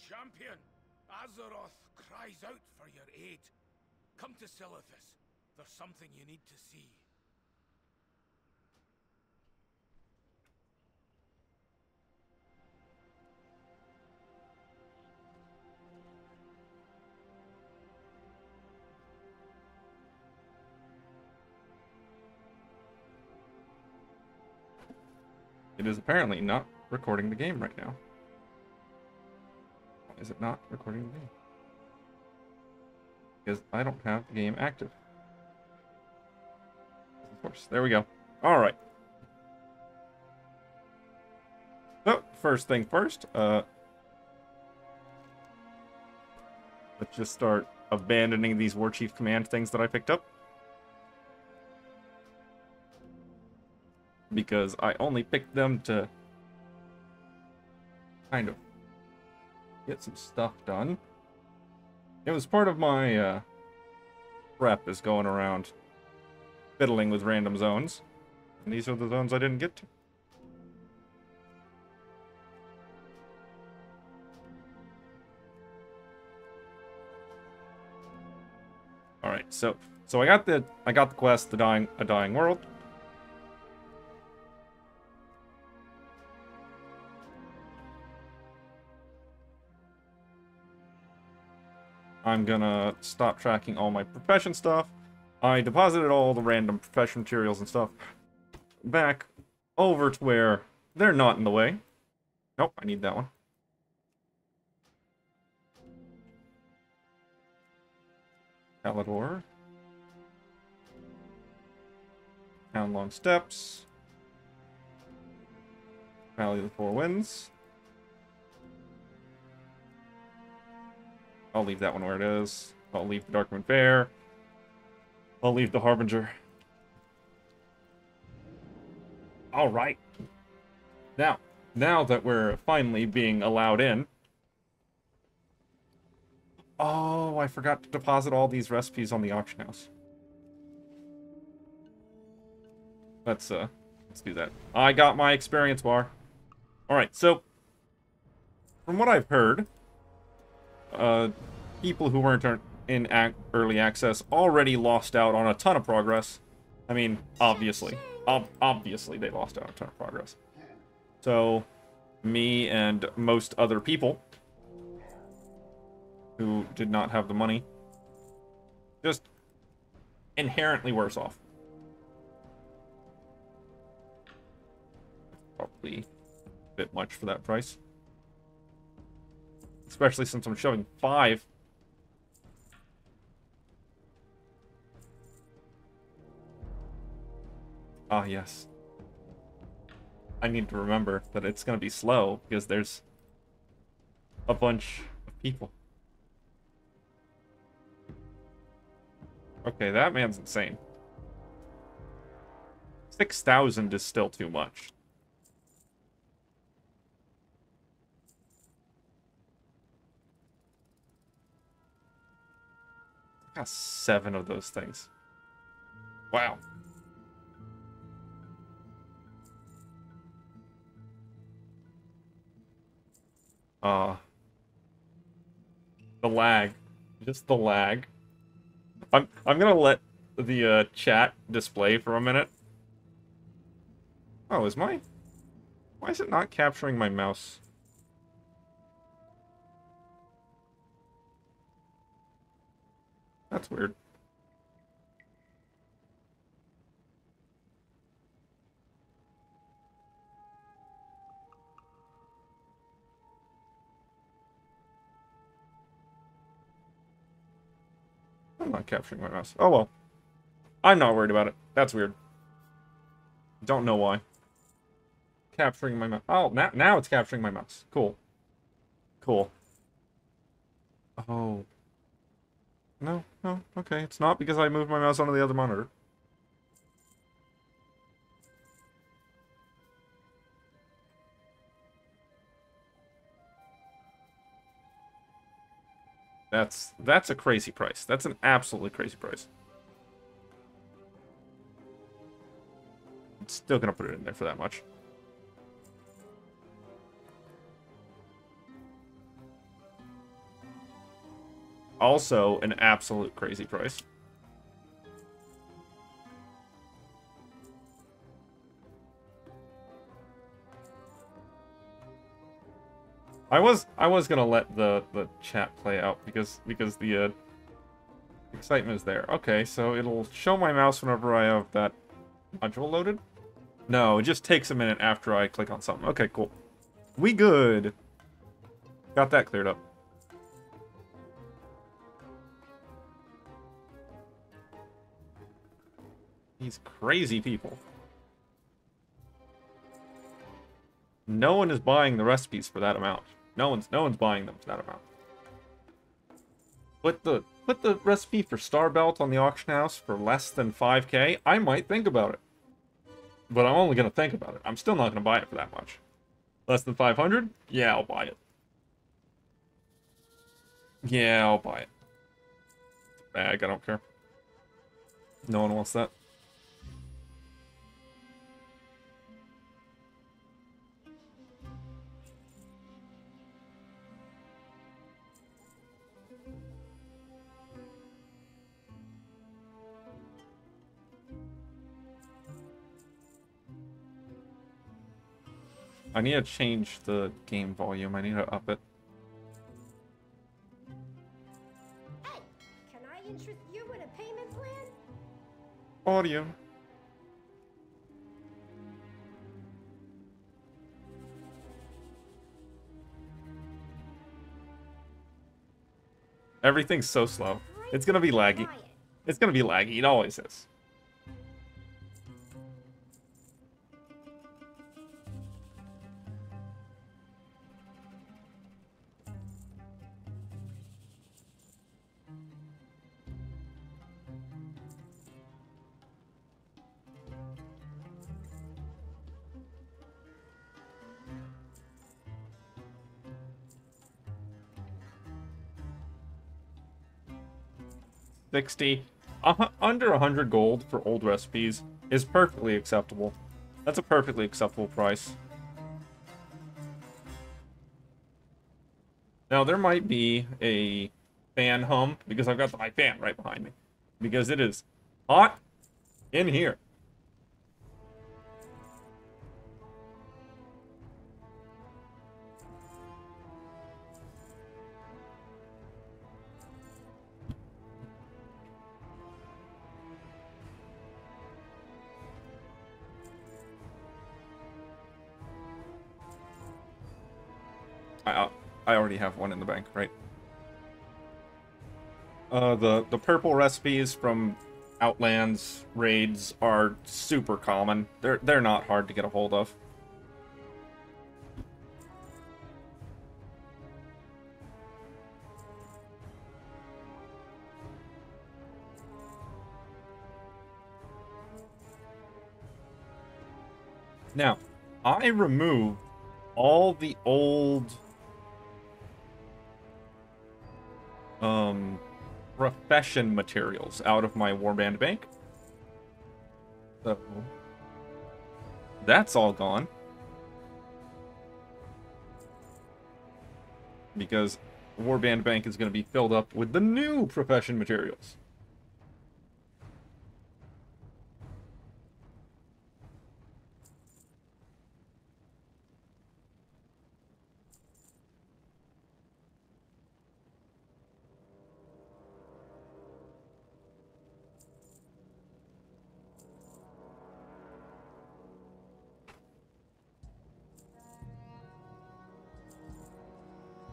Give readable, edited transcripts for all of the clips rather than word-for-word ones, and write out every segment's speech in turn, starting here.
Champion, Azeroth cries out for your aid. Come to Silithus. There's something you need to see. It is apparently not recording the game right now. Why is it not recording the game? Because I don't have the game active. Of course. There we go. Alright. So, first thing first, let's just start abandoning these War Chief Command things that I picked up. Because I only picked them to kind of get some stuff done. It was part of my prep is going around fiddling with random zones. And these are the zones I didn't get to. Alright, so I got the quest, A Dying World. I'm gonna stop tracking all my profession stuff. I deposited all the random profession materials and stuff back over to where they're not in the way. Nope, I need that one. Palador. Town-long steps. Valley of the Four Winds. I'll leave that one where it is. I'll leave the Darkmoon Fair. I'll leave the Harbinger. Alright. Now that we're finally being allowed in. Oh, I forgot to deposit all these recipes on the auction house. Let's do that. I got my experience bar. Alright, so from what I've heard, people who weren't in early access already lost out on a ton of progress. I mean, obviously. Obviously they lost out on a ton of progress. So, me and most other people who did not have the money, just inherently worse off. Probably a bit much for that price. Especially since I'm showing 5. Ah, yes. I need to remember that it's going to be slow because there's a bunch of people. Okay, that man's insane. 6,000 is still too much. I got 7 of those things. Wow. The lag. Just the lag. I'm gonna let the chat display for a minute. Oh, why is it not capturing my mouse? That's weird. I'm not capturing my mouse. Oh well. I'm not worried about it. That's weird. Don't know why. Capturing my mouse. Oh, now it's capturing my mouse. Cool. Cool. Oh. No, okay. It's not because I moved my mouse onto the other monitor. That's a crazy price. That's an absolutely crazy price. I'm still gonna put it in there for that much. Also an absolute crazy price. I was gonna let the chat play out because the excitement is there. Okay, so it'll show my mouse whenever I have that module loaded. No, it just takes a minute after I click on something. Okay, cool. We good. Got that cleared up. These crazy people. No one is buying the recipes for that amount. No one's buying them for that amount. Put the recipe for Star Belt on the auction house for less than 5K. I might think about it. But I'm only gonna think about it. I'm still not gonna buy it for that much. Less than 500? Yeah, I'll buy it. Yeah, I'll buy it. Bag, I don't care. No one wants that. I need to change the game volume. I need to up it. Hey, can I interest you in a payment plan? Audio. Everything's so slow. It's gonna be laggy. It's gonna be laggy. It always is. Under 100 gold for old recipes is perfectly acceptable. That's a perfectly acceptable price. Now, there might be a fan hum, because I've got my fan right behind me. Because it is hot in here. I already have one in the bank, right? The purple recipes from Outlands raids are super common. They're not hard to get a hold of. Now, I removed all the old profession materials out of my warband bank. So that's all gone. Because warband bank is going to be filled up with the new profession materials.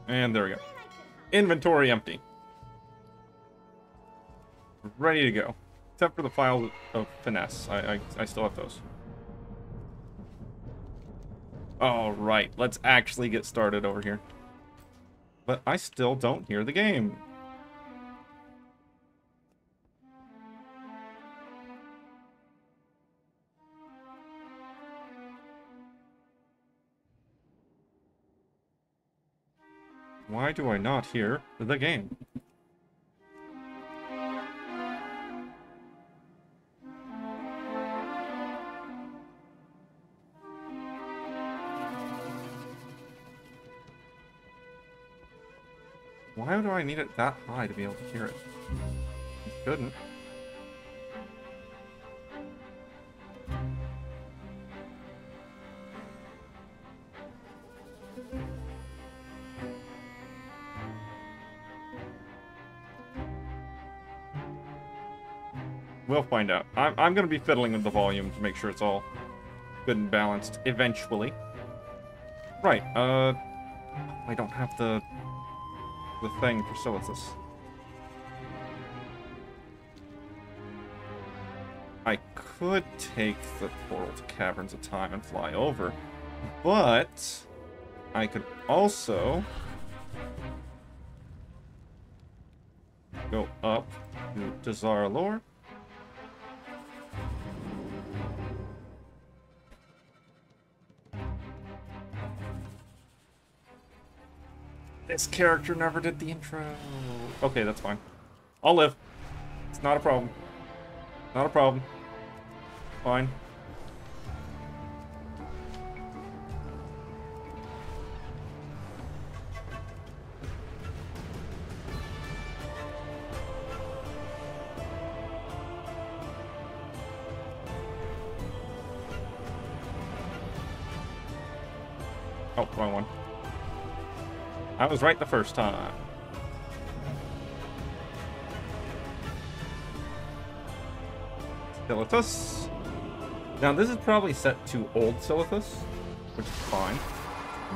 And there we go. Inventory empty. Ready to go. Except for the files of finesse. I still have those. Alright, let's actually get started over here. But I still don't hear the game. Why do I not hear the game? Why do I need it that high to be able to hear it? I couldn't. We'll find out. I'm going to be fiddling with the volume to make sure it's all good and balanced eventually. Right, I don't have the thing for Silithus. I could take the portal to Caverns of Time and fly over, but I could also go up to Zaralor. This character never did the intro. Okay, that's fine. I'll live. It's not a problem. Not a problem. Fine. Oh, wrong one. I was right the first time. Silithus. Now, this is probably set to old Silithus, which is fine.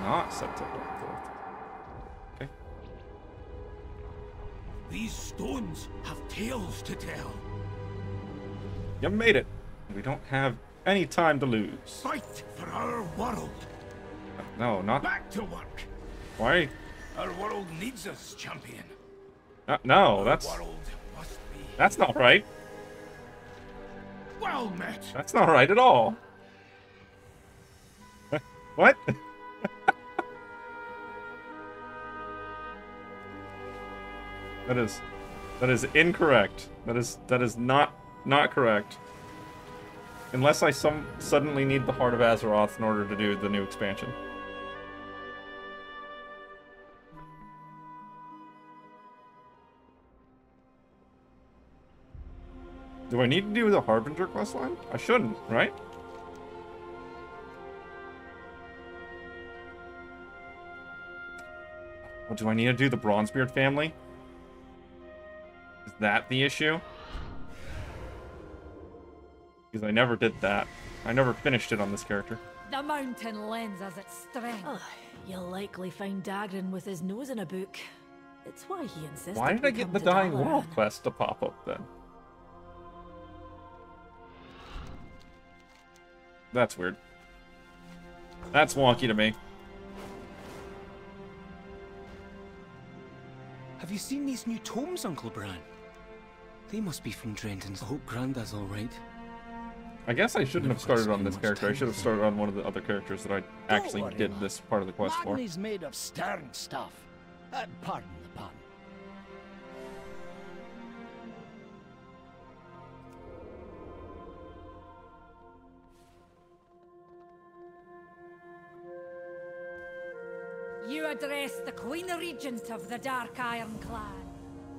Not set to old Silithus. Okay. These stones have tales to tell. You made it. We don't have any time to lose. Fight for our world. No, not... Back to work. Why? Our world needs us, champion. No, that's... Our world must be... That's not right. Well met. That's not right at all. What? That is incorrect. That is not correct. Unless I suddenly need the Heart of Azeroth in order to do the new expansion. Do I need to do the Harbinger questline? I shouldn't, right? Well, do I need to do the Bronzebeard family? Is that the issue? Because I never did that. I never finished it on this character. The mountain lends us its strength. Oh, you'll likely find Dagran with his nose in a book. It's why he insisted. Why did I get the Dying World quest to pop up then? That's weird. That's wonky to me. Have you seen these new tomes, Uncle Bran? They must be from Drenton's. I hope Granda's alright. I guess I shouldn't have started on this character. I should have started on one of the other characters that I actually did this part of the quest for. Man is made of stern stuff. Pardon the pun. You address the Queen Regent of the Dark Iron Clan.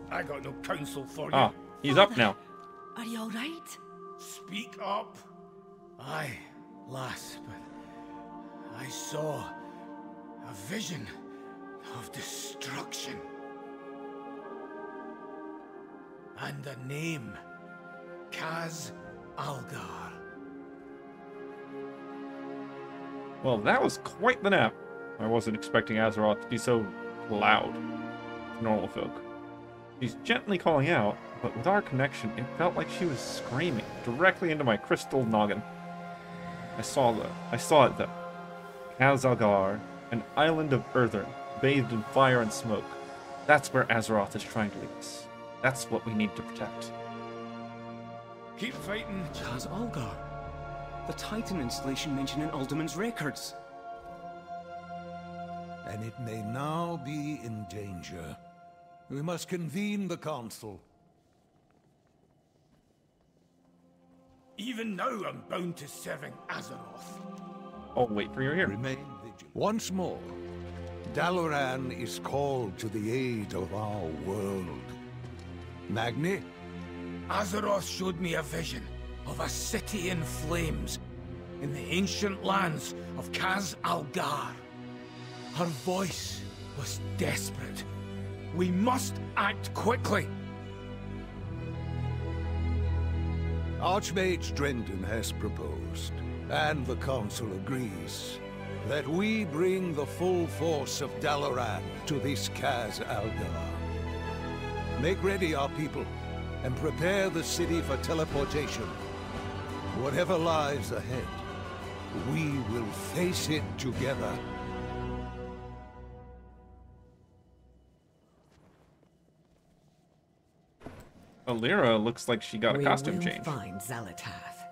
I got no counsel for you. Ah, he's up now. Are you alright? Speak up. Aye, lass, but I saw a vision of destruction. And the name, Kaz Algar. Well, that was quite the nap. I wasn't expecting Azeroth to be so loud to normal folk. She's gently calling out, but with our connection, it felt like she was screaming directly into my crystal noggin. I saw it though. Kaz Algar, an island of earthen, bathed in fire and smoke. That's where Azeroth is trying to lead us. That's what we need to protect. Keep fighting. Kaz Algar. The Titan installation mentioned in Alderman's records. And it may now be in danger. We must convene the council. Even now I'm bound to serving Azeroth. Oh, wait for your here. Remain vigilant. Once more, Dalaran is called to the aid of our world. Magni? Azeroth showed me a vision of a city in flames in the ancient lands of Kaz Algar. Her voice was desperate. We must act quickly. Archmage Drendon has proposed, and the Council agrees, that we bring the full force of Dalaran to this Kaz Algar. Make ready, our people, and prepare the city for teleportation. Whatever lies ahead, we will face it together. Alira looks like she got a costume change. Find Xalatath.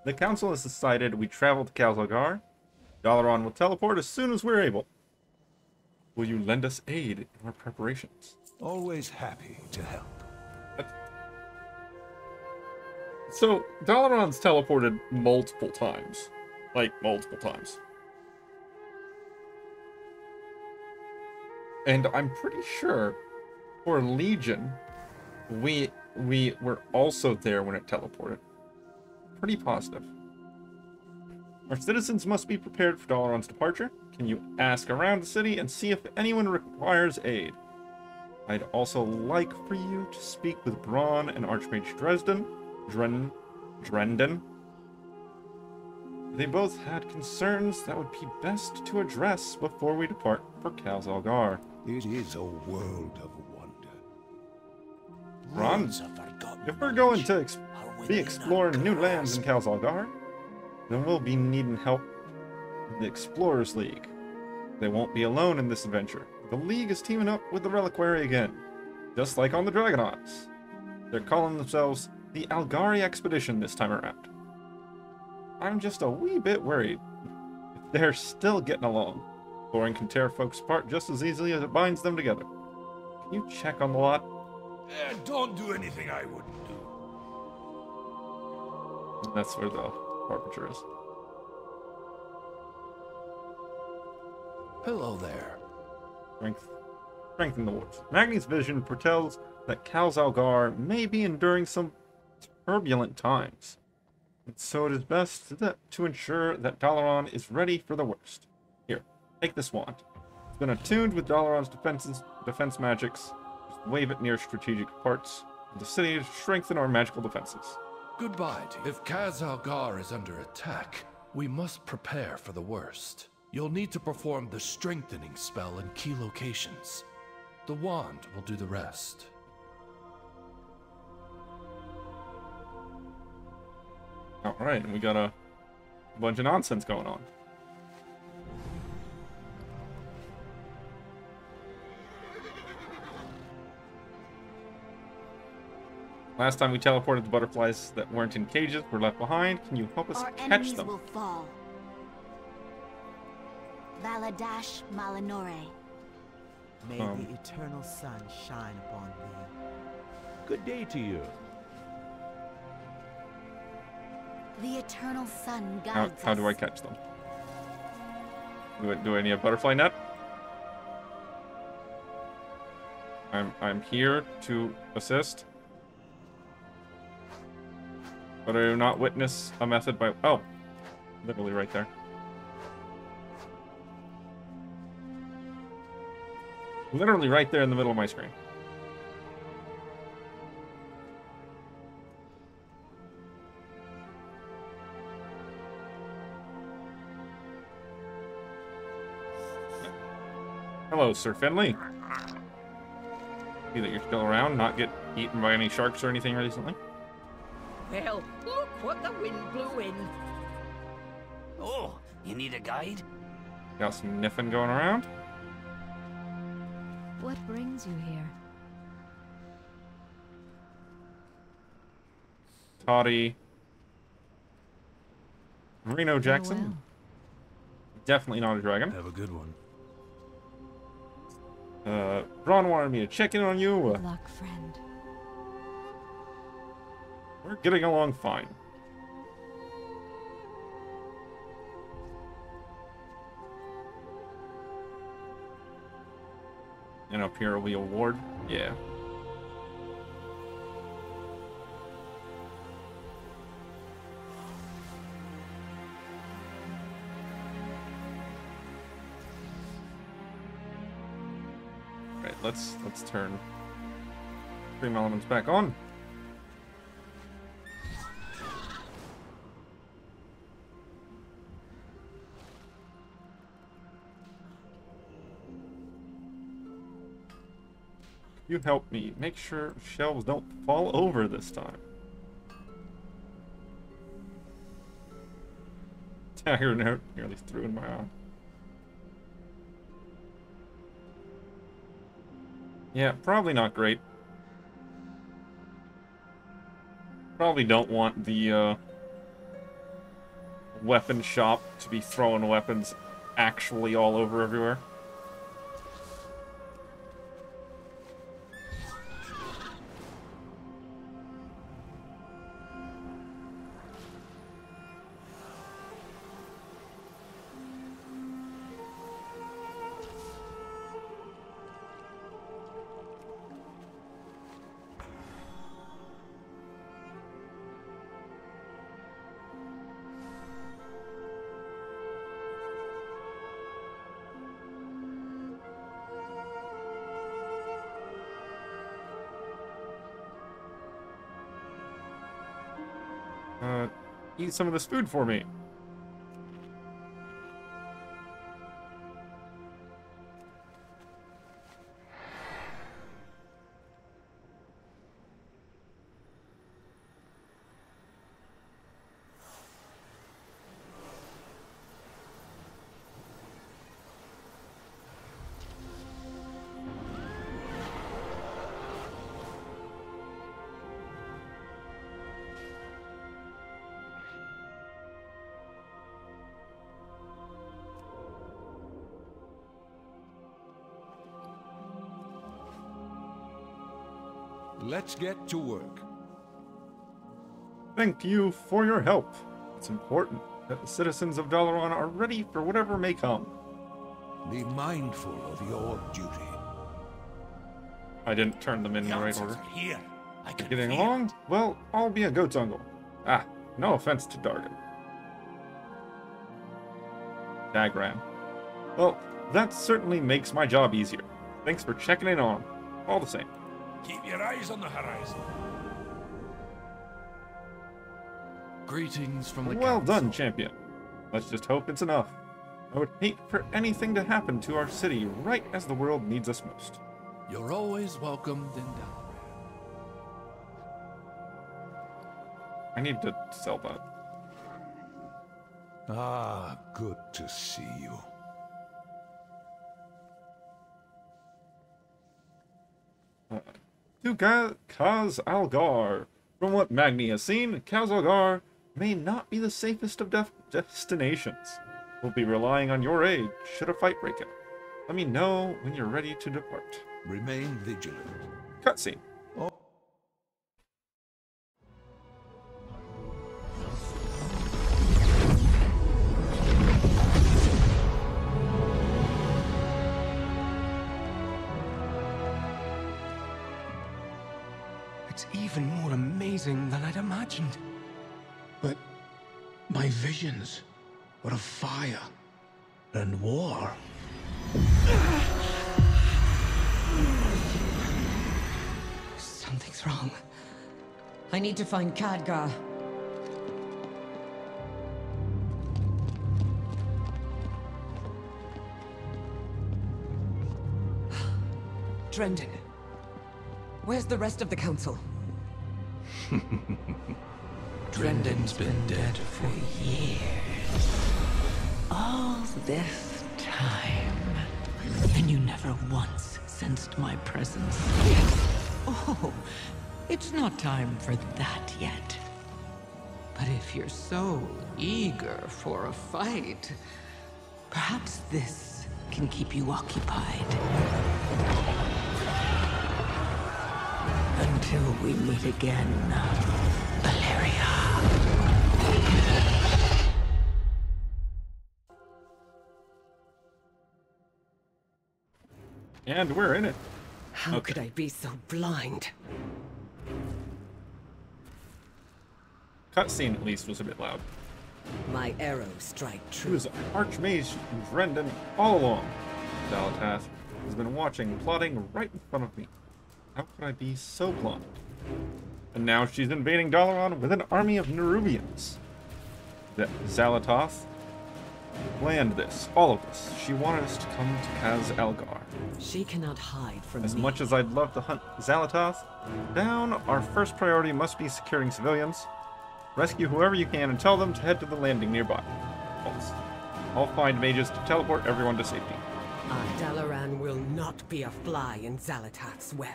The council has decided we travel to Khazalgar. Dalaran will teleport as soon as we're able. Will you lend us aid in our preparations? Always happy to help. So, Dalaran's teleported multiple times. Like, multiple times. And I'm pretty sure for Legion, we were also there when it teleported. Pretty positive. Our citizens must be prepared for Dalaran's departure. Can you ask around the city and see if anyone requires aid? I'd also like for you to speak with Braun and Archmage Drendon. They both had concerns that would be best to address before we depart for Khazalgar. It is a world of wonder. Braun, if we're going to be exploring new lands in Khazalgar, then we'll be needing help with the Explorers League. They won't be alone in this adventure. The League is teaming up with the Reliquary again, just like on the Dragonauts. They're calling themselves the Algari Expedition this time around. I'm just a wee bit worried if they're still getting along. Boring can tear folks apart just as easily as it binds them together. Can you check on the lot? Don't do anything I wouldn't do. That's where the Harbinger is. Hello there. Strength in the woods. Magni's vision foretells that Khazalgar may be enduring some turbulent times. And so it is best to ensure that Dalaran is ready for the worst. Here, take this wand. It's been attuned with Dalaran's defense magics. Just wave it near strategic parts of the city to strengthen our magical defenses. Goodbye to you. If Khazalgar is under attack, we must prepare for the worst. You'll need to perform the strengthening spell in key locations. The wand will do the rest. Alright, we got a bunch of nonsense going on. Last time we teleported the butterflies that weren't in cages were left behind. Can you help us Our catch enemies them? will fall. Valadash Malinore. May the eternal sun shine upon thee. Good day to you. The eternal sun guides us. How do I catch them? Do I need a butterfly net? I'm here to assist. But I do not witness a method by... Oh! Literally right there. Literally right there in the middle of my screen. Hello, Sir Finley. See that you're still around, not get eaten by any sharks or anything recently. Well, look what the wind blew in. Oh, you need a guide? Got some niffin going around. What brings you here? Toddy. Reno Jackson. Well. Definitely not a dragon. Have a good one. Braun wanted me to check in on you. Good luck, friend. We're getting along fine. And up here we award. Yeah. Right, let's turn Stream Elements back on. You help me. Make sure shelves don't fall over this time. Dagger note nearly threw in my eye. Yeah, probably not great. Probably don't want the weapon shop to be throwing weapons actually all over everywhere. Eat some of this food for me. Let's get to work. Thank you for your help. It's important that the citizens of Dalaran are ready for whatever may come. Be mindful of your duty. I didn't turn them in the right order. Here. I can Getting feel along? Well, I'll be a goat's uncle. Ah, no offense to Dargan. Dagran. Well, that certainly makes my job easier. Thanks for checking in on him. All the same. Keep your eyes on the horizon. Greetings from the Well council. done, champion. Let's just hope it's enough. I would hate for anything to happen to our city right as the world needs us most. You're always welcomed in Dalaran. I need to sell that. Ah, good to see you. To Kaz Algar. From what Magni has seen, Kaz Algar may not be the safest of destinations. We'll be relying on your aid should a fight break out. Let me know when you're ready to depart. Remain vigilant. Cutscene. It's even more amazing than I'd imagined. But my visions were of fire and war. Something's wrong. I need to find Khadgar. Drendon. Where's the rest of the council? Drendon's been dead for years. All this time. And you never once sensed my presence. Oh, it's not time for that yet. But if you're so eager for a fight, perhaps this can keep you occupied. Until we meet again, Valeria. And we're in it. How could I be so blind? Cutscene, at least, was a bit loud. My arrows strike She true. was Archmage Brendan all along. Zalatath has been watching, plotting right in front of me. How could I be so blind? And now she's invading Dalaran with an army of Nerubians. Zalatath planned this, all of this. She wanted us to come to Kaz Algar. She cannot hide from As me. much as I'd love to hunt Zalatath down, our first priority must be securing civilians. Rescue whoever you can and tell them to head to the landing nearby. I'll find mages to teleport everyone to safety. Dalaran will not be a fly in Zalatath's web.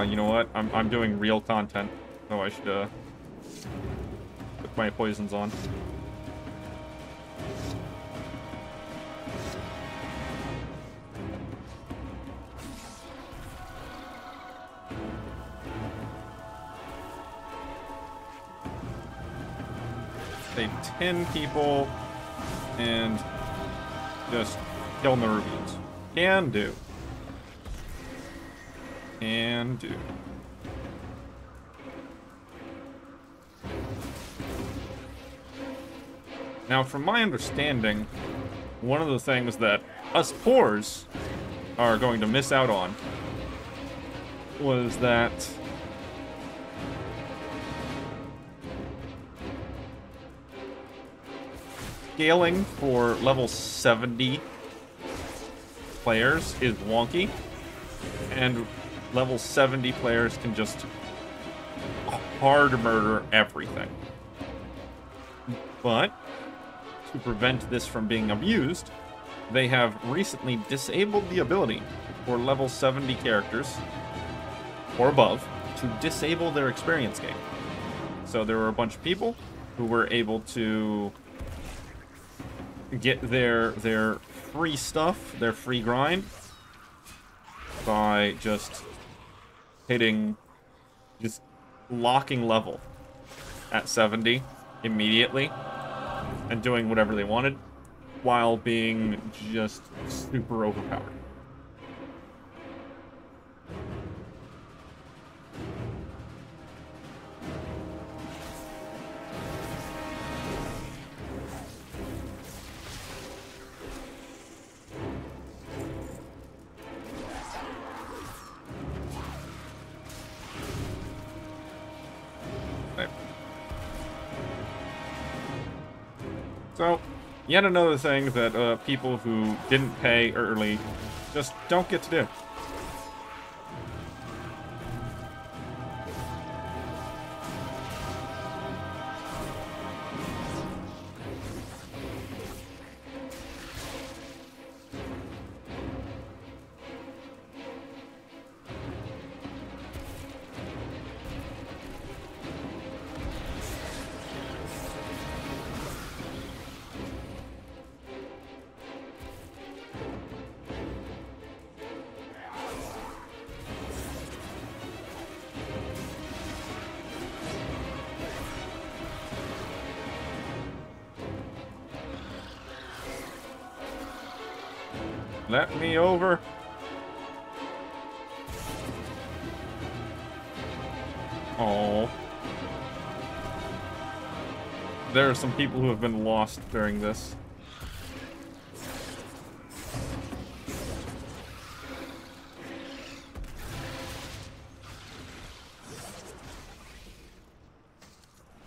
You know what? I'm doing real content, so I should put my poisons on. Save 10 people and just kill Nerubians. Can do. Can do. Now, from my understanding, one of the things that us poors are going to miss out on was that scaling for level 70 players is wonky, and level 70 players can just hard murder everything. But to prevent this from being abused, they have recently disabled the ability for level 70 characters or above to disable their experience gain. So there were a bunch of people who were able to get their free stuff, their free grind, by just locking level at 70 immediately and doing whatever they wanted while being just super overpowered. So, yet another thing that people who didn't pay early just don't get to do. Let me over. Oh. There are some people who have been lost during this.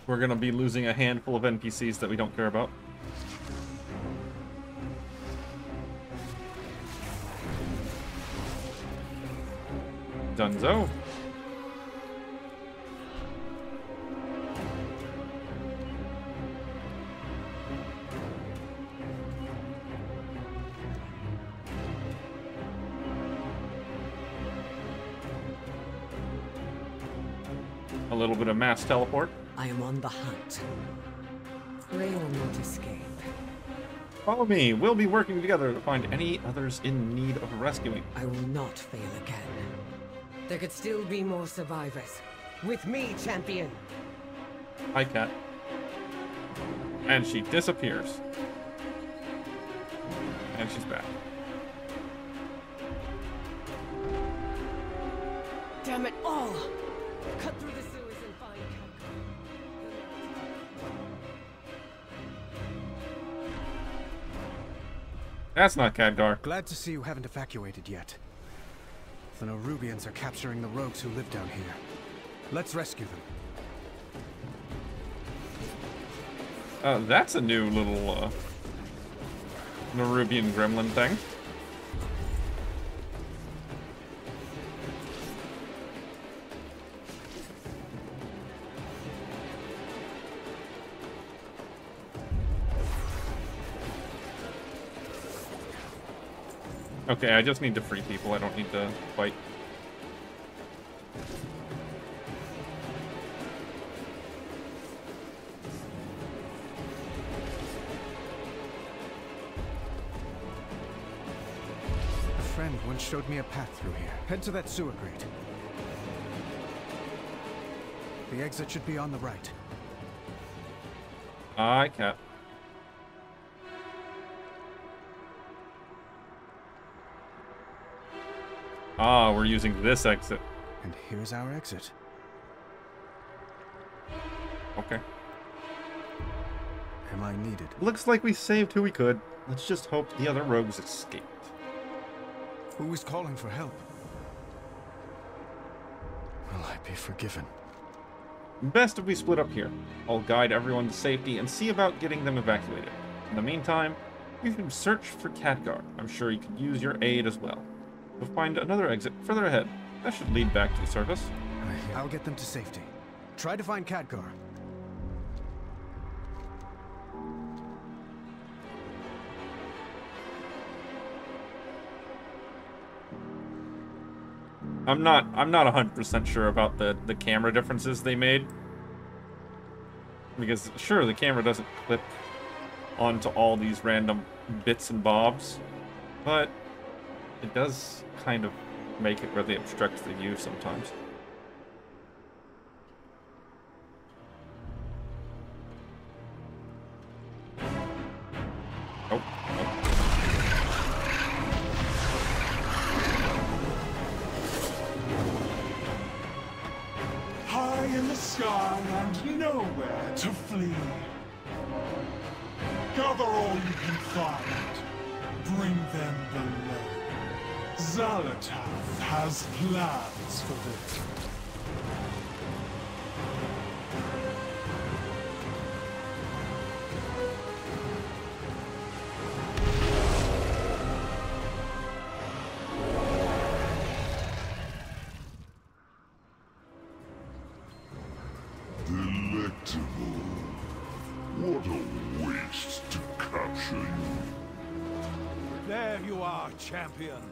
We're gonna be losing a handful of NPCs that we don't care about. Dunzo. A little bit of mass teleport. I am on the hunt. Pray will not escape. Follow me. We'll be working together to find any others in need of rescuing. I will not fail again. There could still be more survivors. With me, champion! Hi, Cat. And she disappears. And she's back. Damn it all! Cut through the sewers and find That's not Khadgar. Glad to see you haven't evacuated yet. The Nerubians are capturing the rogues who live down here. Let's rescue them. That's a new little, Nerubian gremlin thing. Okay, I just need to free people. I don't need to fight. A friend once showed me a path through here. Head to that sewer grate. The exit should be on the right. I can't. Ah, we're using this exit. And here's our exit. Okay. Am I needed? Looks like we saved who we could. Let's just hope the other rogues escaped. Who is calling for help? Will I be forgiven? Best if we split up here. I'll guide everyone to safety and see about getting them evacuated. In the meantime, we can search for Khadgar. I'm sure you could use your aid as well. We'll find another exit further ahead. That should lead back to the surface. I'll get them to safety. Try to find Khadgar. I'm not 100% sure about the camera differences they made. Because sure, the camera doesn't clip onto all these random bits and bobs, but it does kind of make it really obstruct the view sometimes. Oh. High in the sky and nowhere to flee. Gather all you can find. Bring them below. Xalatath has plans for this. Delectable. What a waste to capture you. There you are, champion.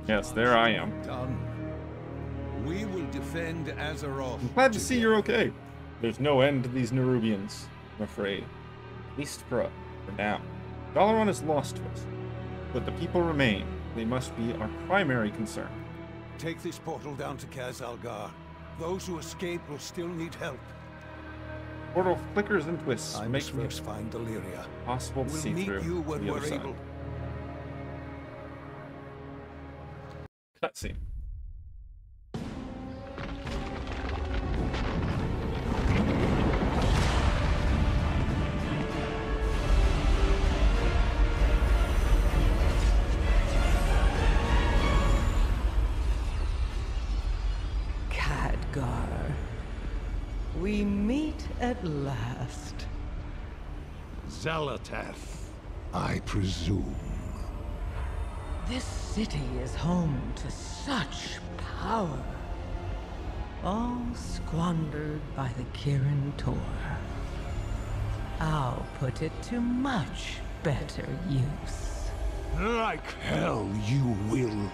Yes, there I am. Done. We will defend Azeroth. I'm glad to see you're okay. There's no end to these Nerubians, I'm afraid. At least for now. Dalaran is lost to us, but the people remain. They must be our primary concern. Take this portal down to Kaz Algar. Those who escape will still need help. Portal flickers and twists, I must first find Deliria. Possible to see through. We'll meet you when we're able. Cutscene. Khadgar. We meet at last. Xalatath, I presume. This city is home to such power. All squandered by the Kirin Tor. I'll put it to much better use. Like hell you will.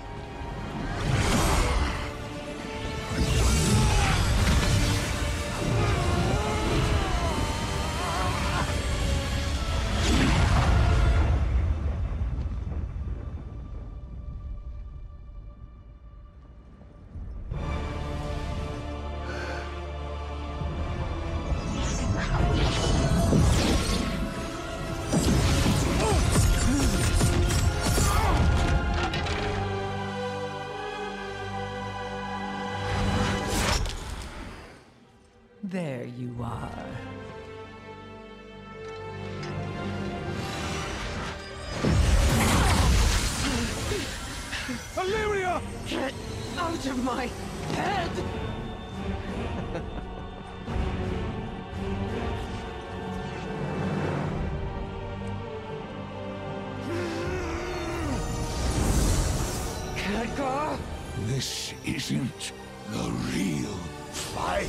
There you are. Illyria! Get out of my head! Khadgar? This isn't the real fight.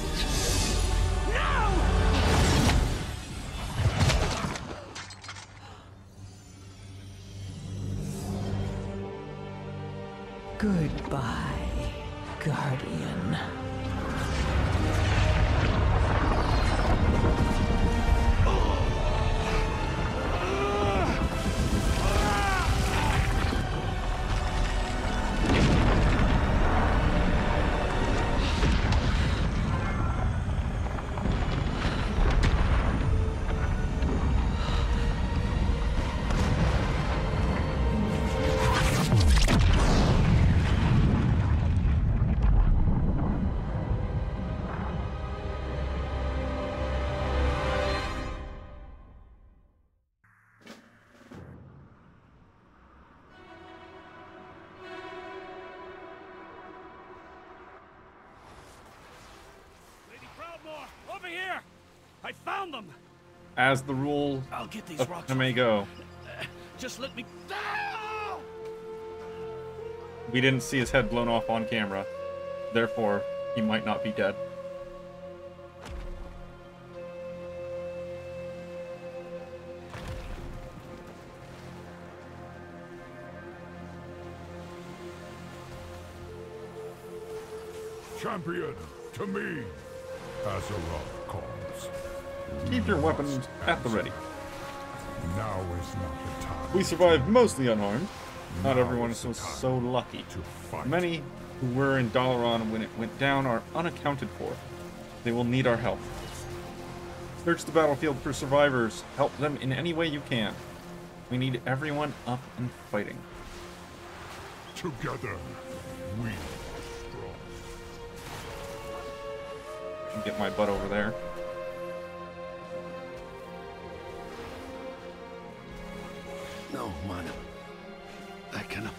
Goodbye, Guardian. Over here! I found them! As the rule I'll get these of rocks anime go. Just let me... We didn't see his head blown off on camera. Therefore, he might not be dead. Champion, to me, Azeroth calls. Keep your weapons at the ready. Now is not the time. We survived mostly unharmed. Not everyone is so lucky. Many who were in Dalaran when it went down are unaccounted for. They will need our help. Search the battlefield for survivors. Help them in any way you can. We need everyone up and fighting. Together, we Get my butt over there. No, man. I cannot.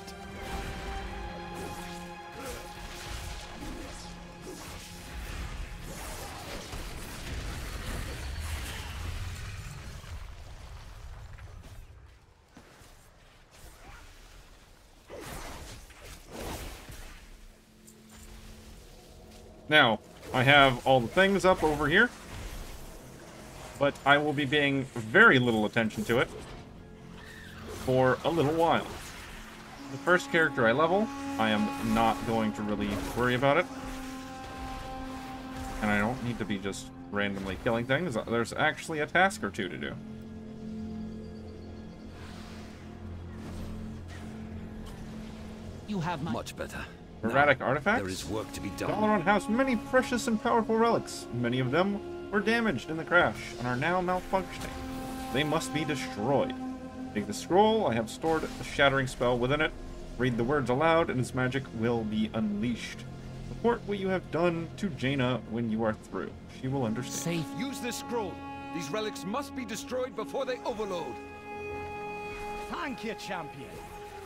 Now, I have all the things up over here, but I will be paying very little attention to it for a little while. The first character I level, I am not going to really worry about it. And I don't need to be just randomly killing things. There's actually a task or two to do. You have much better. Erratic artifacts? There is work to be done. Dalaran has many precious and powerful relics. Many of them were damaged in the crash and are now malfunctioning. They must be destroyed. Take the scroll. I have stored a shattering spell within it. Read the words aloud and its magic will be unleashed. Report what you have done to Jaina when you are through. She will understand. Safe. Use this scroll. These relics must be destroyed before they overload. Thank you, champion.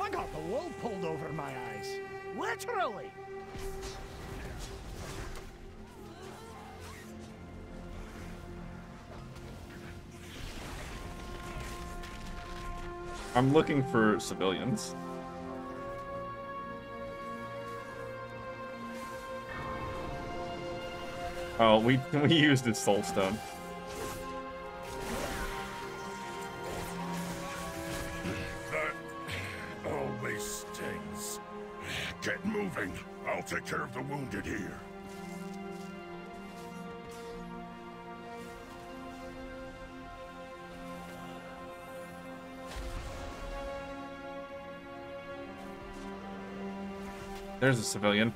I got the wool pulled over my eyes. Literally. I'm looking for civilians. Oh, we used his soul stone. That always stings. Get moving. I'll take care of the wounded here. There's a civilian.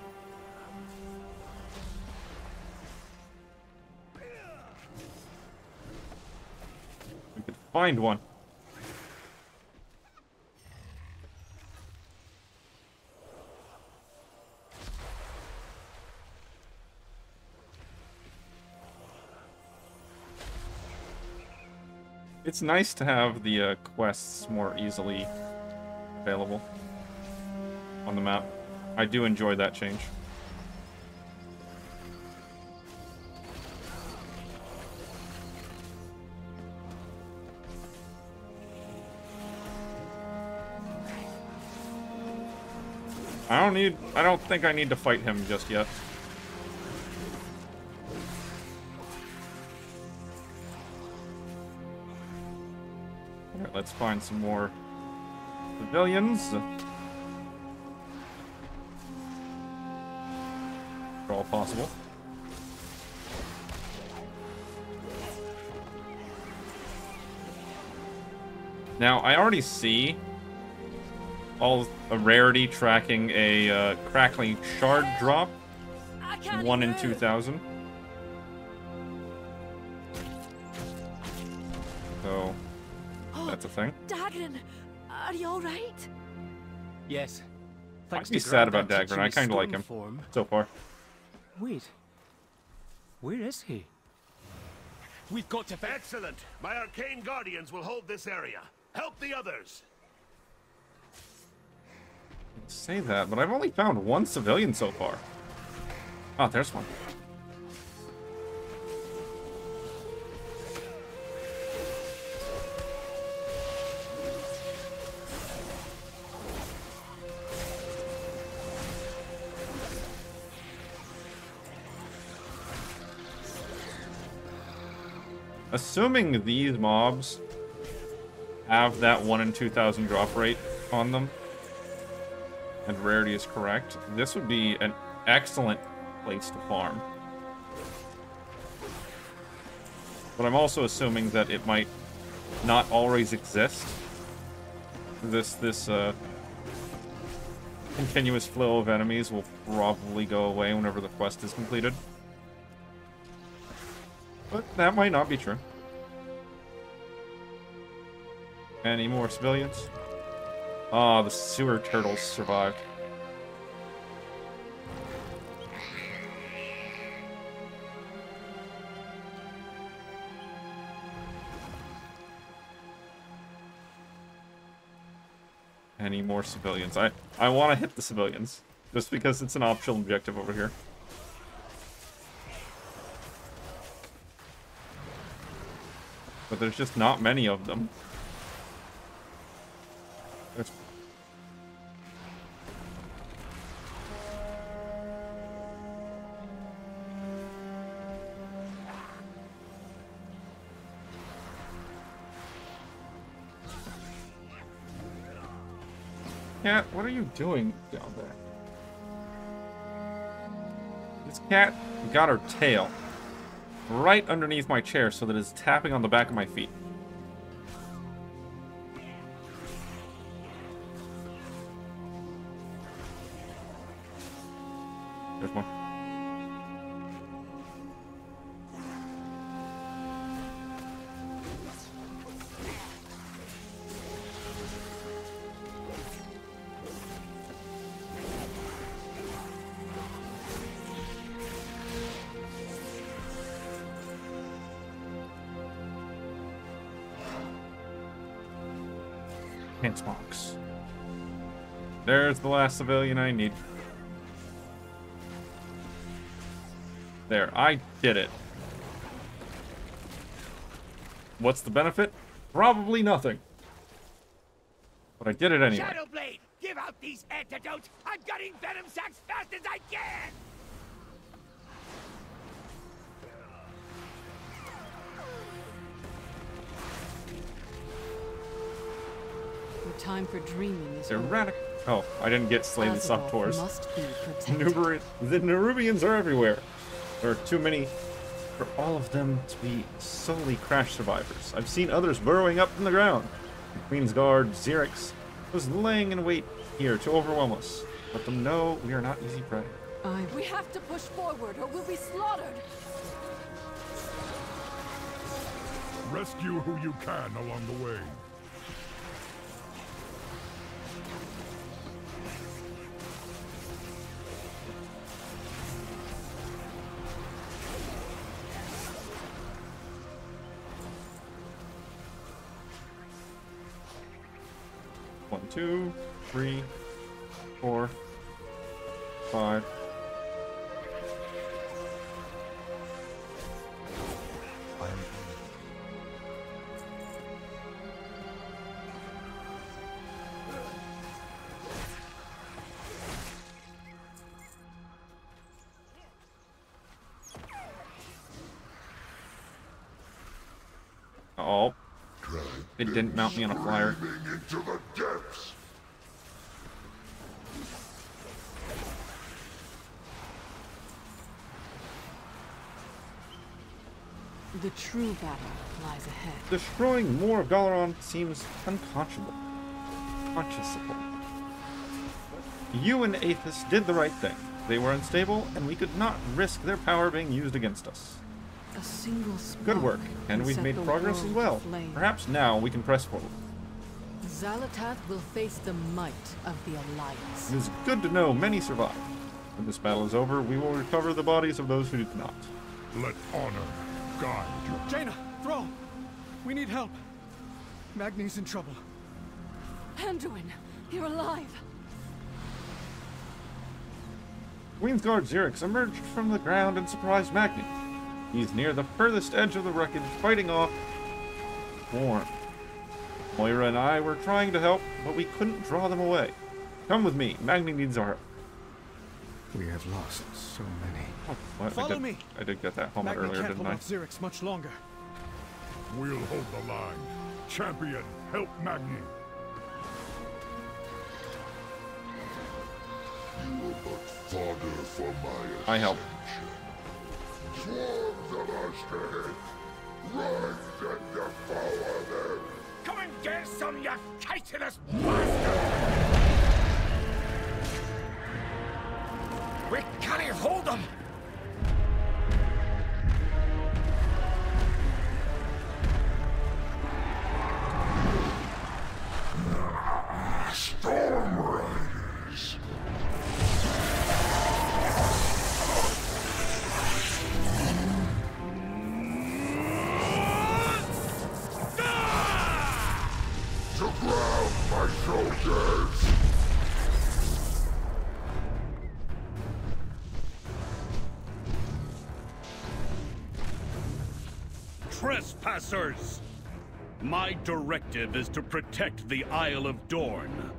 We could find one. It's nice to have the quests more easily available on the map. I do enjoy that change. I don't think I need to fight him just yet. Alright, let's find some more civilians. If all possible. Now, I already see a rarity tracking a crackling shard drop. 1 in 2,000. So, that's a thing. Dagran, are you alright? Yes. I'd be sad about Dagran. I kind of like him so far. Wait. Where is he? We've got to... Excellent! My arcane guardians will hold this area. Help the others! Say that, but I've only found 1 civilian so far. Oh, there's one. Assuming these mobs have that 1 in 2,000 drop rate on them, and rarity is correct, this would be an excellent place to farm. But I'm also assuming that it might not always exist. This continuous flow of enemies will probably go away whenever the quest is completed. But that might not be true. Any more civilians? Ah, the sewer turtles survived. Any more civilians? I want to hit the civilians, just because it's an optional objective over here. But there's just not many of them. There's... Cat, what are you doing down there? This cat got her tail right underneath my chair so that it's tapping on the back of my feet. There's one. Box. There's the last civilian I need. There, I did it. What's the benefit? Probably nothing. But I did it anyway. Shadowblade, give out these antidotes. I'm gutting venom sacks fast as I can. Time for dreaming is erratic. Oh, I didn't get Slay the Saboteurs. Must be protected. The Nerubians are everywhere. There are too many for all of them to be solely crash survivors. I've seen others burrowing up from the ground. The Queen's Guard, Xerix, was laying in wait here to overwhelm us. Let them know we are not easy prey. We have to push forward or we'll be slaughtered. Rescue who you can along the way. 2, 3, 4, 5. Oh, it didn't mount me on a flyer. Into the depths. The true battle lies ahead. Destroying more of Dalaran seems unconscionable. Conscionable. You and Aethys did the right thing. They were unstable, and we could not risk their power being used against us. A single spark Good work, and can we've set made the progress world as well. aflame. Perhaps now we can press forward. Xalatath will face the might of the Alliance. It is good to know many survived. When this battle is over, we will recover the bodies of those who did not. Let honor guide you. Jaina, Thrall! We need help. Magni's in trouble. Anduin, you're alive! Queensguard Xerix emerged from the ground and surprised Magni. He's near the furthest edge of the wreckage, fighting off Warm. Moira and I were trying to help, but we couldn't draw them away. Come with me. Magni needs our help. We have lost so many. Oh, what? Follow me. I did get that helmet Magni earlier, can't didn't hold I? off Xerix much longer. We'll hold the line. Champion, help Magni. You were but fodder for my I help. Swarms of Ashhead, rise and devour them. Come and get some, you chitinous bastard! We can't hold them! Storm Riders. To ground, my soldiers! Trespassers! My directive is to protect the Isle of Dorne.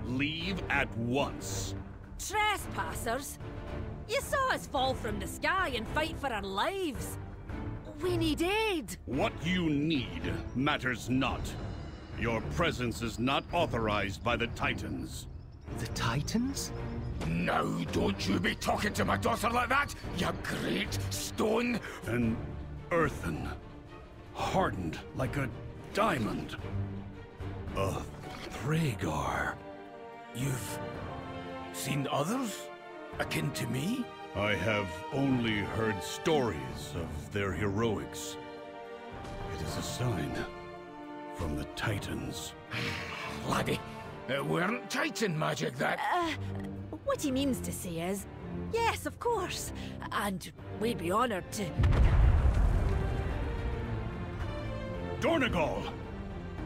Leave at once. Trespassers? You saw us fall from the sky and fight for our lives. We need aid. What you need matters not. Your presence is not authorized by the Titans. The Titans? Now don't you be talking to my daughter like that, you great stone! An earthen, hardened like a diamond. A Thragar. You've seen others akin to me? I have only heard stories of their heroics. It is a sign from the Titans. Laddie, it weren't Titan magic that... What he means to say is, yes, of course. And we'd be honored to... Dornegal!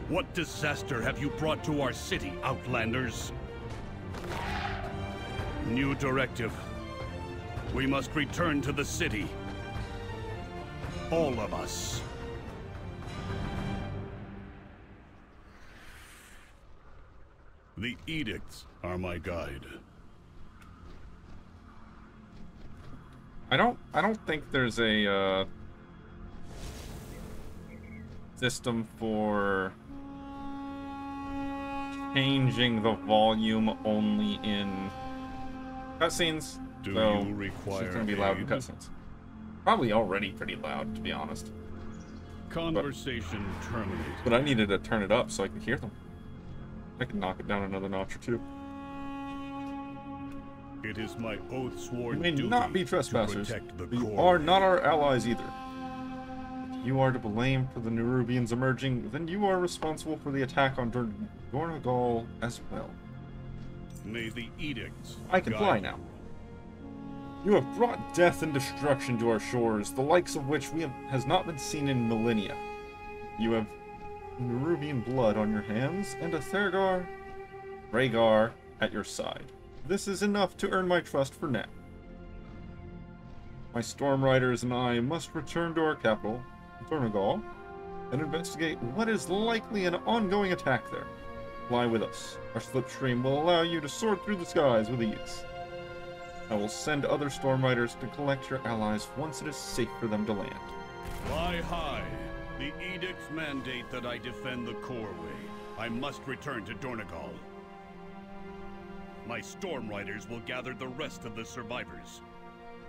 What disaster have you brought to our city, Outlanders? New directive. We must return to the city. All of us. The edicts are my guide. I don't think there's a system for changing the volume only in cutscenes. Do so you require it's gonna be loud in aid? cutscenes. Probably already pretty loud, to be honest. Conversation terminated. But I needed to turn it up so I could hear them. I could knock it down another notch or two. It is my oath sworn You may duty not be to trespassers, protect the but you core. are not our allies either. If you are to blame for the Nerubians emerging, then you are responsible for the attack on Dornegal as well. May the edicts I can fly guide now. You have brought death and destruction to our shores, the likes of which has not been seen in millennia. You have Nerubian blood on your hands, and a Thragar Rhaegar at your side. This is enough to earn my trust for now. My storm riders and I must return to our capital, Donegal, and investigate what is likely an ongoing attack there. Fly with us. Our slipstream will allow you to soar through the skies with ease. I will send other storm riders to collect your allies once it is safe for them to land. Fly high. The edicts mandate that I defend the Coreway. I must return to Donegal. My storm riders will gather the rest of the survivors.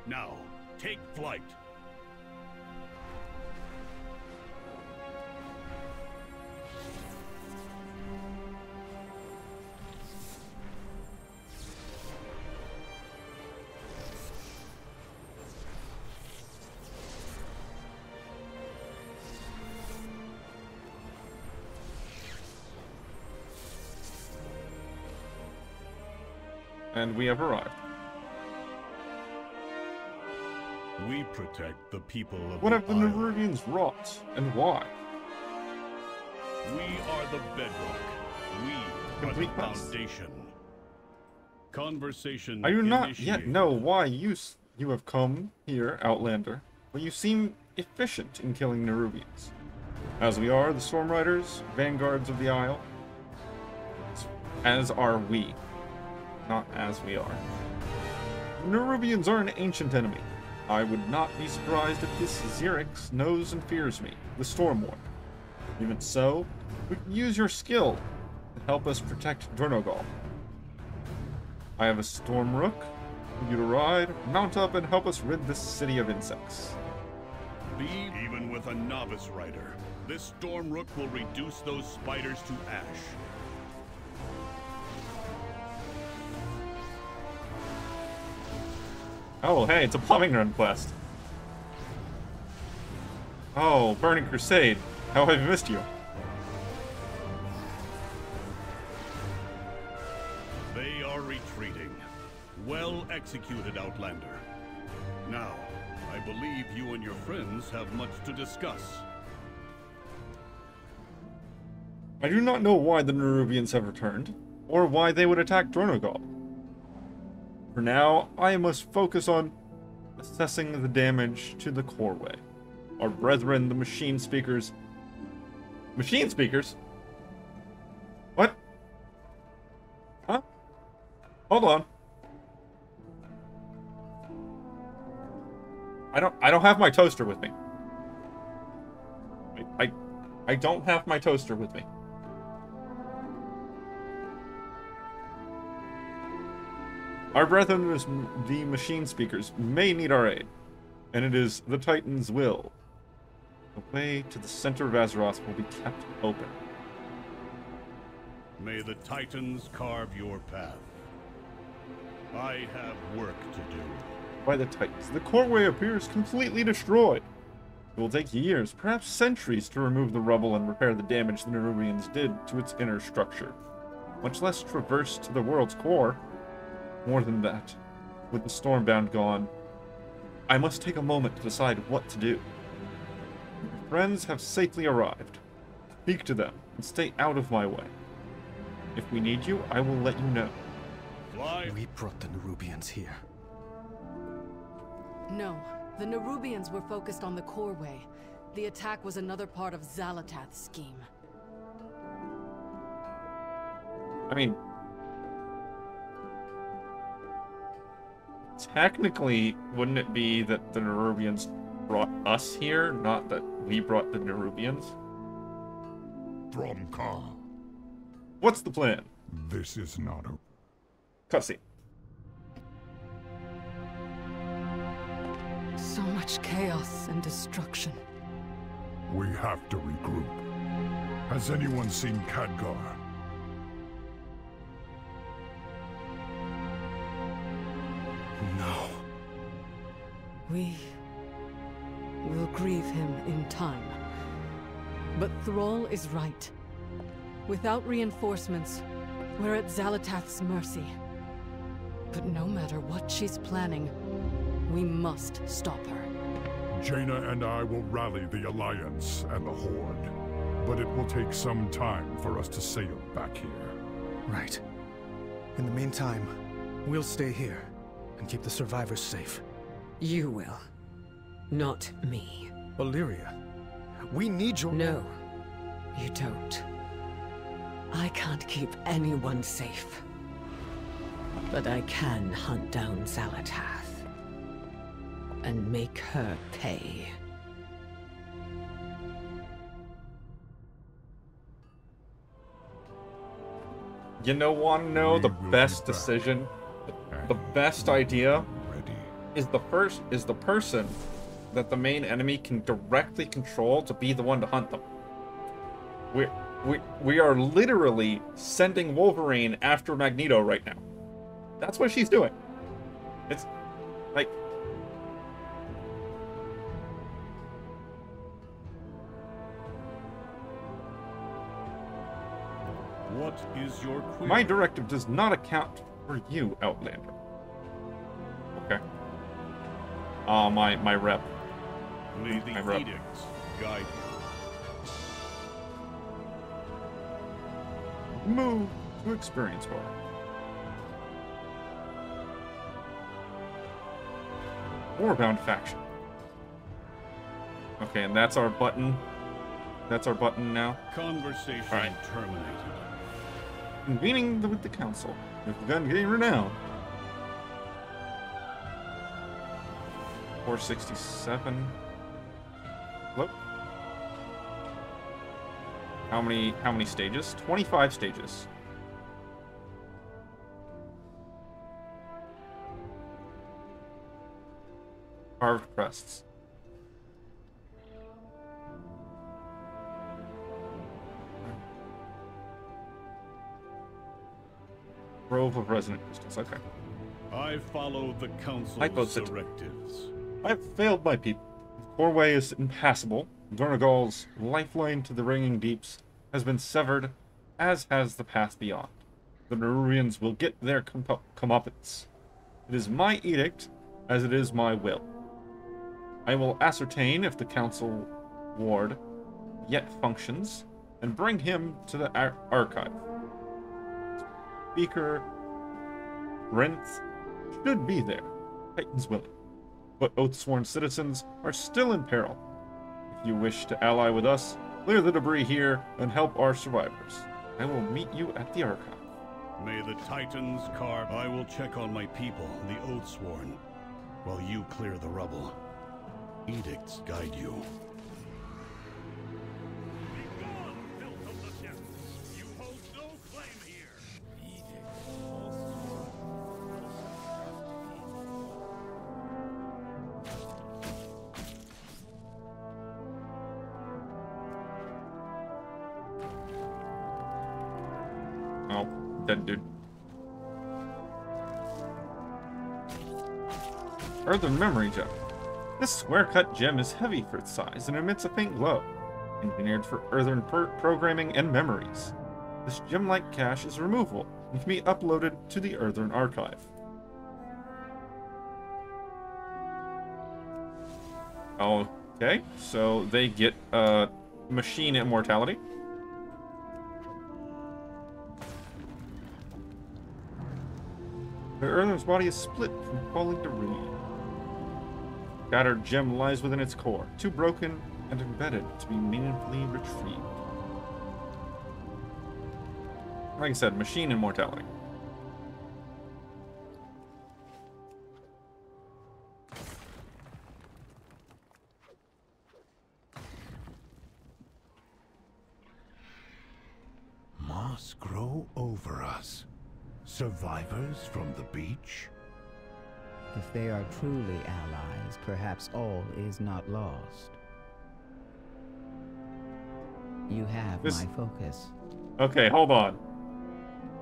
Now, take flight. And we have arrived. We protect the people of What have the Isle. Nerubians wrought, and why? We are the bedrock. We are the Complete mess. foundation. Conversation I do not initiated. yet know why you have come here, Outlander, but you seem efficient in killing Nerubians. As we are, the Storm Riders, vanguards of the Isle, as are we. Not as we are. The Nerubians are an ancient enemy. I would not be surprised if this Xerix knows and fears me, the Stormlord. Even so, we can use your skill to help us protect Donegal. I have a Storm Rook for you to ride, mount up, and help us rid this city of insects. Even with a novice rider, this Storm Rook will reduce those spiders to ash. Oh, hey, it's a plumbing run quest. Oh, Burning Crusade. How have I missed you? They are retreating. Well executed, Outlander. Now, I believe you and your friends have much to discuss. I do not know why the Nerubians have returned, or why they would attack Donegal. For now, I must focus on assessing the damage to the Coreway. Our brethren, the Machine Speakers... Machine Speakers? What? Huh? Hold on. I don't have my toaster with me. I don't have my toaster with me. Our brethren, the Machine Speakers, may need our aid, and it is the Titan's will. The way to the center of Azeroth will be kept open. May the Titans carve your path. I have work to do. By the Titans, the Coreway appears completely destroyed. It will take years, perhaps centuries, to remove the rubble and repair the damage the Nerubians did to its inner structure, much less traverse to the world's core. More than that, with the Stormbound gone, I must take a moment to decide what to do. My friends have safely arrived. Speak to them, and stay out of my way. If we need you, I will let you know. We brought the Nerubians here. No, the Nerubians were focused on the Coreway. The attack was another part of Xalatath's scheme. I mean, technically, wouldn't it be that the Nerubians brought us here, not that we brought the Nerubians? Dromcar. What's the plan? This is not a... Cussy. So much chaos and destruction. We have to regroup. Has anyone seen Khadgar? No. We will grieve him in time. But Thrall is right. Without reinforcements, we're at Xalatath's mercy. But no matter what she's planning, we must stop her. Jaina and I will rally the Alliance and the Horde. But it will take some time for us to sail back here. Right. In the meantime, we'll stay here and keep the survivors safe. You will. Not me. Illyria, we need your... No, you don't. I can't keep anyone safe. But I can hunt down Zalatath and make her pay. You want to know the best decision? The best idea is the person that the main enemy can directly control to be the one to hunt them. We are literally sending Wolverine after Magneto right now. That's what she's doing. It's like... What is your query? My directive does not account for you, Outlander. Okay. My rep. May the My rep. edicts guide you. Move to experience bar. Warbound faction. Okay, and that's our button. That's our button now. Conversation terminated. Convening with the council. We've begun getting renowned. 467. Look. How many stages? 25 stages. Carved crests. Grove of resonant crystals. Okay. I follow the council's directives. I have failed my people. The Coreway is impassable. Dornagal's lifeline to the ringing deeps has been severed, as has the path beyond. The Nerubians will get their comeuppance. It is my edict, as it is my will. I will ascertain if the council ward yet functions, and bring him to the archive. Speaker Renth should be there. Titans willing. But oath-sworn citizens are still in peril. If you wish to ally with us, clear the debris here and help our survivors. I will meet you at the archive. May the Titans carve. I will check on my people, the Oathsworn, while you clear the rubble. Edicts guide you. Oh, dead dude. Earthen memory gem. This square-cut gem is heavy for its size and emits a faint glow, engineered for earthen programming and memories. This gem-like cache is removable and can be uploaded to the Earthen archive. Okay, so they get machine immortality. The Earthen's body is split from falling to ruin. Scattered gem lies within its core, too broken and embedded to be meaningfully retrieved. Like I said, machine immortality. Moss grow over us. Survivors from the beach? If they are truly allies, perhaps all is not lost. You have my focus. Okay, hold on.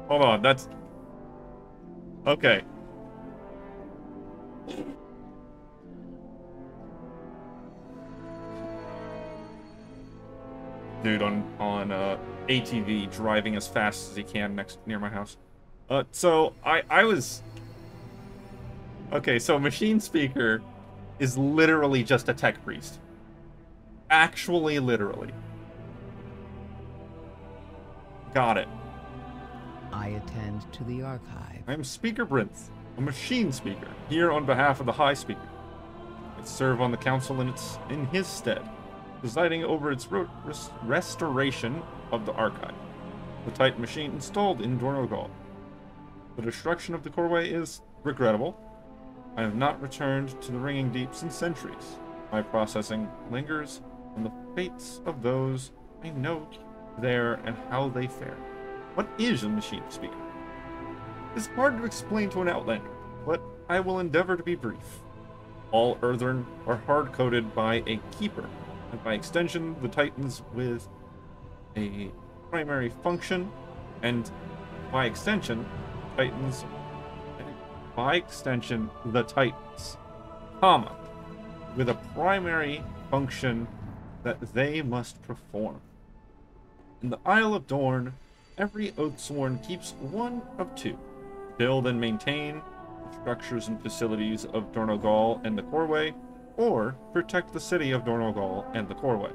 Hold on, that's... Okay. Dude on ATV driving as fast as he can near my house. So I was... Okay, so Machine Speaker is literally just a tech priest. Actually, literally. Got it. I attend to the archive. I am Speaker Brinth, a machine speaker, here on behalf of the High Speaker. I serve on the council in his stead, presiding over its restoration of the archive, the Titan machine installed in Dornogal. The destruction of the Coreway is regrettable. I have not returned to the Ringing Deeps in centuries. My processing lingers on the fates of those I know there and how they fare. What is a machine speaker? It's hard to explain to an Outlander, but I will endeavor to be brief. All Earthern are hard-coded by a Keeper, and by extension, the Titans with a primary function, and by extension, the Titans, comma, with a primary function that they must perform. In the Isle of Dorn, every Oathsworn keeps one of two: build and maintain the structures and facilities of Dornogal and the Coreway, or protect the city of Dornogal and the Coreway.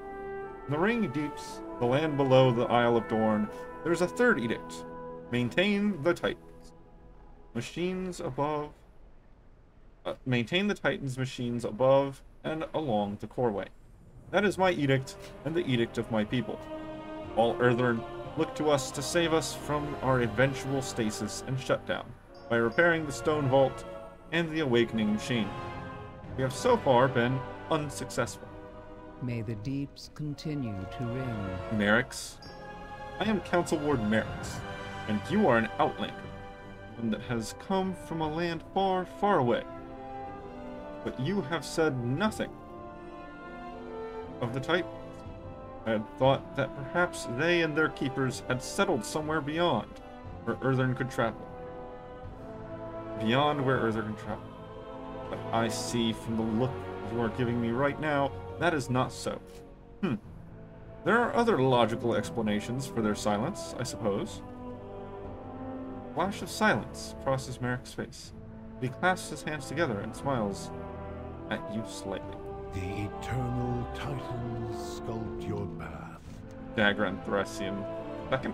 In the Ringing Deeps, the land below the Isle of Dorn, there is a third edict: maintain the Titans. Machines above. Maintain the Titans machines above and along the Coreway. That is my edict, and the edict of my people. All Earthern look to us to save us from our eventual stasis and shutdown by repairing the Stone Vault and the Awakening Machine. We have so far been unsuccessful. May the deeps continue to ring. Merrick's. I am Council Ward Merrick's, and you are an Outlander, one that has come from a land far, far away. But you have said nothing of the Titans. I had thought that perhaps they and their keepers had settled somewhere beyond where Earthern could travel. Beyond where Earthern can travel. But I see from the look you are giving me right now, that is not so. There are other logical explanations for their silence, I suppose. A flash of silence crosses Merrick's face. He clasps his hands together and smiles at you slightly. The eternal Titans sculpt your path. Dagran Thracian II.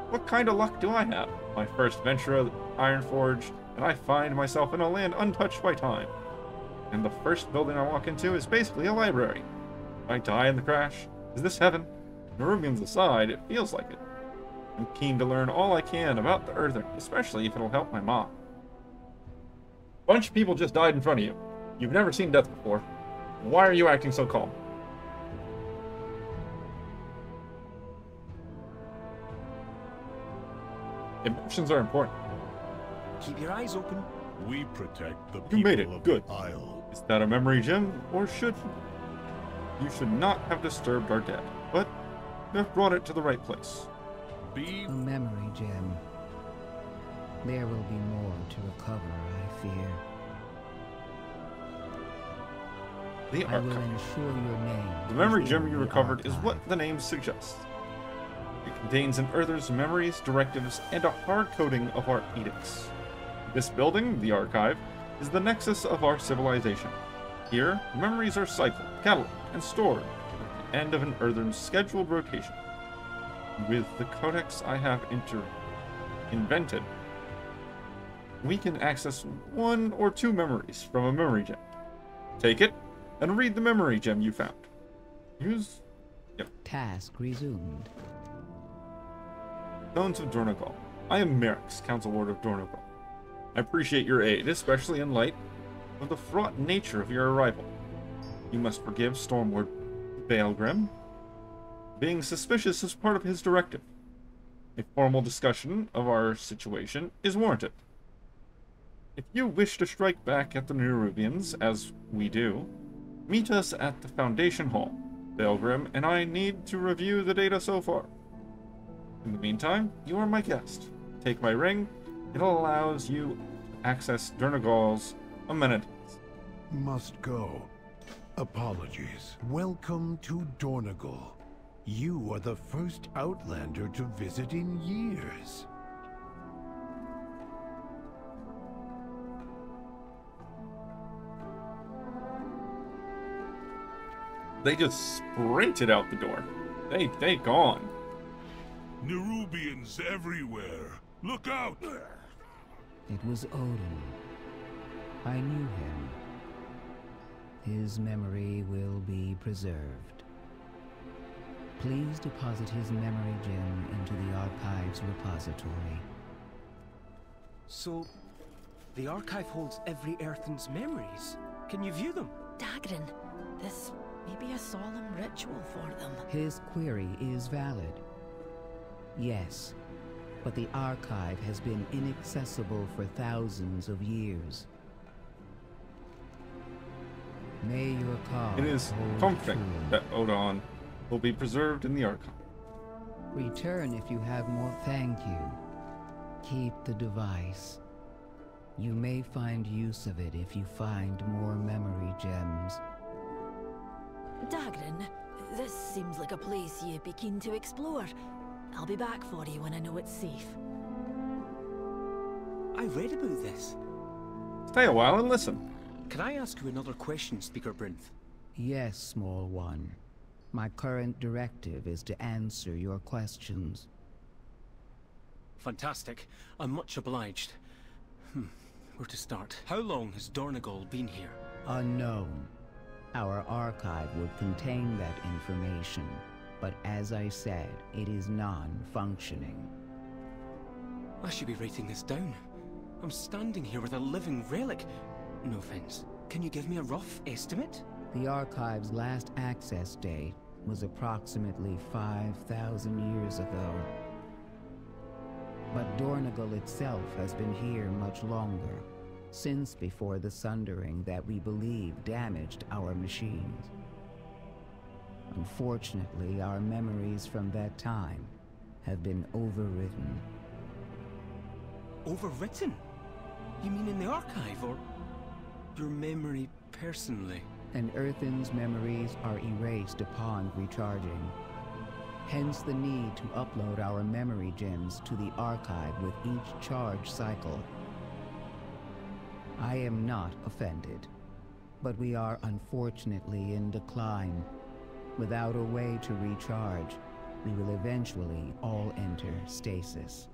What kind of luck do I have? My first venture of Ironforge, and I find myself in a land untouched by time. And the first building I walk into is basically a library. If I die in the crash, is this heaven? Nerubians aside, it feels like it. I'm keen to learn all I can about the Earther, especially if it'll help my mom. A bunch of people just died in front of you. You've never seen death before. Why are you acting so calm? Emotions are important. Keep your eyes open. We protect the people You made it. of Good. the Isle. Is that a memory gem, or should you should not have disturbed our dead, but you have brought it to the right place. A memory gem. There will be more to recover, I fear. The I will archive. ensure your name. The memory is gem in you the recovered is archive. what the name suggests. It contains an Earther's memories, directives, and a hard coding of our edicts. This building, the archive, is the nexus of our civilization. Here, memories are cycled, cataloged, and stored at the end of an Earther's scheduled rotation. With the codex I have invented, we can access 1 or 2 memories from a memory gem. Take it, and read the memory gem you found. Use... Task resumed. Stones of Dornogal. I am Merrick's, Council Ward of Dornogal. I appreciate your aid, especially in light of the fraught nature of your arrival. You must forgive Stormward Baelgrim. Being suspicious is part of his directive. A formal discussion of our situation is warranted. If you wish to strike back at the Nerubians, as we do, meet us at the Foundation Hall. Baelgrim and I need to review the data so far. In the meantime, you are my guest. Take my ring. It allows you to access Dornogal's amenities. Must go. Apologies. Welcome to Dornogal. You are the first Outlander to visit in years. They just sprinted out the door. They gone. Nerubians everywhere. Look out! It was Odin. I knew him. His memory will be preserved. Please deposit his memory gem into the Archive's repository. So, the Archive holds every Earthen's memories. Can you view them? Dagrin, this may be a solemn ritual for them. His query is valid. Yes, but the Archive has been inaccessible for thousands of years. May your cause It is hold comforting true. that Odin will be preserved in the Archive. Return if you have more. Thank you. Keep the device. You may find use of it if you find more memory gems. Dagrin, this seems like a place you'd be keen to explore. I'll be back for you when I know it's safe. I read about this. Stay a while and listen. Can I ask you another question, Speaker Brinth? Yes, small one. My current directive is to answer your questions. Fantastic. I'm much obliged. Where to start? How long has Dornegal been here? Unknown. Our archive would contain that information, but as I said, it is non-functioning. I should be writing this down. I'm standing here with a living relic. No offense. Can you give me a rough estimate? The archive's last access date was approximately 5,000 years ago. But Dornegal itself has been here much longer, since before the sundering that we believe damaged our machines. Unfortunately, our memories from that time have been overwritten. Overwritten? You mean in the archive, or your memory personally? And Earthen's memories are erased upon recharging. Hence the need to upload our memory gems to the archive with each charge cycle. I am not offended, but we are unfortunately in decline. Without a way to recharge, we will eventually all enter stasis.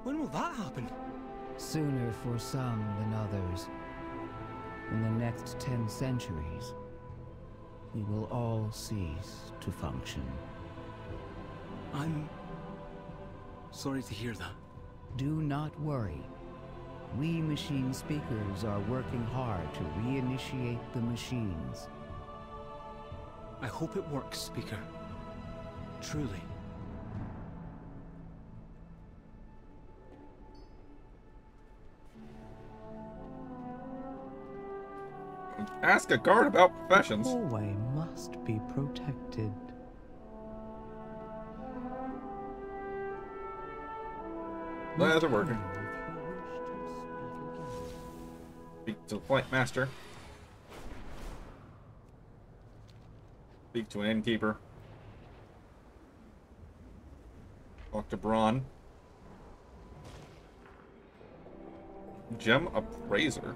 When will that happen? Sooner for some than others. In the next 10 centuries, we will all cease to function. I'm sorry to hear that. Do not worry. We machine speakers are working hard to reinitiate the machines. I hope it works, Speaker. Truly. Ask a guard about professions. The hallway must be protected. They're working. Speak to the flight master. Speak to an innkeeper. Talk to Braun. Gem appraiser.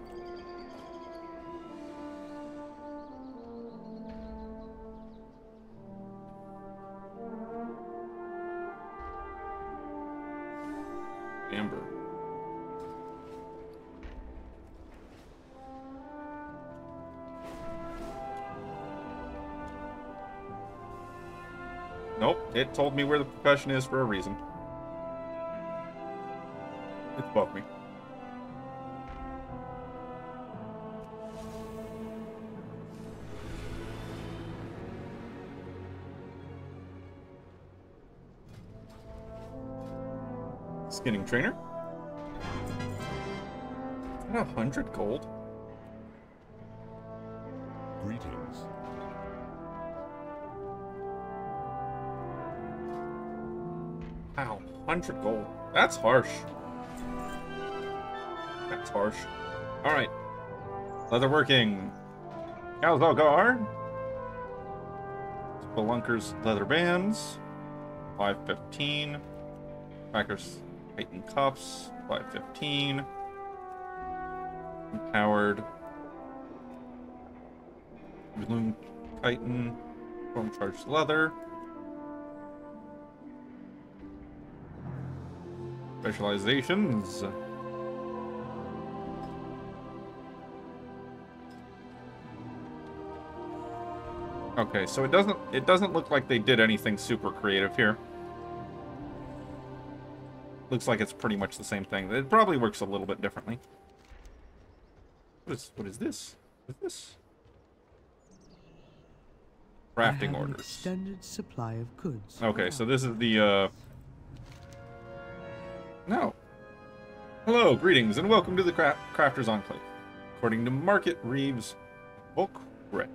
Amber. Nope, it told me where the profession is for a reason. It's above me. Skinning trainer. Is that 100 gold? Greetings. Wow, 100 gold. That's harsh. That's harsh. Alright. Leatherworking. Calzogar. Spelunker's leather bands. 515. Crackers Titan cuffs. 515. Empowered. Balloon chitin. Storm charged leather. Specializations. Okay, so it doesn't look like they did anything super creative here. Looks like it's pretty much the same thing. It probably works a little bit differently. What is this? What is this? Crafting orders. Extended supply of goods. Okay, so this is the No. Hello, greetings, and welcome to the Crafters Enclave. According to Market Reeves Volkret.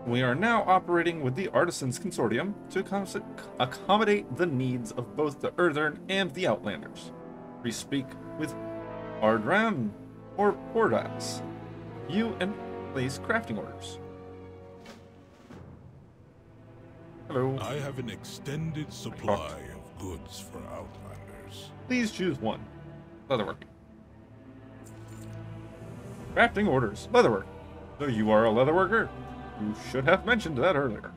We are now operating with the Artisans Consortium to accommodate the needs of both the Earthern and the Outlanders. We speak with Ardran or Pordax. You and place crafting orders. Hello. I have an extended supply of goods for Outlanders. Please choose one. Leatherworking. Crafting orders. Leatherwork. So you are a leatherworker? You should have mentioned that earlier.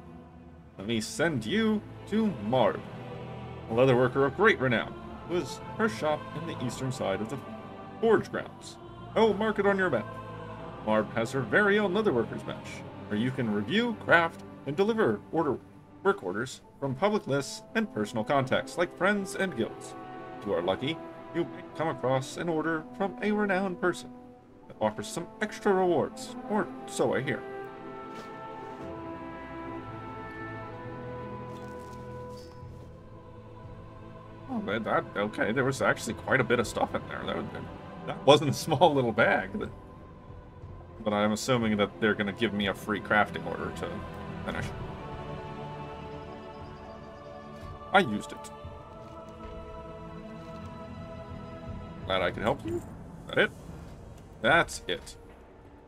Let me send you to Marb, a leatherworker of great renown, who is her shop in the eastern side of the forge grounds. I will mark it on your map. Marb has her very own leatherworker's bench, where you can review, craft, and deliver work orders from public lists and personal contacts like friends and guilds. If you are lucky, you might come across an order from a renowned person that offers some extra rewards, or so I hear. Oh, okay, there was actually quite a bit of stuff in there. That wasn't a small little bag. But I'm assuming that they're going to give me a free crafting order to finish. I used it. Glad I could help you. Is that it? That's it.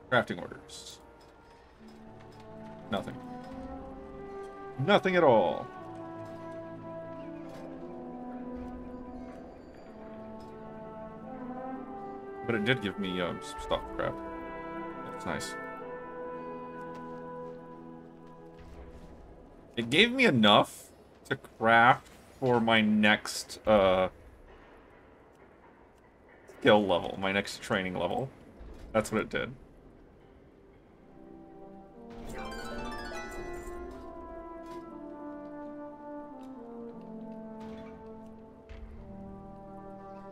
Crafting orders. Nothing. Nothing at all. But it did give me some stuff, crap. That's nice. It gave me enough to craft for my next skill level, my next training level. That's what it did.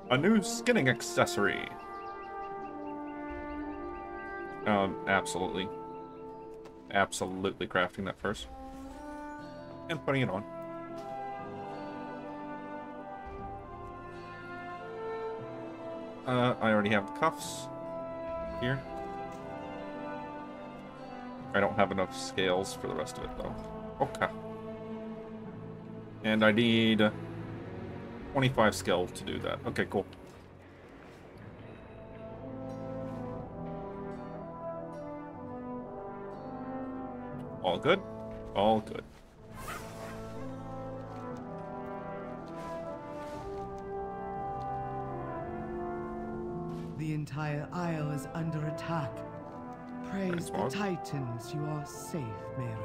A new skinning accessory. Absolutely. Absolutely crafting that first. And putting it on. I already have the cuffs here. I don't have enough scales for the rest of it, though. Okay. And I need 25 skill to do that. Okay, cool. All good? All good. The entire isle is under attack. Praise the Titans, you are safe, Mayrand.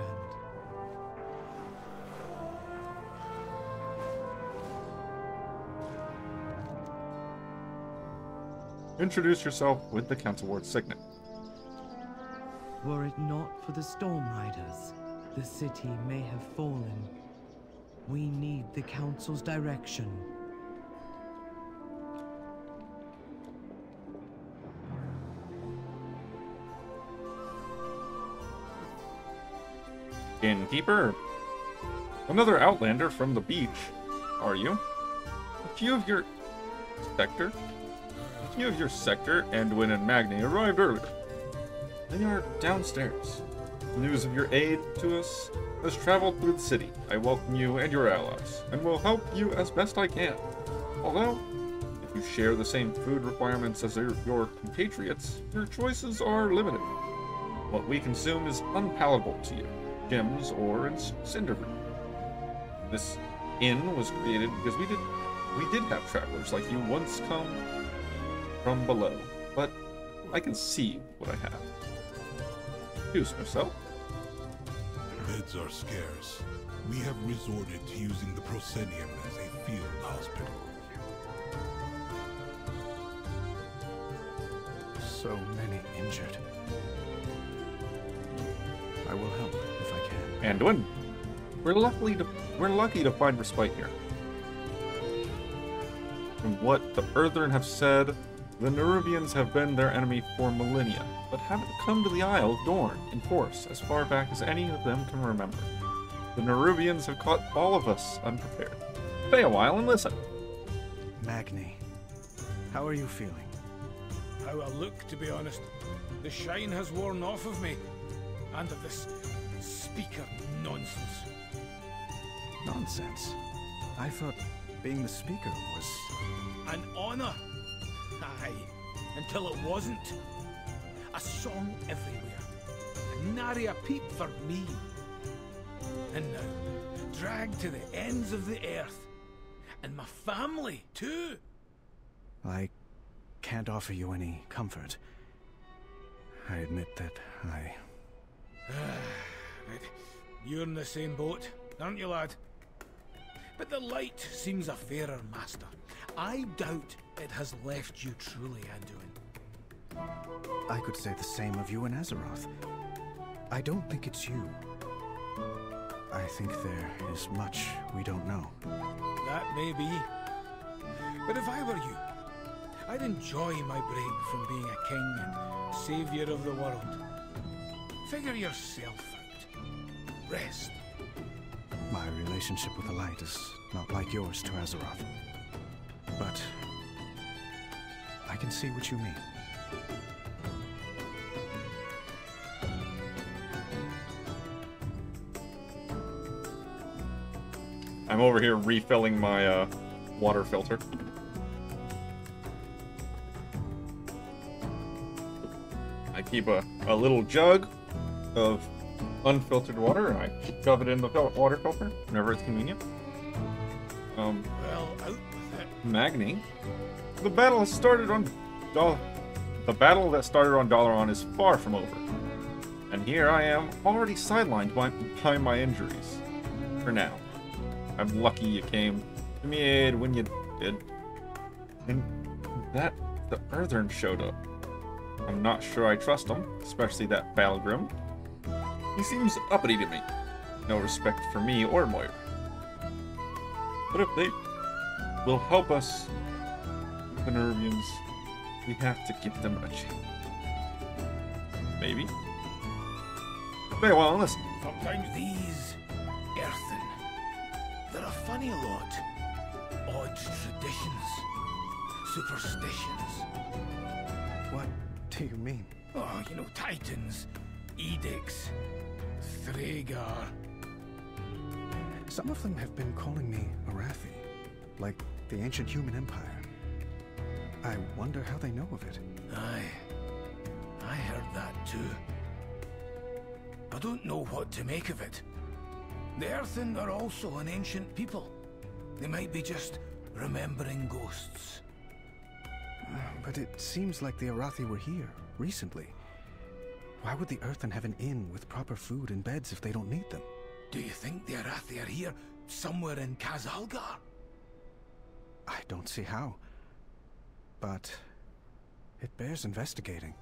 Introduce yourself with the Council Ward signet. Were it not for the Storm Riders, the city may have fallen. We need the Council's direction. Innkeeper? Another Outlander from the beach, are you? A few of your sector, Anduin and Magni arrived earlier. They are downstairs. News of your aid to us has traveled through the city. I welcome you and your allies, and will help you as best I can. Although, if you share the same food requirements as your compatriots, your choices are limited. What we consume is unpalatable to you, gems or cindergrit. This inn was created because we did have travelers like you once come from below, but I can see what I have. Introduce myself. Bids are scarce. We have resorted to using the proscenium as a field hospital. So many injured. I will help if I can. Anduin, we're lucky to find respite here. From what the Earthren have said, the Nerubians have been their enemy for millennia, but haven't come to the Isle of Dorne in force as far back as any of them can remember. The Nerubians have caught all of us unprepared. Stay a while and listen. Magni, how are you feeling? How I look, to be honest. The shine has worn off of me, and of this speaker nonsense. Nonsense? I thought being the speaker was... an honor. Aye, until it wasn't. A song everywhere, nary a peep for me. And now, dragged to the ends of the earth. And my family, too. I can't offer you any comfort. I admit that I... But you're in the same boat, aren't you, lad? But the light seems a fairer master. I doubt it has left you truly, Anduin. I could say the same of you and Azeroth. I don't think it's you. I think there is much we don't know. That may be. But if I were you, I'd enjoy my break from being a king and savior of the world. Figure yourself out. Rest. My relationship with the light is not like yours to Azeroth. But I can see what you mean. I'm over here refilling my water filter. I keep a little jug of unfiltered water, and I shove it in the water filter whenever it's convenient. Well, out with it. Magni, the battle has started on the battle that started on Dalaran is far from over, and here I am already sidelined by my injuries. For now, I'm lucky you came to me aid when you did, and that the Earthern showed up. I'm not sure I trust him, especially that Balgrim. He seems uppity to me. No respect for me or Moira. But if they will help us, the Nerubians, we have to give them a chance. Maybe? Stay a while and listen. Sometimes these Earthen, they're a funny lot. Odd traditions, superstitions. What do you mean? Oh, you know, titans, edicts, Thragar. Some of them have been calling me Arathi, like the ancient human empire. I wonder how they know of it. Aye, I heard that too. I don't know what to make of it. The Earthen are also an ancient people. They might be just remembering ghosts. But it seems like the Arathi were here, recently. Why would the Earthen have an inn with proper food and beds if they don't need them? Do you think the Arathi are here, somewhere in Khazalgar? I don't see how. But it bears investigating.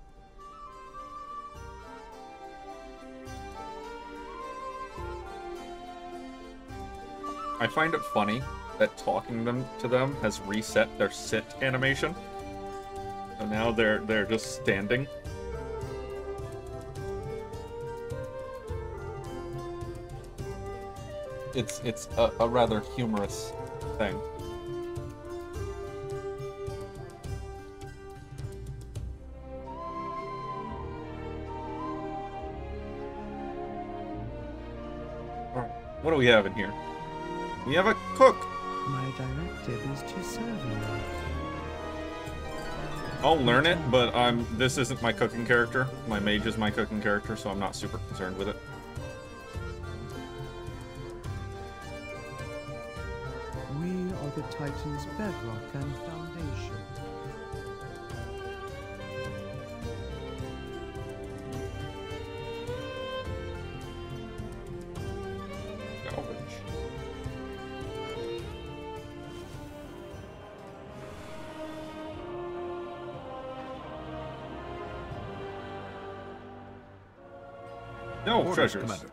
I find it funny that talking to them has reset their sit animation. So now they're just standing. It's a rather humorous thing. What do we have in here? We have a cook! My directive is to serve you. I'll learn it, but this isn't my cooking character. My mage is my cooking character, so I'm not super concerned with it. We are the Titan's bedrock and foundation. Salvage. No Orders, treasures. Commander.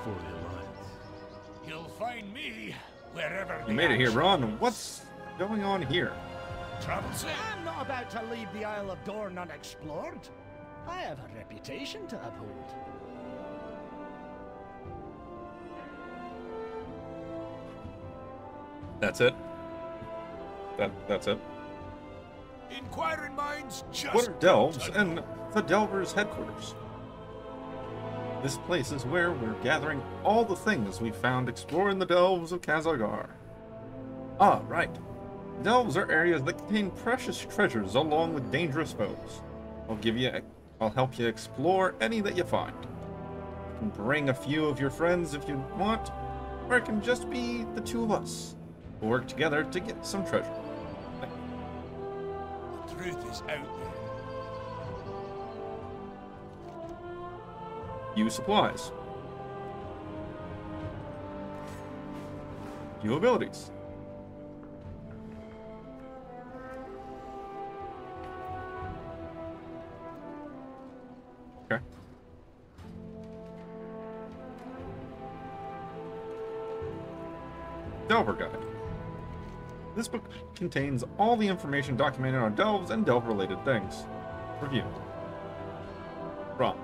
For the Alliance. You'll find me wherever You the made it here, action Ron. is. What's going on here? Troublesome. I'm not about to leave the Isle of Dorne unexplored. I have a reputation to uphold. That's it. That's it. Inquiring minds just What are Delves and the Delvers' headquarters? This place is where we're gathering all the things we found exploring the Delves of Khazar. Ah, right. Delves are areas that contain precious treasures along with dangerous foes. I'll help you explore any that you find. You can bring a few of your friends if you want, or it can just be the two of us. We'll work together to get some treasure. The truth is out there. Use supplies. View abilities. Okay. Delver Guide. This book contains all the information documented on Delves and Delve-related things. Review. Ron.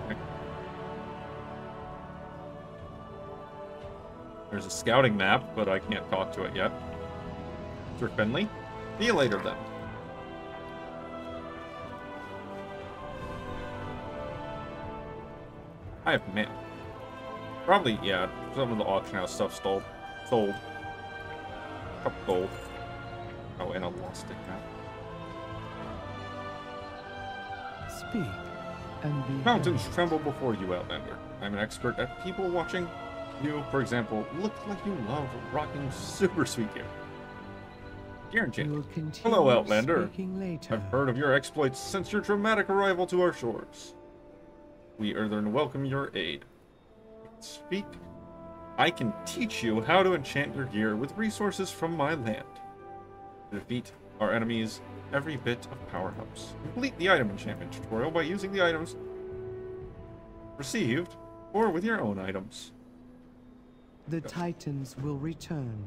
Okay. There's a scouting map, but I can't talk to it yet. Sir Finley. See you later, then. I have mail. Probably, yeah, some of the auction house stuff sold. Couple gold. Oh, and a lost stick map. Speak, and be Mountains tremble before you, Outlander. I'm an expert at people watching. You, for example, look like you love rocking super sweet gear. Guaranteed. Hello, Outlander. Later. I've heard of your exploits since your dramatic arrival to our shores. We earnestly welcome your aid. Speak. I can teach you how to enchant your gear with resources from my land. To defeat our enemies, every bit of power helps. Complete the item enchantment tutorial by using the items received, or with your own items. The Titans will return.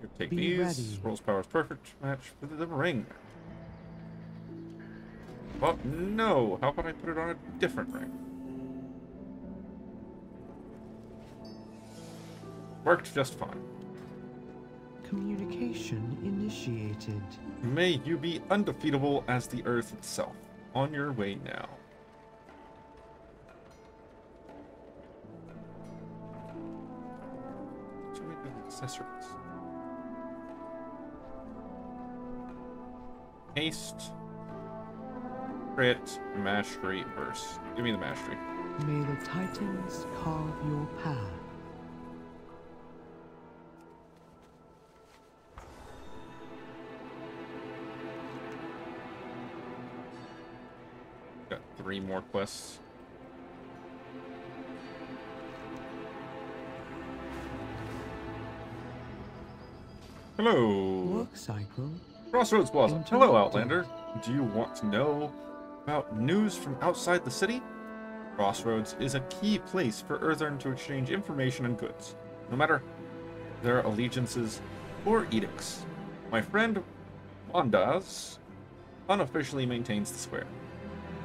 Here, take Be these. ready. Scroll's power is perfect match with the ring. Well, no. How about I put it on a different ring? Worked just fine. Communication initiated. May you be undefeatable as the Earth itself. On your way now. So we do accessories. Haste. Crit. Mastery. Verse. Give me the mastery. May the Titans carve your path. Got 3 more quests. Hello. Work cycle. Crossroads Plaza. Hello, Outlander. Do you want to know about news from outside the city? Crossroads is a key place for Earthern to exchange information and goods, no matter their allegiances or edicts. My friend Wandaz unofficially maintains the square.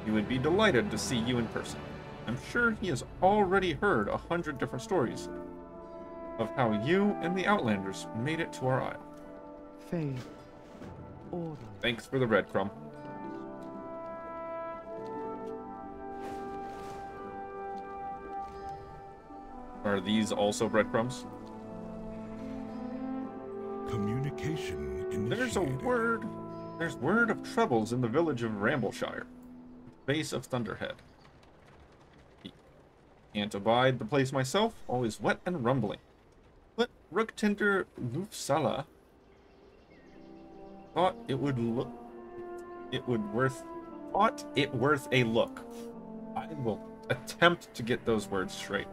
He would be delighted to see you in person. I'm sure he has already heard 100 different stories of how you and the Outlanders made it to our isle. Faith. Order. Thanks for the breadcrumb. Are these also breadcrumbs? Communication initiated. There's word of troubles in the village of Rambleshire, base of Thunderhead. Can't abide the place myself, always wet and rumbling. But Rooktinder Lufsala thought it worth a look. I will attempt to get those words straight.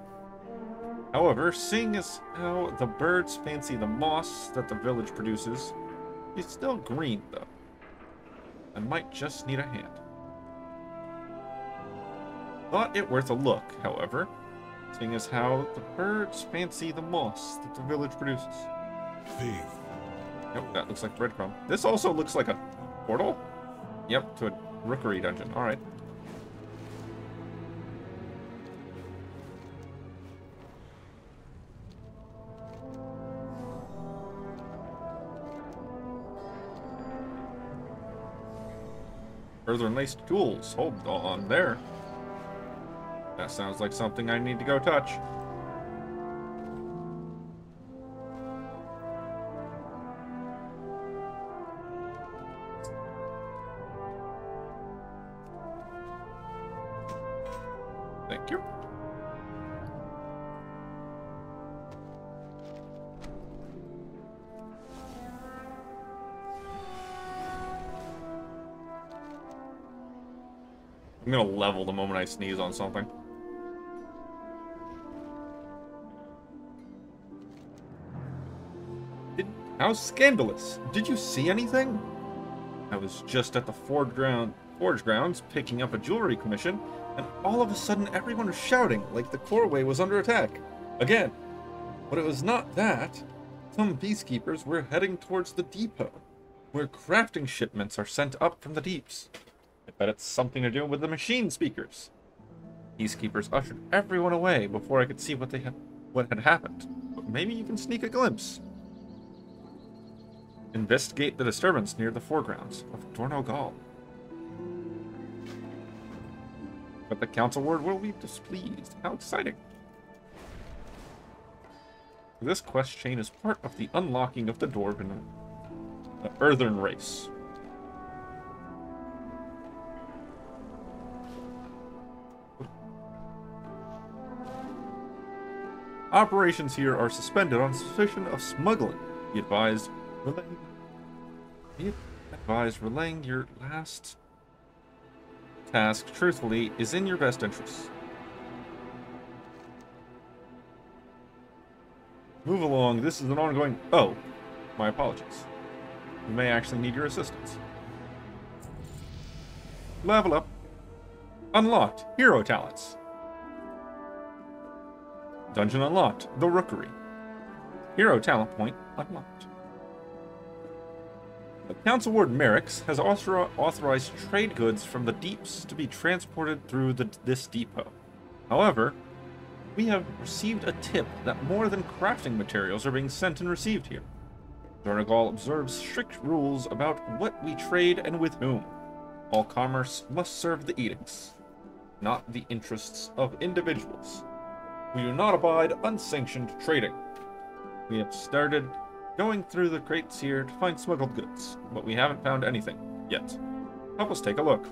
However, seeing as how the birds fancy the moss that the village produces, He's still green, though. I might just need a hand. Thought it worth a look, however, seeing as how the birds fancy the moss that the village produces. Thief. Yep, that looks like breadcrumb. This also looks like a portal? Yep, to a rookery dungeon. Alright. Further laced tools. Hold on there. That sounds like something I need to go touch. Thank you. I'm gonna level the moment I sneeze on something. How scandalous! Did you see anything? I was just at the forge grounds picking up a jewelry commission, and all of a sudden everyone was shouting like the Coreway was under attack. Again. But it was not that. Some peacekeepers were heading towards the depot, where crafting shipments are sent up from the deeps. I bet it's something to do with the machine speakers. Peacekeepers ushered everyone away before I could see what had happened. But maybe you can sneak a glimpse. Investigate the disturbance near the foregrounds of Dornogal. But the council ward will be displeased. How exciting. This quest chain is part of the unlocking of the Dwarven Earthen race. Operations here are suspended on suspicion of smuggling. Be advised, relaying your last task truthfully is in your best interest. Move along. This is an ongoing... Oh, my apologies. We may actually need your assistance. Level up. Unlocked. Hero talents. Dungeon unlocked. The Rookery. Hero talent point unlocked. The Council Ward Merrick's has authorized trade goods from the deeps to be transported through this depot. However, we have received a tip that more than crafting materials are being sent and received here. Dornogal observes strict rules about what we trade and with whom. All commerce must serve the edicts, not the interests of individuals. We do not abide unsanctioned trading. We have started going through the crates here to find smuggled goods, but we haven't found anything yet. Help us take a look.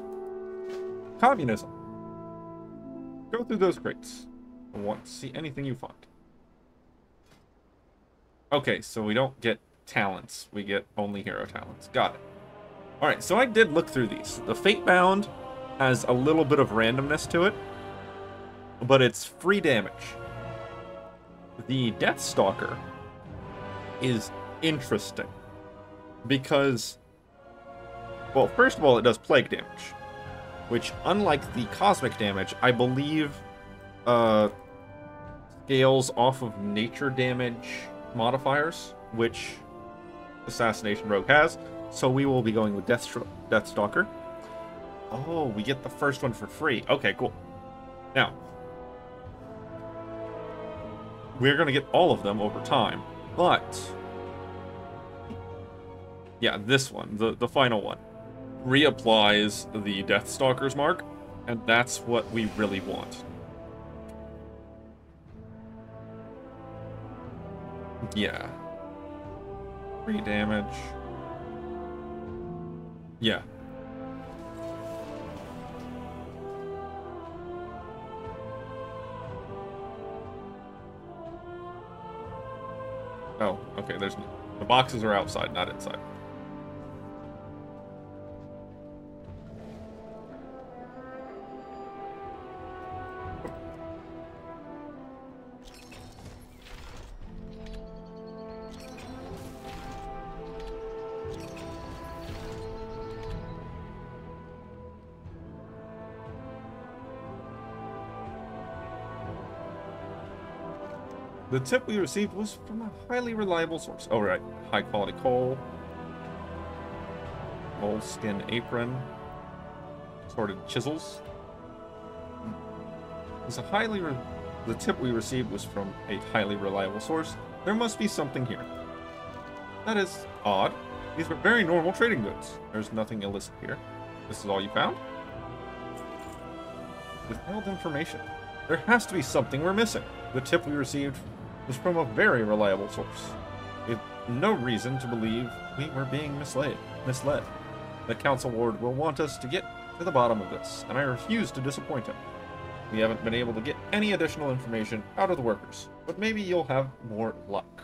Communism. Go through those crates. I want to see anything you find. Okay, so we don't get talents. We get only hero talents. Got it. Alright, so I did look through these. The Fatebound has a little bit of randomness to it, but it's free damage. The Deathstalker is interesting because, well, first of all, it does plague damage, which, unlike the cosmic damage, I believe scales off of nature damage modifiers, which Assassination Rogue has, so we will be going with Deathstalker. Oh, we get the first one for free. Okay, cool. Now, we're going to get all of them over time, but yeah, this one, the final one, reapplies the Deathstalker's mark, and that's what we really want. Yeah. Free damage. Yeah. Oh, okay, the boxes are outside, not inside. The tip we received was from a highly reliable source. Oh, right. High quality coal. Moleskin apron. Sorted chisels. The tip we received was from a highly reliable source. There must be something here. That is odd. These are very normal trading goods. There's nothing illicit here. This is all you found? Withheld information. There has to be something we're missing. The tip we received was from a very reliable source. We have no reason to believe we were being misled. The council ward will want us to get to the bottom of this, and I refuse to disappoint him. We haven't been able to get any additional information out of the workers, but maybe you'll have more luck.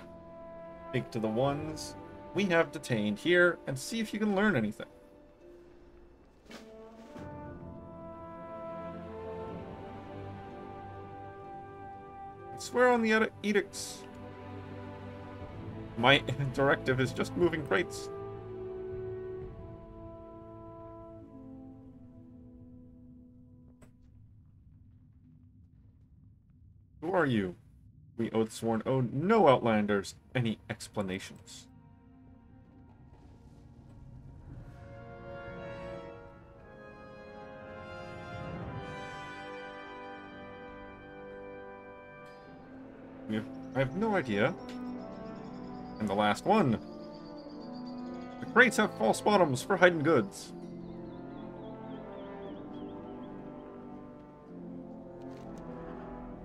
Speak to the ones we have detained here and see if you can learn anything. I swear on the edicts. My directive is just moving crates. Who are you? We Oathsworn owe no Outlanders any explanations. I have no idea. And the last one. The crates have false bottoms for hidden goods.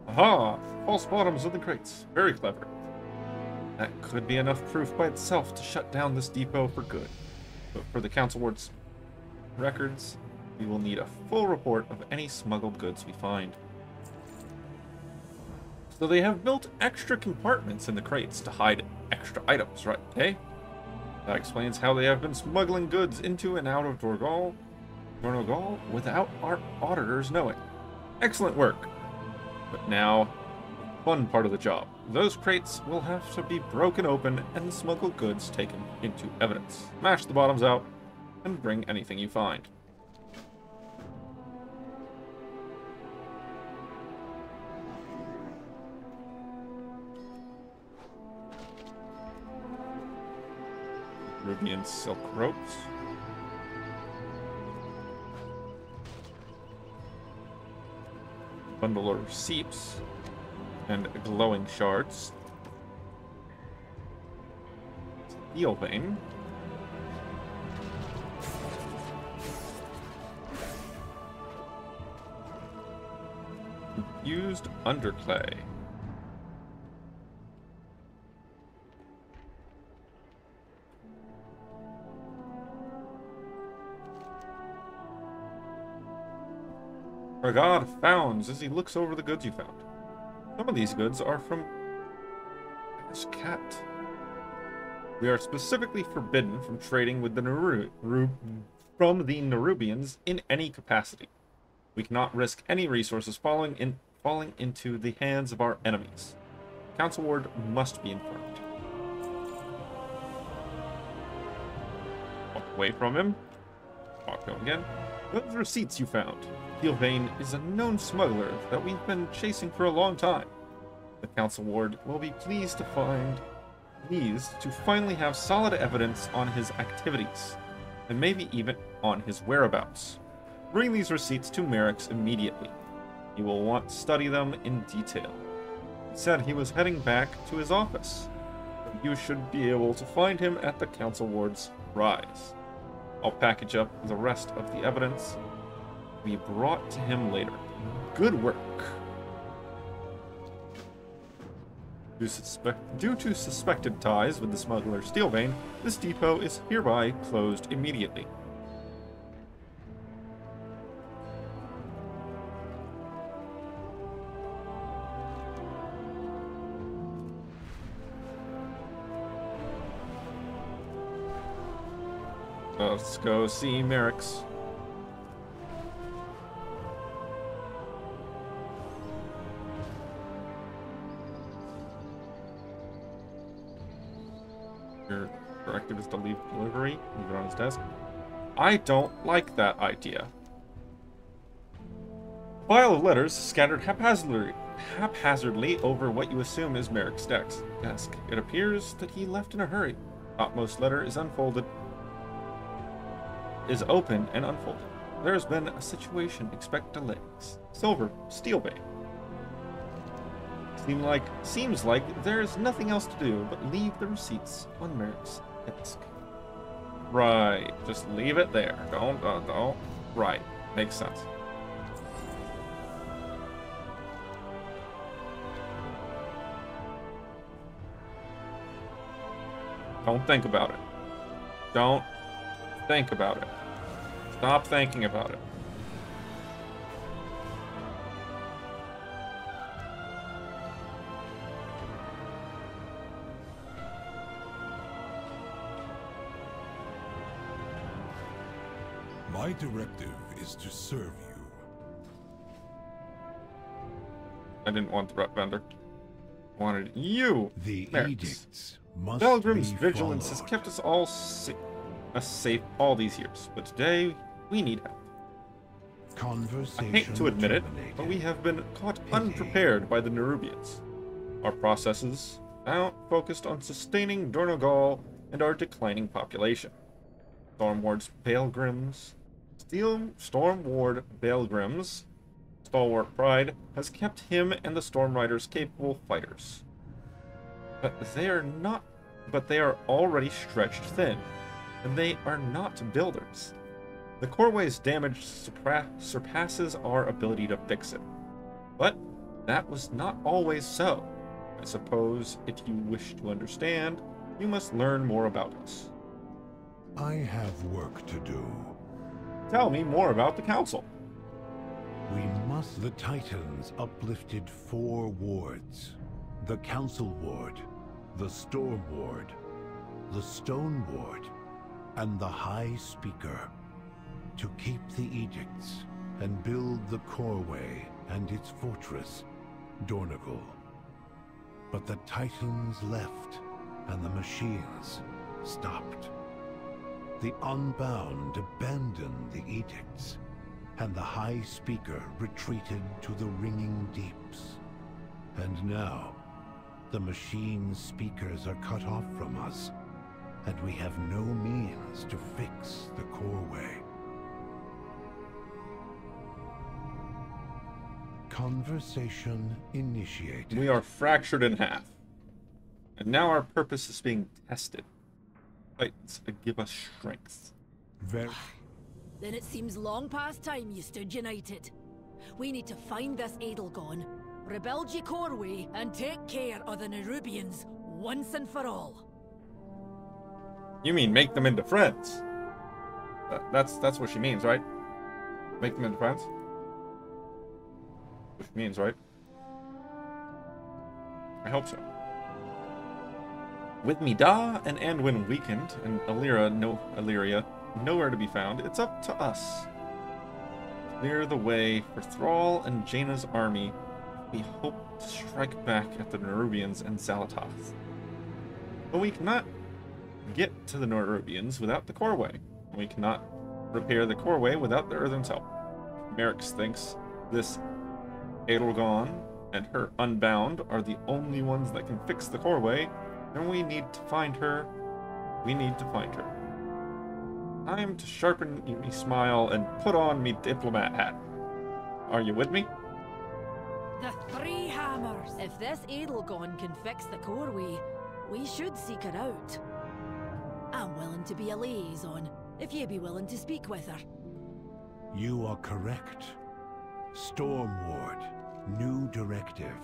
Aha! False bottoms of the crates. Very clever. That could be enough proof by itself to shut down this depot for good. But for the Council Ward's records, we will need a full report of any smuggled goods we find. So they have built extra compartments in the crates to hide extra items, right? Okay? That explains how they have been smuggling goods into and out of Dornogal without our auditors knowing. Excellent work. But now, the fun part of the job. Those crates will have to be broken open and the smuggled goods taken into evidence. Smash the bottoms out and bring anything you find. Ruby and silk ropes. Bundle of receipts and glowing shards. Steel vein. Used underclay. Ragad frowns as he looks over the goods you found. Some of these goods are from Cat. We are specifically forbidden from trading with the Nerubians in any capacity. We cannot risk any resources falling into the hands of our enemies. Council Ward must be informed. Walk away from him. Talk to him again. Those receipts you found. Steelvein is a known smuggler that we've been chasing for a long time. The Council Ward will be pleased to finally have solid evidence on his activities, and maybe even on his whereabouts. Bring these receipts to Merrick's immediately. He will want to study them in detail. He said he was heading back to his office, but you should be able to find him at the Council Ward's rise. I'll package up the rest of the evidence we brought to him later. Good work. Due to suspected ties with the smuggler Steelvein, this depot is hereby closed immediately. Let's go see Merrick's. Your directive is to leave delivery. Leave it on his desk. I don't like that idea. Pile of letters scattered haphazardly haphazardly over what you assume is Merrick's desk. It appears that he left in a hurry. Topmost letter is open and unfolded. There has been a situation. Expect delays. Silver, Steel Bay. Seems like there is nothing else to do but leave the receipts on Merrick's desk. Right. Just leave it there. Don't. Right. Makes sense. Don't think about it. Don't think about it. Stop thinking about it. My directive is to serve you. I didn't want the rep vendor. I wanted you. The Merrick's. edicts must Belgrim's be vigilance followed. has kept us all safe all these years, but today we need help. I Conversation hate to admit it, terminated. but we have been caught unprepared by the Nerubians. Our processes now focused on sustaining Dornogal and our declining population. Stormward Balgrim's stalwart pride has kept him and the Storm Riders capable fighters. But they are already stretched thin, and they are not builders. The Coreway's damage surpasses our ability to fix it. But that was not always so. I suppose if you wish to understand, you must learn more about us. I have work to do. Tell me more about the Council. The Titans uplifted 4 wards. The Council Ward, the Storm Ward, the Stone Ward, and the High Speaker, to keep the edicts and build the Coreway and its fortress, Dornogal. But the Titans left, and the machines stopped. The Unbound abandoned the edicts, and the High Speaker retreated to the Ringing Deeps. And now, the machine speakers are cut off from us, and we have no means to fix the Coreway. Conversation initiated. We are fractured in half. And now our purpose is being tested. Fights that give us strength. Very. Then it seems long past time you stood united. We need to find this Edelgon, rebuild your Coreway, and take care of the Nerubians once and for all. You mean make them into friends? That's what she means, right? Make them into friends? Which means, right? I hope so. With Midah and Anduin weakened, and Illyria nowhere to be found, it's up to us. Clear the way for Thrall and Jaina's army. We hope to strike back at the Nerubians and Zalatoth. But we cannot get to the Nerubians without the Coreway. We cannot repair the Coreway without the Earthen's help. Merrick's thinks this Edelgon and her Unbound are the only ones that can fix the Coreway, and we need to find her. We need to find her. Time to sharpen me smile and put on me diplomat hat. Are you with me? The 3 hammers! If this Edelgon can fix the Coreway, we should seek her out. I'm willing to be a liaison, if you be willing to speak with her. You are correct. Storm Ward, new directive.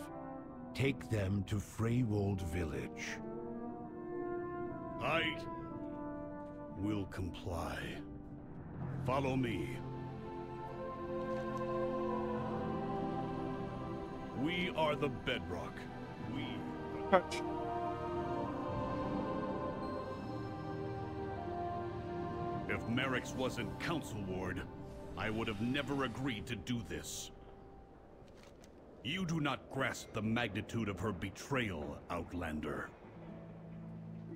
Take them to Freywold Village. I will comply. Follow me. We are the bedrock. We... Touch. If Merrick's wasn't Council Ward, I would have never agreed to do this. You do not grasp the magnitude of her betrayal, Outlander.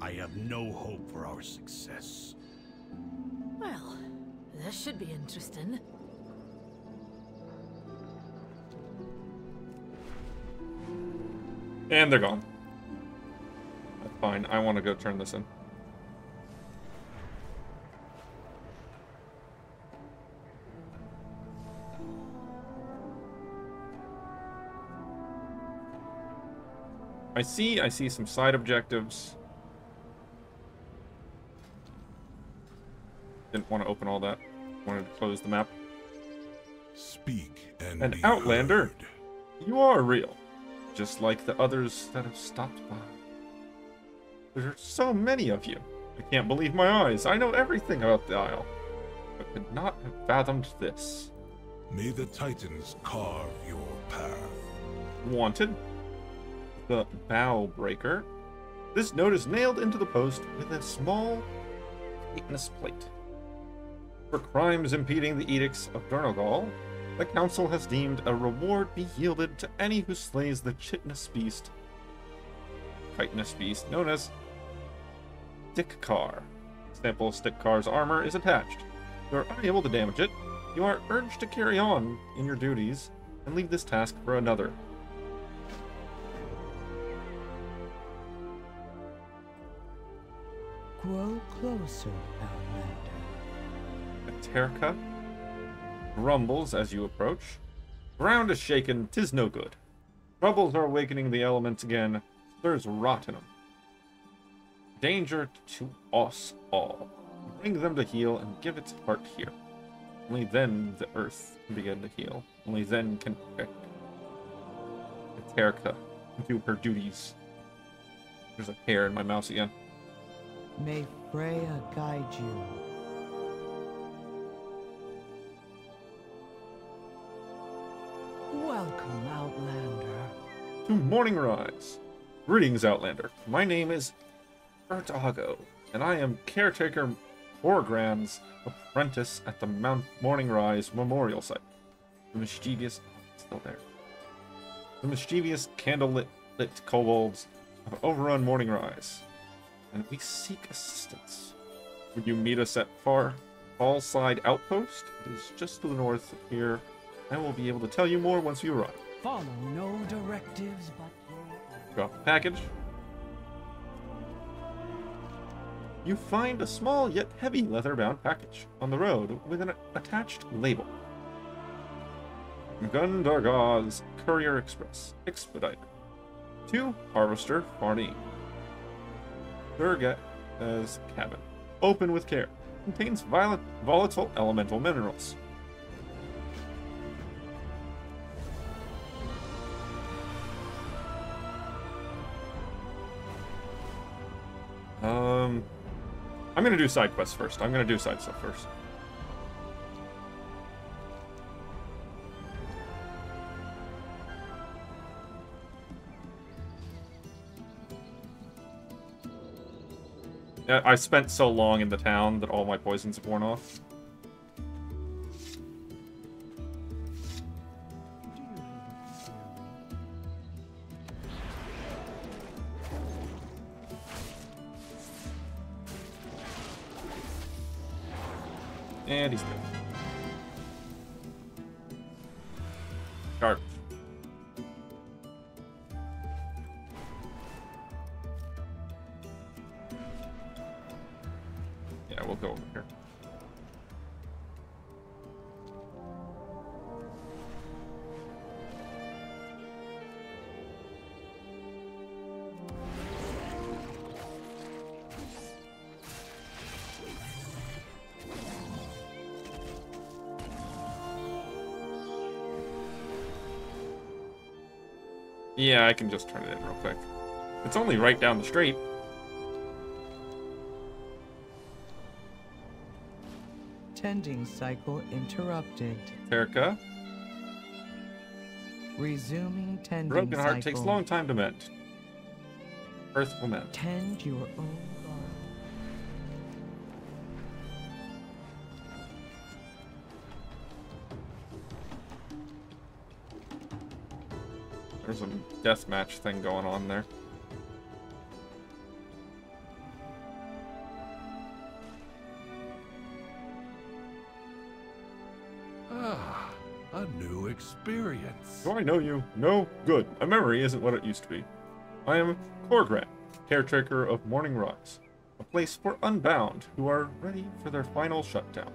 I have no hope for our success. Well, this should be interesting. And they're gone. That's fine. I want to go turn this in. I see some side objectives. Didn't want to open all that. Wanted to close the map. Speak and An be Outlander. heard. You are real. Just like the others that have stopped by. There are so many of you. I can't believe my eyes. I know everything about the Isle, but could not have fathomed this. May the Titans carve your path. Wanted. The Bow Breaker. This note is nailed into the post with a small witness plate. For crimes impeding the edicts of Durnogal, the council has deemed a reward be yielded to any who slays the chitinous beast known as Stickcar. A sample of Stickcar's armor is attached. If you are unable to damage it, you are urged to carry on in your duties and leave this task for another. Grow closer, Outlander. Terka rumbles as you approach. Ground is shaken, 'tis no good. Troubles are awakening the elements again. There's rot in them. Danger to us all. Bring them to heal and give its heart here. Only then the earth can begin to heal. Only then can Terka do her duties. There's a hair in my mouse again. May Freya guide you. Welcome, Outlander. To Morning Rise. Greetings, Outlander. My name is Ertago, and I am Caretaker Morgrand's apprentice at the Morning Rise Memorial Site. The mischievous... still there. The mischievous candle-lit kobolds have overrun Morning Rise, and we seek assistance. Would you meet us at Fallside Outpost? It is just to the north of here. I will be able to tell you more once you arrive. Follow no directives but Drop the package. You find a small yet heavy leather-bound package on the road with an attached label. Gundargar's Courier Express. Expediter. To Harvester Farney. Durga's cabin. Open with care. Contains volatile elemental minerals. I'm gonna do side quests first. I'm gonna do side stuff first. I spent so long in the town that all my poisons have worn off. And he's dead. Garbage. Yeah, we'll go over here. Yeah, I can just turn it in real quick. It's only right down the street. Tending cycle interrupted. Terka. Resuming tending Broken heart cycle. takes a long time to mend. Earth will mend. Tend your own garden. There's a deathmatch thing going on there. Ah, a new experience. Do I know you? No? Good. A memory isn't what it used to be. I am Corgran, caretaker of Morning Rise, a place for Unbound who are ready for their final shutdown.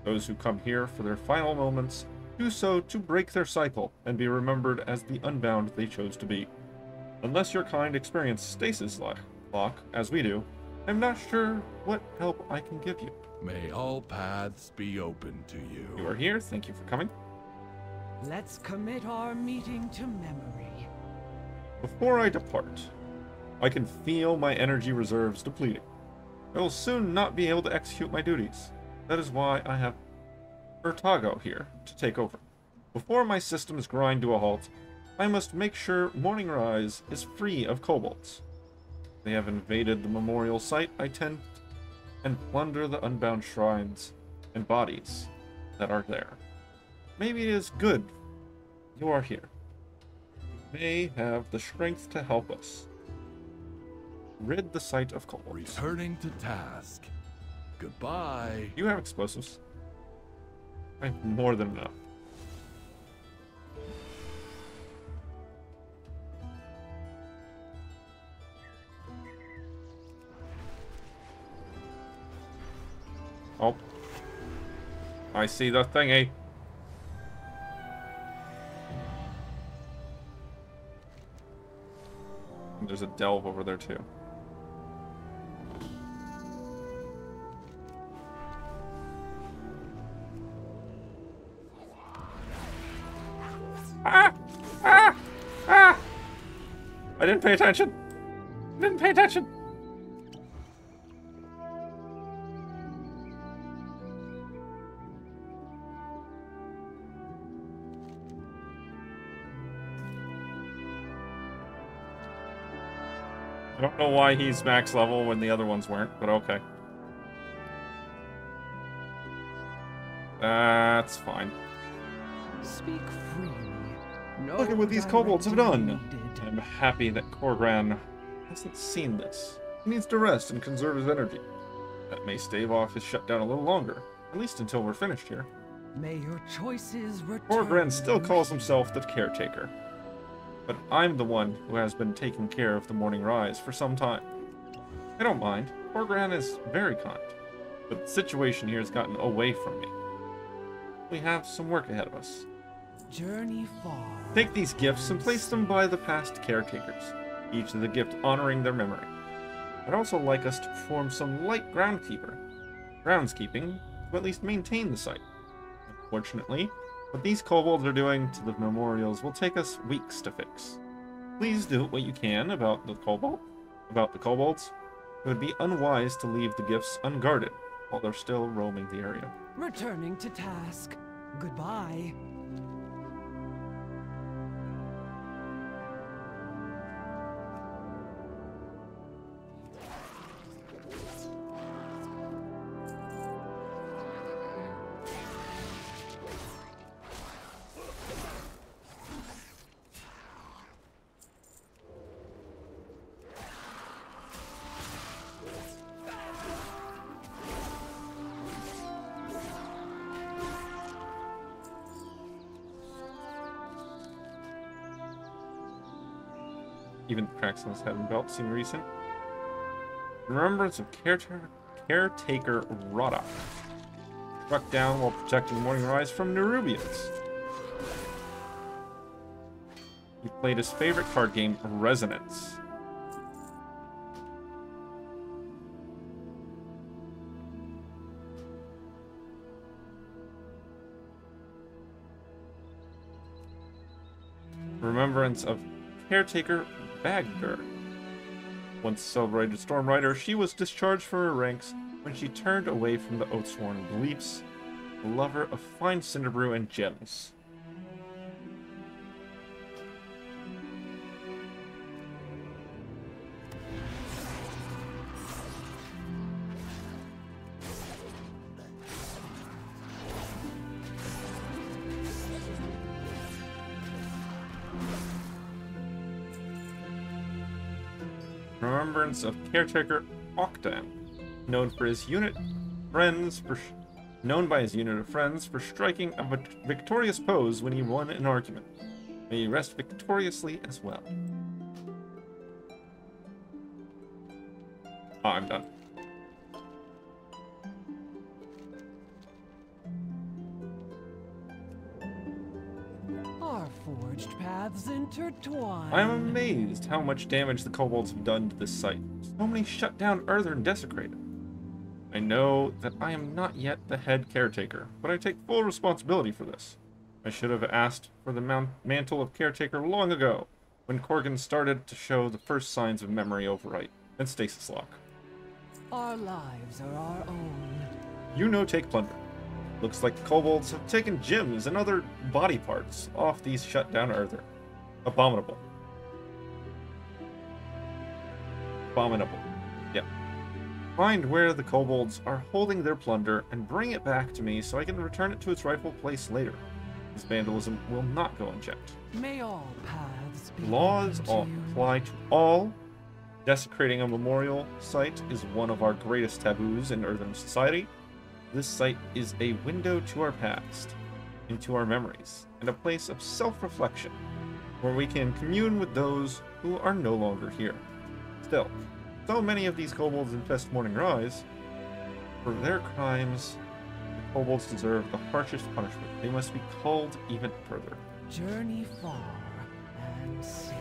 Those who come here for their final moments do so to break their cycle and be remembered as the Unbound they chose to be. Unless your kind experience stasis lock, as we do, I'm not sure what help I can give you. May all paths be open to you. You are here, thank you for coming. Let's commit our meeting to memory. Before I depart, I can feel my energy reserves depleting. I will soon not be able to execute my duties. That is why I have Urtago here to take over. Before my systems grind to a halt, I must make sure Morning Rise is free of kobolds. They have invaded the memorial site I tend and plunder the unbound shrines and bodies that are there. Maybe it is good you are here. You may have the strength to help us rid the site of kobolds. Returning to task. Goodbye. You have explosives. I have more than enough. Oh. I see the thingy. And there's a delve over there too. Ah! Ah! Ah! I didn't pay attention. I didn't pay attention. I don't know why he's max level when the other ones weren't, but okay. That's fine. Speak freely. No, look at what these kobolds have done. I'm happy that Corgran hasn't seen this. He needs to rest and conserve his energy. That may stave off his shutdown a little longer, at least until we're finished here. May your choices return. Corgran still calls himself the caretaker, but I'm the one who has been taking care of the Morning Rise for some time. I don't mind. Corgran is very kind, but the situation here has gotten away from me. We have some work ahead of us. Journey far. Take these gifts and place them by the past caretakers, each of the gift honoring their memory. I'd also like us to perform some light groundskeeping to at least maintain the site. Unfortunately, what these kobolds are doing to the memorials will take us weeks to fix. Please do what you can about the kobolds. It would be unwise to leave the gifts unguarded while they're still roaming the area. Returning to task. Goodbye. Even the cracks on his head and belt seem recent. Remembrance of caretaker Roddock. Struck down while protecting Morning Rise from Nerubians. He played his favorite card game, Resonance. Remembrance of caretaker Bagger. Once celebrated Storm Rider, she was discharged from her ranks when she turned away from the Oathsworn beliefs, a lover of fine cinderbrew and gems. Remembrance of caretaker Octan, known by his unit of friends for striking a victorious pose when he won an argument. May he rest victoriously as well. Oh, I'm done. Our forged paths intertwine. I am amazed how much damage the kobolds have done to this site. So many shut down Earther and desecrated. I know that I am not yet the head caretaker, but I take full responsibility for this. I should have asked for the mantle of caretaker long ago, when Corgan started to show the first signs of memory overwrite and stasis lock. Our lives are our own. You know, take plunder. Looks like the kobolds have taken gems and other body parts off these shut down Earther. Abominable. Abominable. Yep. Find where the kobolds are holding their plunder and bring it back to me so I can return it to its rightful place later. This vandalism will not go unchecked. May all paths be Laws apply to all. Desecrating a memorial site is one of our greatest taboos in Earthen society. This site is a window to our past, into our memories, and a place of self-reflection, where we can commune with those who are no longer here. Still, so many of these kobolds infest Morning Rise. For their crimes, the kobolds deserve the harshest punishment. They must be culled even further. Journey far and safe.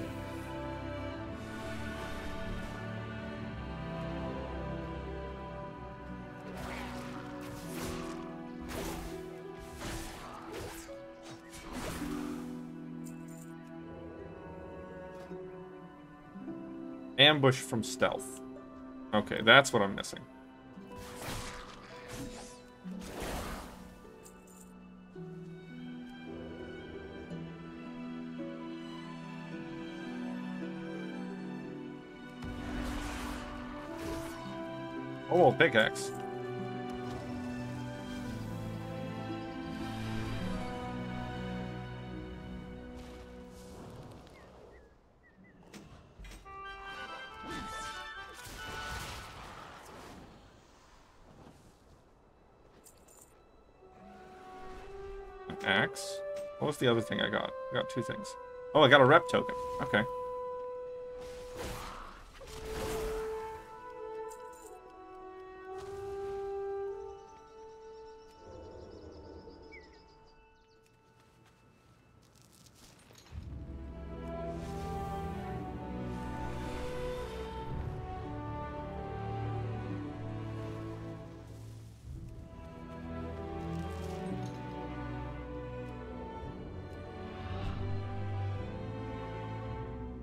Ambush from stealth. Okay, that's what I'm missing. Oh, pickaxe. Axe. What was the other thing I got? I got two things. Oh, I got a rep token. Okay.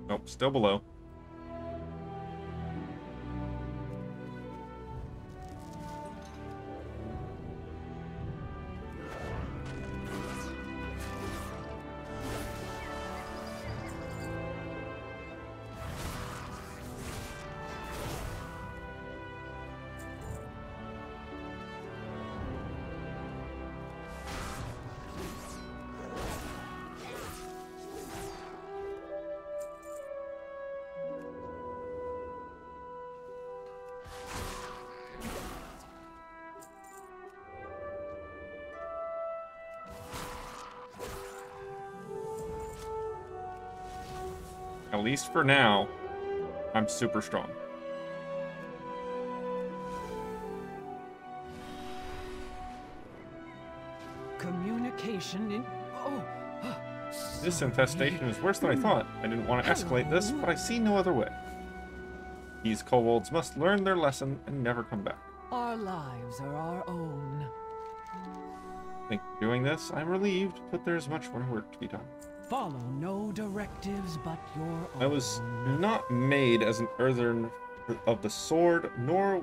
Nope, still below. At least for now, I'm super strong. Communication in... Oh! This infestation is worse than I thought. I didn't want to escalate this, but I see no other way. These kobolds must learn their lesson and never come back. Our lives are our own. I think doing this, I'm relieved, but there's much more work to be done. Follow no directives but your own. I was not made as an Earthern of the sword, nor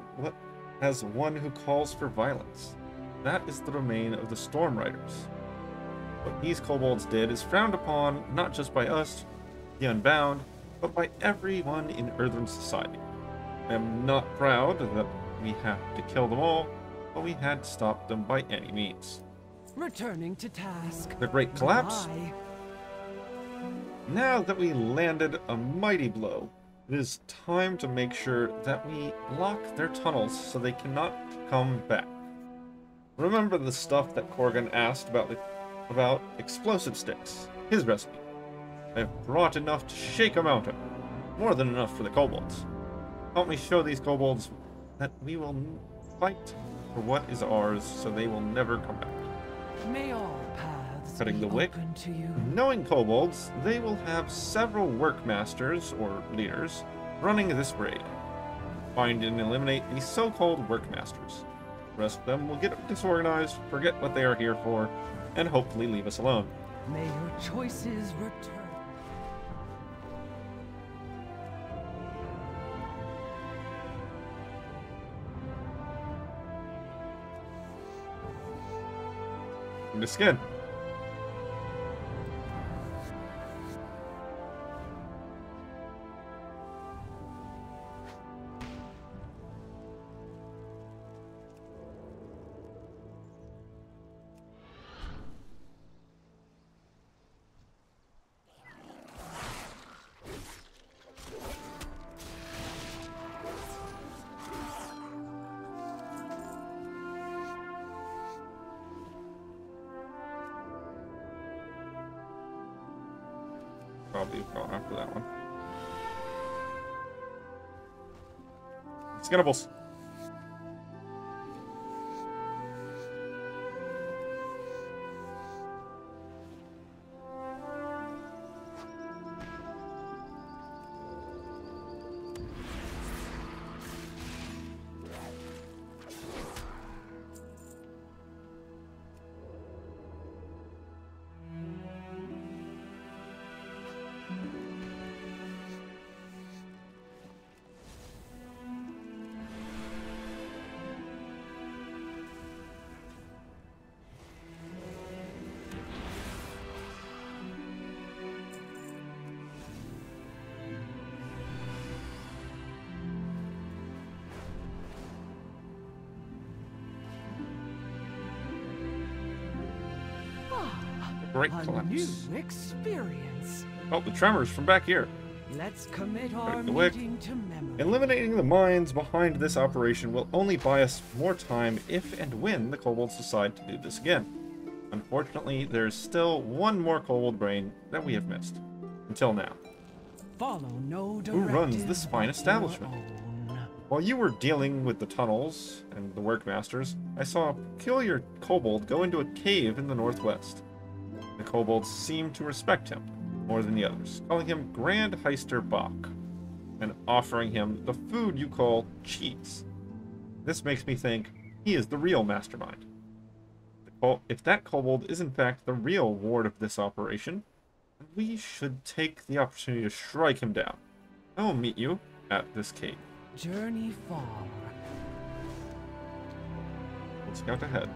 as one who calls for violence. That is the domain of the Storm Riders. What these kobolds did is frowned upon not just by us, the Unbound, but by everyone in Earthern society. I am not proud that we have to kill them all, but we had to stop them by any means. Returning to task. The Great Collapse? Goodbye. Now that we landed a mighty blow, it is time to make sure that we block their tunnels so they cannot come back. Remember the stuff that Corgan asked about explosive sticks, his recipe. I have brought enough to shake a mountain. More than enough for the kobolds. Help me show these kobolds that we will fight for what is ours, so they will never come back. May all paths Cutting be the wick. open to you. Knowing kobolds, they will have several workmasters, or leaders, running this raid. Find and eliminate these so-called workmasters. The rest of them will get disorganized, forget what they are here for, and hopefully leave us alone. May your choices return. The skin. Probably go after that one. Skinnables. Great collapse. New experience. Oh, the tremors from back here. Let's commit our Cutting the wick. meeting to memory. Eliminating the minds behind this operation will only buy us more time if and when the kobolds decide to do this again. Unfortunately, there's still one more kobold brain that we have missed. Until now. Follow no Who runs directive this fine but establishment? your own. While you were dealing with the tunnels and the workmasters, I saw a peculiar kobold go into a cave in the northwest. The kobolds seemed to respect him more than the others, calling him Grand Heister Bach, and offering him the food you call cheese. This makes me think he is the real mastermind. If that kobold is in fact the real ward of this operation, we should take the opportunity to strike him down. I will meet you at this cave. Journey far. We'll scout ahead.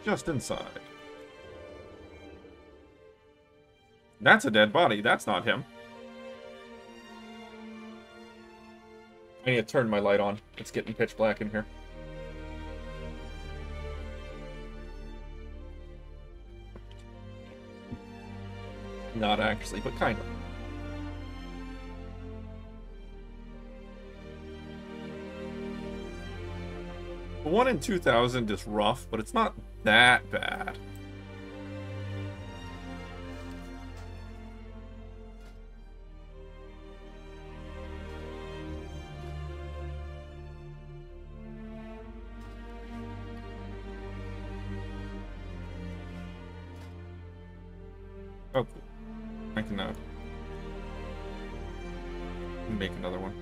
Just inside. That's a dead body. That's not him. I need to turn my light on. It's getting pitch black in here. Not actually, but kind of. The 1 in 2,000 is rough, but it's not that bad. Oh, cool. I can make another one.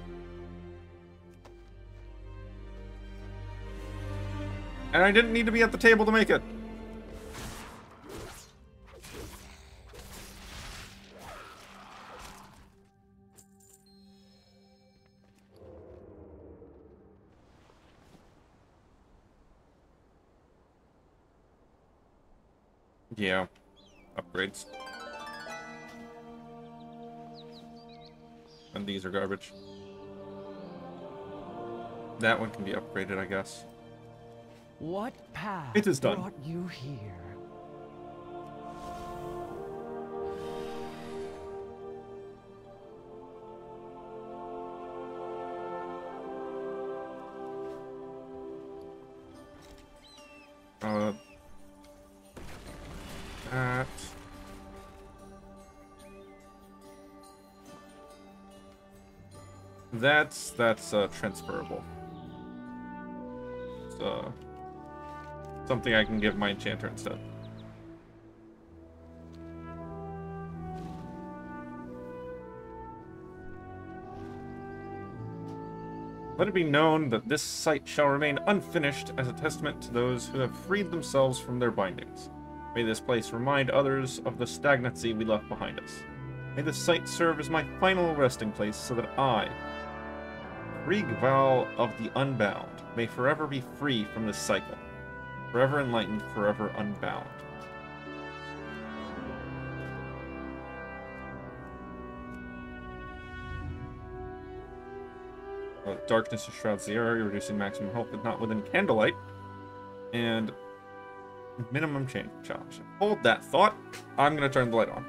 And I didn't need to be at the table to make it. Yeah. Upgrades. And these are garbage. That one can be upgraded, I guess. What path It is done. brought you here? that. That's transferable. It's something I can give my enchanter instead. Let it be known that this site shall remain unfinished as a testament to those who have freed themselves from their bindings. May this place remind others of the stagnancy we left behind us. May this site serve as my final resting place so that I, Kriegval of the Unbound, may forever be free from this cycle. Forever enlightened, forever unbound. Darkness shrouds the area, reducing maximum health, but not within candlelight. And minimum change challenge. Hold that thought. I'm going to turn the light on.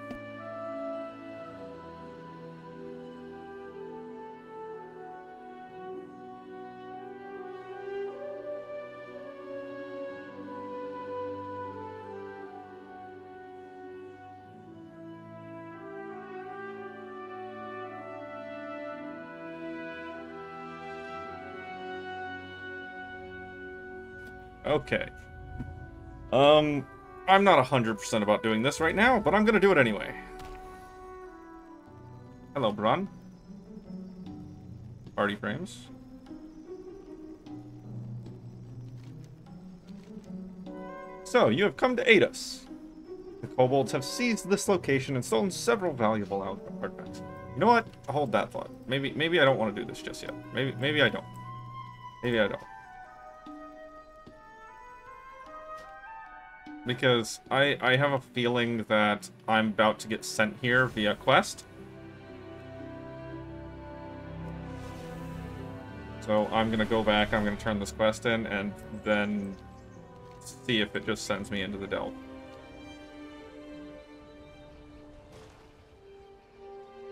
Okay. I'm not 100% about doing this right now, but I'm gonna do it anyway. Hello, Bron. Party frames. So, you have come to aid us. The kobolds have seized this location and stolen several valuable artifacts. You know what? Hold that thought. Maybe I don't want to do this just yet. Maybe I don't. Maybe I don't. Because I have a feeling that I'm about to get sent here via quest. So I'm gonna go back, I'm gonna turn this quest in, and then see if it just sends me into the delve.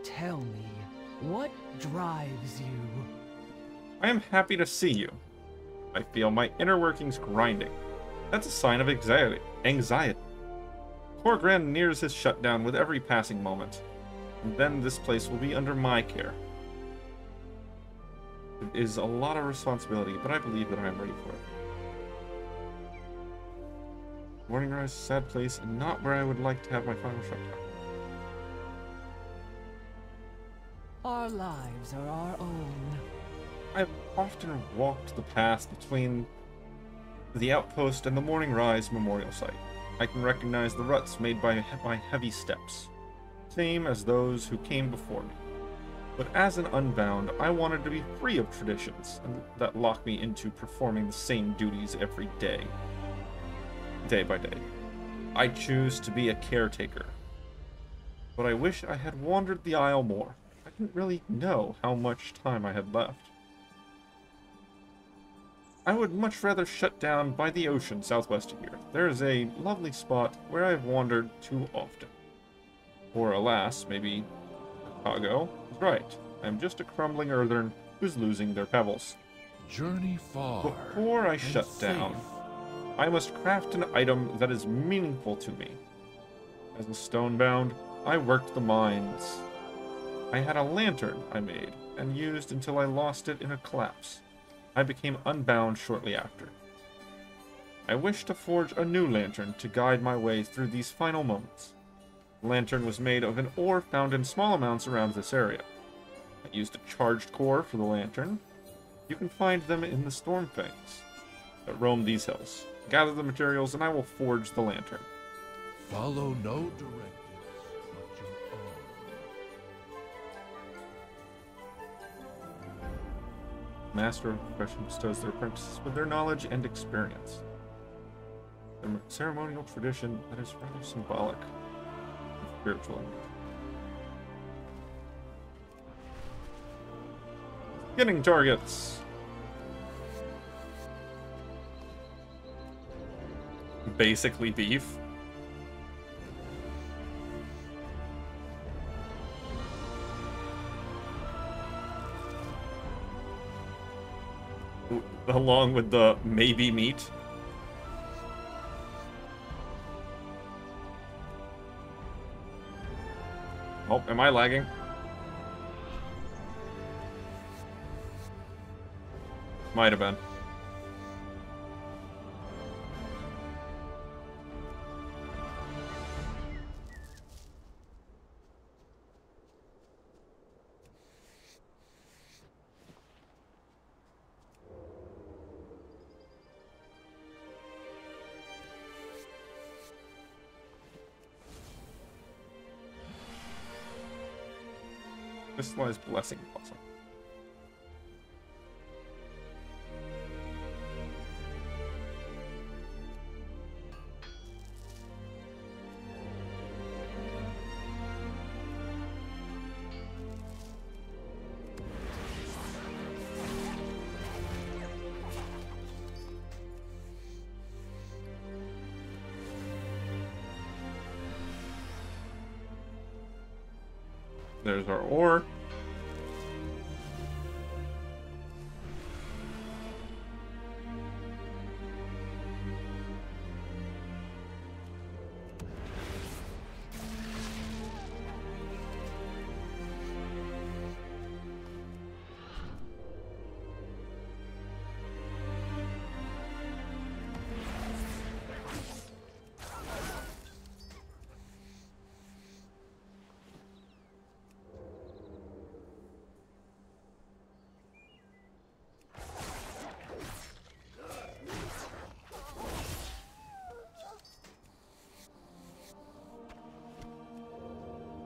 Tell me, what drives you? I am happy to see you. I feel my inner workings grinding. That's a sign of anxiety. Corgran nears his shutdown with every passing moment, and then this place will be under my care. It is a lot of responsibility, but I believe that I am ready for it. Morning Rise, sad place, and not where I would like to have my final shutdown. Our lives are our own. I've often walked the path between the outpost and the Morning Rise memorial site. I can recognize the ruts made by my heavy steps, same as those who came before me. But as an Unbound, I wanted to be free of traditions that lock me into performing the same duties every day, day by day. I choose to be a caretaker, but I wish I had wandered the Isle more. I didn't really know how much time I had left. I would much rather shut down by the ocean southwest of here. There is a lovely spot where I have wandered too often. Or alas, maybe Chicago is right. I am just a crumbling earthern who's losing their pebbles. Journey far. Before I shut down, I must craft an item that is meaningful to me. As a stonebound, I worked the mines. I had a lantern I made and used until I lost it in a collapse. I became unbound shortly after. I wish to forge a new lantern to guide my way through these final moments. The lantern was made of an ore found in small amounts around this area. I used a charged core for the lantern. You can find them in the Stormfangs that roam these hills. Gather the materials and I will forge the lantern. Follow no directives but your own. Master of profession bestows their apprentices with their knowledge and experience. A ceremonial tradition that is rather symbolic and spiritual. Getting targets. Basically beef. Along with the maybe meat. Oh, am I lagging? Might have been. Crystallized blessing blossom. There's our ore.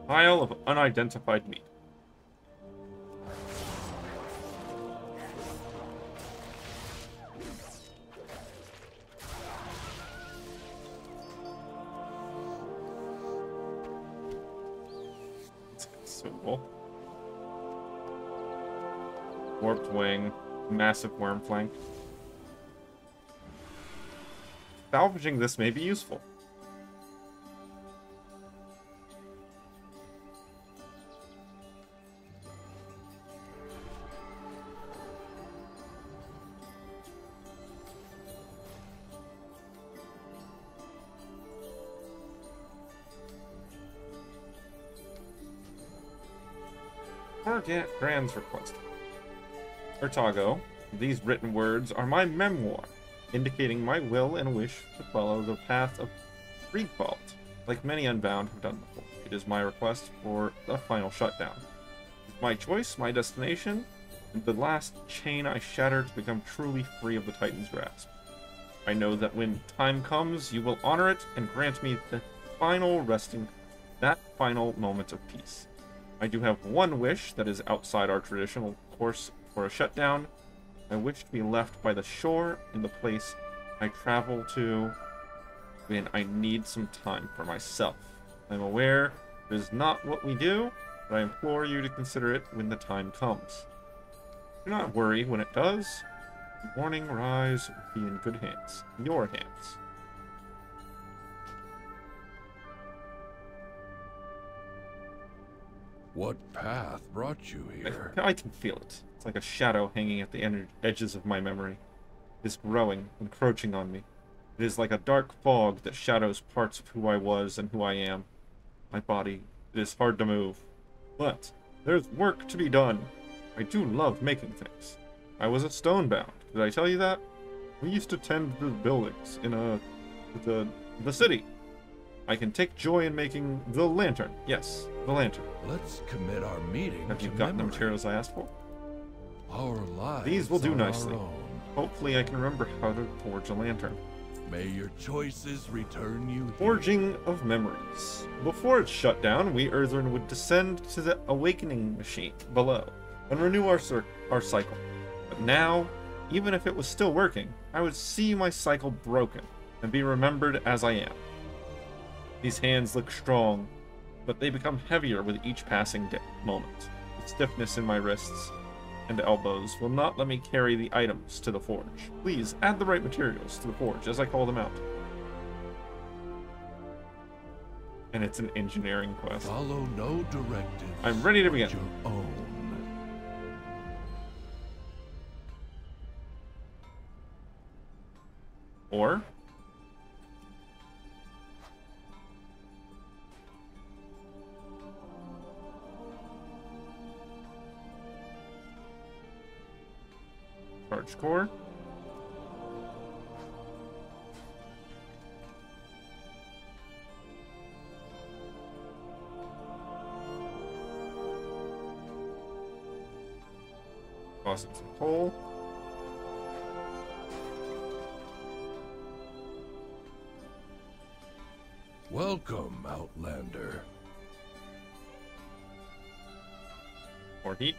Pile of unidentified meat. That's consumable. Warped wing, massive worm flank. Salvaging this may be useful. Grand's request. Urtago, these written words are my memoir, indicating my will and wish to follow the path of free fault, like many Unbound have done before. It is my request for the final shutdown. It's my choice, my destination, and the last chain I shatter to become truly free of the Titan's grasp. I know that when time comes, you will honor it and grant me the final moment of peace. I do have one wish that is outside our traditional course for a shutdown. I wish to be left by the shore in the place I travel to when I need some time for myself. I'm aware it is not what we do, but I implore you to consider it when the time comes. Do not worry when it does. The morning rise will be in good hands. In your hands. What path brought you here? I can feel it. It's like a shadow hanging at the edges of my memory. It is growing, encroaching on me. It is like a dark fog that shadows parts of who I was and who I am. My body, it is hard to move. But there's work to be done. I do love making things. I was a stonebound. Did I tell you that? We used to tend the buildings in the city. I can take joy in making the lantern. Yes, the lantern. Let's commit our meeting. Have you gotten the materials I asked for? Our lives. These will do are nicely. our own. Hopefully I can remember how to forge a lantern. May your choices return you here. Forging of memories. Before its shutdown, we Earthren would descend to the awakening machine below and renew our cycle. But now, even if it was still working, I would see my cycle broken and be remembered as I am. These hands look strong, but they become heavier with each passing moment. The stiffness in my wrists and elbows will not let me carry the items to the forge. Please add the right materials to the forge as I call them out. And it's an engineering quest. Follow no directives. I'm ready to begin. Your own. Or Large core. Toss in some coal. Welcome, Outlander. More heat.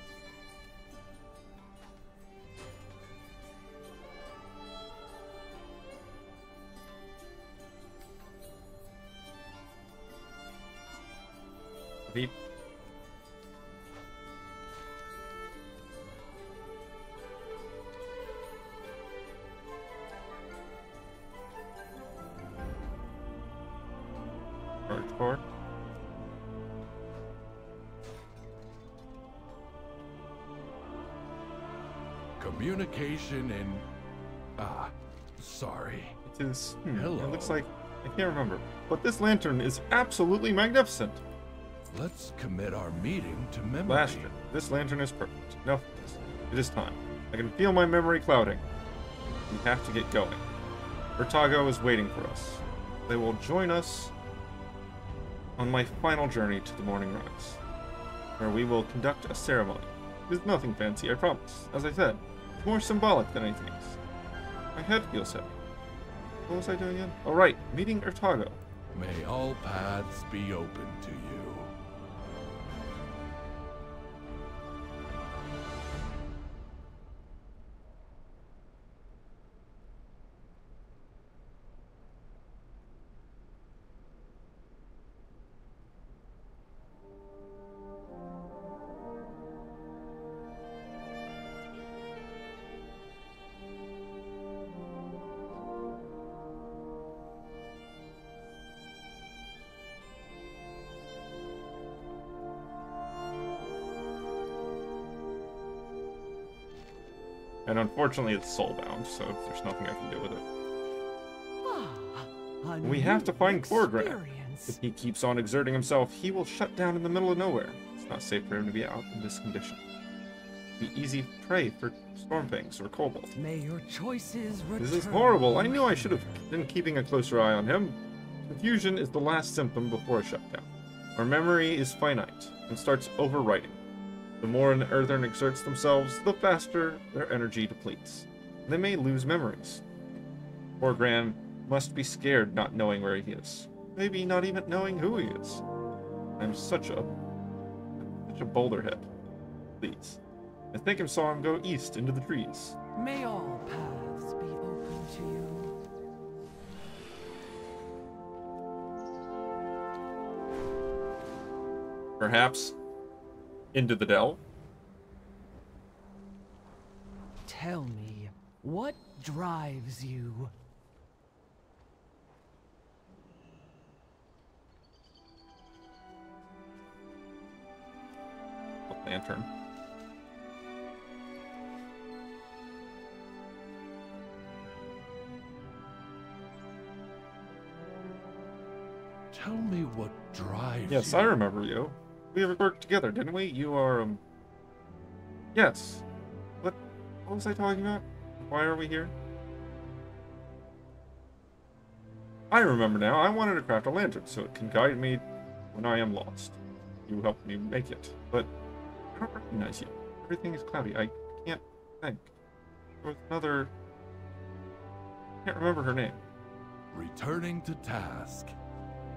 Heat. Hardcore. Communication and... sorry. It is... Hello. It looks like... I can't remember. But this lantern is absolutely magnificent. Let's commit our meeting to memory. Blaster, this lantern is perfect. Enough of this. It is time. I can feel my memory clouding. We have to get going. Urtago is waiting for us. They will join us on my final journey to the Morning Rise, where we will conduct a ceremony. It is nothing fancy, I promise. As I said, it's more symbolic than anything else. My head feels heavy. What was I doing again? Oh right, meeting Urtago. May all paths be open to you. And unfortunately it's soulbound, so there's nothing I can do with it. We have to find Corgran. If he keeps on exerting himself, he will shut down in the middle of nowhere. It's not safe for him to be out in this condition. Be easy prey for Stormfangs or kobolds. May your choices return. This is horrible. I knew I should have been keeping a closer eye on him. Confusion is the last symptom before a shutdown. Our memory is finite and starts overwriting. The more an Earthen exerts themselves, the faster their energy depletes. They may lose memories. Corgran must be scared not knowing where he is. Maybe not even knowing who he is. I'm such a boulderhead. Please. I think I saw him go east into the trees. May all paths be open to you. Perhaps into the dell. Tell me, what drives you? A lantern. Tell me what drives you. Yes, I remember you. We ever worked together, didn't we? You are, Yes. What was I talking about? Why are we here? I remember now. I wanted to craft a lantern so it can guide me when I am lost. You helped me make it, but I don't recognize you. Everything is cloudy. I can't think. There was another... I can't remember her name. Returning to task.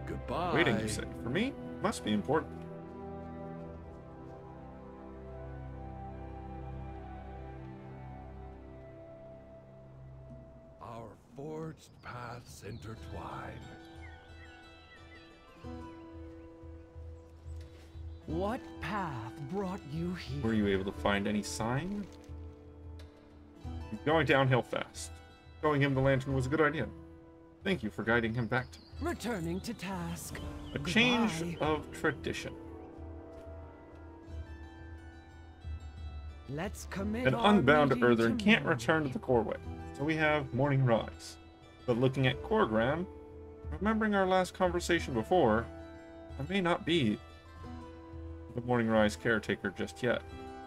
Goodbye. Waiting, you say. For me? Must be important. Our forged paths intertwine. What path brought you here? Were you able to find any sign? He's going downhill fast. Showing him the lantern was a good idea. Thank you for guiding him back to me. Returning to task. A change of tradition. Let's commit An our unbound meeting Earthen to can't memory. return to the Coreway, so we have Morning Rise. But looking at Corgran, remembering our last conversation before, I may not be the Morning Rise caretaker just yet.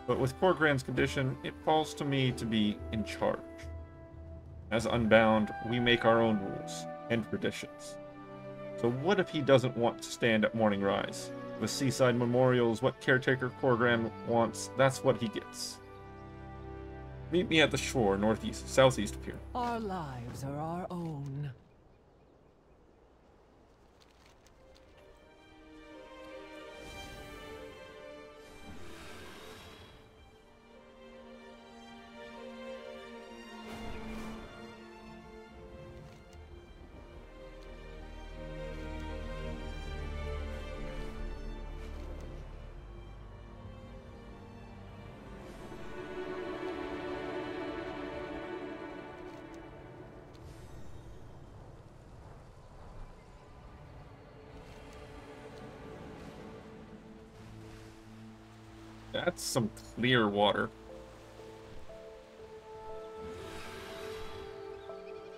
But with Corgran's condition, it falls to me to be in charge. As Unbound, we make our own rules and traditions. So what if he doesn't want to stand at morning rise? The seaside memorial is what caretaker Corgran wants, that's what he gets. Meet me at the shore, southeast of here. Our lives are our own. That's some clear water.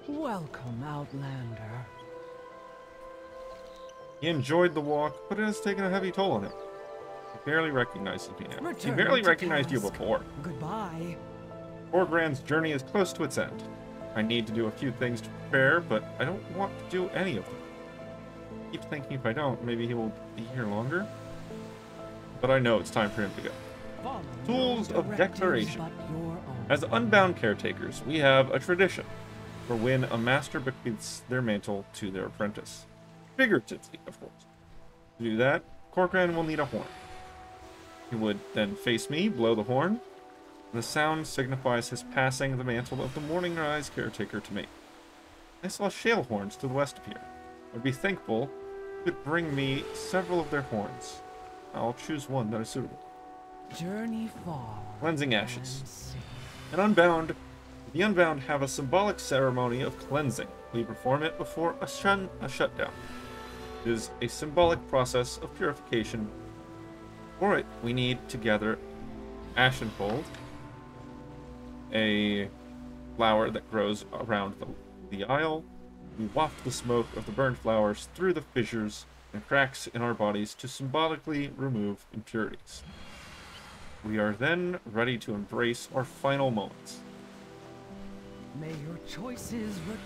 Welcome, Outlander. He enjoyed the walk, but it has taken a heavy toll on him. He barely recognizes me now. He barely recognized you before. Goodbye. Corgran's journey is close to its end. I need to do a few things to prepare, but I don't want to do any of them. I keep thinking if I don't, maybe he will be here longer. But I know it's time for him to go. Tools of Declaration. As Unbound caretakers, we have a tradition for when a master bequeaths their mantle to their apprentice. Figuratively, of course. To do that, Corgran will need a horn. He would then face me, blow the horn. The sound signifies his passing the mantle of the Morning Rise caretaker to me. I saw shale horns to the west of here. I'd be thankful if you could bring me several of their horns. I'll choose one that is suitable. Journey far. Cleansing ashes. The Unbound have a symbolic ceremony of cleansing. We perform it before a shutdown. It is a symbolic process of purification. For it, we need to gather Ashenfold, a flower that grows around the isle. We waft the smoke of the burned flowers through the fissures and cracks in our bodies to symbolically remove impurities. We are then ready to embrace our final moments. May your choices return.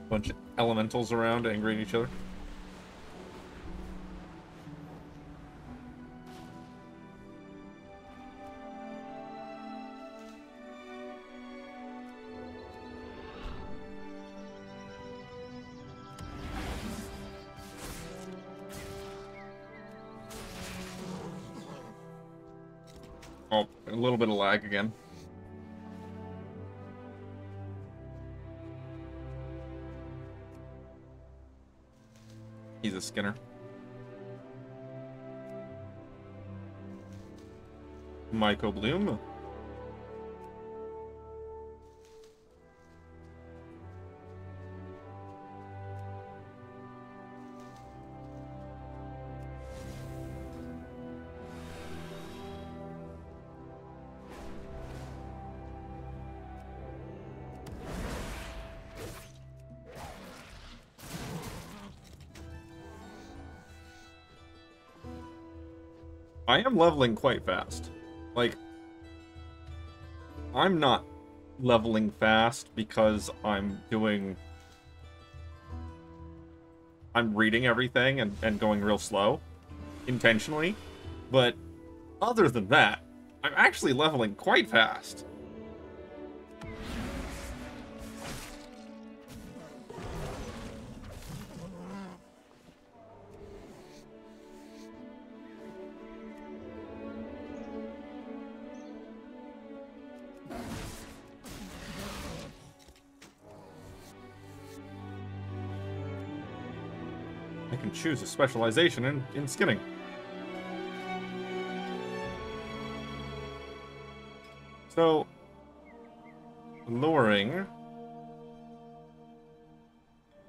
Bunch of elementals around angry at each other. Oh, a little bit of lag again. He's a Skinner. Michael Bloom. I am leveling quite fast. Like, I'm not leveling fast because I'm reading everything and going real slow, intentionally. But other than that, I'm actually leveling quite fast. I can choose a specialization in skinning. So, luring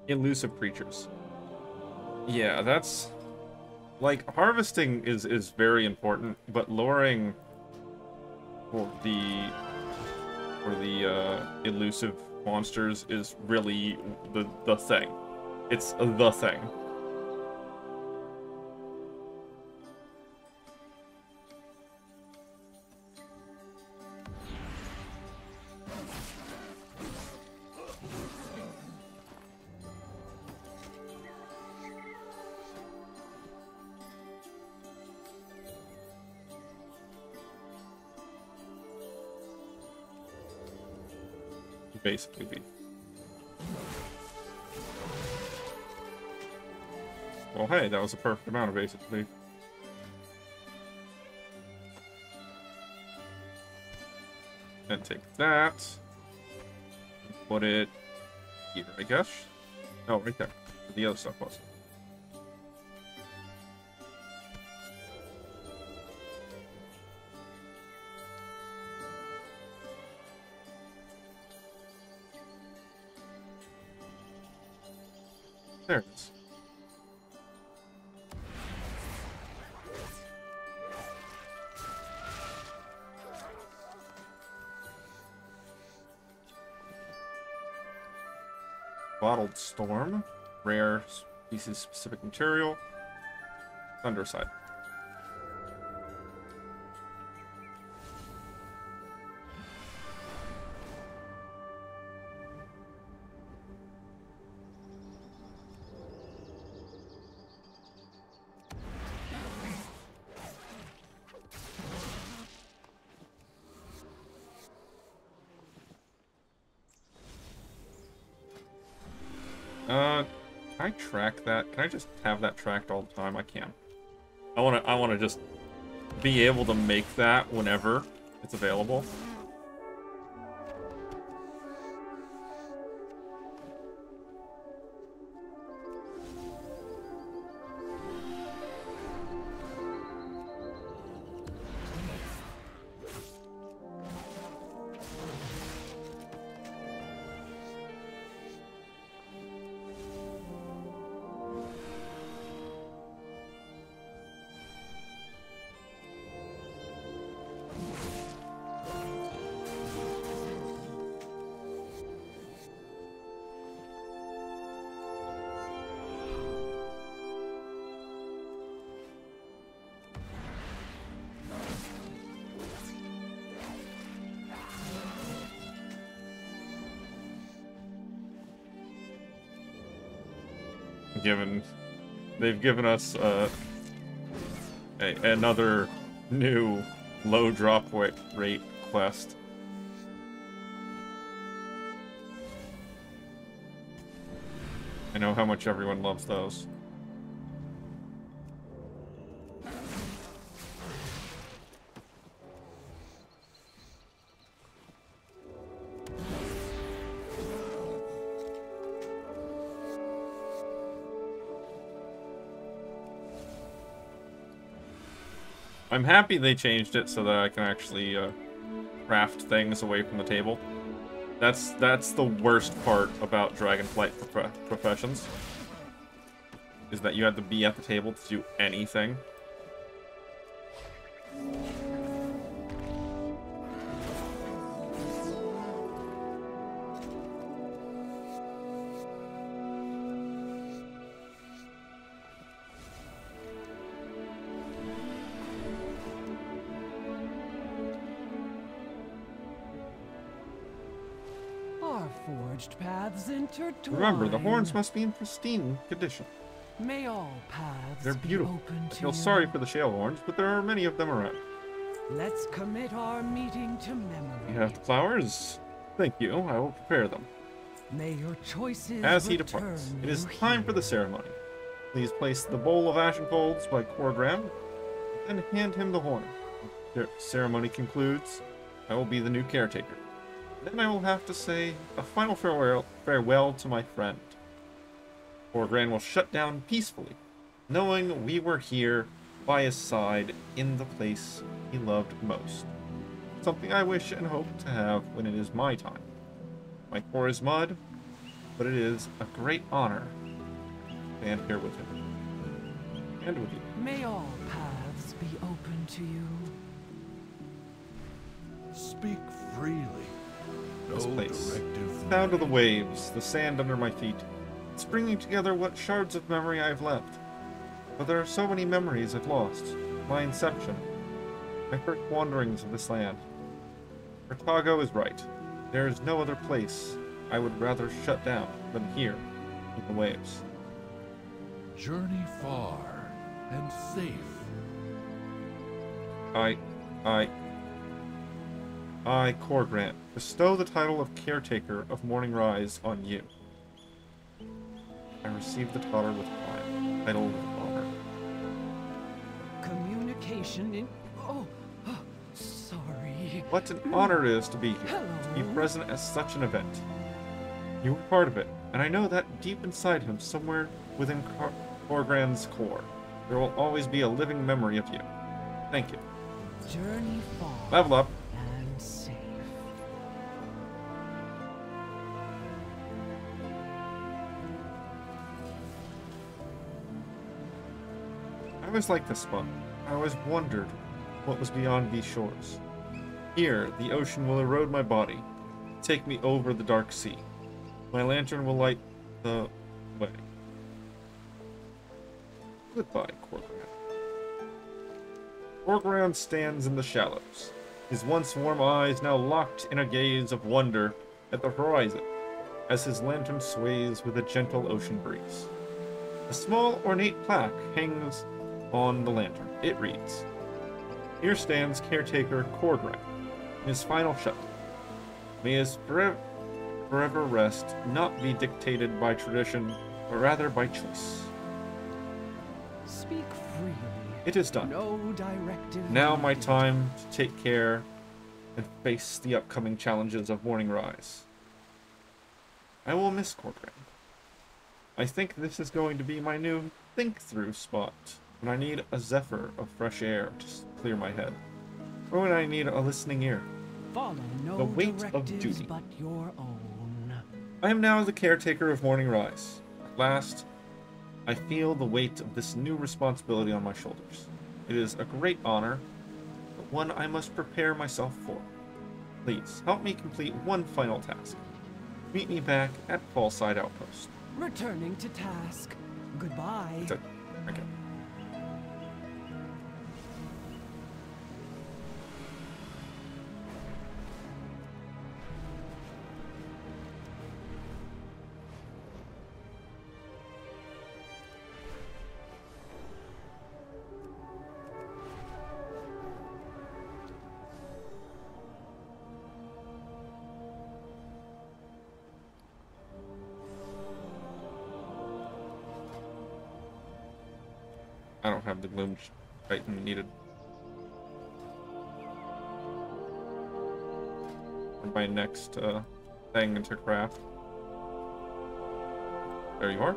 elusive creatures. Yeah, that's like harvesting is very important, but luring for the elusive monsters is really the thing. It's the thing. Basically be. Well, hey, that was a perfect amount of basically. And take that. Put it here, I guess. Oh, right there. Where the other stuff was. There it is. Bottled Storm. Rare species specific material. Thunderside. Can I track that? Can I just have that tracked all the time? I can. I wanna just be able to make that whenever it's available. They've given us another new low drop rate quest. I know how much everyone loves those. I'm happy they changed it so that I can actually craft things away from the table. That's the worst part about Dragonflight professions, is that you have to be at the table to do anything. Paths intertwine. Remember, the horns must be in pristine condition. May all paths They're beautiful. Be open I to feel you. sorry for the shale horns, but there are many of them around. Let's commit our meeting to memory. You have the flowers? Thank you. I will prepare them. May your choices As he departs, it is time for the ceremony. Please place the bowl of ashen folds by Corgram, and hand him the horn. The ceremony concludes. I will be the new caretaker. Then I will have to say a final farewell to my friend. Corgram will shut down peacefully, knowing we were here by his side in the place he loved most. Something I wish and hope to have when it is my time. My core is mud, but it is a great honor to stand here with him. And with you. May all paths be open to you. Speak freely. This No place. directive. The sound of the waves, the sand under my feet. It's bringing together what shards of memory I've left. But there are so many memories I've lost. My inception. My first wanderings of this land. Carthago is right. There is no other place I would rather shut down than here, in the waves. Journey far and safe. I, Corgrant, bestow the title of Caretaker of Morning Rise on you. I receive the title with pride, title with honor. Communication in... Oh, sorry. What an honor it is to be here, to be present at such an event. You were part of it, and I know that deep inside him, somewhere within Corgrand's core, there will always be a living memory of you. Thank you. Journey far Level up. and safe. I always liked this spot. I always wondered what was beyond these shores. Here, the ocean will erode my body, take me over the dark sea. My lantern will light the way. Goodbye, Corgrand. Corgrand stands in the shallows, his once warm eyes now locked in a gaze of wonder at the horizon, as his lantern sways with a gentle ocean breeze. A small, ornate plaque hangs on the lantern. It reads, "Here stands Caretaker Corgrand, in his final shut. May his forever rest not be dictated by tradition, but rather by choice." Speak freely. It is done. No directive. Now my time to take care and face the upcoming challenges of Morning Rise. I will miss Corgrand. I think this is going to be my new think-through spot, when I need a zephyr of fresh air to clear my head, or when I need a listening ear. Follow no The weight of directives duty. but your own. I am now the caretaker of Morning Rise. At last, I feel the weight of this new responsibility on my shoulders. It is a great honor, but one I must prepare myself for. Please, help me complete one final task. Meet me back at Fallside Outpost. Returning to task. Goodbye. Okay. I don't have the gloom titan needed. For my next thing to craft. There you are.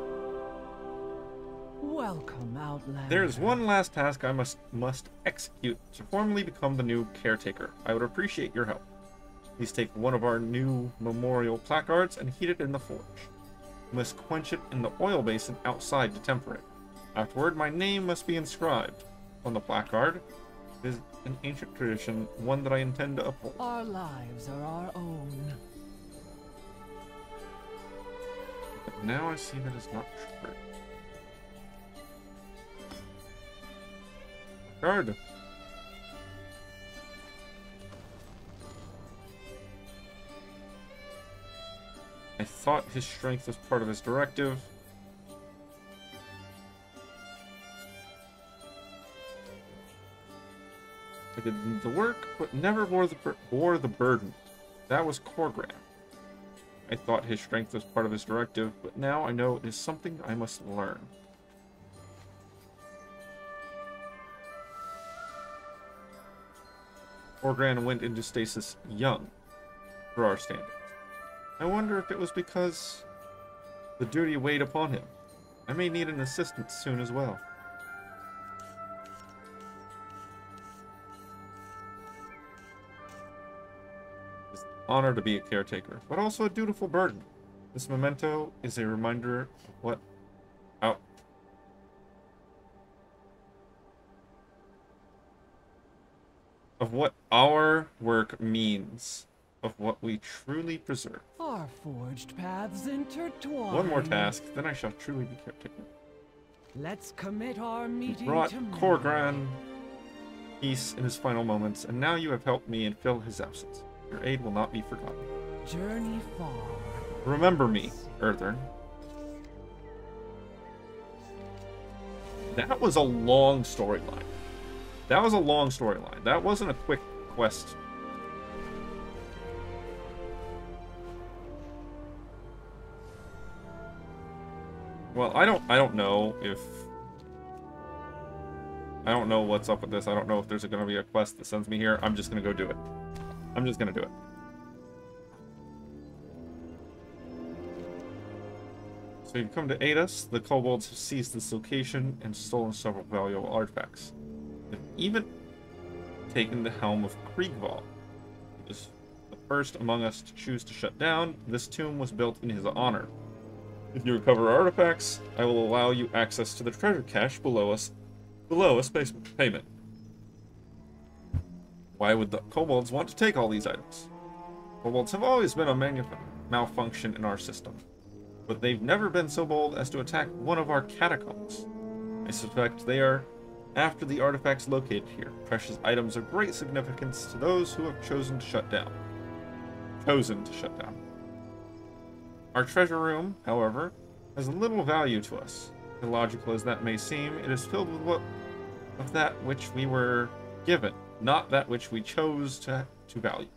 Welcome, Outlander. There's one last task I must execute to formally become the new caretaker. I would appreciate your help. Please take one of our new memorial placards and heat it in the forge. You must quench it in the oil basin outside to temper it. Afterward, my name must be inscribed on the placard. It is an ancient tradition, one that I intend to uphold. Our lives are our own. But now I see that is not true. Guard. I thought his strength was part of his directive. I did the work, but never bore the burden. That was Corgrand. I thought his strength was part of his directive, but now I know it is something I must learn. Corgrand went into stasis young, for our standards. I wonder if it was because the duty weighed upon him. I may need an assistant soon as well. Honor to be a caretaker, but also a dutiful burden. This memento is a reminder of what our work means of what we truly preserve. Our forged paths intertwine. One more task, then I shall truly be caretaker. Let's commit our meeting Brought to Korgran peace in his final moments, and now you have helped me and fill his absence. Your aid will not be forgotten. Journey far. Remember me, Earthern. That was a long storyline. That was a long storyline. That wasn't a quick quest. Well, I don't know if... I don't know what's up with this. I don't know if there's going to be a quest that sends me here. I'm just going to go do it. I'm just going to do it. So you've come to aid us. The kobolds have seized this location and stolen several valuable artifacts. They've even taken the helm of Kriegval. He was the first among us to choose to shut down. This tomb was built in his honor. If you recover artifacts, I will allow you access to the treasure cache below us payment. Why would the kobolds want to take all these items? Kobolds have always been a malfunction in our system, but they've never been so bold as to attack one of our catacombs. I suspect they are after the artifacts located here. Precious items of great significance to those who have chosen to shut down. Our treasure room, however, has little value to us. Illogical as that may seem, it is filled with that which we were given, not that which we chose to value.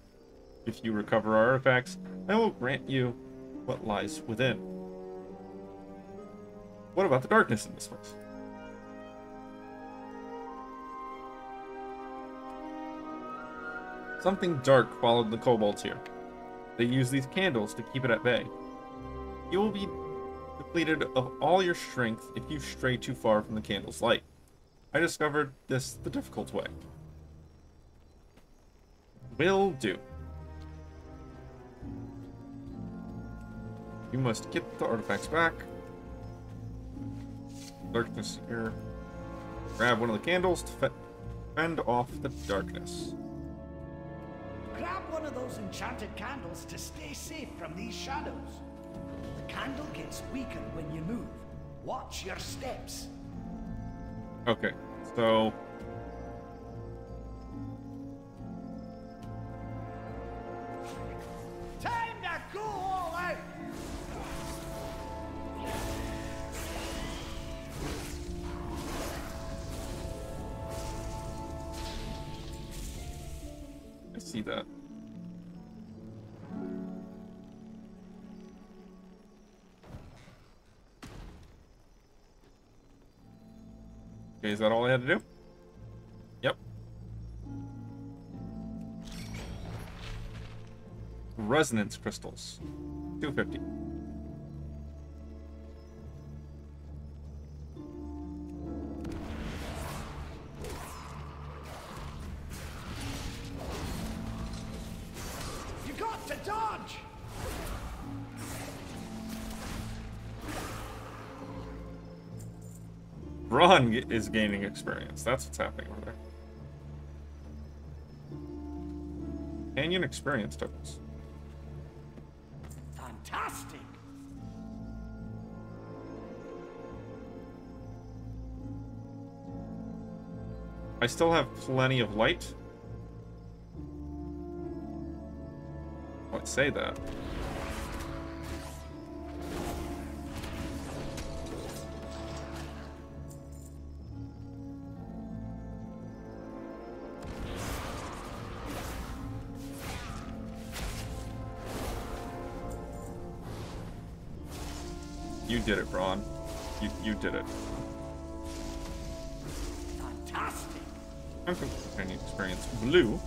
If you recover our artifacts, I will grant you what lies within. What about the darkness in this place? Something dark followed the kobolds here. They use these candles to keep it at bay. You will be depleted of all your strength if you stray too far from the candle's light. I discovered this the difficult way. Will do. You must get the artifacts back. Darkness here. Grab one of the candles to fend off the darkness. Grab one of those enchanted candles to stay safe from these shadows. The candle gets weaker when you move. Watch your steps. Okay, so... Time to go all out! I see that. Okay, is that all I had to do? Yep. Resonance crystals. 250. You got to dodge! Braun is gaining experience. That's what's happening over there. Canyon experience tokens. Fantastic! I still have plenty of light. I'd say that. You did it, Braun. You did it. Fantastic! I'm companion experience blue.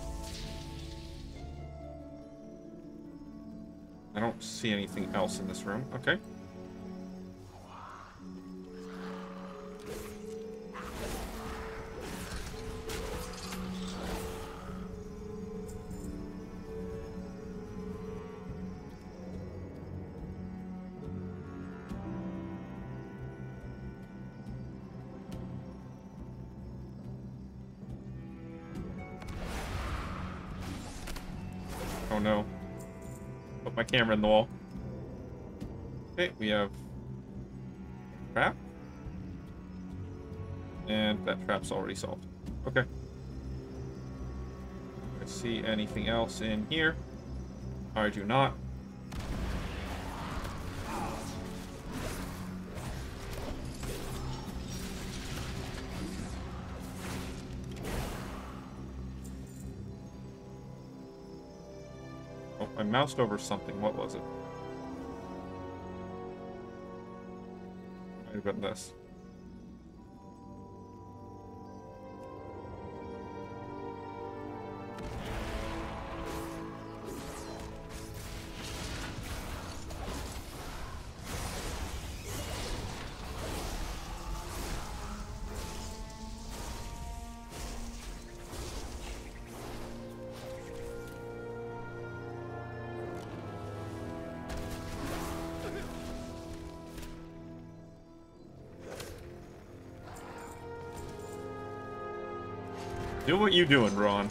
I don't see anything else in this room. Okay. Oh no. Put my camera in the wall. Okay, we have trap. And that trap's already solved. Okay. I see anything else in here? I do not. Oh, I moused over something. What was it? Might have been this. Do what you doing, Ron.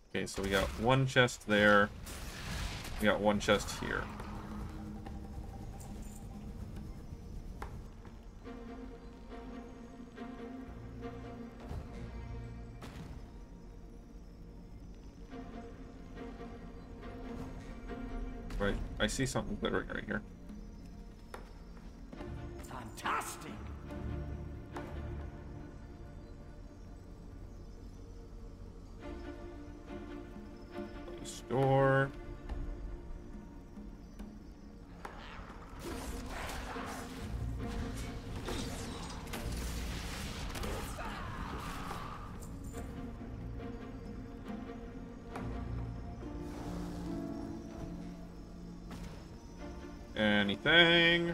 Okay, so we got one chest there. We got one chest here. Right, I see something glittering right here. Fantastic! Store. Anything?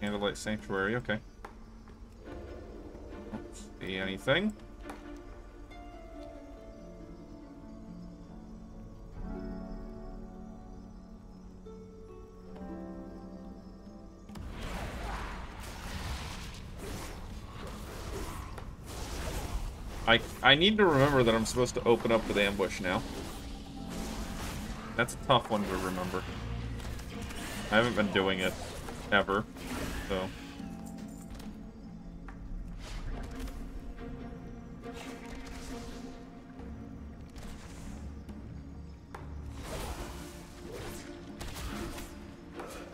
Candlelight Sanctuary, okay. Don't see anything. I need to remember that I'm supposed to open up with ambush now. That's a tough one to remember. I haven't been doing it ever, so.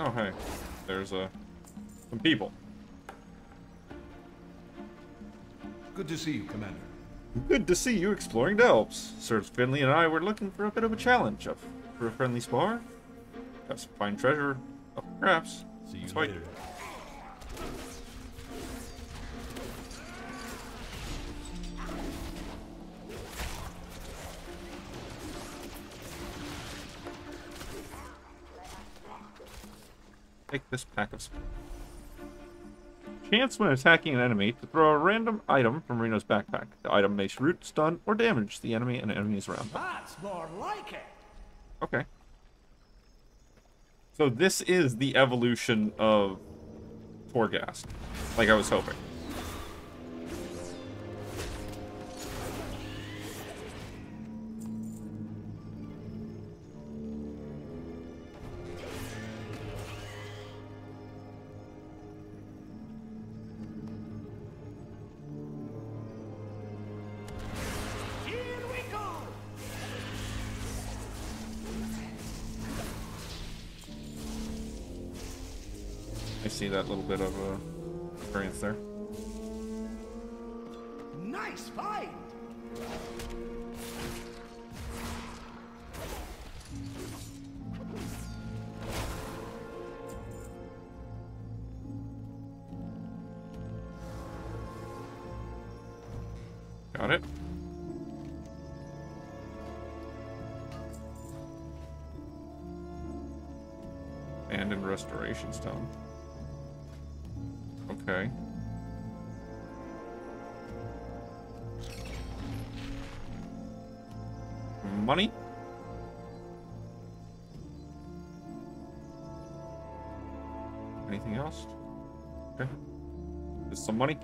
Oh, hey. There's some people. Good to see you, Commander. Good to see you exploring Delps. Sir Finley and I were looking for a bit of a challenge for a friendly spar. Got some fine treasure up perhaps. See you later. Take this pack of chance when attacking an enemy to throw a random item from Reno's backpack. The item may root, stun, or damage the enemy and enemies around them. That's more like it. Okay. So this is the evolution of Torghast, like I was hoping. I see that little bit of variance there. Nice find. Got it. Abandoned Restoration Stone. Okay. Money? Anything else? Okay. Just some money.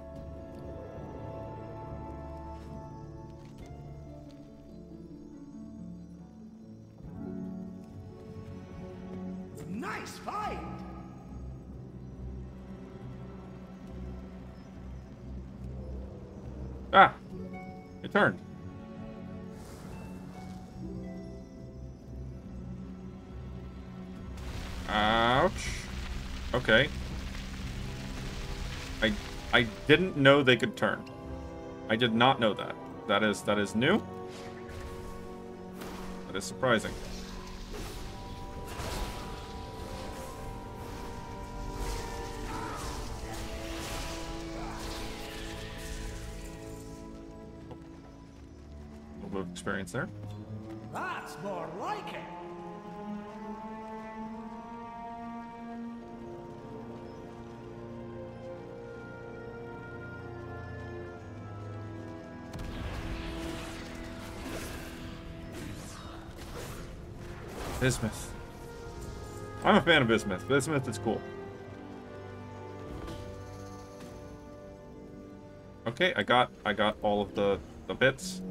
Nice find! Ah! It turned. Ouch. Okay. I didn't know they could turn. I did not know that. That is new. That is surprising. A little bit of experience there. That's more like it. Bismuth. I'm a fan of bismuth. Bismuth is cool. Okay, I got all of the bits.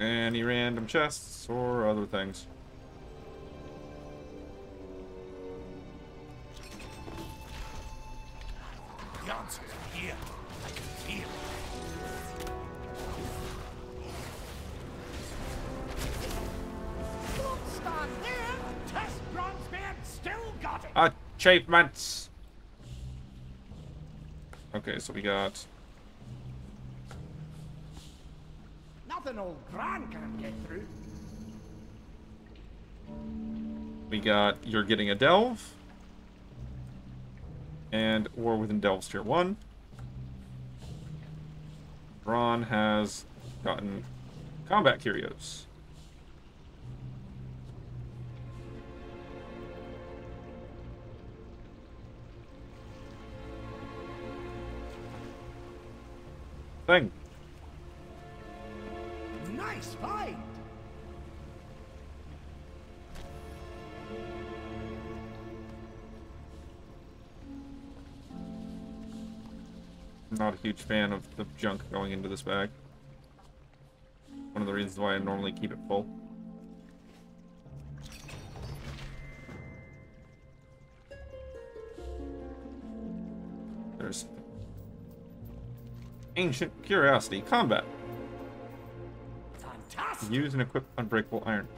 Any random chests or other things. The answers are here. I can feel it. Don't stand there! Test Bronzebeard still got it! Achievements! Okay, so we got... Nothing old Gran can't get through. We got You're Getting a Delve. And War Within Delves Tier 1. Ron has gotten Combat Curios. Thing. Nice find! Not a huge fan of the junk going into this bag. One of the reasons why I normally keep it full. There's Ancient Curiosity Combat. Fantastic! Use and equip unbreakable iron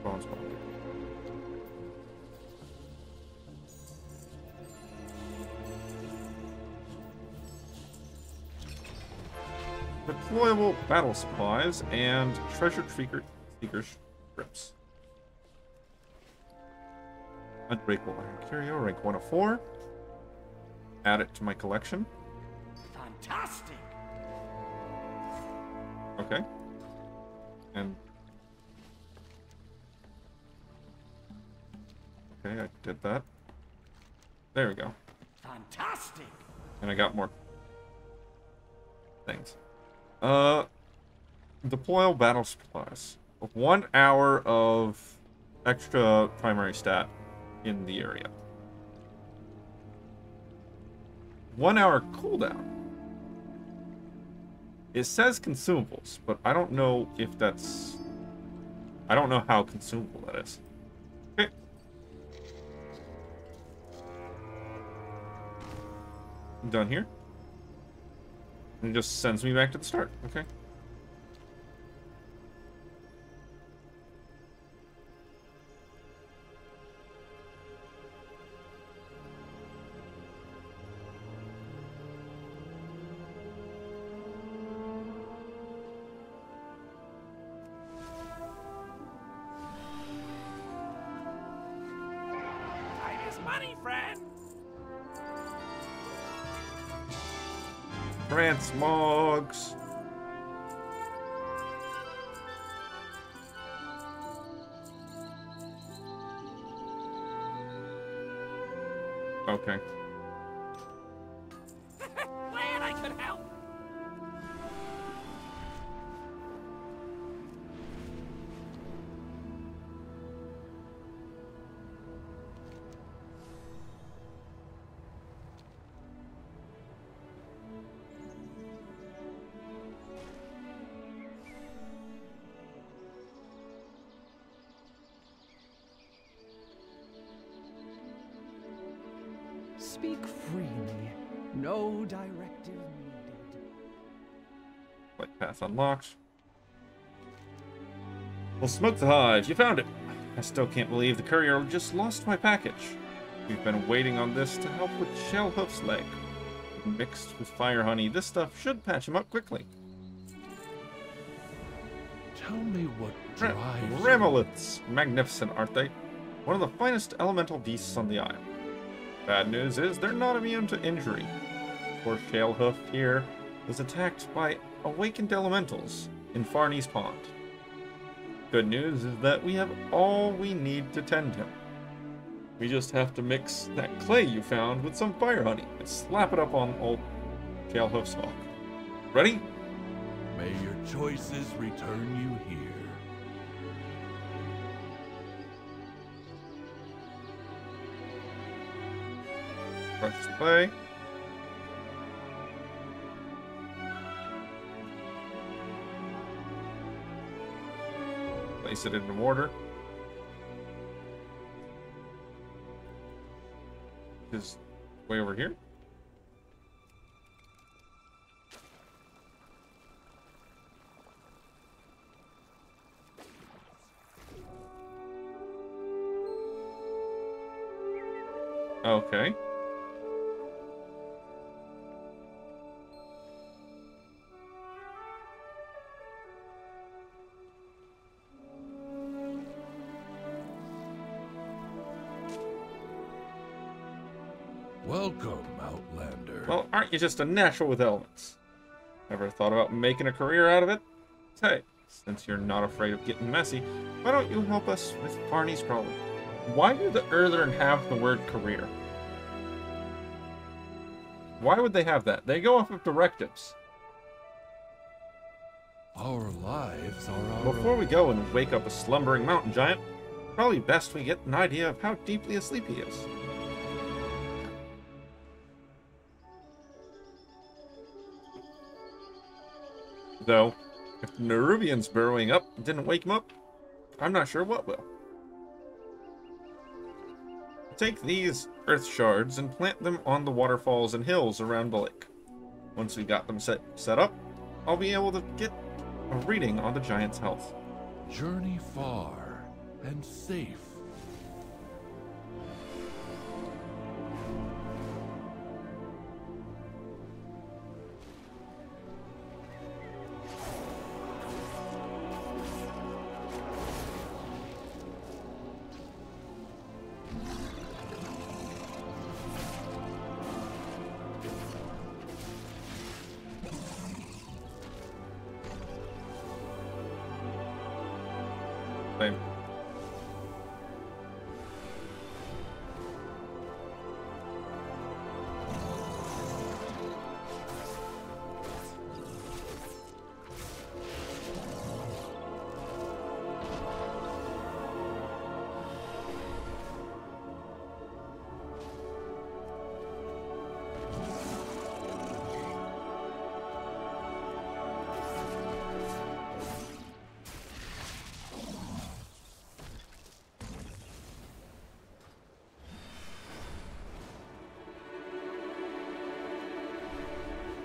bones bond. Deployable battle supplies and treasure seeker strips. Unbreakable iron curio, rank 1 of 4. Add it to my collection. Fantastic! Okay. And okay, I did that. There we go. Fantastic! And I got more things. Deployable battle supplies. 1 hour of extra primary stat in the area. 1 hour cooldown. It says consumables, but I don't know if that's... I don't know how consumable that is. Okay. I'm done here. And it just sends me back to the start. Okay. Money, friend! Transmogs. Okay. Glad I could help. Speak freely. No directive needed. Flight path unlocked. Well, smoke the hive. You found it. I still can't believe the courier just lost my package. We've been waiting on this to help with Shellhoof's leg. Mixed with fire honey, this stuff should patch him up quickly. Tell me what drives... Remoliths. Magnificent, aren't they? One of the finest elemental beasts on the isle. Bad news is they're not immune to injury. Poor Shellhoof here was attacked by awakened elementals in Farney's Pond. Good news is that we have all we need to tend him. We just have to mix that clay you found with some fire honey and slap it up on old Shellhoof's hawk. Ready? May your choices return you here. Press play. Place it in the mortar. Is way over here. Okay. Welcome, Outlander. Well, aren't you just a natural with elements? Ever thought about making a career out of it? Hey, since you're not afraid of getting messy, why don't you help us with Farney's problem? Why do the Earthern have the word career? Why would they have that? They go off of directives. Our lives are our Before we go and wake up a slumbering mountain giant, probably best we get an idea of how deeply asleep he is. Though, if the Nerubians burrowing up didn't wake him up, I'm not sure what will. Take these earth shards and plant them on the waterfalls and hills around the lake. Once we got them set up, I'll be able to get a reading on the giant's health. Journey far and safe. Same.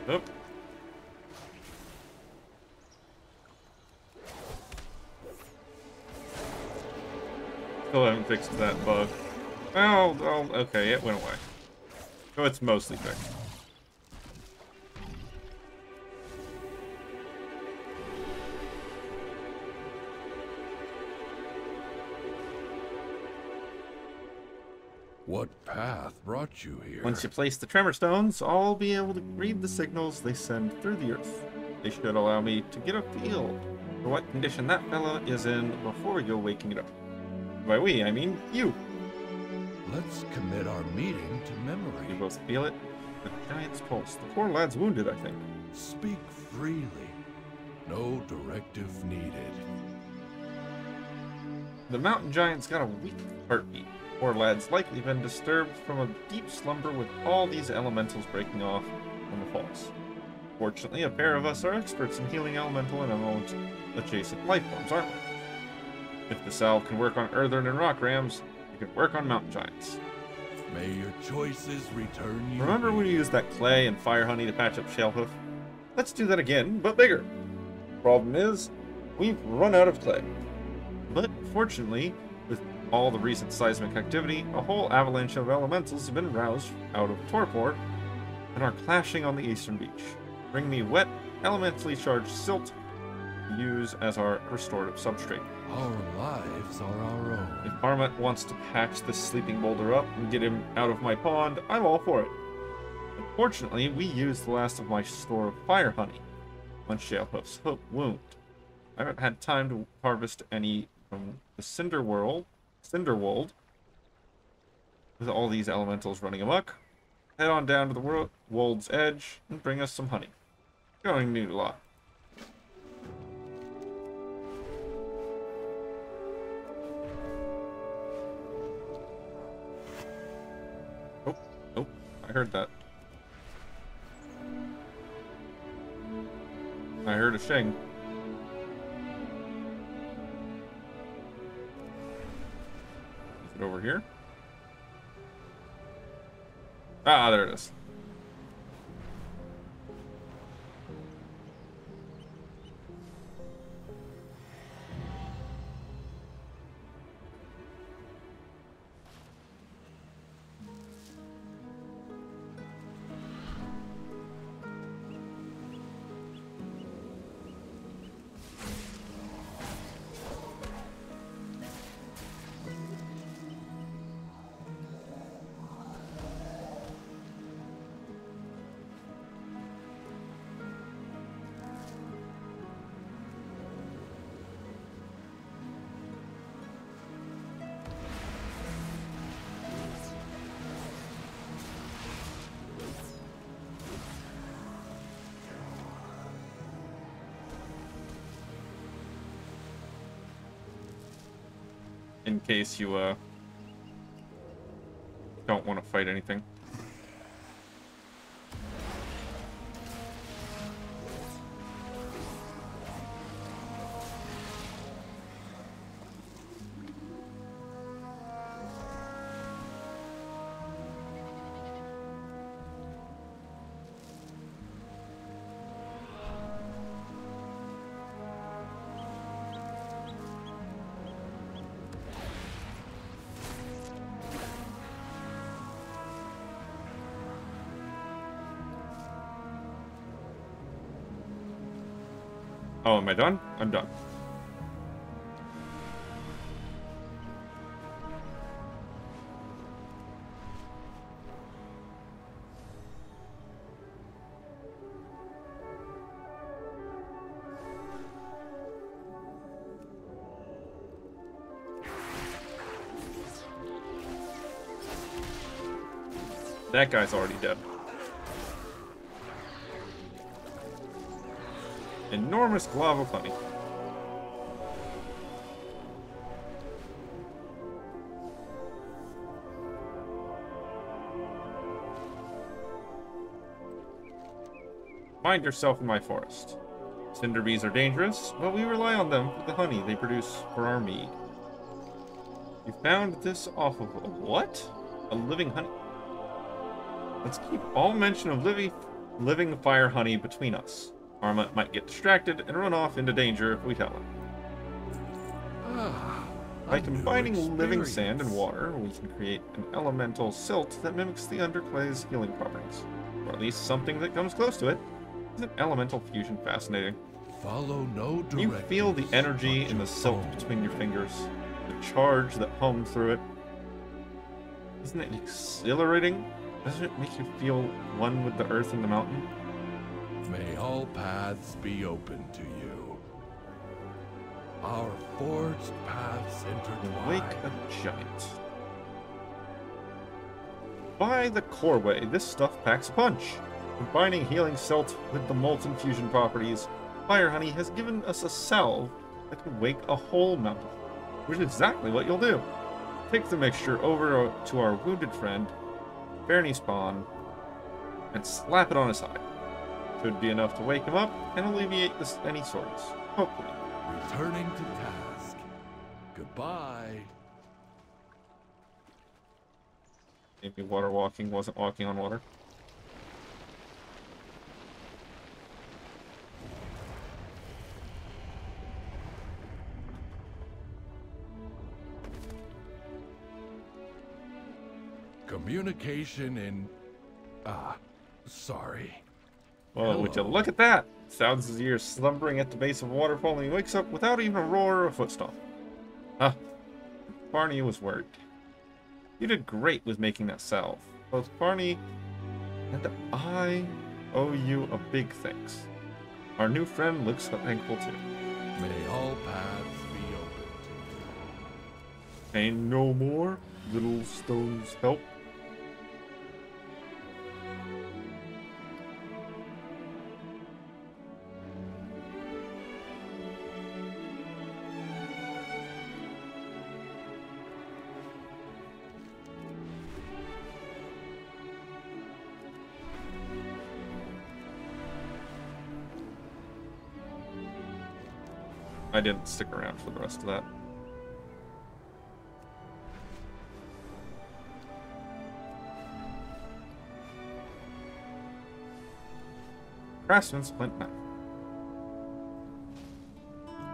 Nope. Still haven't fixed that bug. Oh, okay, it went away. So it's mostly fixed. What path brought you here? Once you place the tremor stones, I'll be able to read the signals they send through the earth. They should allow me to get up the eel, for what condition that fella is in before we go waking it up. By we, I mean you. Let's commit our meeting to memory. You both feel it? The giant's pulse. The poor lad's wounded, I think. Speak freely. No directive needed. The mountain giant's got a weak heartbeat. Poor lad's likely been disturbed from a deep slumber with all these elementals breaking off from the falls. Fortunately, a pair of us are experts in healing elemental and element adjacent life forms, aren't we? If the salve can work on earthern and rock rams, it can work on mountain giants. May your choices return you. Remember we used that clay and fire honey to patch up Shalehoof? Let's do that again, but bigger. Problem is, we've run out of clay. But fortunately, with all the recent seismic activity, a whole avalanche of elementals have been roused out of torpor and are clashing on the eastern beach. Bring me wet, elementally charged silt to use as our restorative substrate. Our lives are our own. If Armat wants to patch this sleeping boulder up and get him out of my pond, I'm all for it. Unfortunately, we used the last of my store of fire honey on Shalehoof's wound. I haven't had time to harvest any from the Cinderwold, with all these elementals running amok. Head on down to the world's edge and bring us some honey. Going to need a lot. Oh, I heard that. I heard a shing. Is it over here? Ah, there it is. In case you don't want to fight anything. Oh, am I done? I'm done. That guy's already dead. Enormous glob of honey. Find yourself in my forest. Cinder bees are dangerous, but we rely on them for the honey they produce for our mead. You found this off of a what? A living honey? Let's keep all mention of living fire honey between us. Armat might get distracted and run off into danger if we tell him. By combining living sand and water, we can create an elemental silt that mimics the underclay's healing properties. Or at least something that comes close to it. Isn't elemental fusion fascinating? Follow no directions. You feel the energy in the silt between your fingers, the charge that hums through it. Isn't it exhilarating? Doesn't it make you feel one with the earth and the mountain? May all paths be open to you. Our forged paths intertwine. Wake a giant. By the core way, this stuff packs a punch. Combining healing silt with the molten fusion properties, fire honey has given us a salve that can wake a whole mountain, which is exactly what you'll do. Take the mixture over to our wounded friend, Bernie Spawn, and slap it on his side. Should be enough to wake him up and alleviate any sores. Hopefully. Returning to task. Goodbye. Maybe water walking wasn't walking on water. Communication in... sorry. Well, would you look at that? Sounds as you're slumbering at the base of a waterfall and he wakes up without even a roar or a footstep. Barney was worried. You did great with making that salve. Both Barney and I owe you a big thanks. Our new friend looks thankful too. May all paths be open to you. Ain't no more. Little stones help. I didn't stick around for the rest of that. Craftsman's Flint Knife.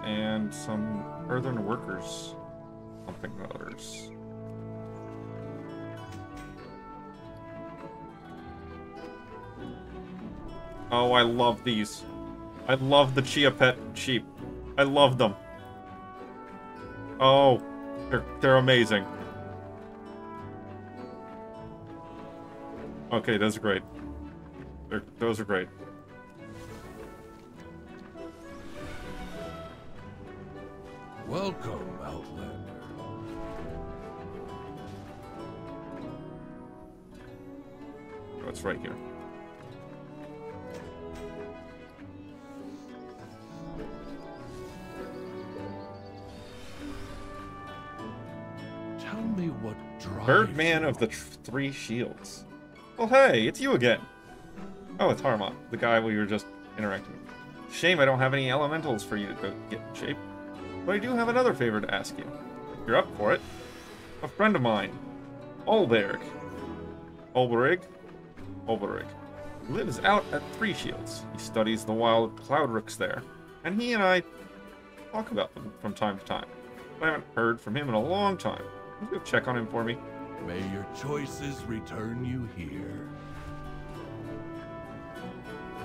And some earthen workers. Something others. Oh, I love these. I love the Chia Pet sheep. I love them. Oh, they're amazing. Okay, those are great. Those are great. Welcome, Outlander. Oh, it's right here. Tell me what drives Birdman of the Three Shields. Well, hey, it's you again. Oh, it's Harmon, the guy we were just interacting with. Shame I don't have any elementals for you to go get in shape. But I do have another favor to ask you. If you're up for it. A friend of mine, Ulberg, lives out at Three Shields. He studies the wild cloud rooks there, and he and I talk about them from time to time. I haven't heard from him in a long time. Can you go check on him for me? May your choices return you here.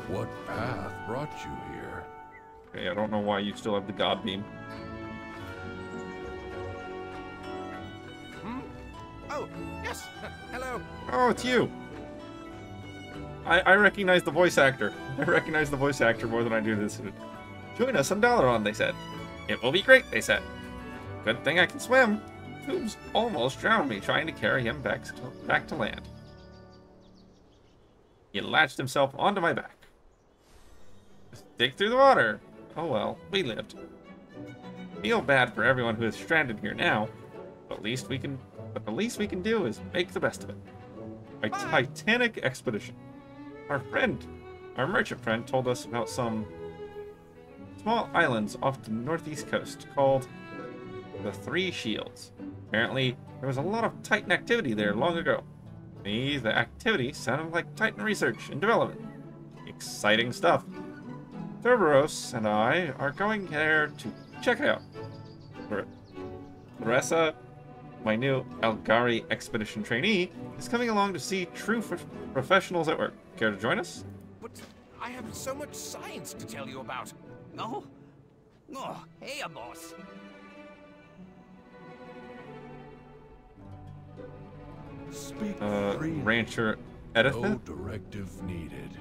What path brought you here? Okay, I don't know why you still have the God Beam. Oh, yes. Hello. Oh, it's you. I recognize the voice actor. I recognize the voice actor more than I do this. Join us on Dalaran, they said. It will be great, they said. Good thing I can swim. Tubes almost drowned me trying to carry him back to land. He latched himself onto my back. Just dig through the water. Oh well, we lived. Feel bad for everyone who is stranded here now, but the least we can do is make the best of it. A titanic expedition. Our merchant friend told us about some small islands off the northeast coast called the Three Shields. Apparently, there was a lot of Titan activity there long ago. To me, the activity sounded like Titan research and development. Exciting stuff. Cerberus and I are going there to check it out. Larissa, my new Algari expedition trainee, is coming along to see true professionals at work. Care to join us? But I have so much science to tell you about. No? Oh, hey, boss. Speak freely. Rancher Edith? No directive needed.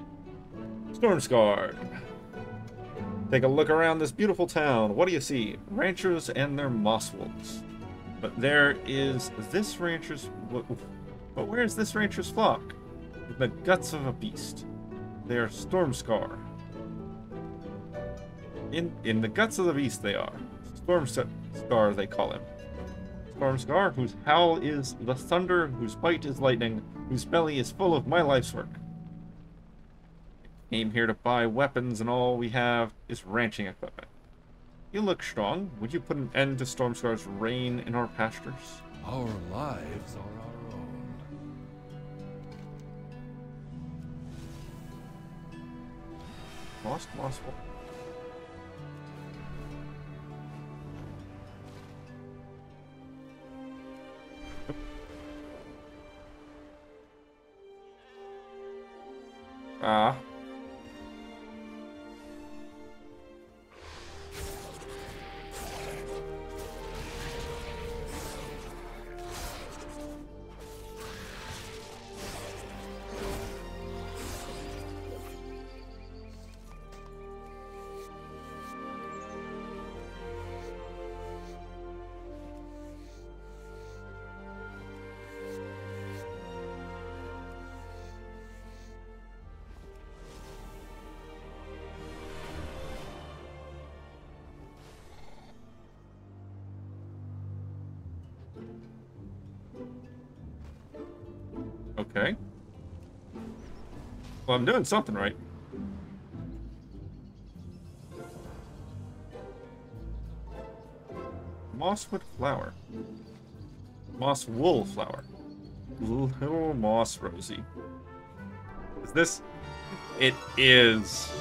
Stormscar. Take a look around this beautiful town. What do you see? Ranchers and their moss wolves. But there is this rancher's... But where is this rancher's flock? With the guts of a beast. They are Stormscar. In the guts of the beast they are. Stormscar they call him. Stormscar, whose howl is the thunder, whose bite is lightning, whose belly is full of my life's work. I came here to buy weapons and all we have is ranching equipment. You look strong. Would you put an end to Stormscar's reign in our pastures? Our lives are our own. Lost Mossful. Ah. Okay. Well, I'm doing something right. Mosswood flower. Moss wool flower. Little moss rosy. Is this? It is.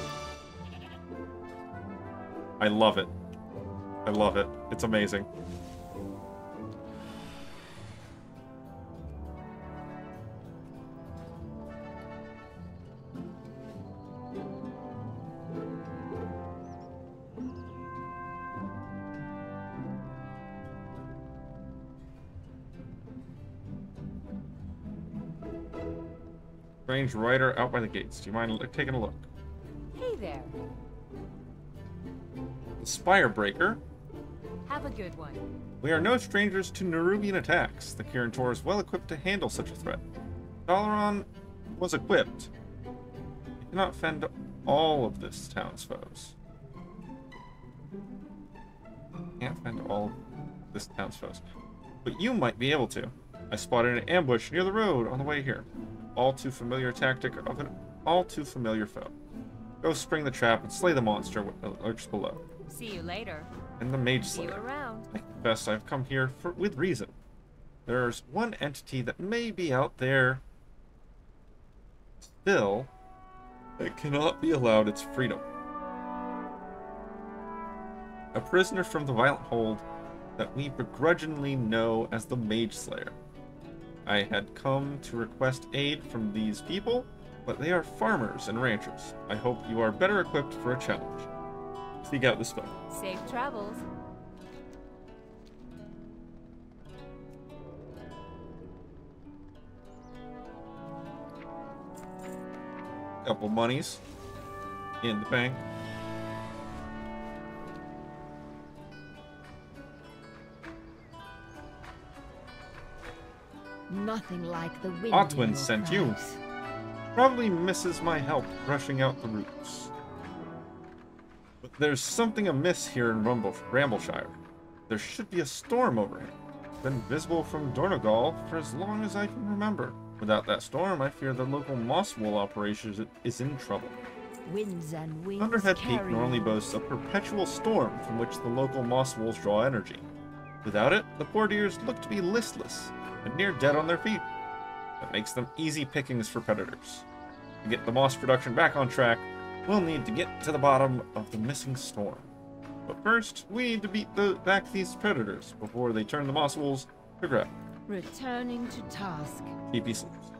I love it. I love it. It's amazing. Strange rider out by the gates. Do you mind taking a look? Hey there. The Spire Breaker. Have a good one. We are no strangers to Nerubian attacks. The Kirin Tor is well equipped to handle such a threat. Dalaran was equipped. He cannot fend all of this town's foes. Can't fend all of this town's foes. But you might be able to. I spotted an ambush near the road on the way here. All too familiar tactic of an all too familiar foe. Go spring the trap and slay the monster that lurks below. See you later. And the Mage See you Slayer. around. I confess I've come here with reason. There's one entity that may be out there still that cannot be allowed its freedom. A prisoner from the violent hold that we begrudgingly know as the Mage Slayer. I had come to request aid from these people, but they are farmers and ranchers. I hope you are better equipped for a challenge. Seek out this foe. Safe travels. Couple monies in the bank. Nothing like the wind. Otwin sent you. Probably misses my help rushing out the roots. But there's something amiss here in Rambleshire. There should be a storm overhead. Been visible from Dornogal for as long as I can remember. Without that storm, I fear the local mosswool operation is in trouble. Winds and wings. Thunderhead Peak normally boasts a perpetual storm from which the local mosswools draw energy. Without it, the poor deers look to be listless and near dead on their feet. That makes them easy pickings for predators. To get the moss production back on track, we'll need to get to the bottom of the missing storm. But first, we need to beat back these predators before they turn the mosswools to grab. Returning to task. TP sleeps.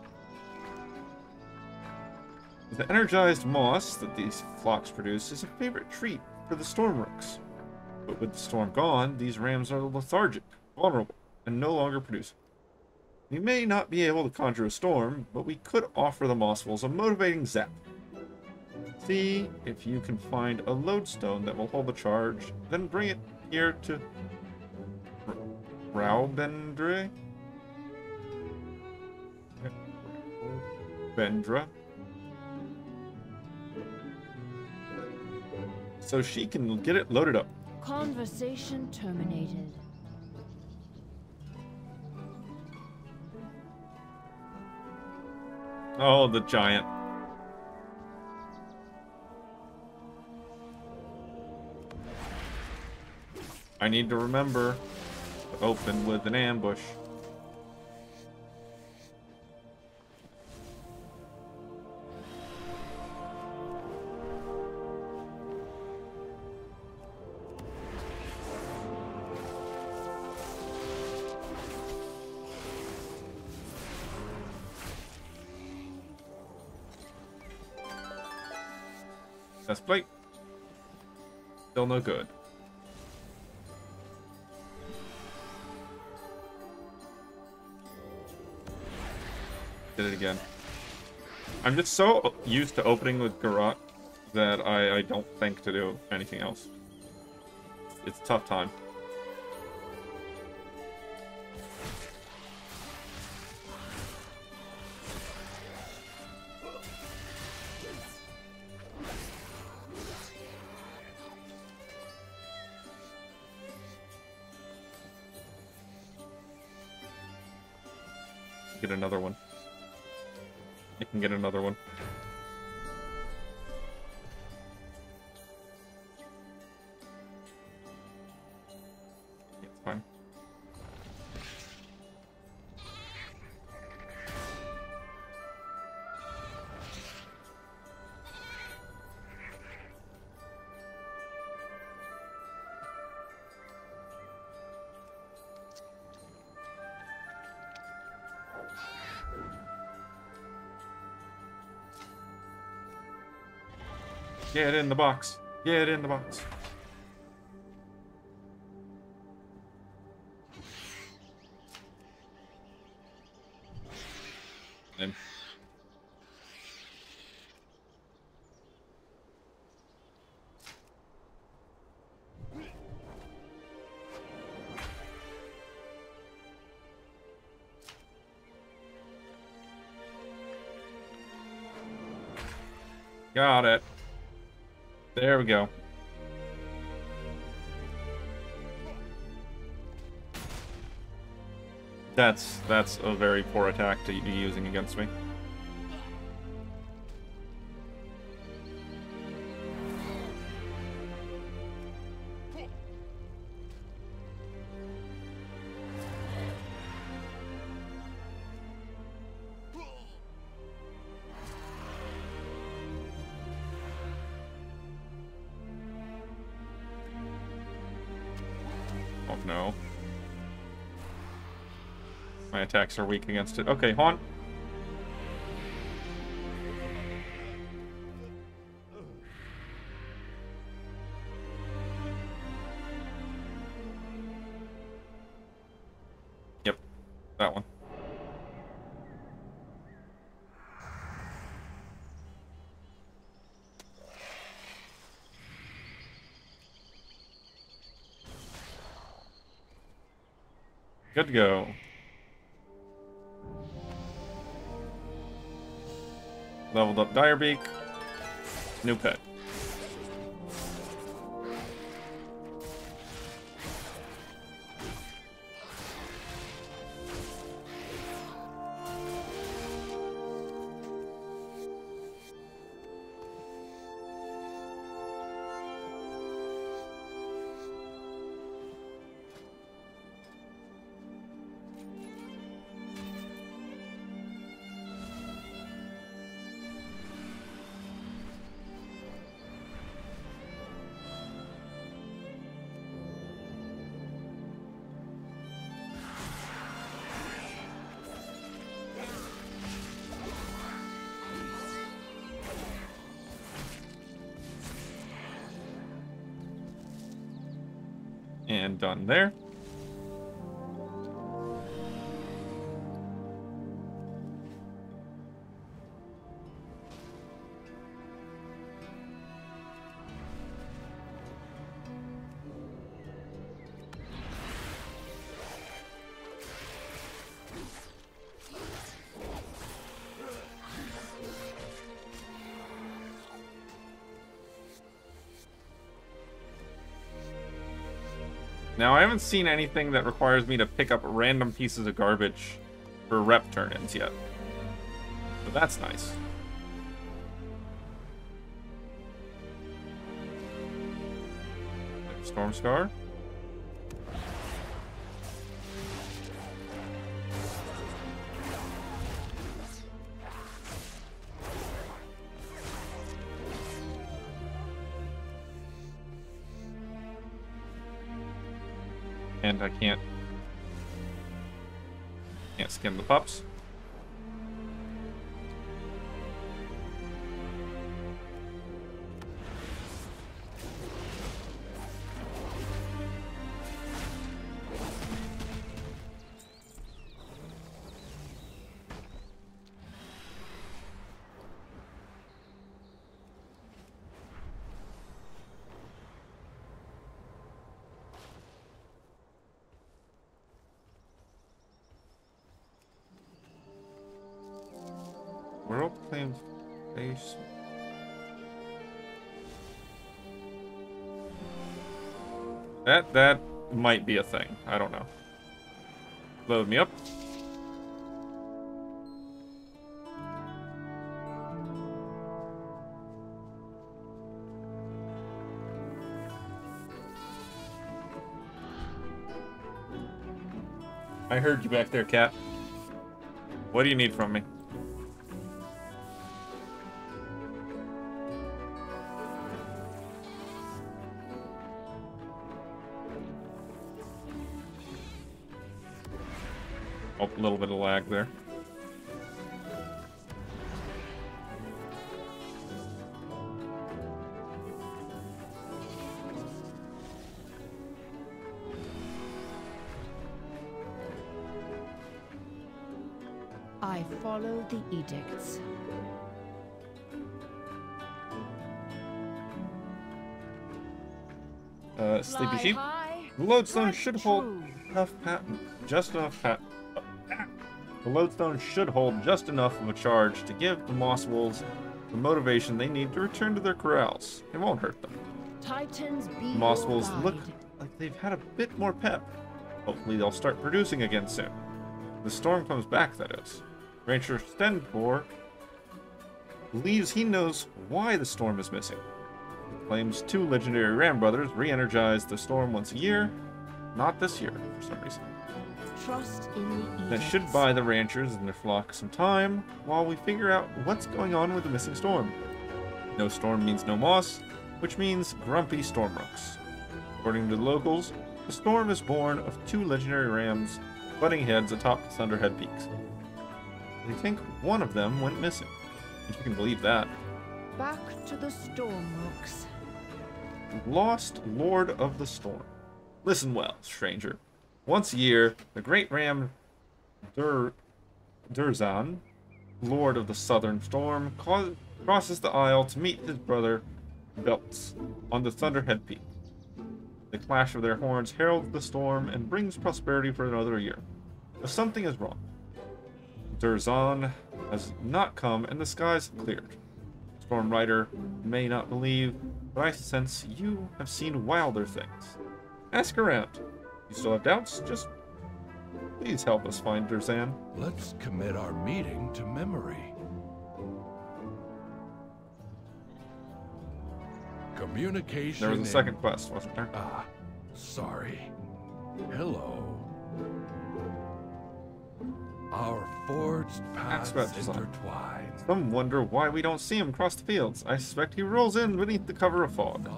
The energized moss that these flocks produce is a favorite treat for the storm rooks. But with the storm gone, these rams are lethargic, vulnerable, and no longer producing. We may not be able to conjure a storm, but we could offer the mosswools a motivating zap. See if you can find a lodestone that will hold the charge, then bring it here to Raubendre? Vendra? So she can get it loaded up. Conversation terminated. Oh, the giant. I need to remember to open with an ambush. Test plate. Still no good. Did it again. I'm just so used to opening with Garrote that I don't think to do anything else. It's a tough time. Get another one. I can get another one. It's fine. Get in the box. Get in the box. In. Got it. There we go. That's a very poor attack to be using against me. Oh no. My attacks are weak against it. Okay, Haunt. Yep, that one. Good to go. Leveled up Direbeak. New pet. And done there. Now, I haven't seen anything that requires me to pick up random pieces of garbage for rep turn-ins yet. So that's nice. Storm Scar. And I can't skim the pups. World claims base. That might be a thing. I don't know. Load me up. I heard you back there, Cat. What do you need from me? Oh, a little bit of lag there. I follow the edicts. Sleepy Sheep. The lodestone should hold enough The lodestone should hold just enough of a charge to give the moss wolves the motivation they need to return to their corrals. It won't hurt them. Titans be The moss your wolves guide. look like they've had a bit more pep. Hopefully they'll start producing again soon. The storm comes back, that is. Rancher Stenfor believes he knows why the storm is missing. He claims 2 legendary Ram brothers re-energize the storm once a year. Not this year, for some reason. Trust in the That should buy the ranchers and their flock some time while we figure out what's going on with the missing storm. No storm means no moss, which means grumpy stormrooks. According to the locals, the storm is born of 2 legendary rams butting heads atop the Thunderhead Peaks. They think one of them went missing, if you can believe that. Back to the Stormrooks. Lost Lord of the Storm. Listen well, stranger. Once a year, the great ram Durzan, Lord of the Southern Storm, crosses the Isle to meet his brother Belts on the Thunderhead Peak. The clash of their horns heralds the storm and brings prosperity for another year. But something is wrong. Durzan has not come and the skies have cleared. Storm Rider may not believe, but I sense you have seen wilder things. Ask around. You still have doubts? Just please help us find Durzan. Let's commit our meeting to memory. Communication. There was a second quest, wasn't there? Ah, sorry. Hello. Our forged paths intertwine. Some wonder why we don't see him across the fields. I suspect he rolls in beneath the cover of fog.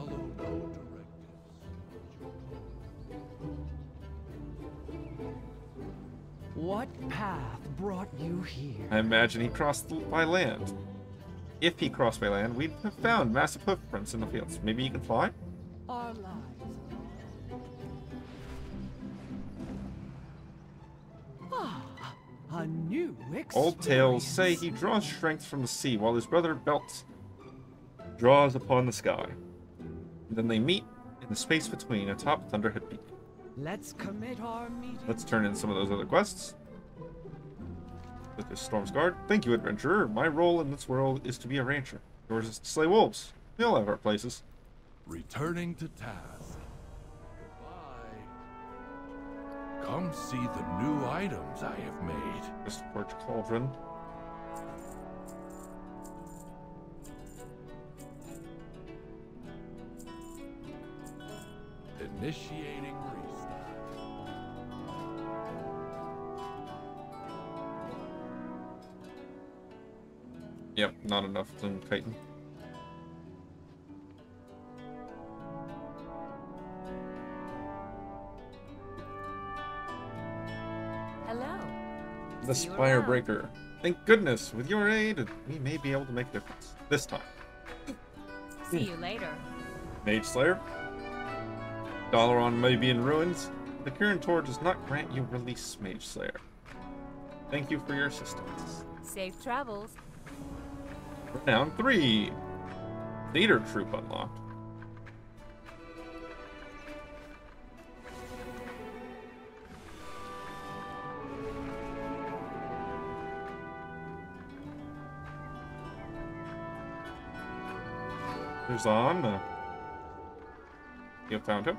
What path brought you here? I imagine he crossed by land. If he crossed by land, we'd have found massive hoofprints in the fields. Maybe he can fly? Our lives. A new experience. Old tales say he draws strength from the sea while his brother Belt draws upon the sky. Then they meet in the space between atop Thunderhead Peak. Let's commit our meeting. Let's turn in some of those other quests. With this Storm's Guard. Thank you, adventurer. My role in this world is to be a rancher. Yours is to slay wolves. We all have our places. Returning to task. Bye. Come see the new items I have made. This Forge Cauldron. Initiating restart. Yep, not enough Gloom Chitin. Hello. The See you Spire around. Breaker. Thank goodness, with your aid, we may be able to make a difference. This time. See you later. Mage Slayer. Dalaran may be in ruins. The Kirin Tor does not grant you release, Mage Slayer. Thank you for your assistance. Safe travels. Renown 3. Theater Troop unlocked. There's on. You found him?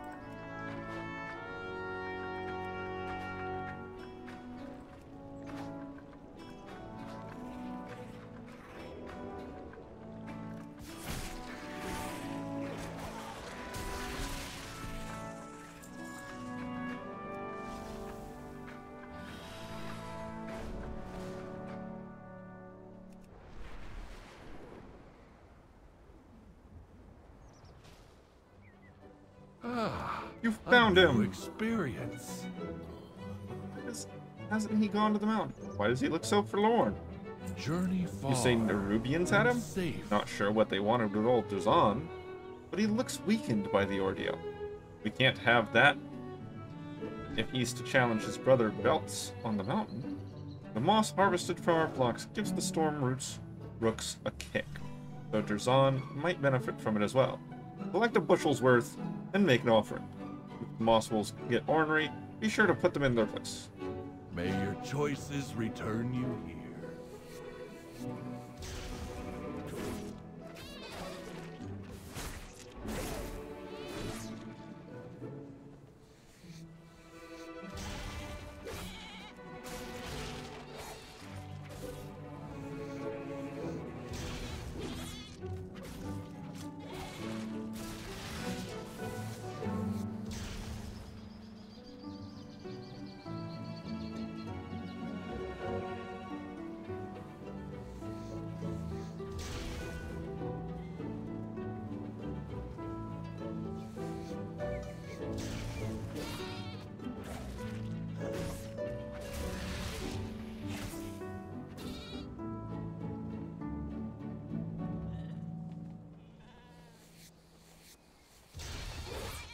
You found him! Experience. Hasn't he gone to the mountain? Why does he look so forlorn? Journey far. You say Nerubians had him? Safe. Not sure what they wanted with old Drazan, but he looks weakened by the ordeal. We can't have that if he's to challenge his brother Belts on the mountain. The moss harvested from our flocks gives the storm rooks a kick, so Drazan might benefit from it as well. Collect a bushel's worth and make an offering. If the moss wolves get ornery, be sure to put them in their place. May your choices return you here.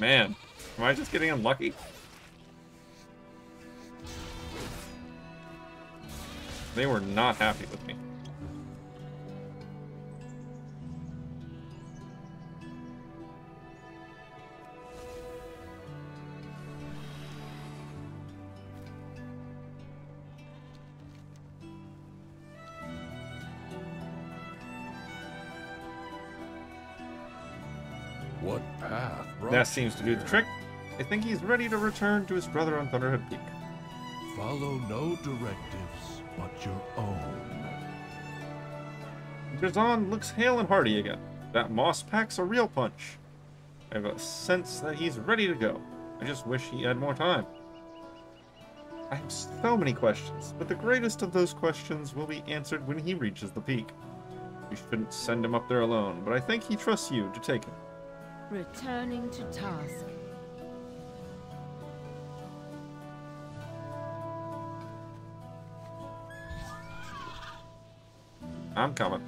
Man, am I just getting unlucky? They were not happy with me. What path? That seems to do the trick. I think he's ready to return to his brother on Thunderhead Peak. Follow no directives but your own. Drazan looks hale and hearty again. That moss packs a real punch. I have a sense that he's ready to go. I just wish he had more time. I have so many questions, but the greatest of those questions will be answered when he reaches the peak. We shouldn't send him up there alone, but I think he trusts you to take him. Returning to task. I'm coming.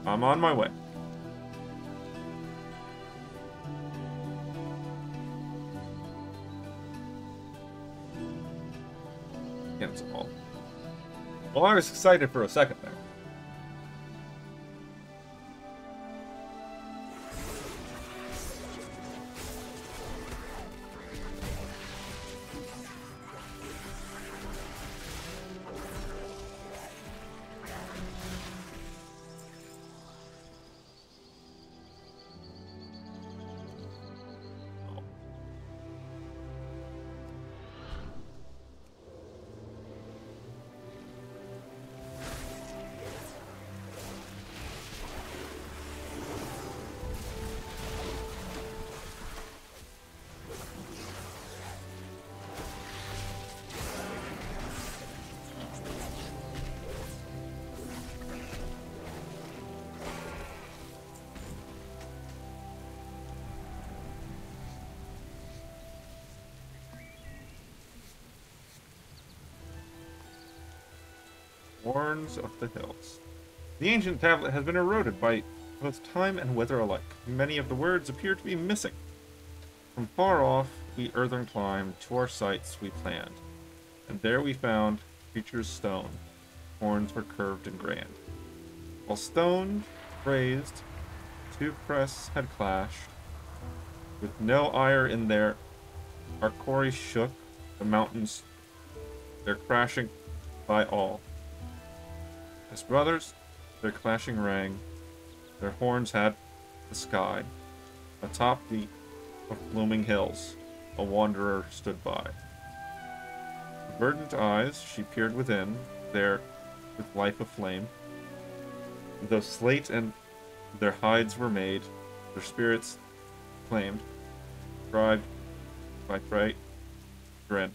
I'm on my way. Cancel all. Well, I was excited for a second there. Horns of the Hills. The ancient tablet has been eroded by both time and weather alike. Many of the words appear to be missing. From far off, we earthern climbed, to our sights we planned. And there we found creatures stone. Horns were curved and grand. While stone raised, two crests had clashed. With no ire in there, our quarry shook, the mountains, their crashing by all. As brothers, their clashing rang, their horns had the sky. Atop the blooming hills, a wanderer stood by. With verdant eyes, she peered within, there with life aflame. Though slate and their hides were made, their spirits claimed, bribed by fright, grin.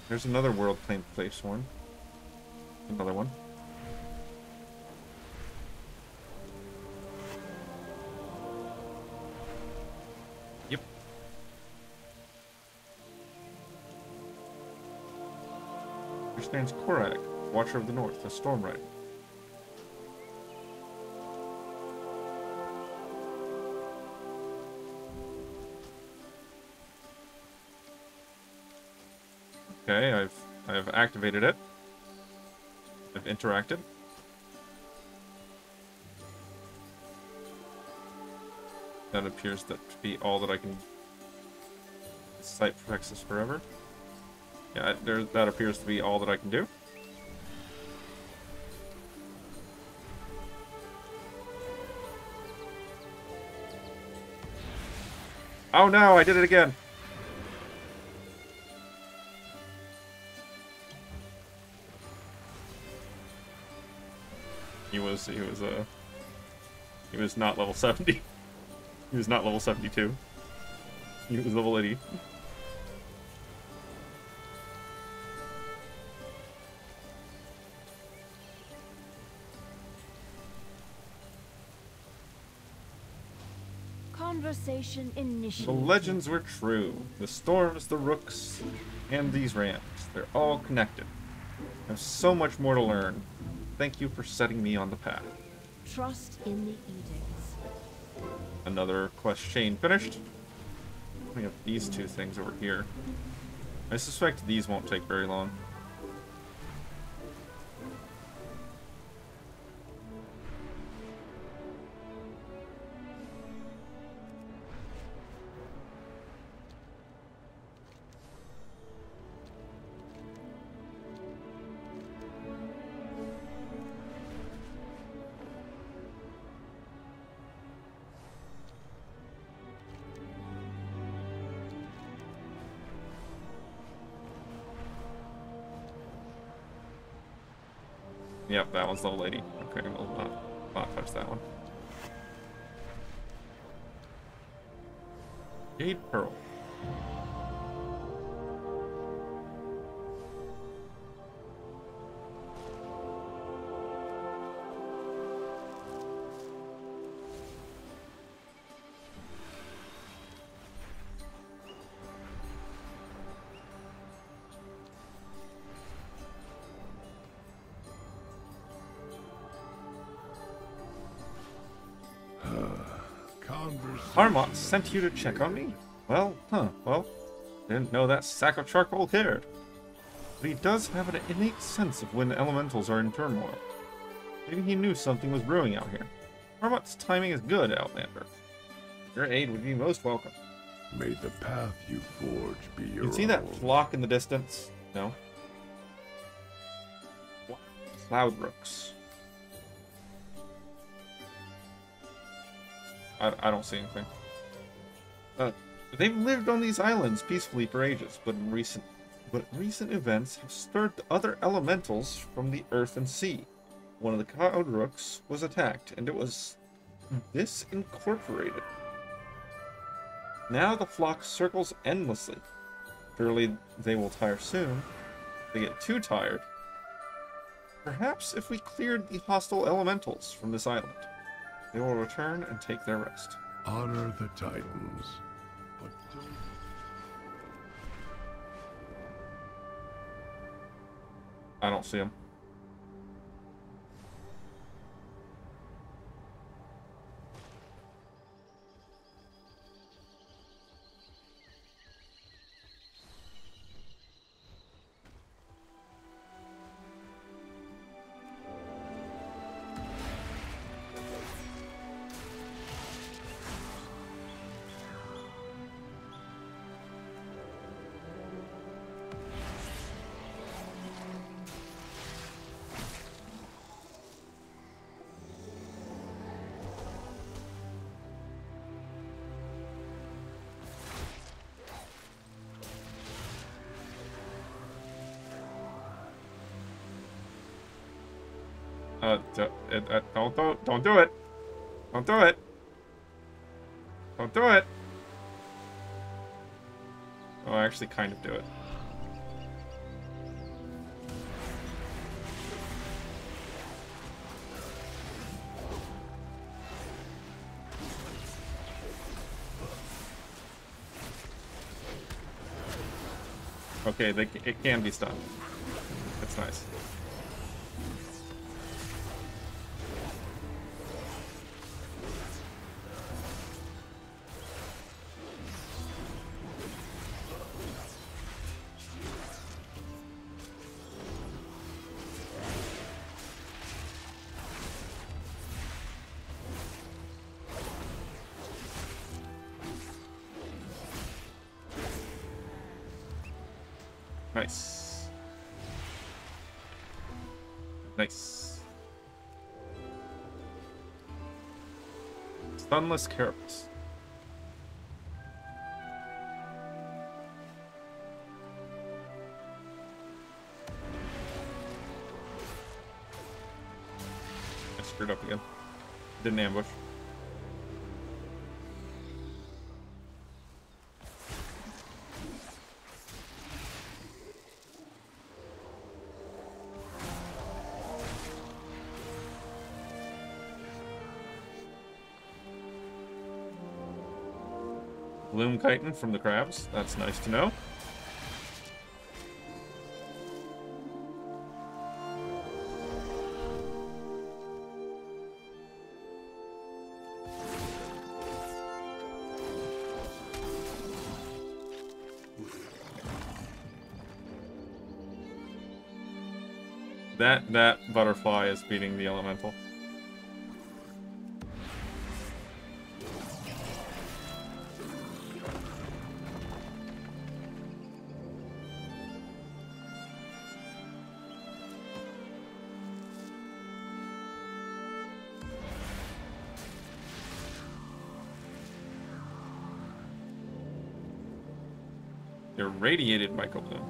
There's another world claimed place one. Another one. Yep. Here stands Korag, Watcher of the North, a storm rider. Okay, I have activated it. I've interacted. That appears to be all that I can. Sight protects us forever. Yeah, that appears to be all that I can do. Oh no, I did it again. He was not level 70. He was not level 72. He was level 80. Conversation initiated. The legends were true. The storms, the rooks, and these rams. They're all connected. I have so much more to learn. Thank you for setting me on the path. Trust in the edicts. Another quest chain finished. We have these two things over here. I suspect these won't take very long. Yep, that one's level 80. Okay, we'll not touch that one. Jade Pearl. Harmot sent you to check on me? Well, didn't know that sack of charcoal cared. But he does have an innate sense of when elementals are in turmoil. Maybe he knew something was brewing out here. Harmot's timing is good, Outlander. Your aid would be most welcome. May the path you forge be your You see that flock in the distance? No? Cloud rooks. I don't see anything. They've lived on these islands peacefully for ages, but recent events have stirred other elementals from the earth and sea. One of the cloud rooks was attacked, and it was disincorporated. Now the flock circles endlessly. Surely they will tire soon. If they get too tired. Perhaps if we cleared the hostile elementals from this island, they will return and take their rest. Honor the Titans, but don't... I don't see them. Don't do it. Don't do it. Don't do it. Oh, I actually kind of do it. Okay, it can be stunned. That's nice. Nice. Nice. Stunless Carapace. I screwed up again. Didn't ambush. Bloom chitin from the crabs. That's nice to know. That butterfly is beating the elemental. Irradiated Michael Bloom.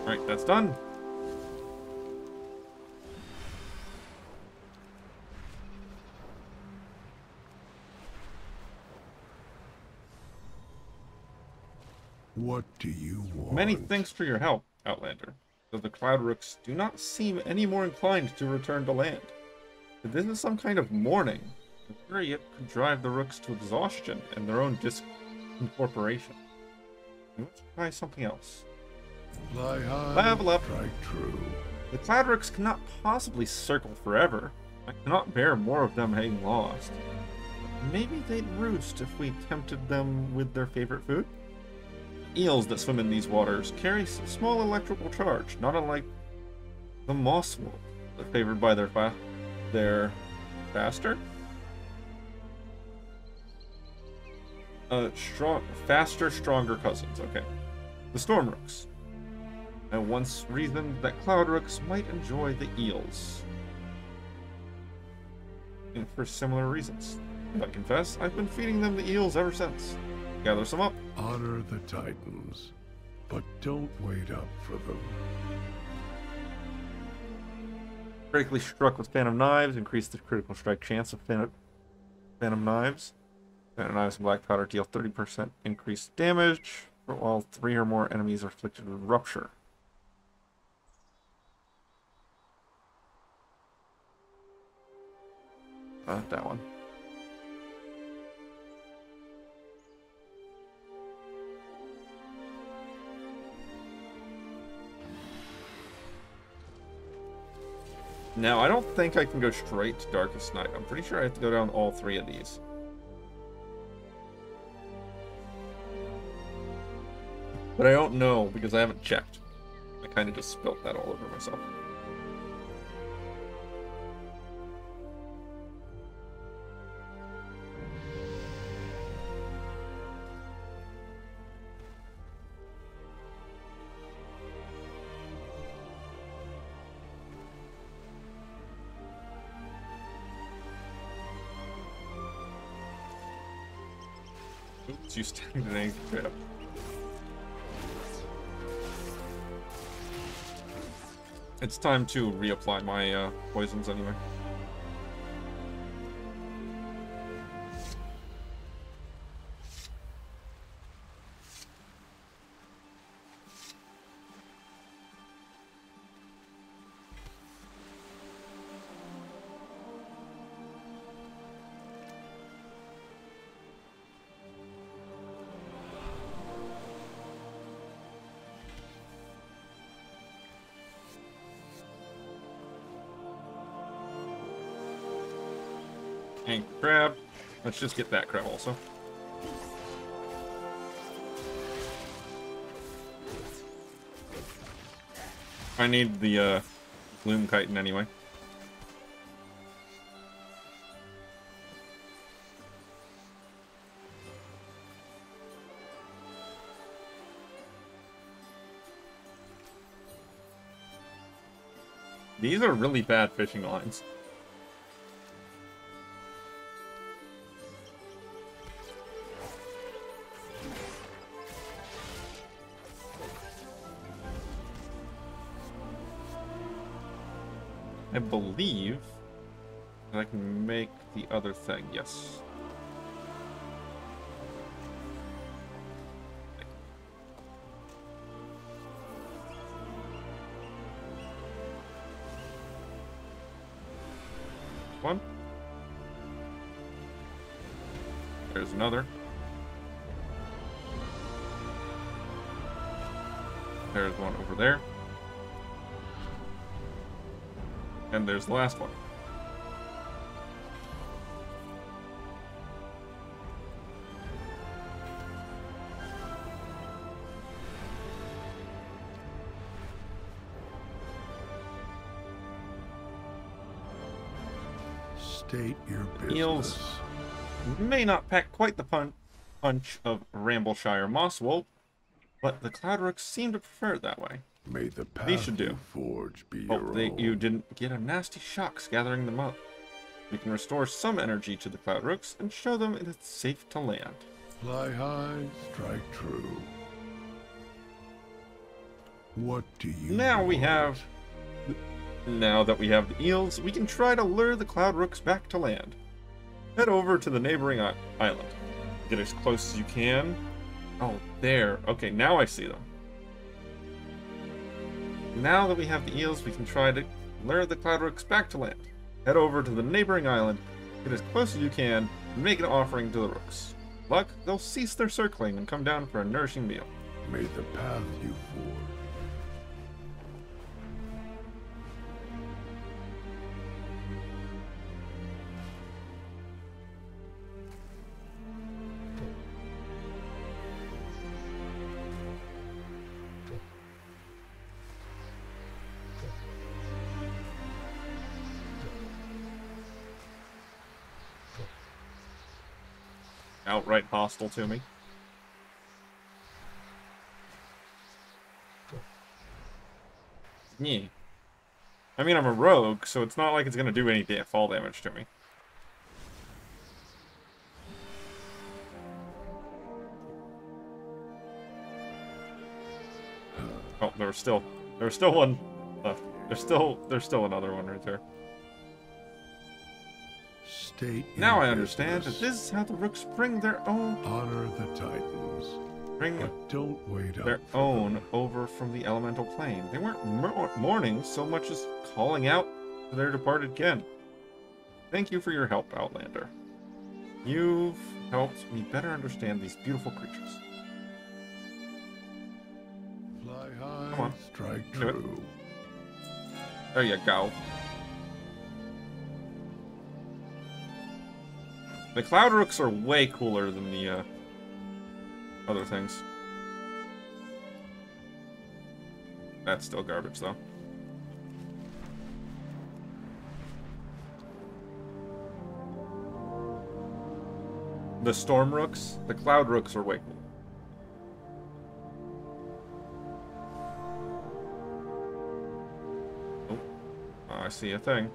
Alright, that's done. What do you want? Many thanks for your help, Outlander. Though the Cloud Rooks do not seem any more inclined to return to land. If this is some kind of mourning, the Fury could drive the Rooks to exhaustion and their own disincorporation. Let's try something else. Fly high, level up. strike true. The Cloud Rooks cannot possibly circle forever. I cannot bear more of them getting lost. Maybe they'd roost if we tempted them with their favorite food? Eels that swim in these waters carry a small electrical charge, not unlike the moss wolf, favored by their faster? Faster, stronger cousins, okay. The Storm Rooks. I once reasoned that Cloud Rooks might enjoy the eels. And for similar reasons. If I confess, I've been feeding them the eels ever since. Gather some up. Honor the Titans, but don't wait up for them. Critically struck with Phantom Knives, increase the critical strike chance of Phantom Knives. Phantom Knives and Black Powder deal 30% increased damage, while 3 or more enemies are afflicted with Rupture. That one. Now, I don't think I can go straight to Darkest Night. I'm pretty sure I have to go down all 3 of these. But I don't know because I haven't checked. I kind of just spilt that all over myself. you stand in any trap. It's time to reapply my poisons anyway. And crab. Let's just get that crab also. I need the Gloom Chitin anyway. These are really bad fishing lines. I believe that I can make the other thing, yes. One. There's another. There's one over there. And there's the last one. State your business. Eels may not pack quite the punch of Rambleshire Mosswool, but the Cloudrooks seem to prefer it that way. May the path These should do. you forge be Hope your that own. you didn't get a nasty shocks gathering them up. We can restore some energy to the Cloudrooks and show them it is safe to land. Fly high, strike true. What do you Now we want? have... Now that we have the eels, we can try to lure the Cloudrooks back to land. Head over to the neighboring island. Get as close as you can. Oh, there. Okay, now I see them. Now that we have the eels, we can try to lure the Cloudrooks back to land. Head over to the neighboring island, get as close as you can, and make an offering to the rooks. Luck, they'll cease their circling and come down for a nourishing meal. May the path you forge. Outright hostile to me. Yeah. I mean, I'm a rogue, so it's not like it's gonna do any fall damage to me. Oh, there's still one left. There's still another one right there. State Now your I understand that business. this is how the rooks bring their own Honor the Titans. bring But don't wait their up for own over from the elemental plane. They weren't mourning so much as calling out to their departed kin. Thank you for your help, Outlander. You've helped me better understand these beautiful creatures. Fly high, Come on. strike Do it. true. There you go. The Cloudrooks are way cooler than the other things. That's still garbage, though. The Stormrooks, the Cloudrooks are way cool. Oh, I see a thing.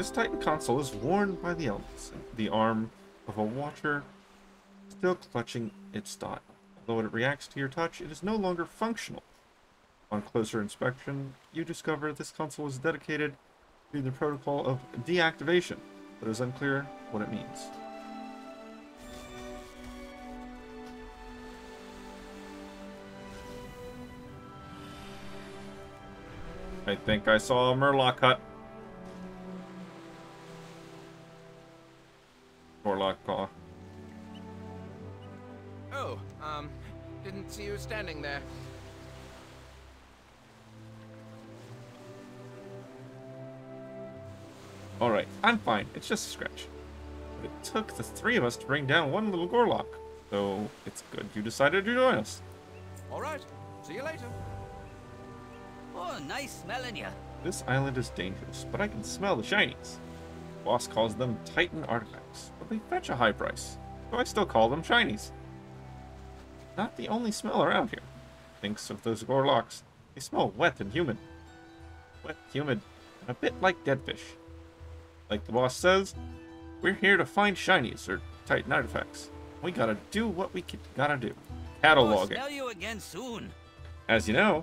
This Titan console is worn by the elements, the arm of a watcher still clutching its dial. Although it reacts to your touch, it is no longer functional. On closer inspection, you discover this console is dedicated to the protocol of deactivation, but it is unclear what it means. I think I saw a Murloc hut. Warlock paw. Oh, didn't see you standing there. Alright, I'm fine. It's just a scratch. But it took the three of us to bring down one little Gorlock. So it's good you decided to join us. Alright, see you later. Oh, nice smelling you. This island is dangerous, but I can smell the shinies. The boss calls them Titan artifacts, but they fetch a high price, so I still call them shinies. Not the only smell around here. Thinks of those Gorlocks. They smell wet and humid. Wet, humid, and a bit like dead fish. Like the boss says, we're here to find shinies, or Titan artifacts. We gotta do what we gotta do. Cataloging. I'll smell you again soon. As you know,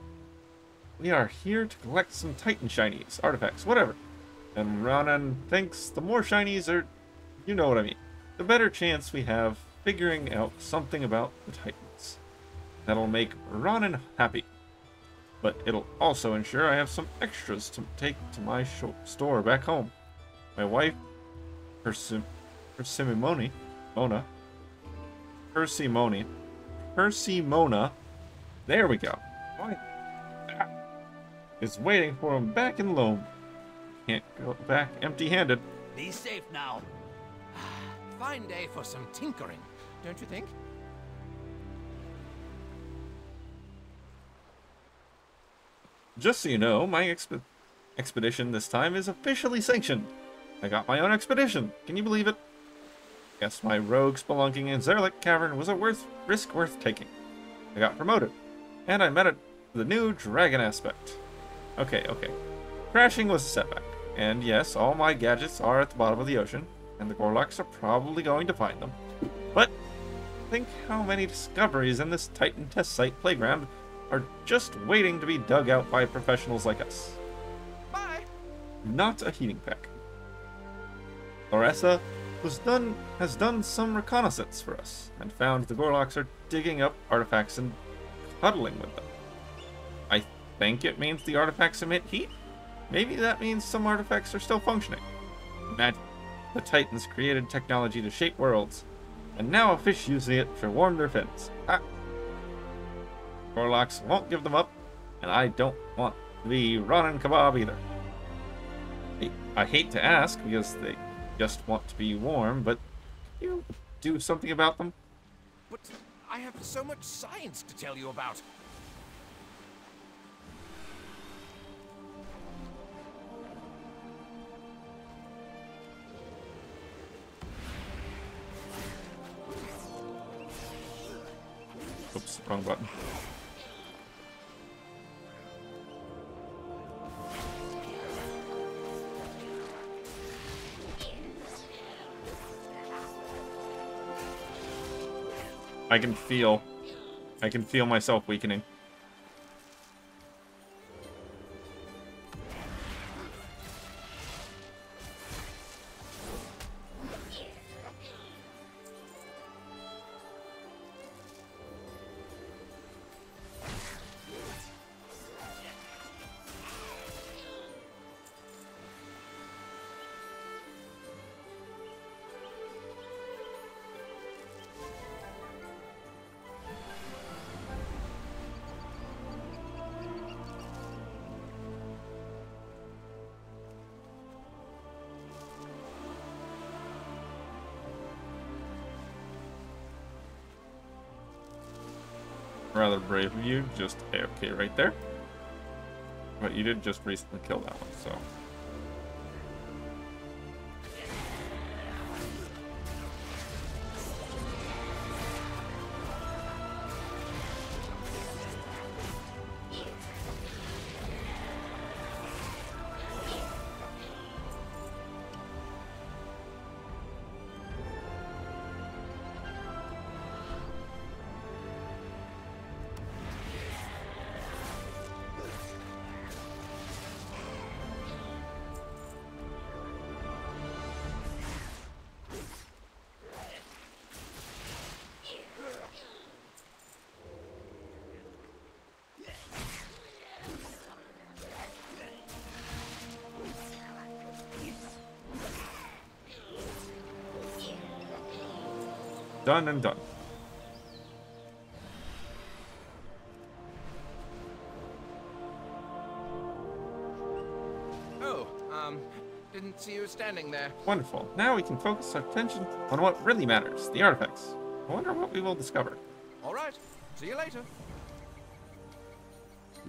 we are here to collect some Titan shinies, artifacts, whatever. And Ronan thinks the more shinies are, you know what I mean, the better chance we have figuring out something about the Titans. That'll make Ronan happy. But it'll also ensure I have some extras to take to my store back home. My wife, Persimony, there we go. Is waiting for him back in Loam. Can't go back empty-handed. Be safe now. Fine day for some tinkering, don't you think? Just so you know, my expedition this time is officially sanctioned. I got my own expedition. Can you believe it? Guess my rogue spelunking in Zerlik Cavern was a risk worth taking. I got promoted, and I met the new dragon aspect. Okay. Crashing was a setback, and yes, all my gadgets are at the bottom of the ocean, and the Gorlocks are probably going to find them. But think how many discoveries in this Titan test site playground are just waiting to be dug out by professionals like us. Bye. Not a heating pack. Larissa has done some reconnaissance for us, and found the Gorlocks are digging up artifacts and cuddling with them. I think it means the artifacts emit heat? Maybe that means some artifacts are still functioning. Imagine, the Titans created technology to shape worlds, and now a fish using it to warm their fins. Gorlocks won't give them up, and I don't want to be Ronan Kebab either. I hate to ask, because they just want to be warm, but can you do something about them? But I have so much science to tell you about. Oops, wrong button. I can feel myself weakening. Rather brave of you, just AFK right there. But you did just recently kill that one, so. done and done. Oh, didn't see you standing there. Wonderful. Now we can focus our attention on what really matters, the artifacts. I wonder what we will discover. All right. See you later.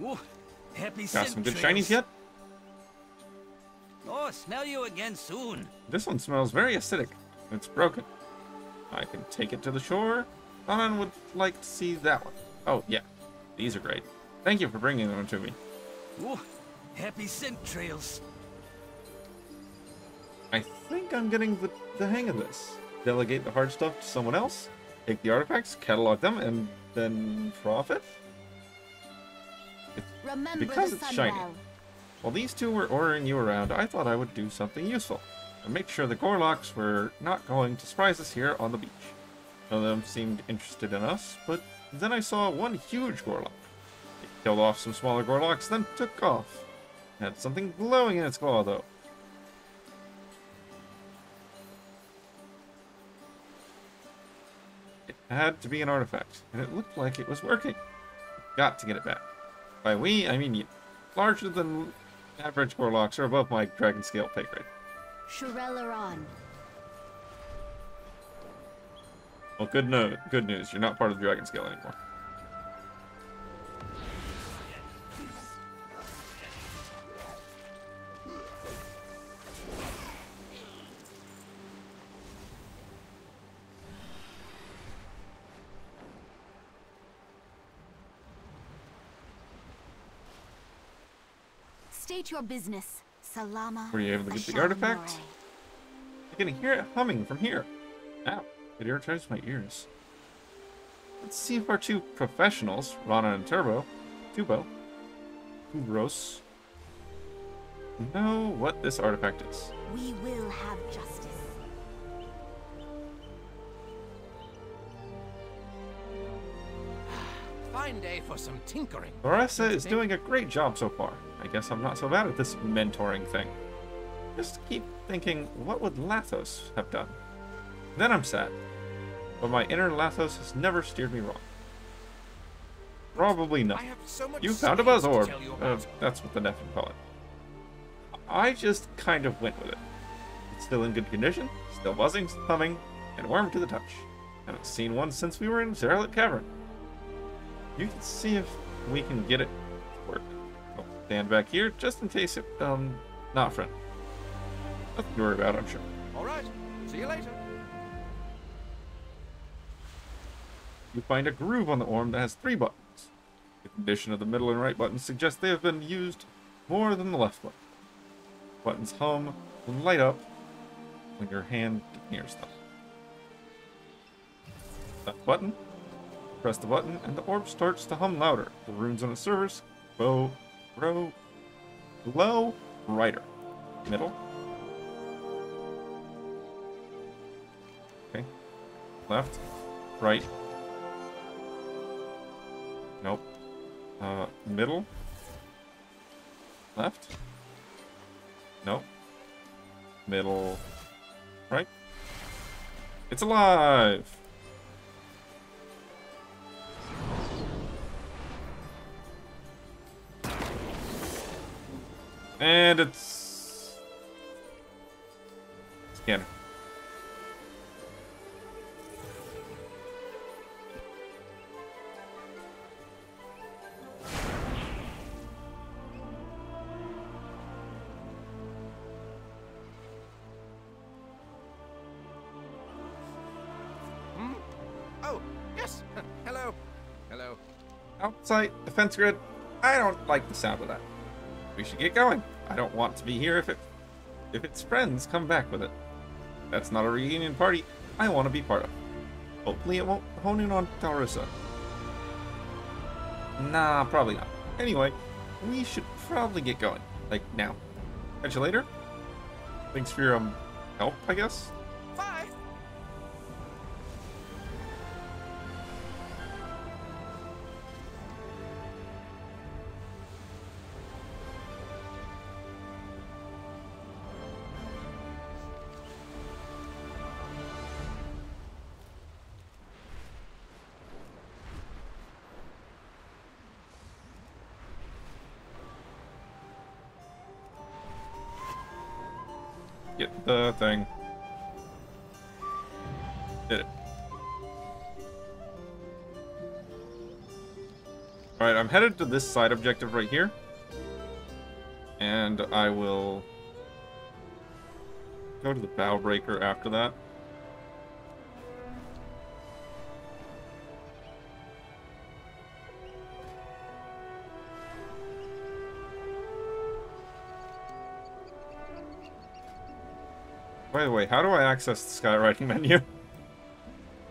Ooh, happy Got some good trails. shinies yet? Oh, smell you again soon. This one smells very acidic. It's broken. I can take it to the shore. Someone would like to see that one. Oh, yeah. These are great. Thank you for bringing them to me. Ooh, happy scent trails. I think I'm getting the hang of this. Delegate the hard stuff to someone else, take the artifacts, catalog them, and then profit? Remember Because the it's sun shiny. well. While these two were ordering you around, I thought I would do something useful. And make sure the Gorlocks were not going to surprise us here on the beach. None of them seemed interested in us, but then I saw one huge Gorlock. It killed off some smaller Gorlocks, then took off. It had something glowing in its claw, though. It had to be an artifact, and it looked like it was working. Got to get it back. By we, I mean you. Larger than average Gorlocks are above my dragon scale pay grade. Shirella on. Well, good news. You're not part of the dragon scale anymore. State your business, Salama. Were you able to get the artifact? I can hear it humming from here. Ow, it irritates my ears. Let's see if our two professionals, Rana and Tubros, know what this artifact is. We will have justice. Fine day for some tinkering. Larissa is doing a great job so far. I guess I'm not so bad at this mentoring thing. Just keep thinking, what would Lathos have done? Then I'm sad. But my inner Lathos has never steered me wrong. Probably not. You found a buzz orb. That's what the Nephilim call it. I just kind of went with it. It's still in good condition, still buzzing, humming, and warm to the touch. Haven't seen one since we were in Zerlet Cavern. You can see if we can get it to work. I'll stand back here just in case it, not friend. Nothing to worry about, I'm sure. All right. See you later. You find a groove on the orb that has 3 buttons. The condition of the middle and right buttons suggests they have been used more than the left button. Buttons hum and light up when your hand nears them. Left button. Press the button, and the orb starts to hum louder. The runes on the surface glow brighter. Middle. Okay. Left. Right. Nope. Middle. Left. Nope. Middle. Right. It's alive! And it's... Scanner. Oh, yes. Hello. Hello. Outside defense grid. I don't like the sound of that. We should get going. I don't want to be here if its friends come back with it. That's not a reunion party I want to be part of. Hopefully it won't hone in on Taurissa. Nah, probably not. Anyway, we should probably get going. Like, now. Catch you later. Thanks for your, help, I guess? Bye. Get the thing. Did it. Alright, I'm headed to this side objective right here. And I will go to the bow breaker after that. By the way, how do I access the skywriting menu?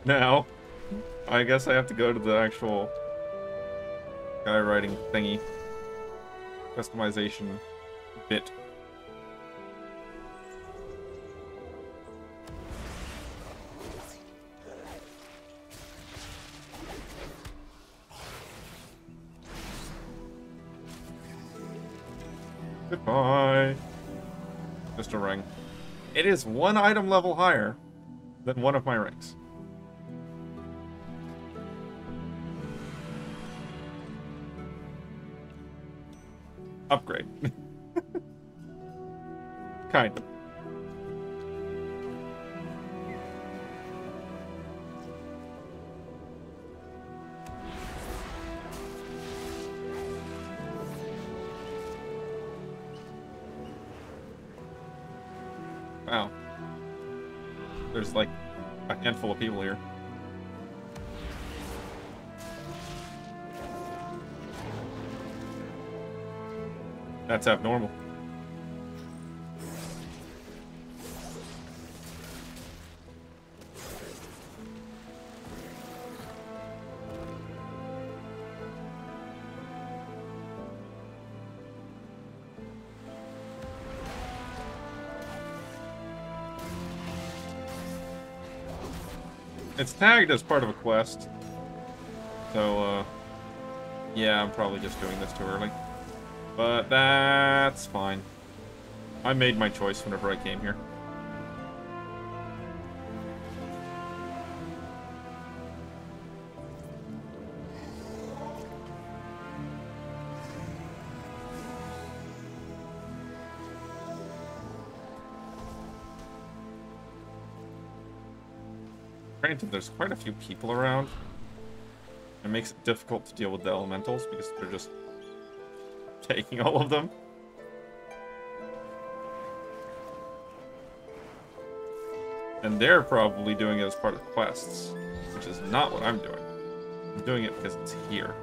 Now, I guess I have to go to the actual skywriting thingy. Customization bit. Goodbye. Just a ring. It is one item level higher than one of my rings. Upgrade. Kind of. Wow. There's like a handful of people here. That's abnormal. It's tagged as part of a quest. So, yeah, I'm probably just doing this too early. But that's fine. I made my choice whenever I came here. Granted, there's quite a few people around. It makes it difficult to deal with the elementals because they're just taking all of them. And they're probably doing it as part of quests, which is not what I'm doing. I'm doing it because it's here.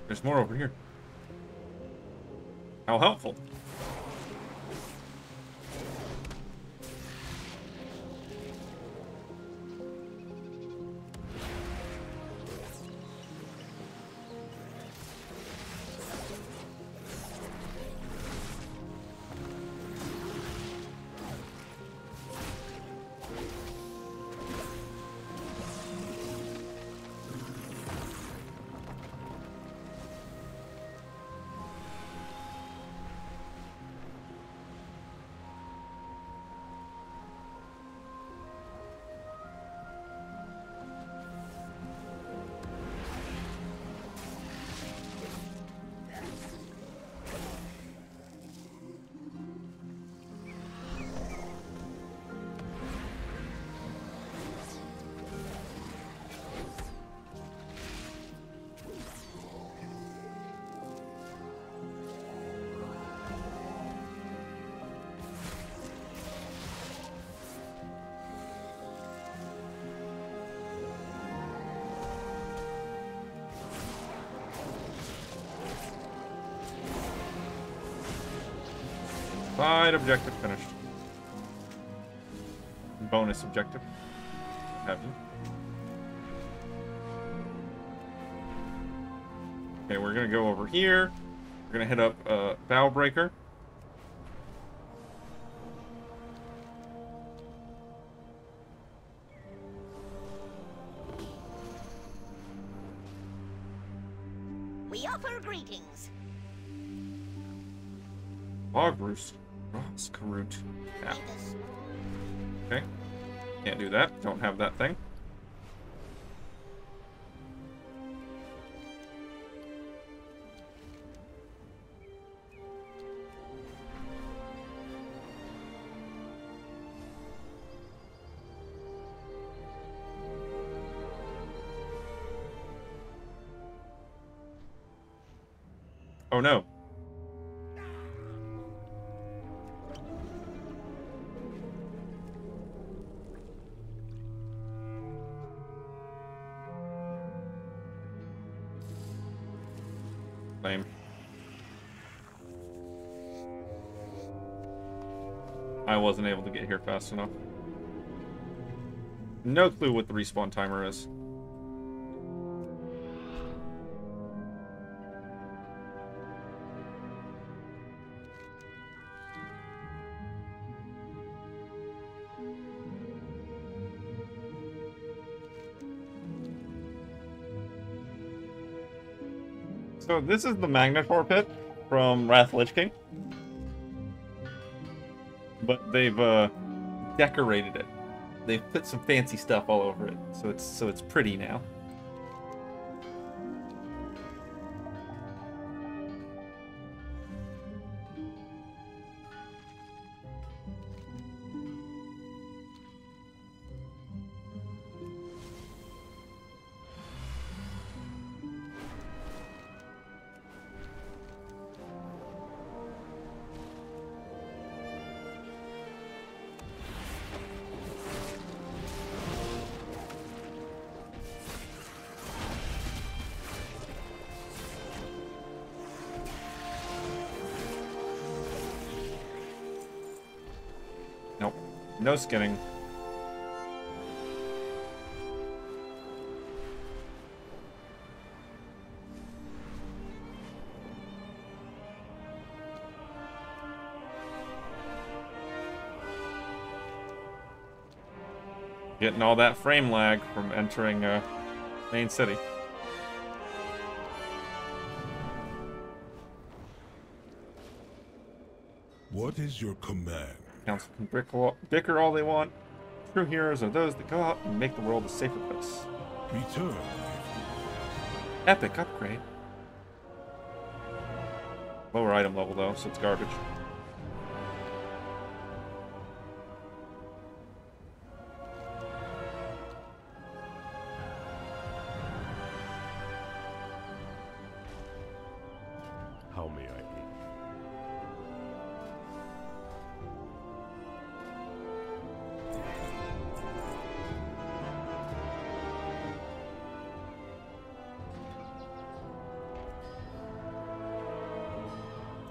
There's more over here. How helpful. Side objective finished. Bonus objective. Have you? Okay, we're gonna go over here. We're gonna hit up Bow Breaker. We offer greetings. Logroost. Root. Yeah. Okay. Can't do that. Don't have that thing. Oh no. Lame. I wasn't able to get here fast enough. No clue what the respawn timer is. So this is the Magnetor pit from Wrath Lich King. But they've decorated it. They've put some fancy stuff all over it, so it's pretty now. Nope. No skinning. Getting all that frame lag from entering main city. What is your command? Council can bicker all they want. True heroes are those that go out and make the world a safer place. Return. Epic upgrade. Lower item level though, so it's garbage. How may I aid?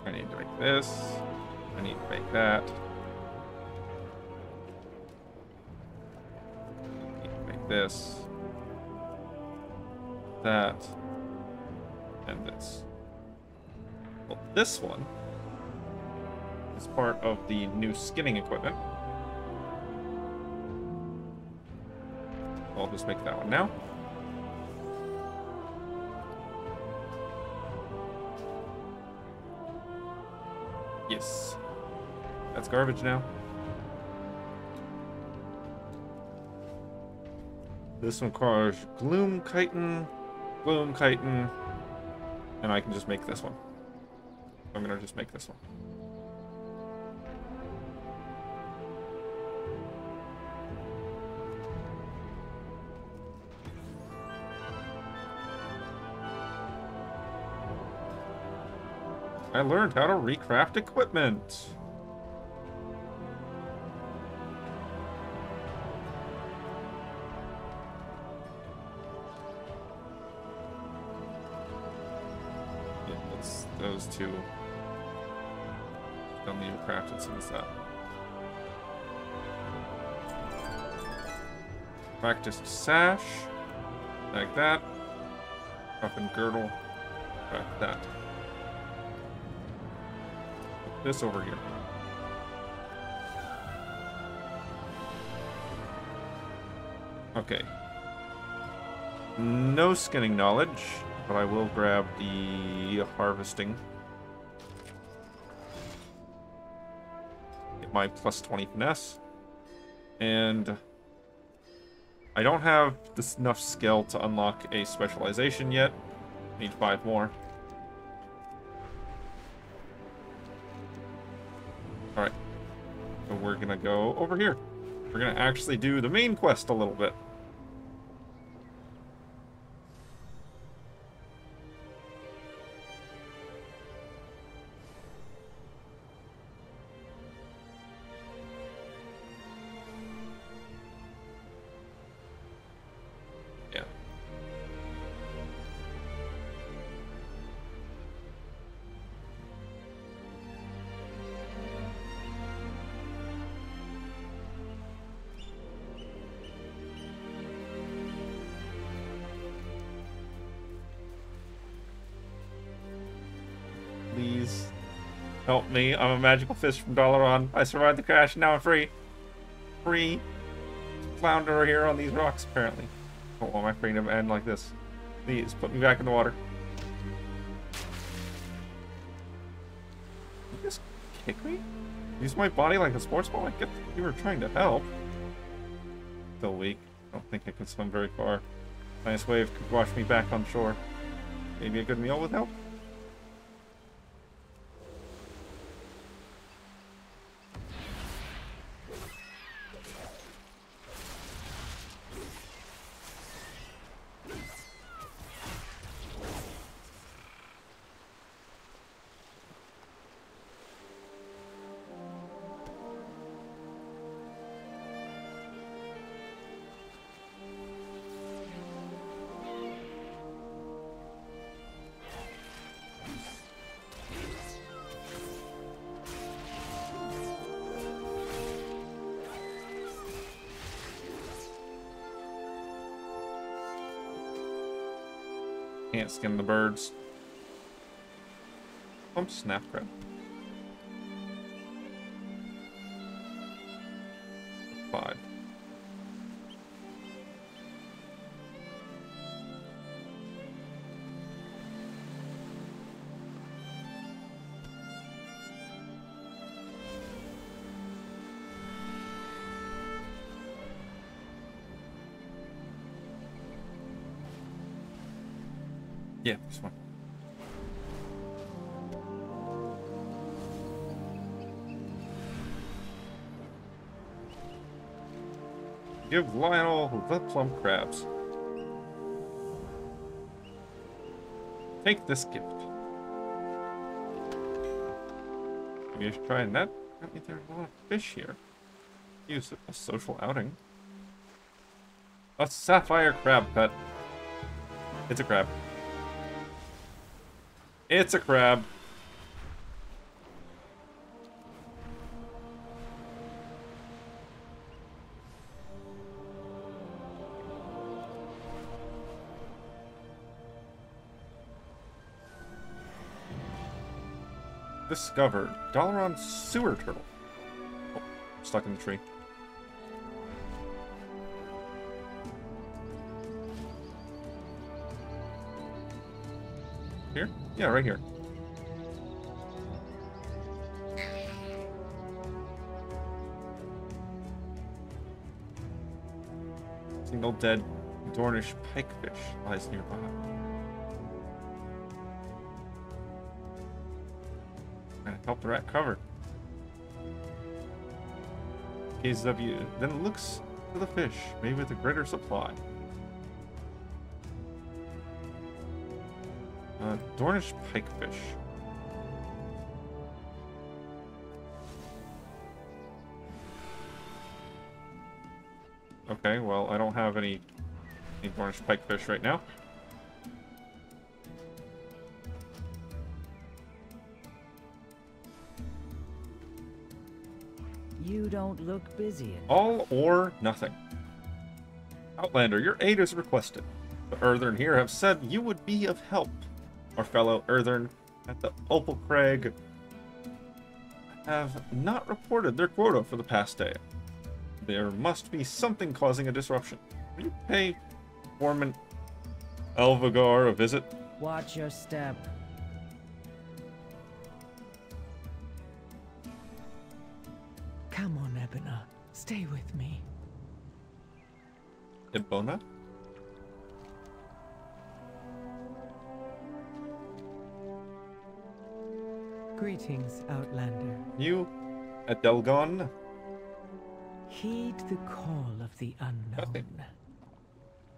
I need to make this. I need to make that. I need to make this. That. And this. Well, this one is part of the new skinning equipment. I'll just make that one now. Yes. That's garbage now. This one requires Gloom Chitin, and I can just make this one. I'm gonna just make this one. I learned how to recraft equipment. Yeah, that's those two. Don't need to craft it since that. Practiced sash. Like that. Up and girdle. Back that. Put this over here. Okay. No skinning knowledge, but I will grab the harvesting. Get my plus 20 finesse. And I don't have enough skill to unlock a specialization yet. Need 5 more. Alright. So we're gonna go over here. We're gonna actually do the main quest a little bit. Yeah. Please help me. I'm a magical fish from Dalaran. I survived the crash. Now I'm free. Free. Flounder here on these rocks, apparently. I don't want my freedom to end like this. Please, put me back in the water. Did you just kick me? Use my body like a sports ball? I get that you were trying to help. Still weak. I don't think I can swim very far. Nice wave could wash me back on shore. Maybe a good meal would help? Can't skin the birds. Pump snap crab. 5. Yeah, this one. Give Lionel the plum crabs. Take this gift. Maybe I should try a net. Apparently there's a lot of fish here. Use a social outing. A sapphire crab pet. It's a crab. It's a crab. Discovered. Dalaran sewer turtle. Oh, stuck in the tree. Here? Yeah, right here. Single dead Dornish pikefish lies nearby. And help the rat cover. Gazes up you, then looks to the fish, maybe with a greater supply. Dornish pikefish. Okay, well, I don't have any Dornish pikefish right now. You don't look busy. All or nothing. Outlander, your aid is requested. The Earthen here have said you would be of help. our fellow Earthern at the Opal Crag have not reported their quota for the past day. There must be something causing a disruption. Will you pay Foreman Elvagar a visit? Watch your step. Come on, Ebona. Stay with me. Ebona? Greetings, Outlander. You, Adelgon? Heed the call of the unknown.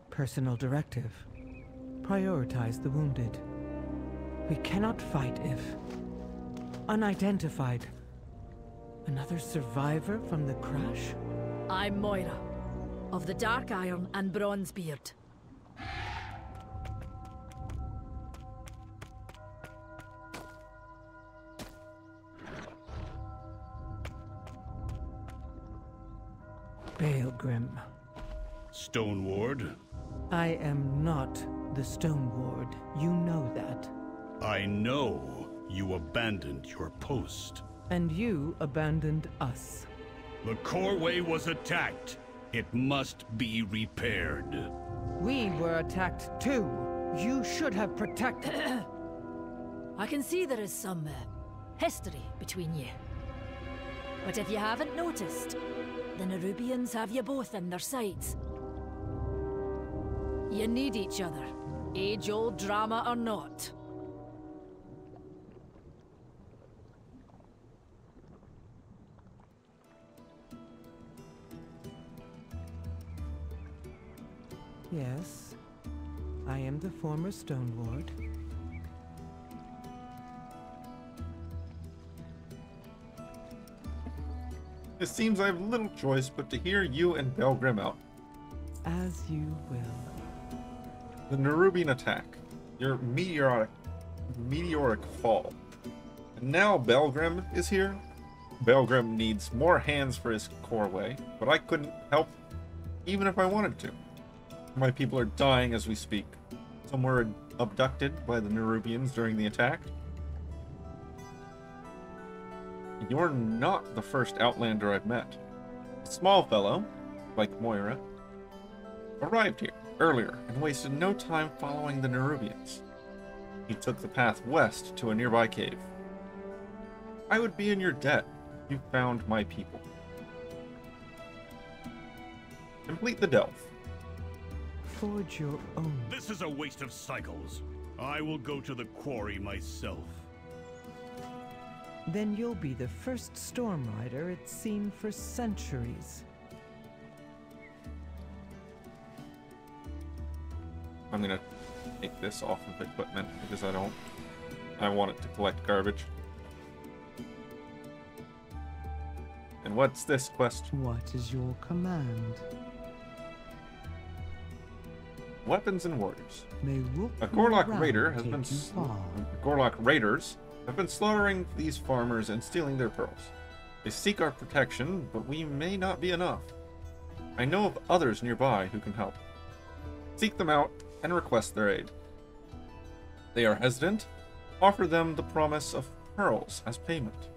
Personal directive. Prioritize the wounded. We cannot fight if unidentified. Another survivor from the crash? I'm Moira, of the Dark Iron and Bronzebeard. Baelgrim. Stone Ward? I am not the Stone Ward. You know that. I know you abandoned your post. And you abandoned us. The Coreway was attacked. It must be repaired. We were attacked too. You should have protected. I can see there is some history between you. But if you haven't noticed, the Nerubians have you both in their sights. You need each other, age-old drama or not. Yes, I am the former Stone Ward. It seems I have little choice but to hear you and Baelgrim out. As you will. The Nerubian attack. Your meteoric fall. And now Baelgrim is here? Baelgrim needs more hands for his Coreway, but I couldn't help even if I wanted to. My people are dying as we speak. Some were abducted by the Nerubians during the attack. You're not the first Outlander I've met. A small fellow, like Moira, arrived here earlier and wasted no time following the Nerubians. He took the path west to a nearby cave. I would be in your debt if you found my people. Complete the delve. Forge your own. This is a waste of cycles. I will go to the quarry myself. Then you'll be the first storm rider it's seen for centuries. I'm gonna take this off of equipment because I want it to collect garbage. And what's this quest? What is your command? Weapons and warriors. May A Gorlock raider has been Gorlock raiders have been slaughtering these farmers and stealing their pearls. They seek our protection, but we may not be enough. I know of others nearby who can help. Seek them out and request their aid. They are hesitant. Offer them the promise of pearls as payment.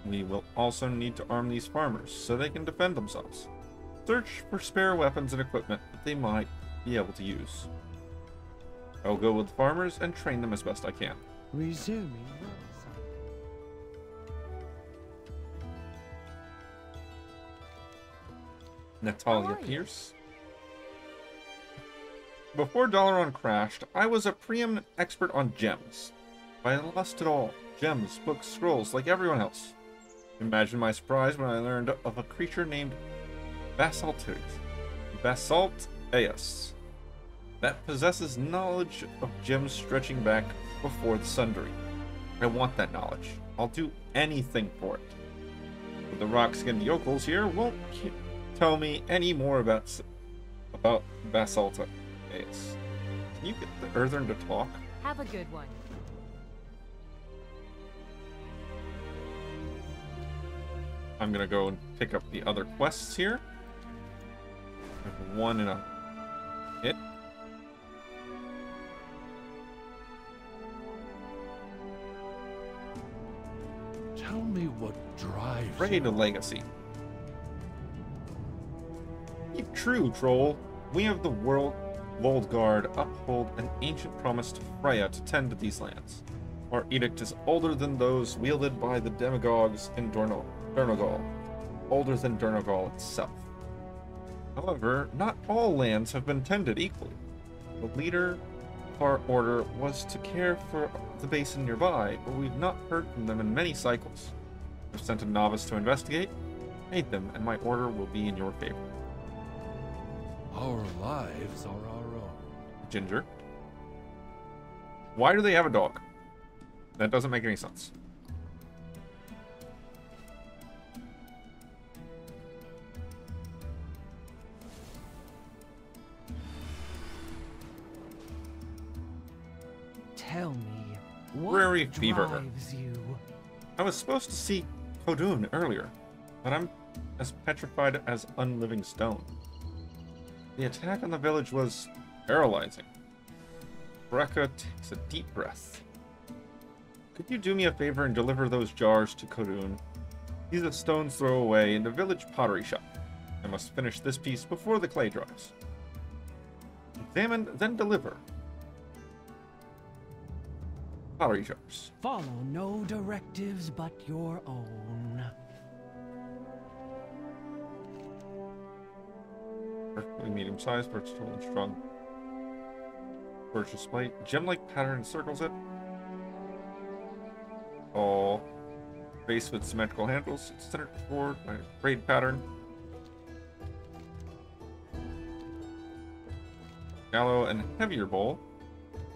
We will also need to arm these farmers so they can defend themselves. Search for spare weapons and equipment that they might be able to use. I'll go with the farmers and train them as best I can. Resuming. Natalia Pierce. Before Dalaran crashed, I was a preeminent expert on gems. But I lost it all. Gems, books, scrolls, like everyone else. Imagine my surprise when I learned of a creature named Basalteus that possesses knowledge of gems stretching back before the Sundering. I want that knowledge. I'll do anything for it. But the rock-skinned yokels here won't tell me any more about Basalteus. Can you get the Earthern to talk? Have a good one. I'm gonna go and pick up the other quests here. I have one in a hit. Tell me what drives Raid you. Legacy. Keep true, troll. We of the World Guard uphold an ancient promise to Freya to tend these lands. Our edict is older than those wielded by the demagogues in Durnogal, older than Durnogal itself. However, not all lands have been tended equally. The leader of our order was to care for the basin nearby, but we've not heard from them in many cycles. I've sent a novice to investigate. Aid them, and my order will be in your favor. Our lives are our own. Ginger. Why do they have a dog? That doesn't make any sense. Tell me, what Prairie fever. drives you? I was supposed to see Kodun earlier, but I'm as petrified as unliving stone. The attack on the village was paralyzing. Brekka takes a deep breath. Could you do me a favor and deliver those jars to Kodun? These are stones throw away in the village pottery shop. I must finish this piece before the clay dries. Examine, then deliver. Pottery jars. Follow no directives but your own. Perfectly medium-sized, versatile and strong. Purchase plate. Gem-like pattern encircles it. All base with symmetrical handles. It's centered forward by a braid pattern. Shallow and heavier bowl.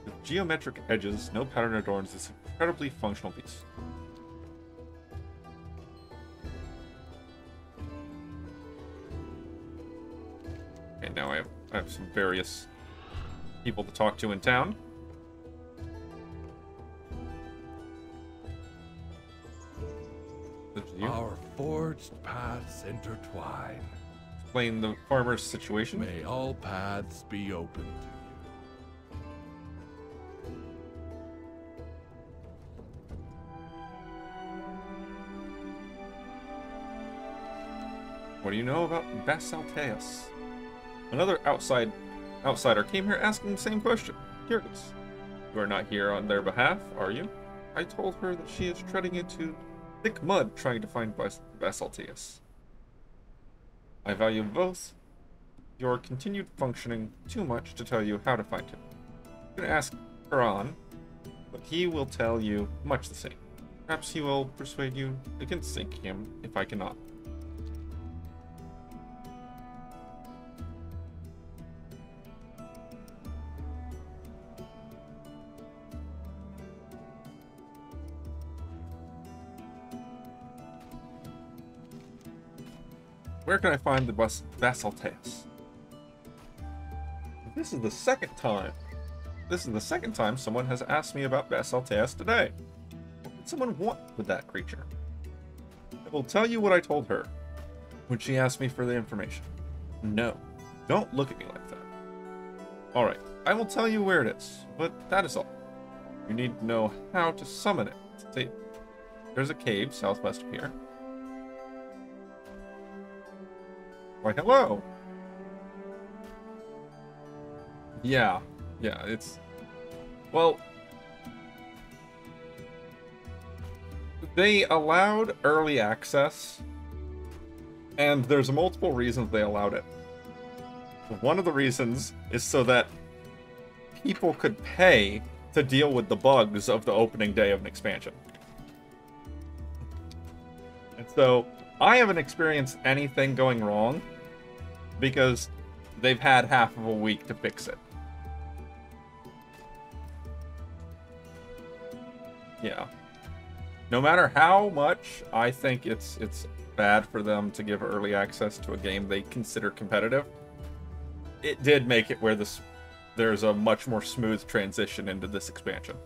With geometric edges, no pattern adorns this incredibly functional piece. Okay, now I have some various people to talk to in town. Our forged paths intertwine. Explain the farmer's situation. May all paths be opened. What do you know about Basalteus? Another outsider came here asking the same question. Curious. You are not here on their behalf, are you? I told her that she is treading into thick mud trying to find Basalteus. I value both your continued functioning too much to tell you how to find him. You can ask Haran, but he will tell you much the same. Perhaps he will persuade you against sinking him if I cannot. Where can I find the Basalteus? This is the second time. This is the second time someone has asked me about Basalteus today. What did someone want with that creature? I will tell you what I told her when she asked me for the information. No, don't look at me like that. Alright, I will tell you where it is, but that is all. You need to know how to summon it. There's a cave southwest of here. Why, hello! Yeah, it's... Well... They allowed early access, and there's multiple reasons they allowed it. One of the reasons is so that people could pay to deal with the bugs of the opening day of an expansion. And so, I haven't experienced anything going wrong, because they've had half of a week to fix it. Yeah. No matter how much I think it's bad for them to give early access to a game they consider competitive, it did make it where there's a much more smooth transition into this expansion.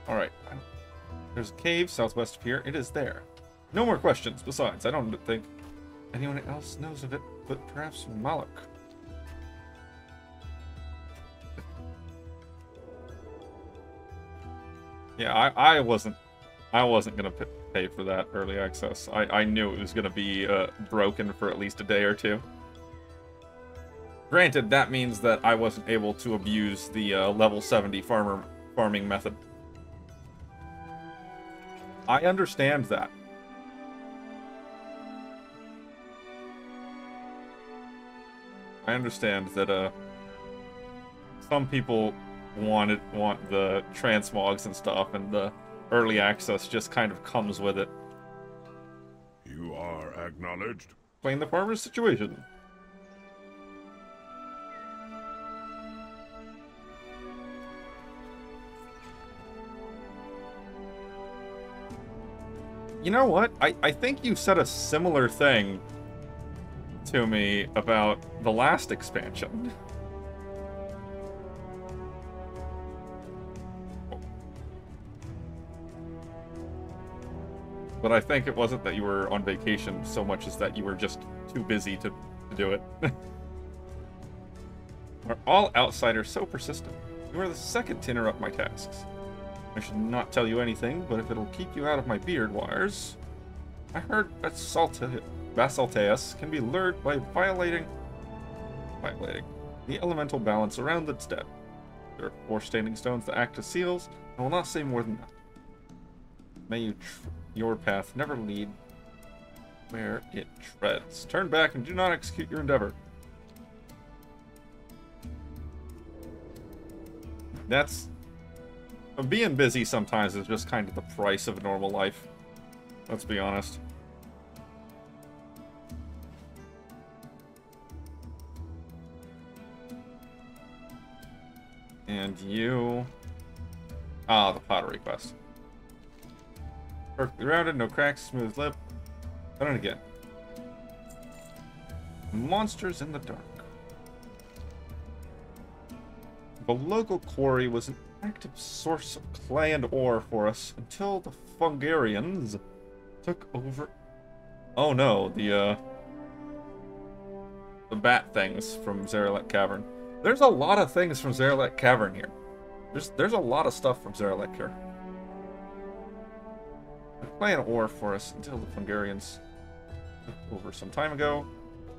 Alright. There's a cave southwest of here. It is there. No more questions. Besides, I don't think anyone else knows of it, but perhaps Malak. Yeah, I wasn't gonna pay for that early access. I knew it was gonna be broken for at least a day or two. Granted, that means that I wasn't able to abuse the level 70 farming method. I understand that. I understand that some people want the transmogs and stuff, and the early access just kind of comes with it. You are acknowledged. Explain the farmer's situation. You know what? I think you said a similar thing to me about the last expansion. But I think it wasn't that you were on vacation so much as that you were just too busy to do it. Are all outsiders so persistent? You are the second to interrupt my tasks. I should not tell you anything, but if it'll keep you out of my beard wires... I heard Basalteus can be lured by violating the elemental balance around its dead. There are 4 standing stones that act as seals. I will not say more than that. May your path never lead where it treads. Turn back and do not execute your endeavor. That's... being busy sometimes is just kind of the price of a normal life. Let's be honest. And you... Ah, the pottery quest. Perfectly rounded, no cracks, smooth lip. Done it again. Monsters in the dark. The local quarry was an active source of clay and ore for us until the Fungarians took over. Oh no, the bat things from Zeralet Cavern. There's a lot of things from Zeralet Cavern here. There's a lot of stuff from Zeralet Cavern. Clay and ore for us until the Fungarians took over some time ago.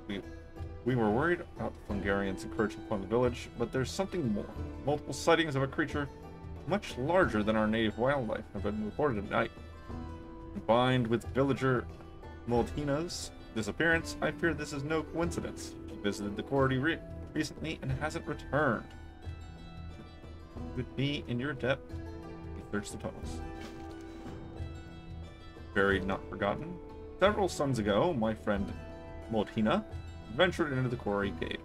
We were worried about Fungarians encroaching upon the village, but there's something more. Multiple sightings of a creature much larger than our native wildlife have been reported at night. Combined with villager Moldhina's disappearance, I fear this is no coincidence. She visited the quarry recently and hasn't returned. With me in your debt, we search the tunnels. Buried, not forgotten. Several suns ago, my friend Moldhina ventured into the quarry cave.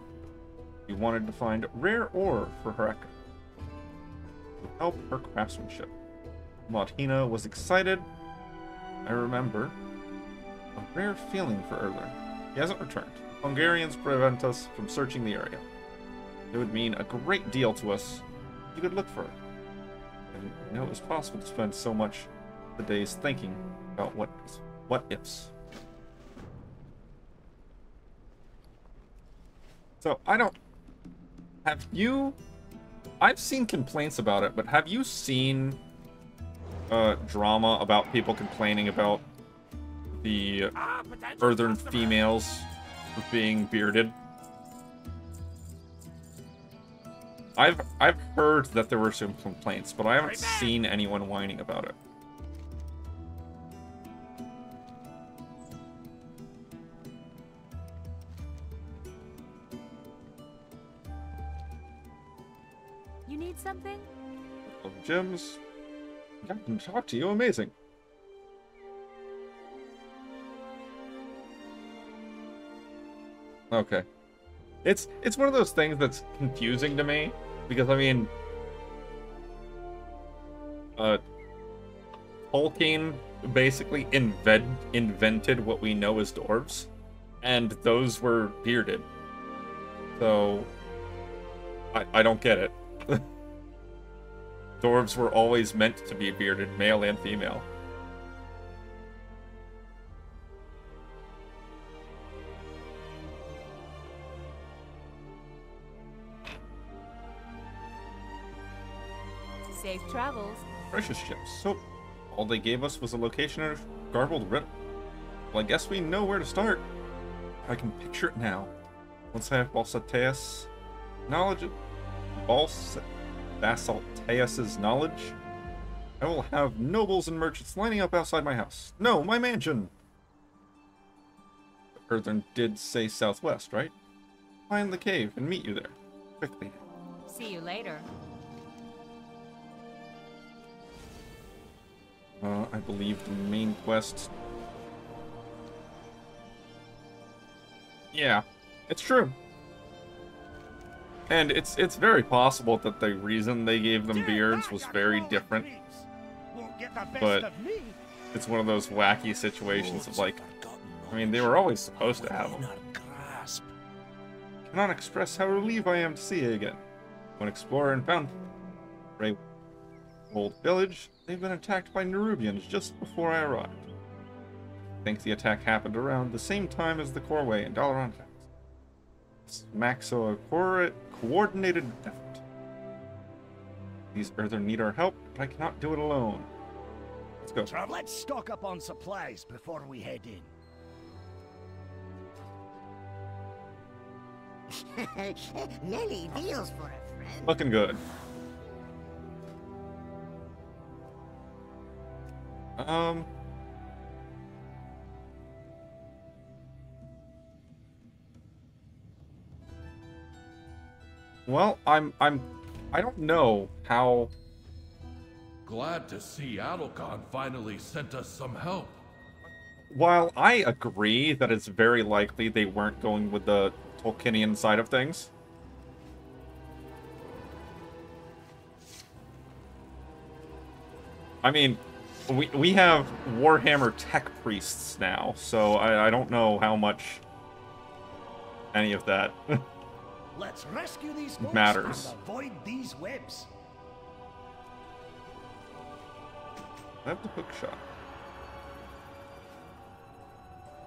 He wanted to find rare ore for Hrek to help her craftsmanship. Moldhina was excited. I remember a rare feeling for Erler. He hasn't returned. Hungarians prevent us from searching the area. It would mean a great deal to us if you could look for it. I didn't know it was possible to spend so much of the days thinking about what ifs. So, have you... I've seen complaints about it, but have you seen drama about people complaining about the earthen females being bearded? I've heard that there were some complaints, but I haven't seen anyone whining about it. You need something? Oh, gems. I can talk to you. Amazing. Okay. It's one of those things that's confusing to me, because, I mean... Tolkien basically invented what we know as dwarves, and those were bearded. So... I don't get it. Dwarves were always meant to be bearded, male and female. Safe travels. Precious ships. So, all they gave us was a location and a garbled riddle. Well, I guess we know where to start. I can picture it now. Once I have Basalteus' knowledge, Basalteus' knowledge, I will have nobles and merchants lining up outside my house. No, my mansion! Earthern did say southwest, right? Find the cave and meet you there. Quickly. See you later. I believe the main quest... Yeah, it's true. And it's very possible that the reason they gave them beards was very different. But it's one of those wacky situations of like, I mean, they were always supposed to have them. Cannot express how relieved I am to see you again. One explorer and found Ray old village. They've been attacked by Nerubians just before I arrived. I think the attack happened around the same time as the Corway and Dalaran attacks. Maxo a coordinated effort. These Earthern need our help, but I cannot do it alone. Let's go. So let's stock up on supplies before we head in. Nelly deals for a friend. Looking good. Well, I don't know how. Glad to see Adelkhan finally sent us some help. While I agree that it's very likely they weren't going with the Tolkienian side of things, I mean, we have Warhammer tech priests now, so I don't know how much any of that Let's rescue these folks matters. and avoid these webs. I have the hook shot.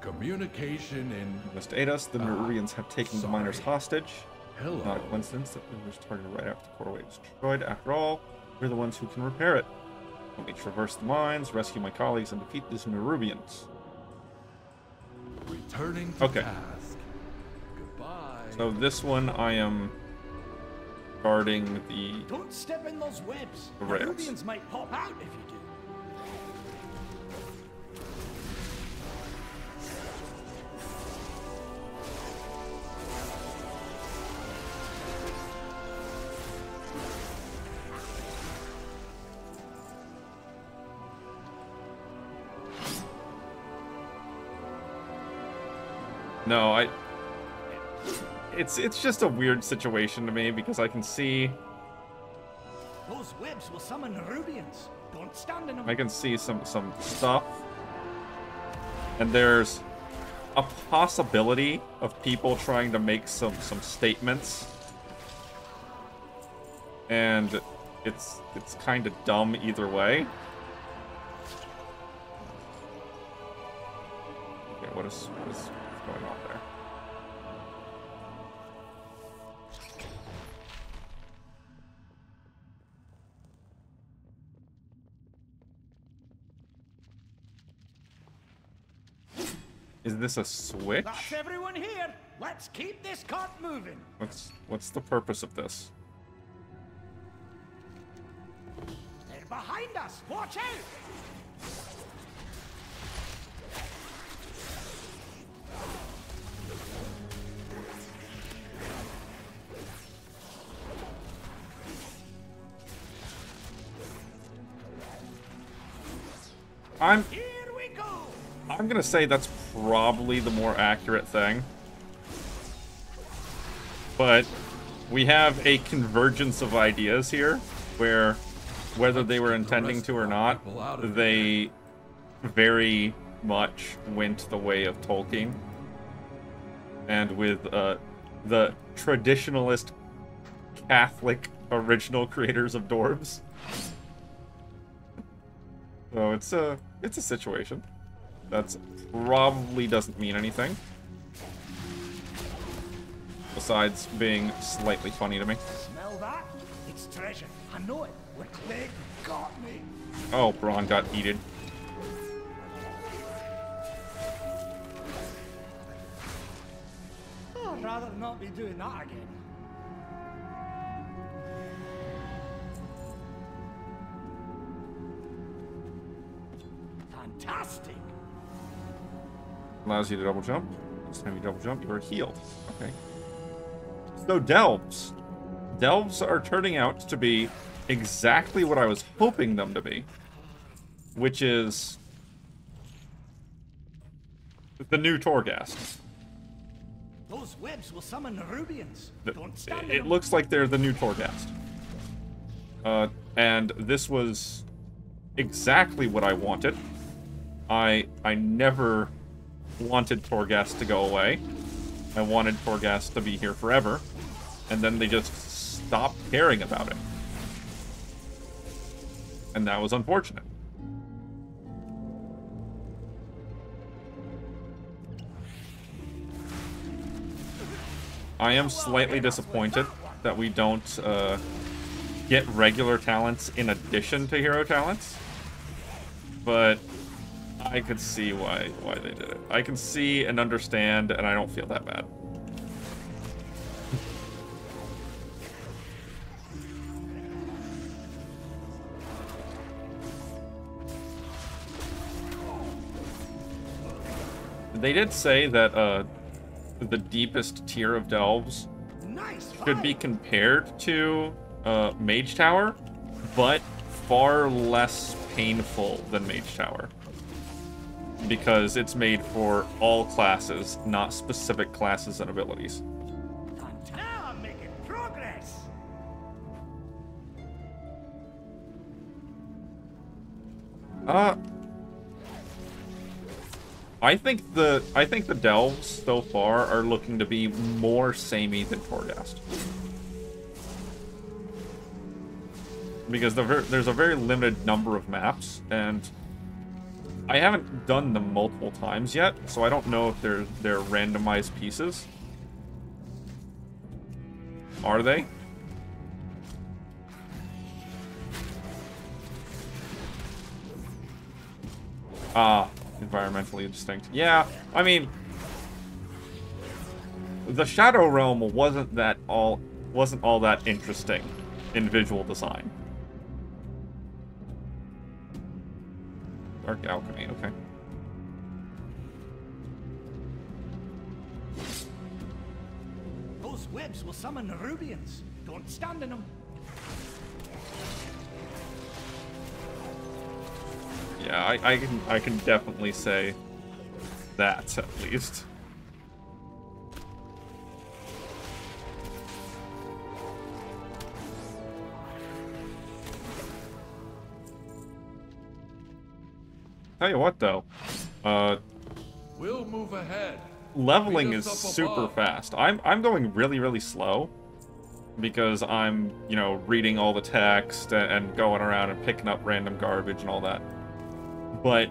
Communication in... You must aid us. The Nerubians have taken the miners hostage. Hello. Not a coincidence that we were targeted right after the Corway was destroyed. After all, we're the ones who can repair it. Let me traverse the mines, rescue my colleagues, and defeat these Nerubians. Returning to task. Goodbye. So this one I am guarding the... Don't step in those webs. The rails. Nerubians might pop out if you do. No, it's just a weird situation to me because I can see Those webs will summon Nerubians. Don't stand in them. I can see some stuff, and there's a possibility of people trying to make some statements, and it's kind of dumb either way. Okay, what is going on there? Is this a switch? That's everyone here. Let's keep this cart moving. What's the purpose of this? They're behind us. Watch out. I'm gonna say that's probably the more accurate thing. But we have a convergence of ideas here where whether they were intending to or not, they very much went the way of Tolkien. And with the traditionalist Catholic original creators of dwarves. So it's a situation. That's probably doesn't mean anything. Besides being slightly funny to me. Smell that? It's treasure. I know it. They got me. Oh, Braun got heated. Oh, I'd rather not be doing that again. Fantastic. Allows you to double jump. This time you double jump, you are healed. Okay. So delves. Delves are turning out to be exactly what I was hoping them to be. Which is the new Torghast. Those webs will summon Nerubians. Don't stand in It them. looks like they're the new Torghast. And this was exactly what I wanted. I never wanted Torghast to go away. I wanted Torghast to be here forever. And then they just stopped caring about it. And that was unfortunate. I am slightly disappointed that we don't get regular talents in addition to hero talents. But I could see why they did it. I can see and understand, and I don't feel that bad. They did say that the deepest tier of delves could be compared to Mage Tower, but far less painful than Mage Tower. Because it's made for all classes, not specific classes and abilities. Now I'm making progress. I think the delves so far are looking to be more samey than Torghast. Because there's a very limited number of maps, and I haven't done them multiple times yet, so I don't know if they're randomized pieces. Are they? Ah, environmentally distinct. Yeah, I mean, the Shadow Realm wasn't all that interesting in visual design. Dark Alchemy, okay. Those webs will summon Nerubians. Don't stand in them. Yeah, I can definitely say that at least. Tell you what, though, we'll move ahead. Leveling Meet is us up super above. fast. I'm going really slow because I'm, you know, reading all the text and going around and picking up random garbage and all that. But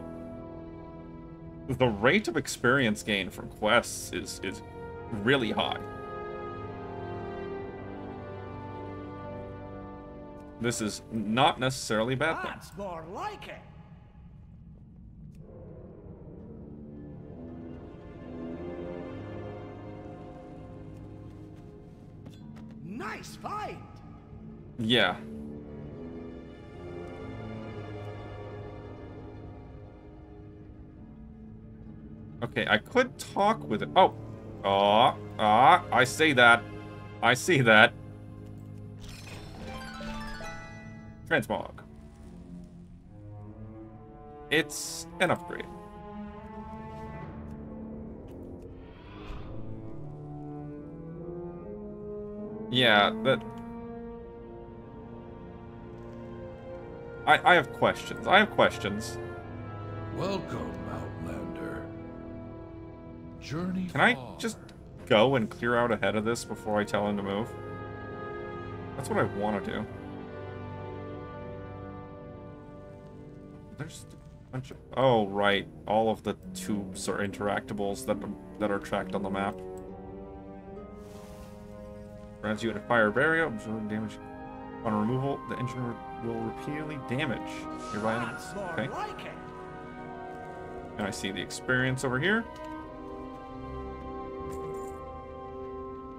the rate of experience gain from quests is really high. This is not necessarily a bad thing. That's more like it. Nice find. Yeah. Okay, I could talk with it. Oh. I see that. I see that. Transmog. It's an upgrade. Yeah, that... I have questions. I have questions. Welcome, Outlander. Journey Can I far. just go and clear out ahead of this before I tell him to move? That's what I want to do. There's a bunch of... Oh, right. All of the tubes are interactables that are tracked on the map. Grants you a fire barrier, absorbing damage on removal. The engine will repeatedly damage nearby enemies. Okay. And I see the experience over here.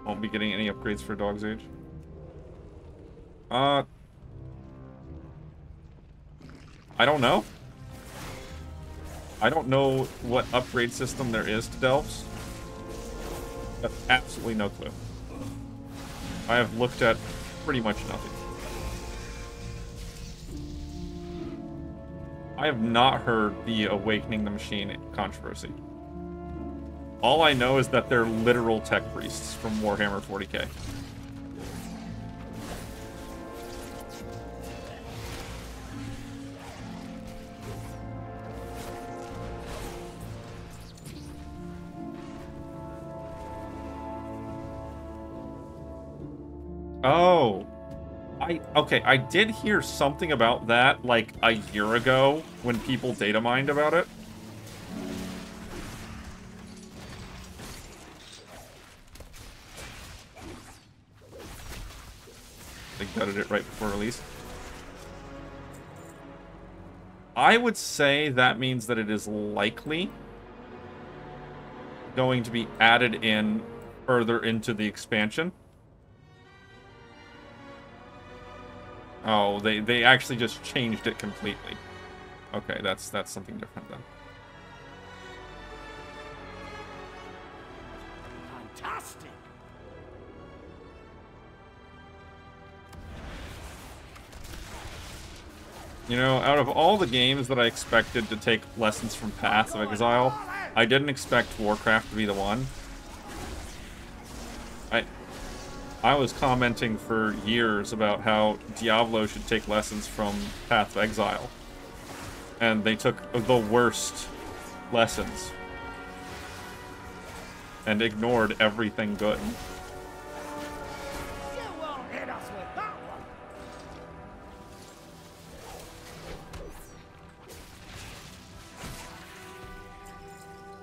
Won't be getting any upgrades for Dog's Age. I don't know. I don't know what upgrade system there is to Delves. I have absolutely no clue. I have looked at pretty much nothing. I have not heard the Awakening the Machine controversy. All I know is that they're literal tech priests from Warhammer 40k. Oh. Okay, I did hear something about that, like, a year ago, when people data mined about it. They gutted it right before release. I would say that means that it is likely going to be added in further into the expansion. Oh, they actually just changed it completely. Okay, that's something different then. Fantastic. You know, out of all the games that I expected to take lessons from Path of Exile, I didn't expect Warcraft to be the one. I was commenting for years about how Diablo should take lessons from Path of Exile. And they took the worst lessons. And ignored everything good. You won't hit us with that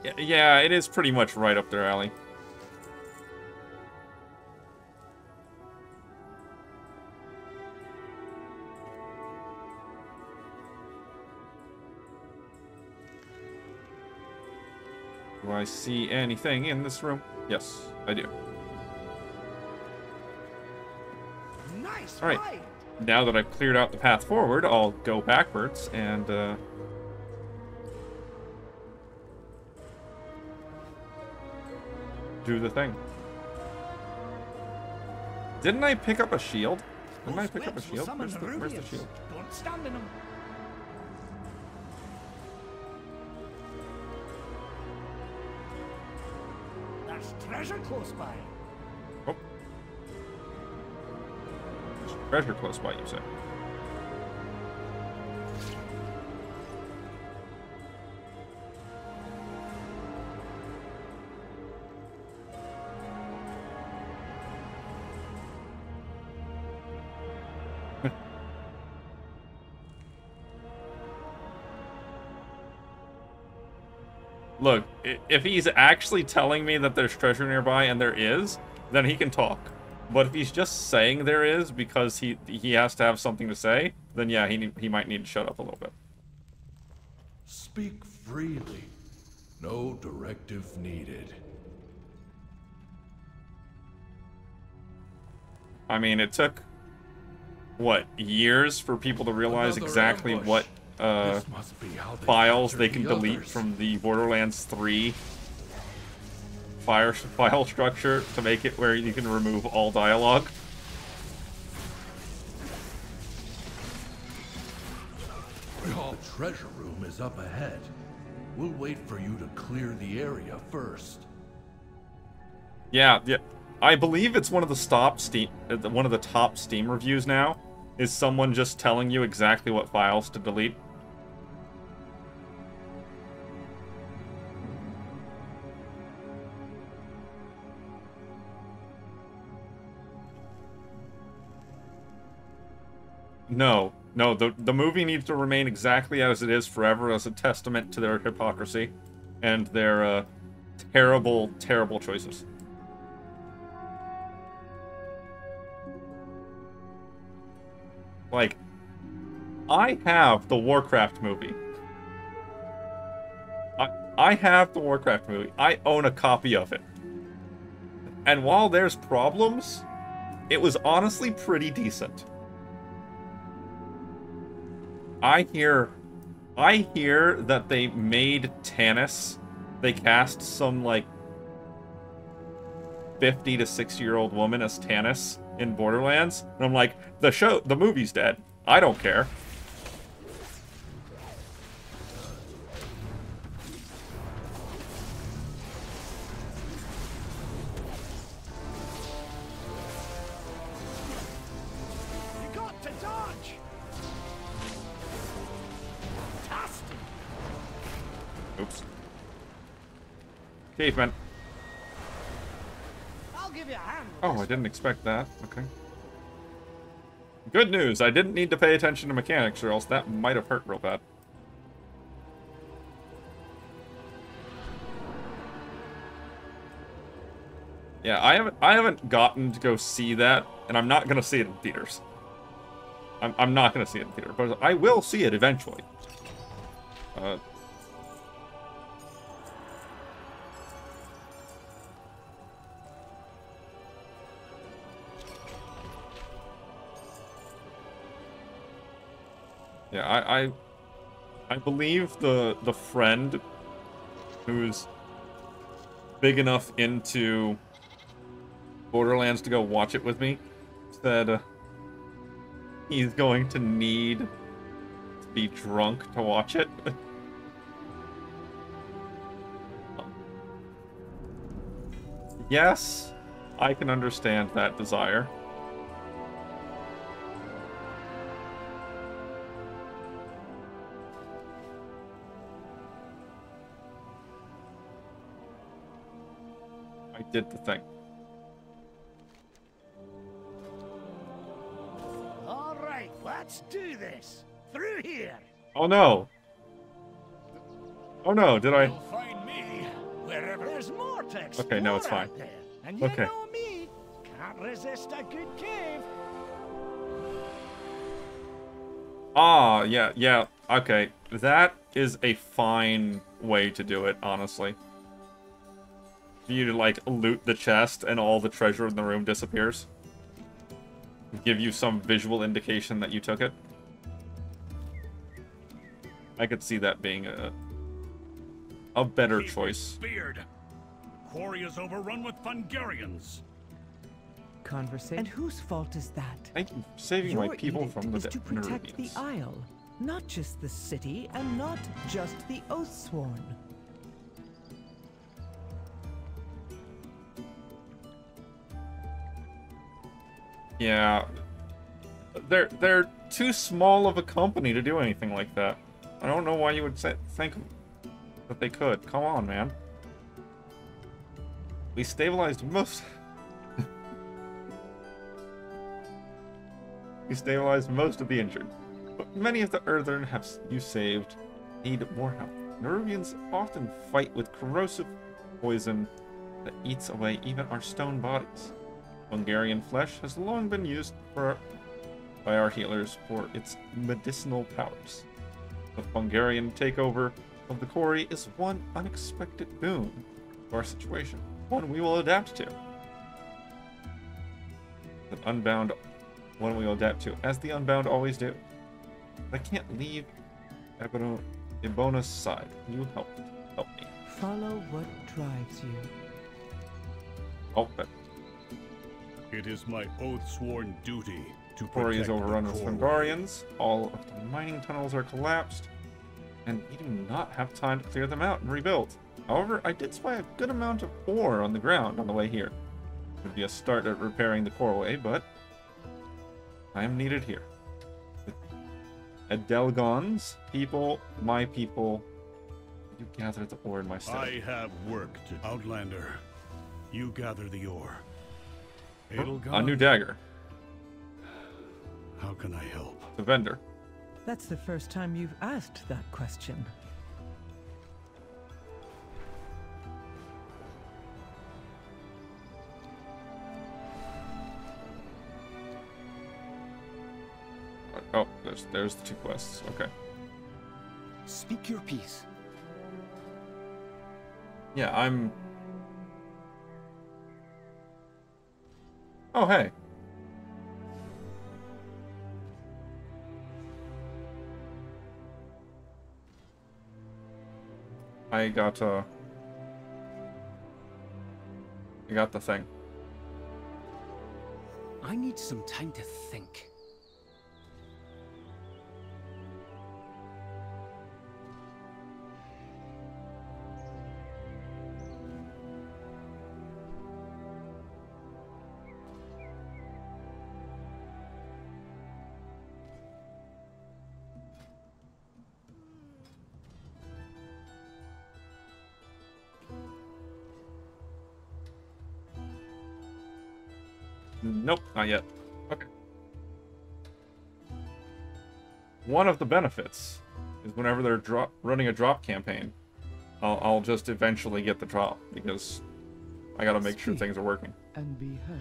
one. Yeah, it is pretty much right up their alley. Do I see anything in this room? Yes, I do. Nice. All right. Now that I've cleared out the path forward, I'll go backwards and do the thing. Didn't I pick up a shield? Didn't I pick up a shield? Where's the shield? Don't stand in them. There's treasure close by. Oh. There's treasure close by, you say? Look, if he's actually telling me that there's treasure nearby, and there is, then he can talk. But if he's just saying there is because he has to have something to say, then yeah, he might need to shut up a little bit. Speak freely. No directive needed. I mean, it took, what, years for people to realize exactly what files they can delete from the Borderlands 3 file structure to make it where you can remove all dialogue. The treasure room is up ahead. We'll wait for you to clear the area first. Yeah. I believe it's one of the top Steam reviews now, is someone just telling you exactly what files to delete. No, the movie needs to remain exactly as it is forever, as a testament to their hypocrisy and their terrible, terrible choices. Like, I have the Warcraft movie. I have the Warcraft movie. I own a copy of it. And while there's problems, it was honestly pretty decent. I hear that they made Tannis, they cast some, like, 50 to 60-year-old woman as Tannis in Borderlands, and I'm like, the movie's dead. I don't care. You got to dodge. Fantastic. Oops. Caveman. I'll give you a hand with Oh, I didn't expect that. Okay. Good news, I didn't need to pay attention to mechanics, or else that might have hurt real bad. Yeah, I haven't gotten to go see that, and I'm not gonna see it in theaters. I'm not gonna see it in theater, but I will see it eventually. Yeah, I believe the friend who's big enough into Borderlands to go watch it with me said he's going to need to be drunk to watch it. Yes, I can understand that desire. I did the thing. All right, let's do this. Through here. Oh no. Oh no, did I? You'll find me wherever there's more to explore. Okay, no, it's fine. out there. And you Okay. know me, can't resist a good cave. Ah, yeah, okay. That is a fine way to do it, honestly. For you to, like, loot the chest and all the treasure in the room disappears. Give you some visual indication that you took it. I could see that being a better choice. Beard. Quarry is overrun with Fungarians. Conversation. And whose fault is that? Thank you for saving my Your people edict from the is to protect the Nerubians. Isle, not just the city, and not just the Oathsworn. Yeah. They're too small of a company to do anything like that. I don't know why you would think that they could. Come on, man. We stabilized most... We stabilized most of the injured, but many of the Earthern you saved need more help. Nerubians often fight with corrosive poison that eats away even our stone bodies. Hungarian flesh has long been used by our healers for its medicinal powers. The Hungarian takeover of the quarry is one unexpected boon to our situation, one we will adapt to. The Unbound, one we will adapt to, as the Unbound always do. I can't leave Ebona's side. You help me. Follow what drives you. Oh, but It is my oath-sworn duty to quarry protect is the overrun with core. Fungarians. All of the mining tunnels are collapsed, and we do not have time to clear them out and rebuild. However, I did spy a good amount of ore on the ground on the way here. It would be a start at repairing the coreway, but I am needed here. With Adelgon's people, my people, you gather the ore in my stead. I have work to Outlander. You gather the ore. A new dagger. How can I help? The vendor. That's the first time you've asked that question. Oh, there's the 2 quests. Okay. Speak your piece. Yeah, I'm... Oh, hey. I got the thing. I need some time to think. Nope, not yet. Okay. One of the benefits is whenever they're running a drop campaign, I'll just eventually get the drop because I gotta make sure things are working. And be heard.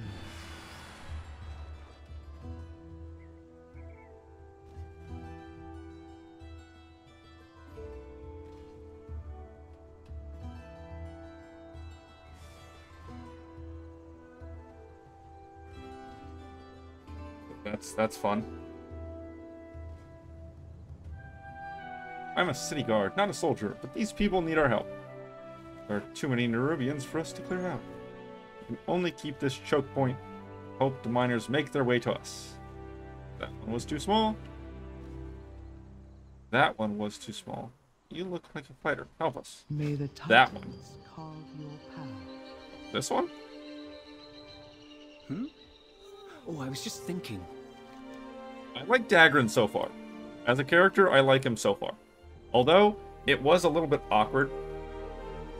That's fun. I'm a city guard, not a soldier, but these people need our help. There are too many Nerubians for us to clear out. We can only keep this choke point. Hope the miners make their way to us. That one was too small. That one was too small. You look like a fighter. Help us. May the that one. Carve your path. This one? Hmm? Oh, I was just thinking. I like Dagran so far. As a character, I like him so far. Although, it was a little bit awkward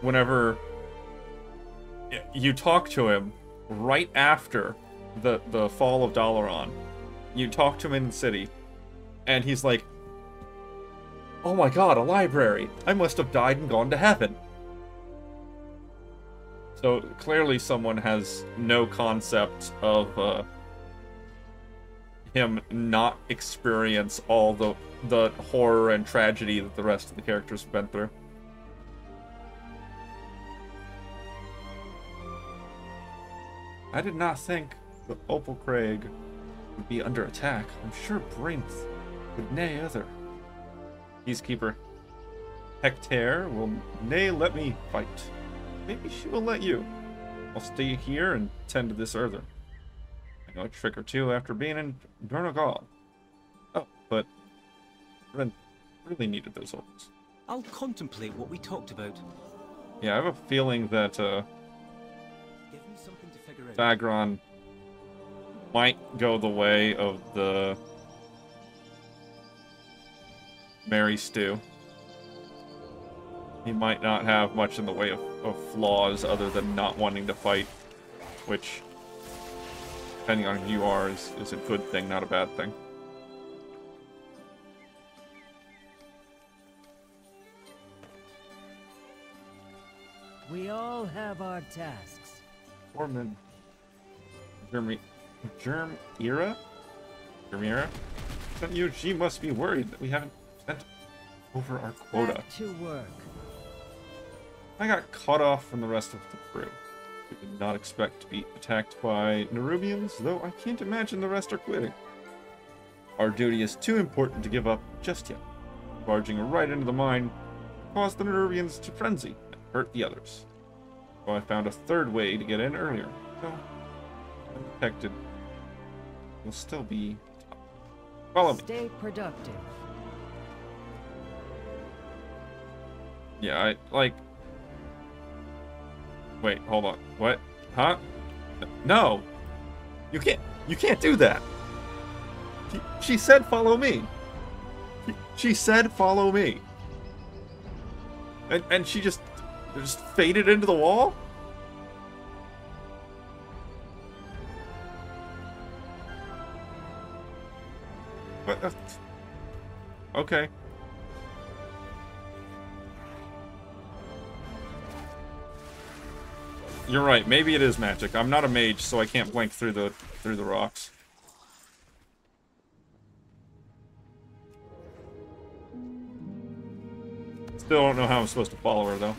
whenever you talk to him right after the fall of Dalaran. You talk to him in the city, and he's like, "Oh my god, a library! I must have died and gone to heaven." So, clearly someone has no concept of, him not experience all the horror and tragedy that the rest of the characters have been through. I did not think the Opal Craig would be under attack. I'm sure Brinth would nay other. Peacekeeper Hectare will nay let me fight. Maybe she will let you. I'll stay here and tend to this Earther. I know a trick or two after being in Bernagal. Oh, but Ren really needed those orders. I'll contemplate what we talked about. Yeah, I have a feeling that Give me something to figure out. Fagron might go the way of the Mary Stew. He might not have much in the way of flaws other than not wanting to fight, which, depending on who you are, is a good thing, not a bad thing. We all have our tasks. Foreman. Germira? Sent you, she must be worried that we haven't sent over our quota. Back to work. I got cut off from the rest of the crew. We did not expect to be attacked by Nerubians, though I can't imagine the rest are quitting. Our duty is too important to give up just yet. Barging right into the mine caused the Nerubians to frenzy and hurt the others. So I found a third way to get in earlier, so undetected. We'll still be tough. Follow me. Stay productive. Yeah, Wait, hold on. What? Huh? No! You can't do that! She said follow me! She said follow me! And she just faded into the wall? What? Okay. You're right, maybe it is magic. I'm not a mage, so I can't blink through the rocks. Still don't know how I'm supposed to follow her, though.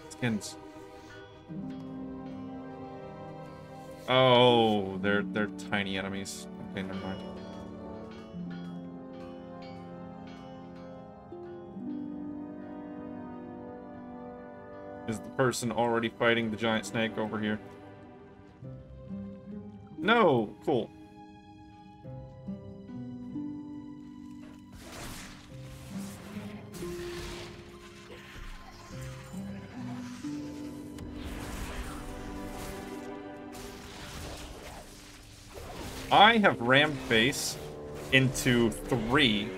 Skins. Oh, they're tiny enemies. Okay, never mind. Is the person already fighting the giant snake over here? No! Cool. I have rammed face into 3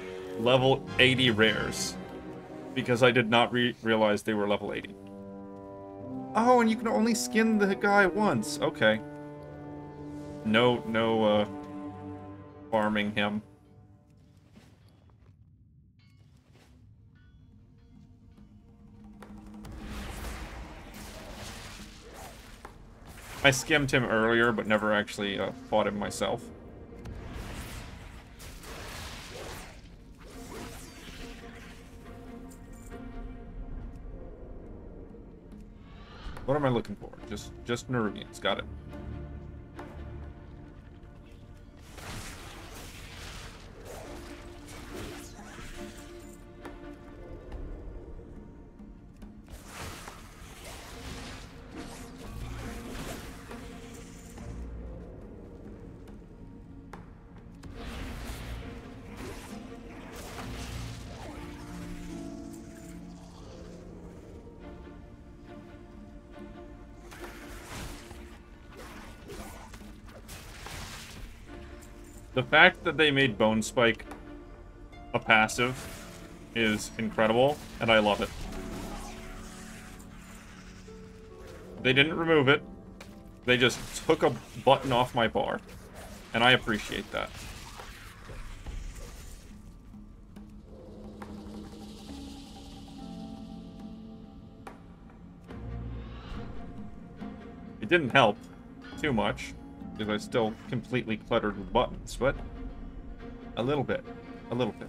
level 80 rares because I did not realize they were level 80. Oh, and you can only skin the guy once. Okay. No, farming him. I skimmed him earlier, but never actually fought him myself. What am I looking for? Just Nerubians. Got it. The fact that they made Bone Spike a passive is incredible, and I love it. They didn't remove it. They just took a button off my bar, and I appreciate that. It didn't help too much, because I still completely cluttered with buttons, but a little bit. A little bit.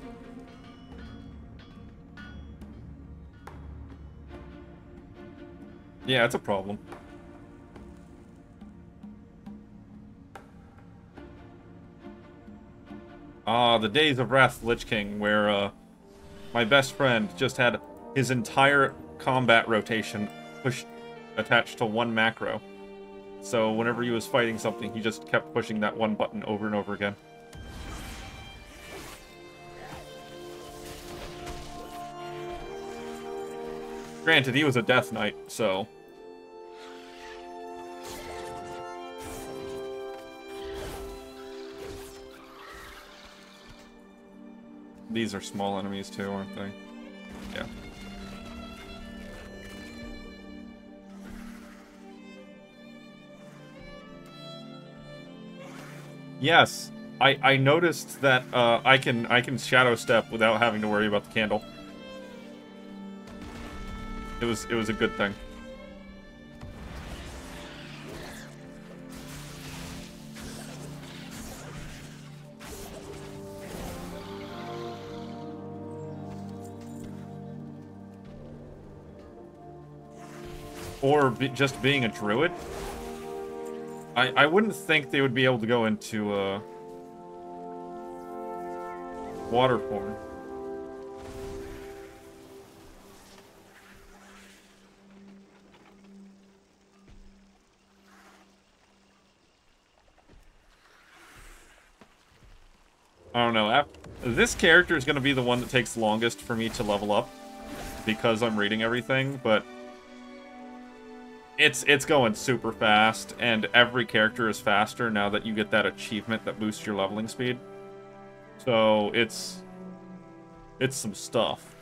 Yeah, it's a problem. Ah, the days of Wrath Lich King, where my best friend just had his entire combat rotation attached to one macro. So whenever he was fighting something, he just kept pushing that one button over and over again. Granted, he was a Death Knight, so... These are small enemies too, aren't they? Yeah. Yes, I noticed that I can shadow step without having to worry about the candle. It was a good thing. Or just being a druid. I wouldn't think they would be able to go into water form. I don't know. This character is going to be the one that takes longest for me to level up because I'm reading everything, but it's going super fast, and every character is faster now that you get that achievement that boosts your leveling speed. So it's some stuff.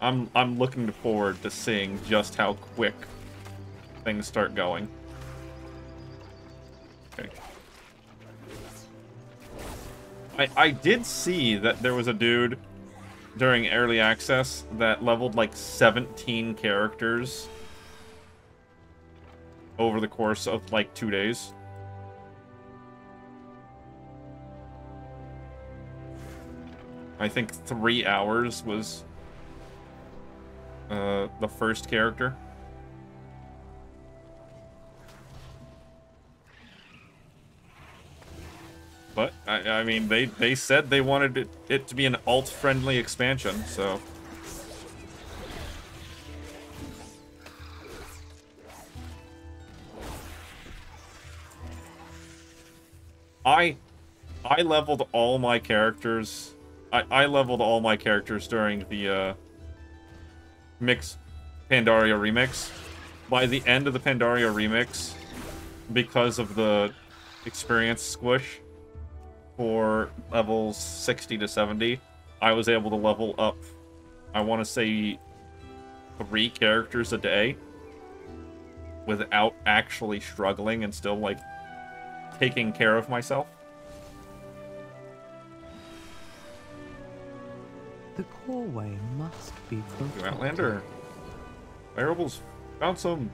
I'm looking forward to seeing just how quick things start going. Okay. I did see that there was a dude during early access that leveled like 17 characters over the course of like 2 days. I think 3 hours was the first character. But, I mean, they said they wanted it to be an alt-friendly expansion, so... I leveled all my characters. I leveled all my characters during the Pandaria remix. By the end of the Pandaria remix, because of the experience squish for levels 60 to 70, I was able to level up, I want to say, 3 characters a day without actually struggling and still, like, taking care of myself. The coreway must be protected. Outlander. Variables. Found some.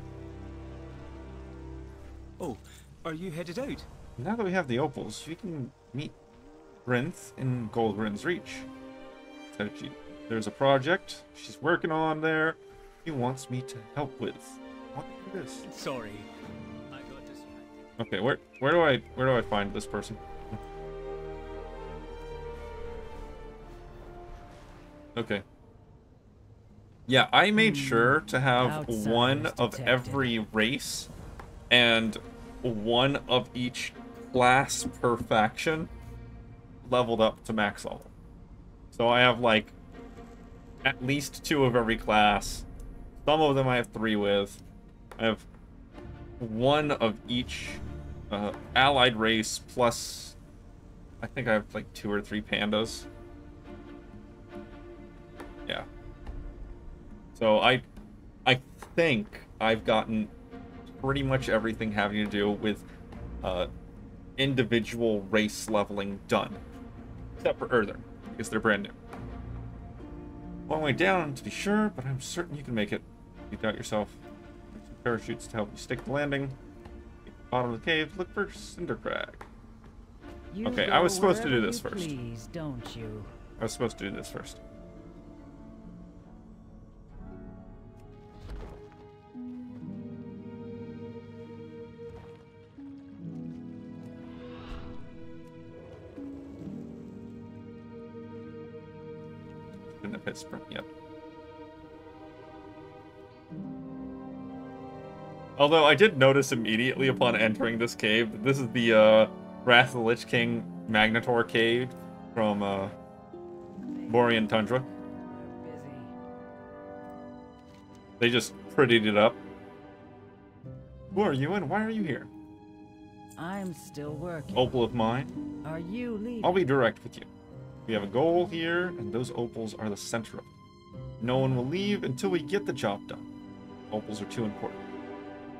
Oh, are you headed out? Now that we have the opals, we can meet Rinth in Goldrin's Reach. There's a project she's working on there. He wants me to help with. What is this? Sorry, I got distracted. Okay, where do I find this person? Okay. Yeah, I made sure to have one of every race and one of each class per faction leveled up to max level. So I have, like, at least 2 of every class. Some of them I have 3 with. I have 1 of each allied race, plus I think I have, like, 2 or 3 pandas. Yeah. So I think I've gotten pretty much everything having to do with individual race leveling done. Except for Earther, because they're brand new. Long way down to be sure, but I'm certain you can make it. You doubt yourself. There's some parachutes to help you stick the landing. At the bottom of the cave, look for Cindercrag. Okay, I was supposed to do this first. Please, don't you? I was supposed to do this first. Didn't have hit sprint yet. Although I did notice immediately upon entering this cave that this is the Wrath of the Lich King Magnetor cave from Borean Tundra. They just prettied it up. Who are you and why are you here? I'm still working. Opal of mine. Are you leaving? I'll be direct with you. We have a goal here, and those opals are the center of it. No one will leave until we get the job done. Opals are too important.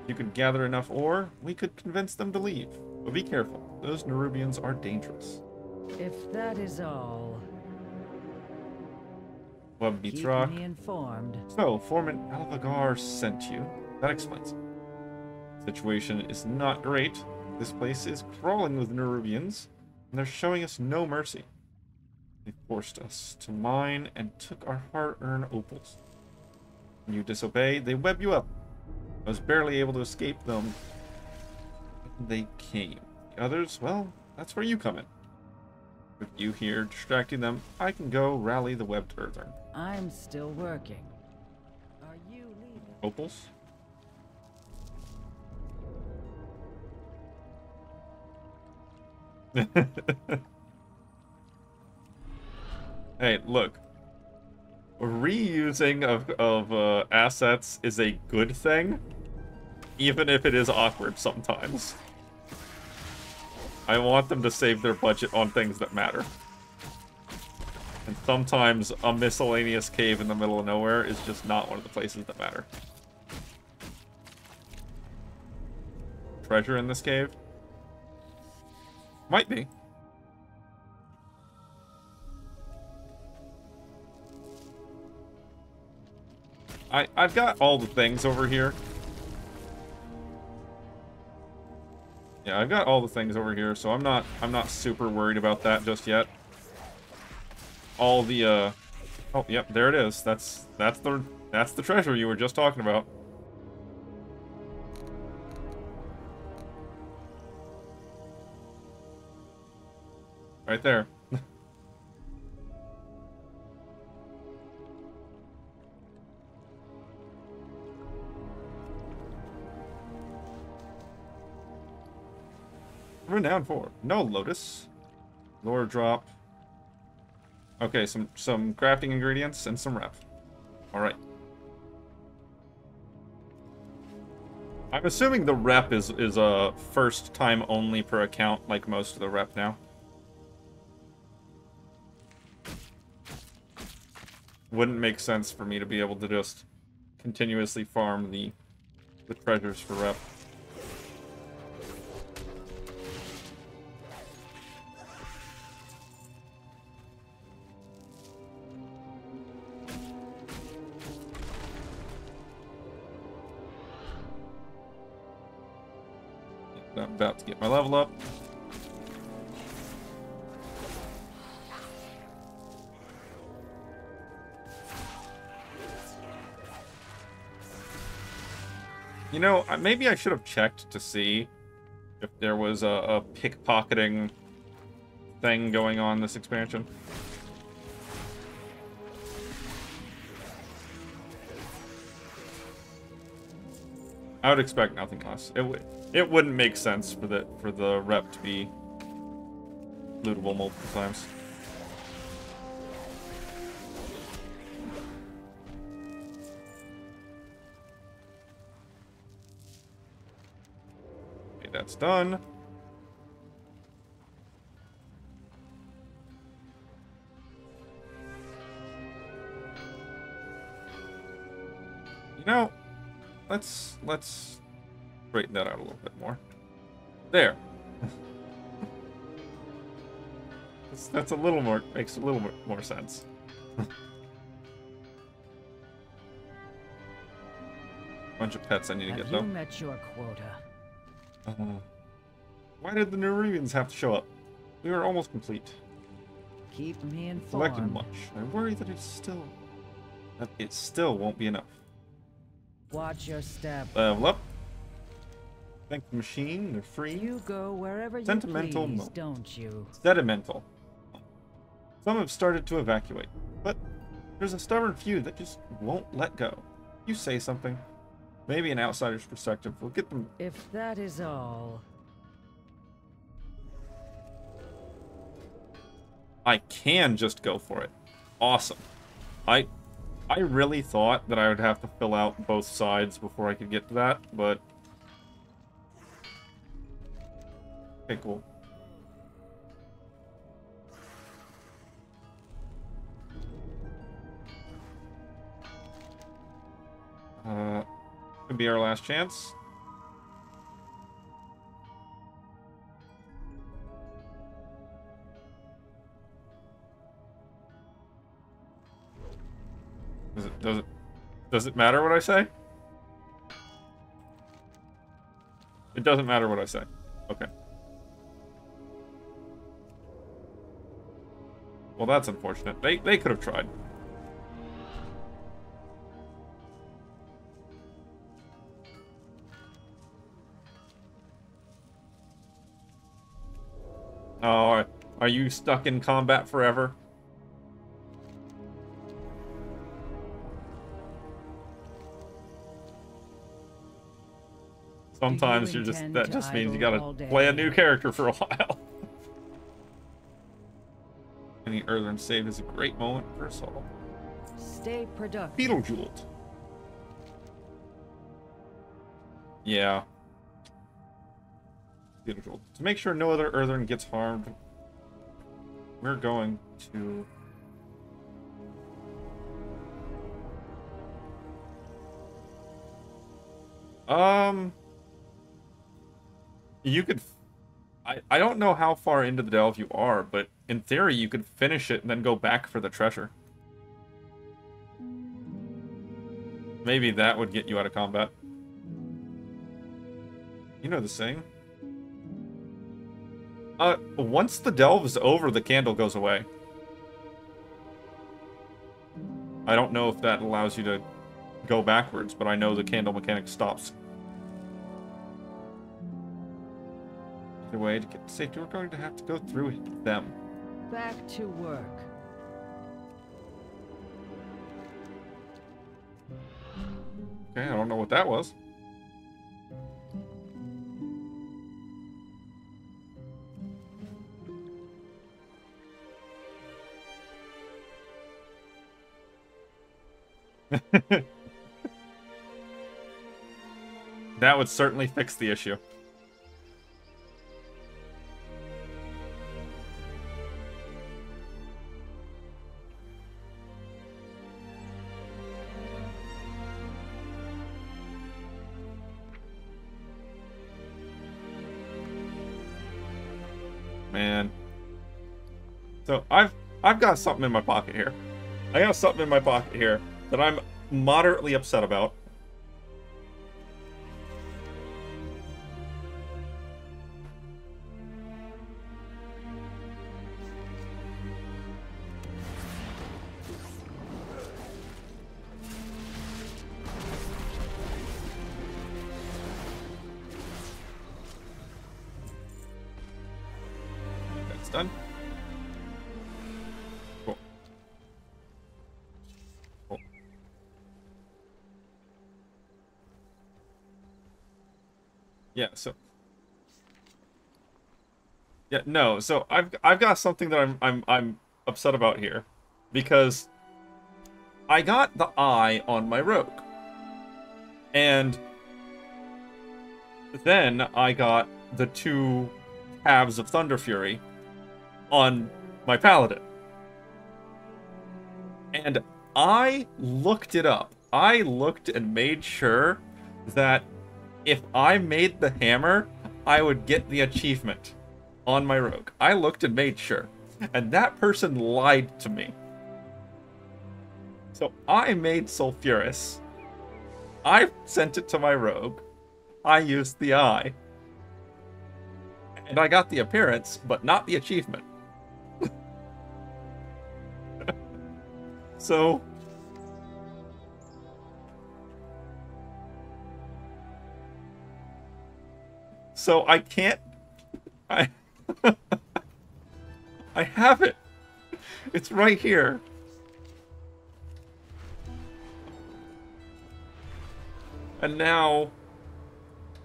If you could gather enough ore, we could convince them to leave. But be careful, those Nerubians are dangerous. If that is all, Keep me informed. So, Foreman Alvagar sent you. That explains it. The situation is not great. This place is crawling with Nerubians, and they're showing us no mercy. They forced us to mine and took our hard-earned opals. When you disobey, they web you up. I was barely able to escape them. They came. The others, well, that's where you come in. With you here distracting them, I can go rally the webbed earther. I'm still working. Are you leaving? Opals? Hey, look. Reusing of assets is a good thing, even if it is awkward sometimes. I want them to save their budget on things that matter. And sometimes a miscellaneous cave in the middle of nowhere is just not one of the places that matter. Treasure in this cave? Might be. I've got all the things over here. Yeah, I've got all the things over here, so I'm not super worried about that just yet. all the, oh, yep, there it is. That's the treasure you were just talking about. Right there. Renowned for no lotus, lore drop. Okay, some crafting ingredients and some rep. All right. I'm assuming the rep is a first time only per account, like most of the rep now. Wouldn't make sense for me to be able to just continuously farm the treasures for rep. I'm about to get my level up. You know, maybe I should have checked to see if there was a pickpocketing thing going on this expansion. I would expect nothing less. It wouldn't make sense for the rep to be lootable multiple times. Okay, that's done. You know, let's straighten that out a little bit more. There. that's a little more, makes a little more sense. Bunch of pets I need to get though. Have you met your quota? Why did the Nerubians have to show up? We were almost complete. Keep me informed. Selected much. I worry that it still won't be enough. Watch your step. Level up. Thank the machine. They're free. You go wherever Sentimental you please, don't you? Sedimental. Some have started to evacuate, but there's a stubborn few that just won't let go. You say something. Maybe an outsider's perspective will get them. If that is all. I can just go for it. Awesome. I really thought that I would have to fill out both sides before I could get to that, but... Okay, cool. Could be our last chance. Does it matter what I say? It doesn't matter what I say. Okay. Well, that's unfortunate. They could have tried. Oh, are you stuck in combat forever? Sometimes you're just, that just means you gotta play a new character for a while. Any Earthern save is a great moment for us all. Stay productive. Beetlejuice. Yeah. Beetlejuice. To make sure no other Earthern gets harmed, we're going to... You could... I don't know how far into the delve you are, but in theory you could finish it and then go back for the treasure. Maybe that would get you out of combat. You know the saying. Once the delve is over, the candle goes away. I don't know if that allows you to go backwards, but I know the candle mechanic stops. Either way, to get to safety, we're going to have to go through them. Back to work. Okay, I don't know what that was. That would certainly fix the issue. Man. So I've got something in my pocket here. I got something in my pocket here that I'm moderately upset about. That's done. Cool. Cool. Yeah, so yeah, no, so I've got something that I'm upset about here, because I got the eye on my rogue, and then I got the 2 halves of Thunder Fury on my paladin, and I looked it up. I looked and made sure that if I made the hammer, I would get the achievement on my rogue. I looked and made sure. And that person lied to me. So I made Sulfuris. I sent it to my rogue. I used the eye. And I got the appearance, but not the achievement. So I can't... I have it. It's right here. And now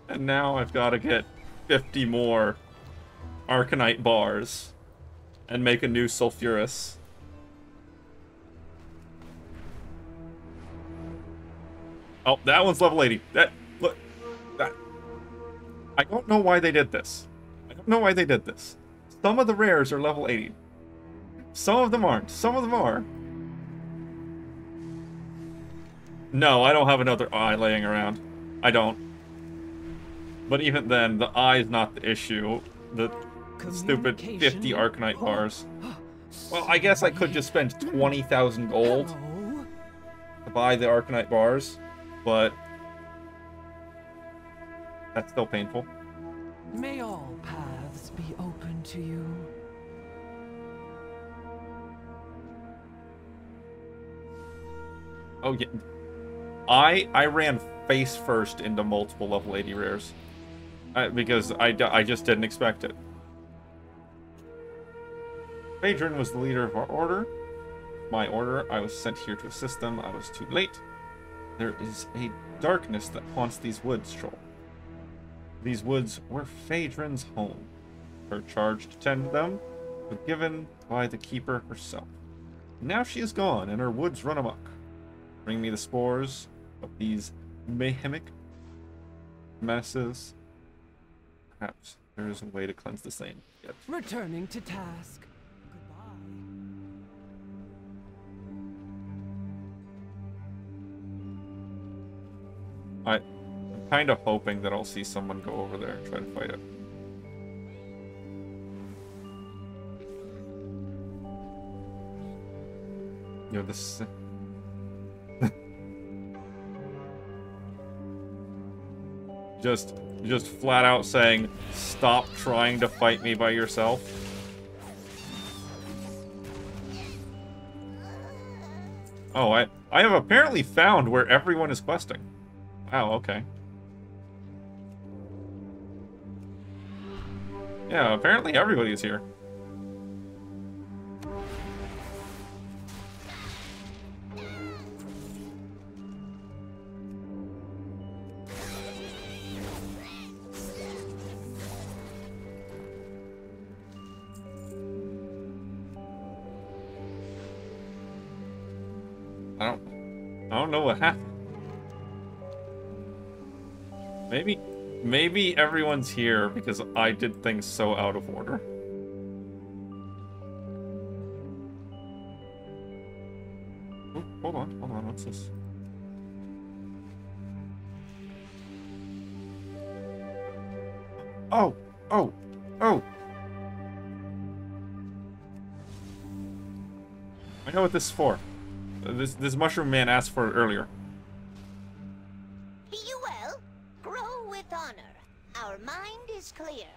I've got to get 50 more Arcanite bars and make a new Sulfuris. Oh, that one's level 80. Look, that. I don't know why they did this. I don't know why they did this. Some of the rares are level 80. Some of them aren't. Some of them are. No, I don't have another eye laying around. I don't. But even then, the eye is not the issue. The stupid 50 Arcanite bars. Well, I guess I could just spend 20,000 gold to buy the Arcanite bars, but that's still painful. May all paths be open to you. Oh yeah, I ran face first into multiple level 80 rares because I just didn't expect it. Phaedron was the leader of our order. My order. I was sent here to assist them. I was too late. There is a darkness that haunts these woods, Troll. These woods were Phaedron's home. Her charge to tend them was given by the keeper herself. Now she is gone, and her woods run amok. Bring me the spores of these mayhemic menaces. Perhaps there is a way to cleanse the same. Yet. Returning to task. I'm kind of hoping that I'll see someone go over there and try to fight it. You know, this... just flat out saying, stop trying to fight me by yourself. Oh, I have apparently found where everyone is questing. Wow, okay. Yeah, apparently everybody is here. I don't know what happened. Maybe everyone's here because I did things so out of order. Oh, hold on, what's this? Oh! I know what this is for. This mushroom man asked for it earlier. Be you well? Grow with honor. Our mind is clear.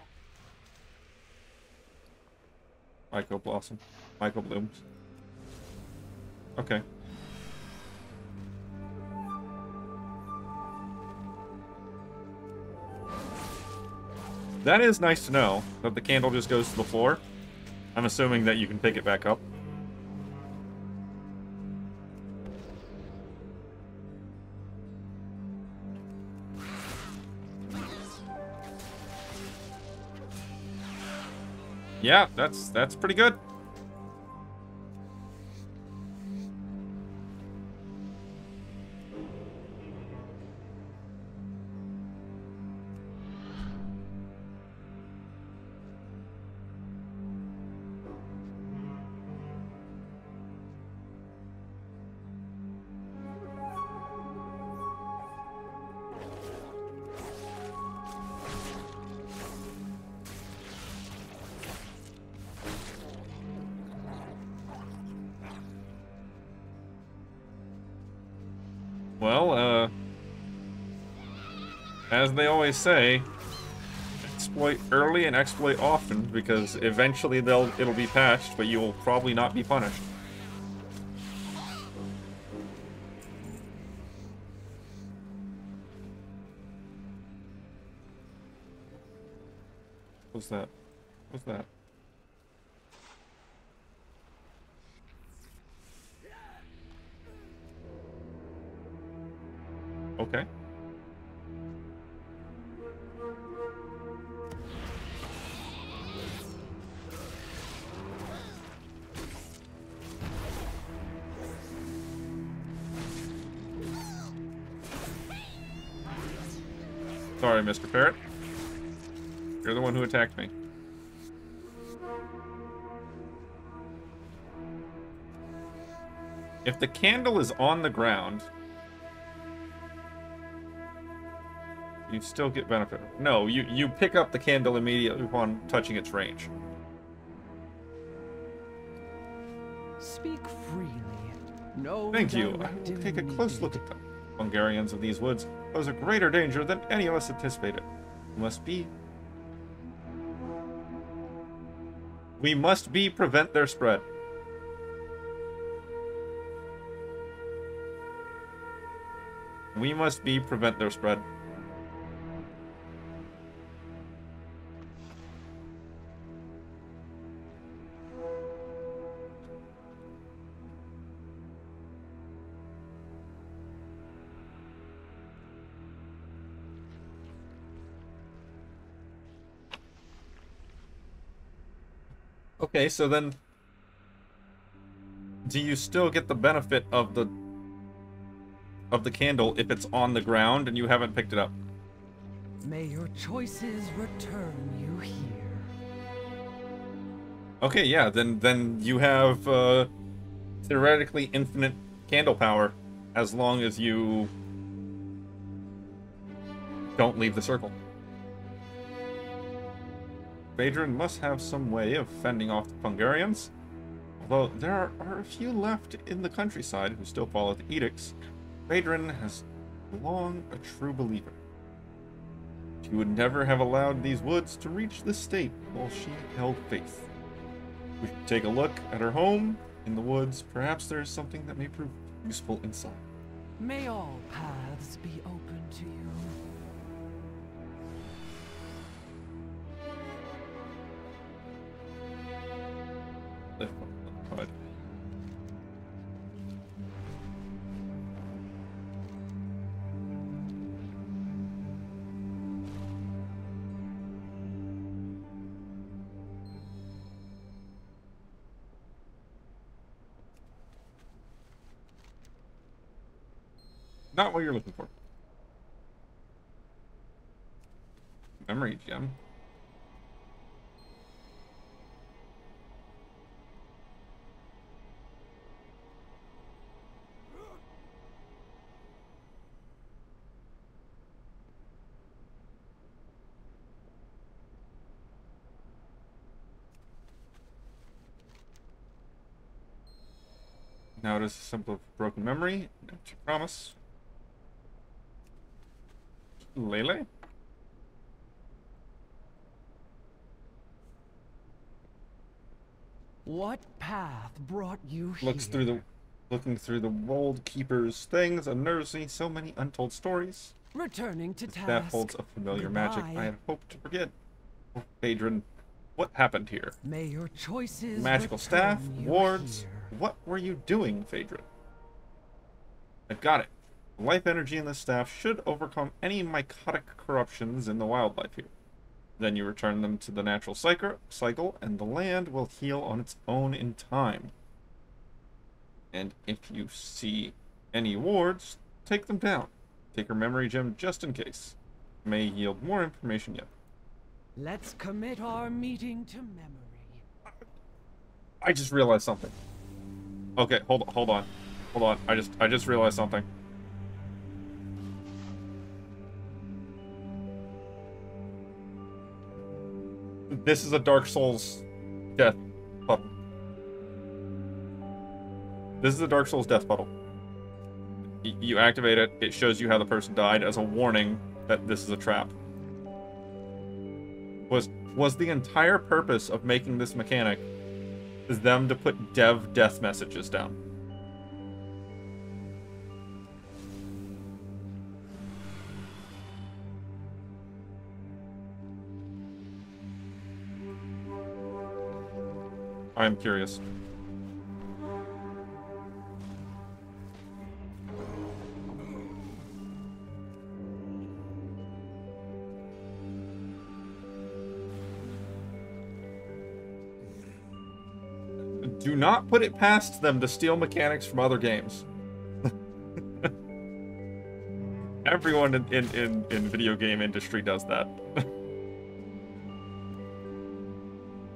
Myco Blossom. Myco Blooms. Okay. That is nice to know, that the candle just goes to the floor. I'm assuming that you can pick it back up. Yeah, that's pretty good. Well, as they always say, exploit early and exploit often, because eventually it'll be patched, but you'll probably not be punished. What's that? What's that? Okay. Sorry, Mr. Parrot. You're the one who attacked me. If the candle is on the ground, you still get benefit. No, you pick up the candle immediately upon touching its range. Speak freely. No. Thank you. I will take a close look at them. Hungarians of these woods pose a greater danger than any of us anticipated. We must prevent their spread. We must prevent their spread. Okay, so then, do you still get the benefit of the candle if it's on the ground and you haven't picked it up? May your choices return you here. Okay, yeah, then you have theoretically infinite candle power as long as you don't leave the circle. Phaedron must have some way of fending off the Hungarians. Although there are a few left in the countryside who still follow the edicts, Phaedron has long a true believer. She would never have allowed these woods to reach this state while she held faith. We should take a look at her home in the woods. Perhaps there is something that may prove it. useful insight. May all paths be open to you. Right. Not what you're looking for. Memory gem. Now it is a symbol of broken memory. Empty promise. Lele? What path brought you Looking through the Wold Keeper's things, unnerves me. So many untold stories. Returning to task. That holds a familiar magic I had hoped to forget. Oh, Adrian, what happened here? May your choices Magical staff, wards. Here. What were you doing, Phaedra? I got it. The life energy in the staff should overcome any mycotic corruptions in the wildlife here. Then you return them to the natural cycle, and the land will heal on its own in time. And if you see any wards, take them down. Take her memory gem just in case. May yield more information yet. Let's commit our meeting to memory. I just realized something. Okay, hold on. I just realized something. This is a Dark Souls death puddle. This is a Dark Souls death puddle. You activate it, it shows you how the person died as a warning that this is a trap. Was the entire purpose of making this mechanic is them to put dev death messages down? I'm curious. Do not put it past them to steal mechanics from other games. Everyone in video game industry does that.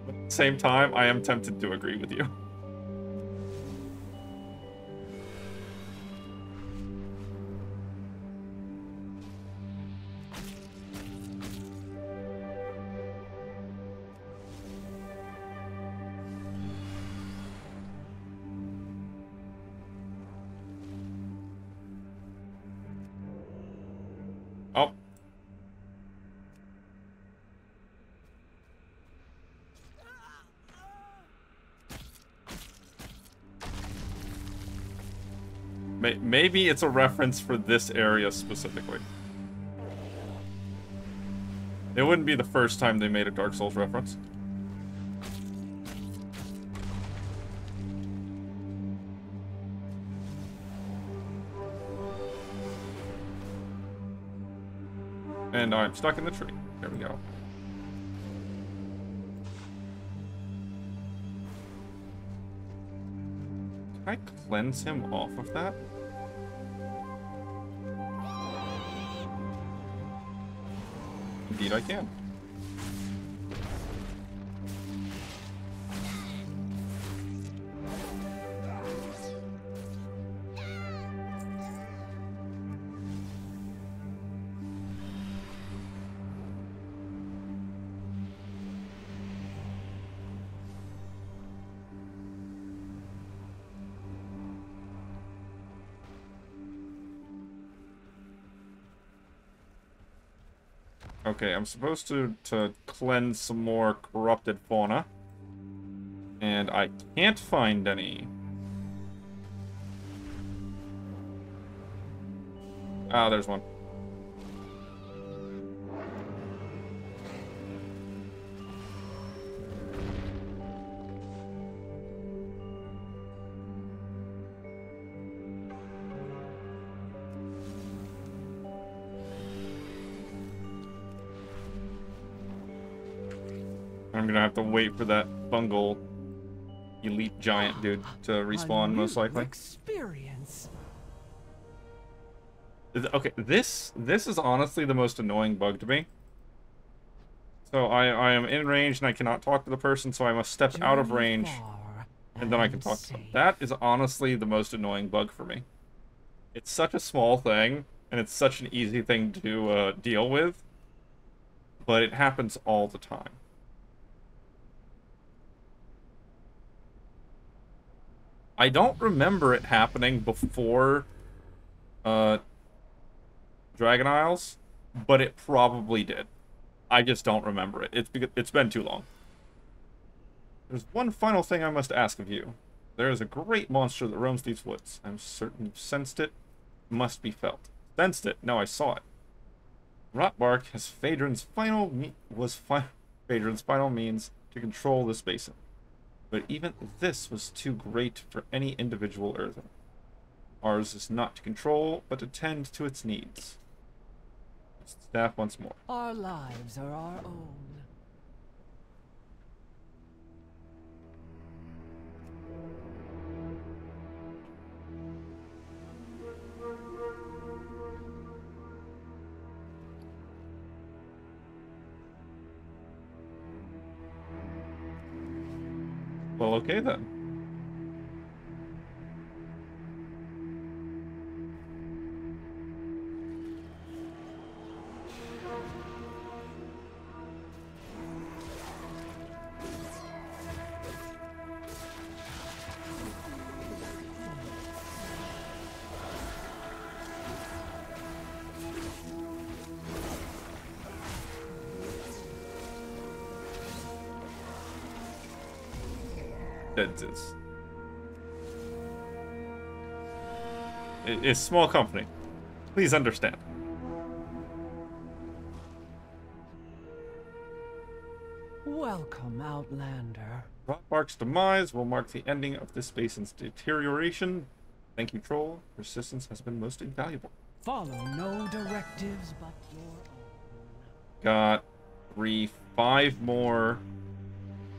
At the same time, I am tempted to agree with you. Oh. Maybe it's a reference for this area specifically. It wouldn't be the first time they made a Dark Souls reference. And I'm stuck in the tree. There we go. Can I cleanse him off of that? Indeed I can. Okay, I'm supposed to cleanse some more corrupted fauna. And I can't find any. Ah, there's one. I'm gonna have to wait for that fungal elite giant dude to respawn, most likely. Experience. Okay, this is honestly the most annoying bug to me. So I am in range and I cannot talk to the person, so I must step out of range and then I can talk to them. That is honestly the most annoying bug for me. It's such a small thing, and it's such an easy thing to deal with, but it happens all the time. I don't remember it happening before Dragon Isles, but it probably did. I just don't remember it. It's been too long. There's one final thing I must ask of you. There is a great monster that roams these woods. I'm certain you've sensed it. It must be felt. Sensed it? No, I saw it. Rotbark has Phaedron's final means to control this basin. But even this was too great for any individual earthen. Ours is not to control, but to tend to its needs. Staff once more. Our lives are our own. Well, okay then. It's small company. Please understand. Welcome, Outlander. Rotbark's demise will mark the ending of this basin's deterioration. Thank you, Troll. Your assistance has been most invaluable. Follow no directives but your own. Got 5 more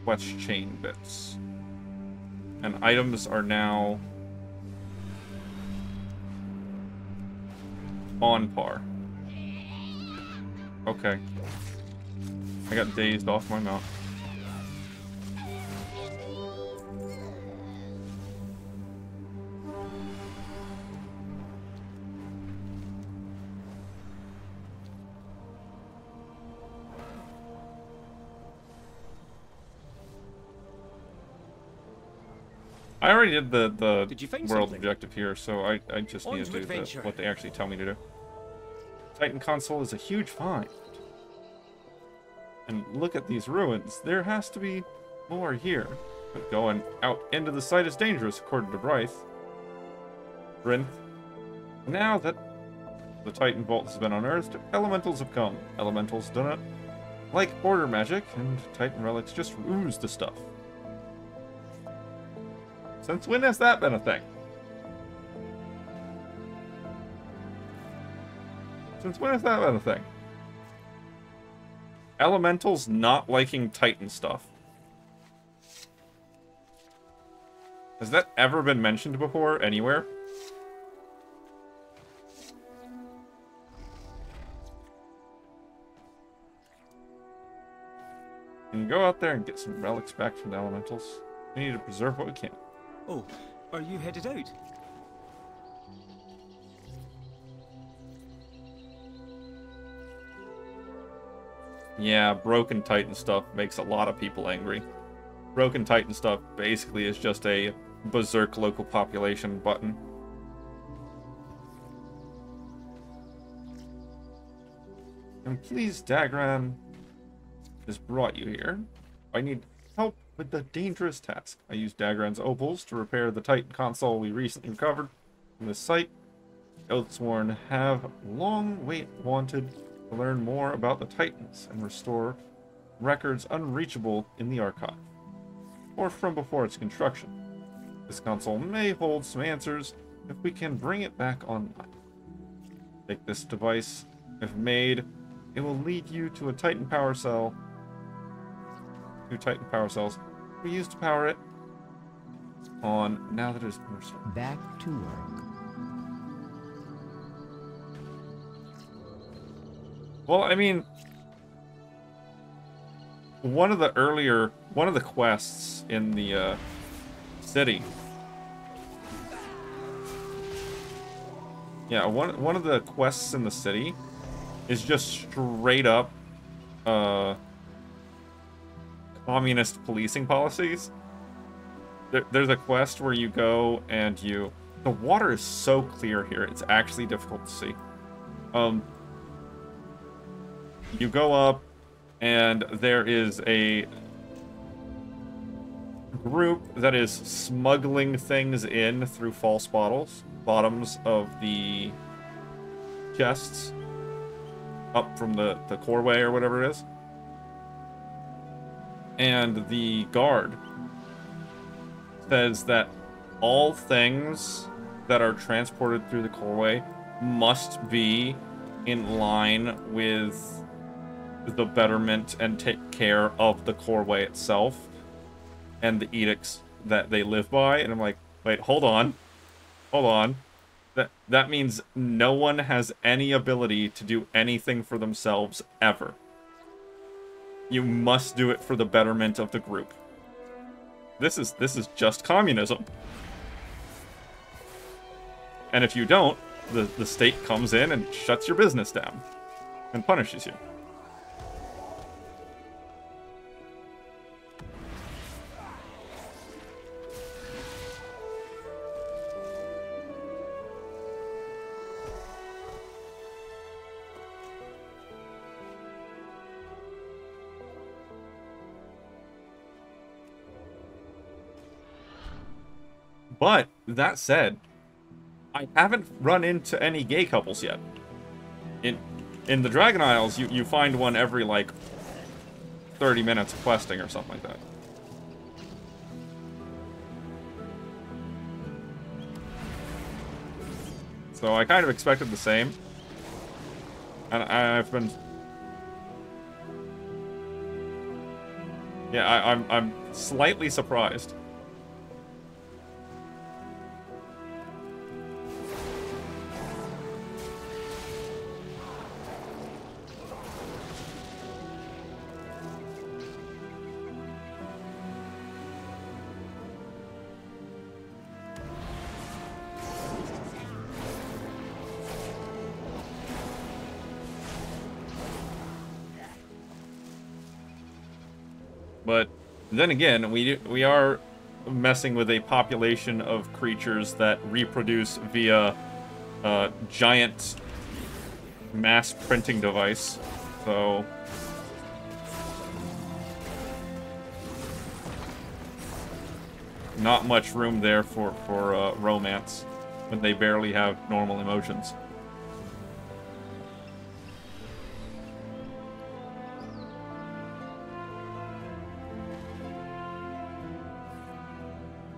quest chain bits. And items are now on par. Okay. I got dazed off my mount. I already did the world objective here, so I just need to do what they actually tell me to do. Titan console is a huge find. And look at these ruins. There has to be more here. But going out into the site is dangerous, according to Brythe. Brinth. Now that the Titan vault has been unearthed, elementals have come. Elementals do not like order magic, and Titan relics just ooze the stuff. Since when has that been a thing? Since when has that been a thing? Elementals not liking Titan stuff. Has that ever been mentioned before, anywhere? We can go out there and get some relics back from the elementals. We need to preserve what we can. Oh, are you headed out? Yeah, broken Titan stuff makes a lot of people angry. Broken Titan stuff basically is just a berserk local population button. And please, Dagran has brought you here. I need help with the dangerous task. I used Dagran's opals to repair the Titan console we recently recovered from this site. Oathsworn have long wanted to learn more about the Titans and restore records unreachable in the archive, or from before its construction. This console may hold some answers if we can bring it back online. Take this device. If made, it will lead you to a Titan power cell. 2 Titan power cells we use to power it on now that it's restored. Back to work. Well, I mean, one of the quests in the city. Yeah, one of the quests in the city is just straight up communist policing policies. There's a quest where you go and the water is so clear here, it's actually difficult to see. You go up and there is a group that is smuggling things in through false bottoms of the chests up from the coreway or whatever it is. And the guard says that all things that are transported through the coreway must be in line with the betterment and take care of the coreway itself and the edicts that they live by. And I'm like, wait, hold on. That means no one has any ability to do anything for themselves ever. You must do it for the betterment of the group. This is just communism. And if you don't, the state comes in and shuts your business down and punishes you. But, that said, I haven't run into any gay couples yet. In the Dragon Isles, you find one every, like, 30 minutes of questing or something like that. So I kind of expected the same. And I've been... Yeah, I'm slightly surprised. But then again, we are messing with a population of creatures that reproduce via a giant mass printing device. So not much room there for romance when they barely have normal emotions.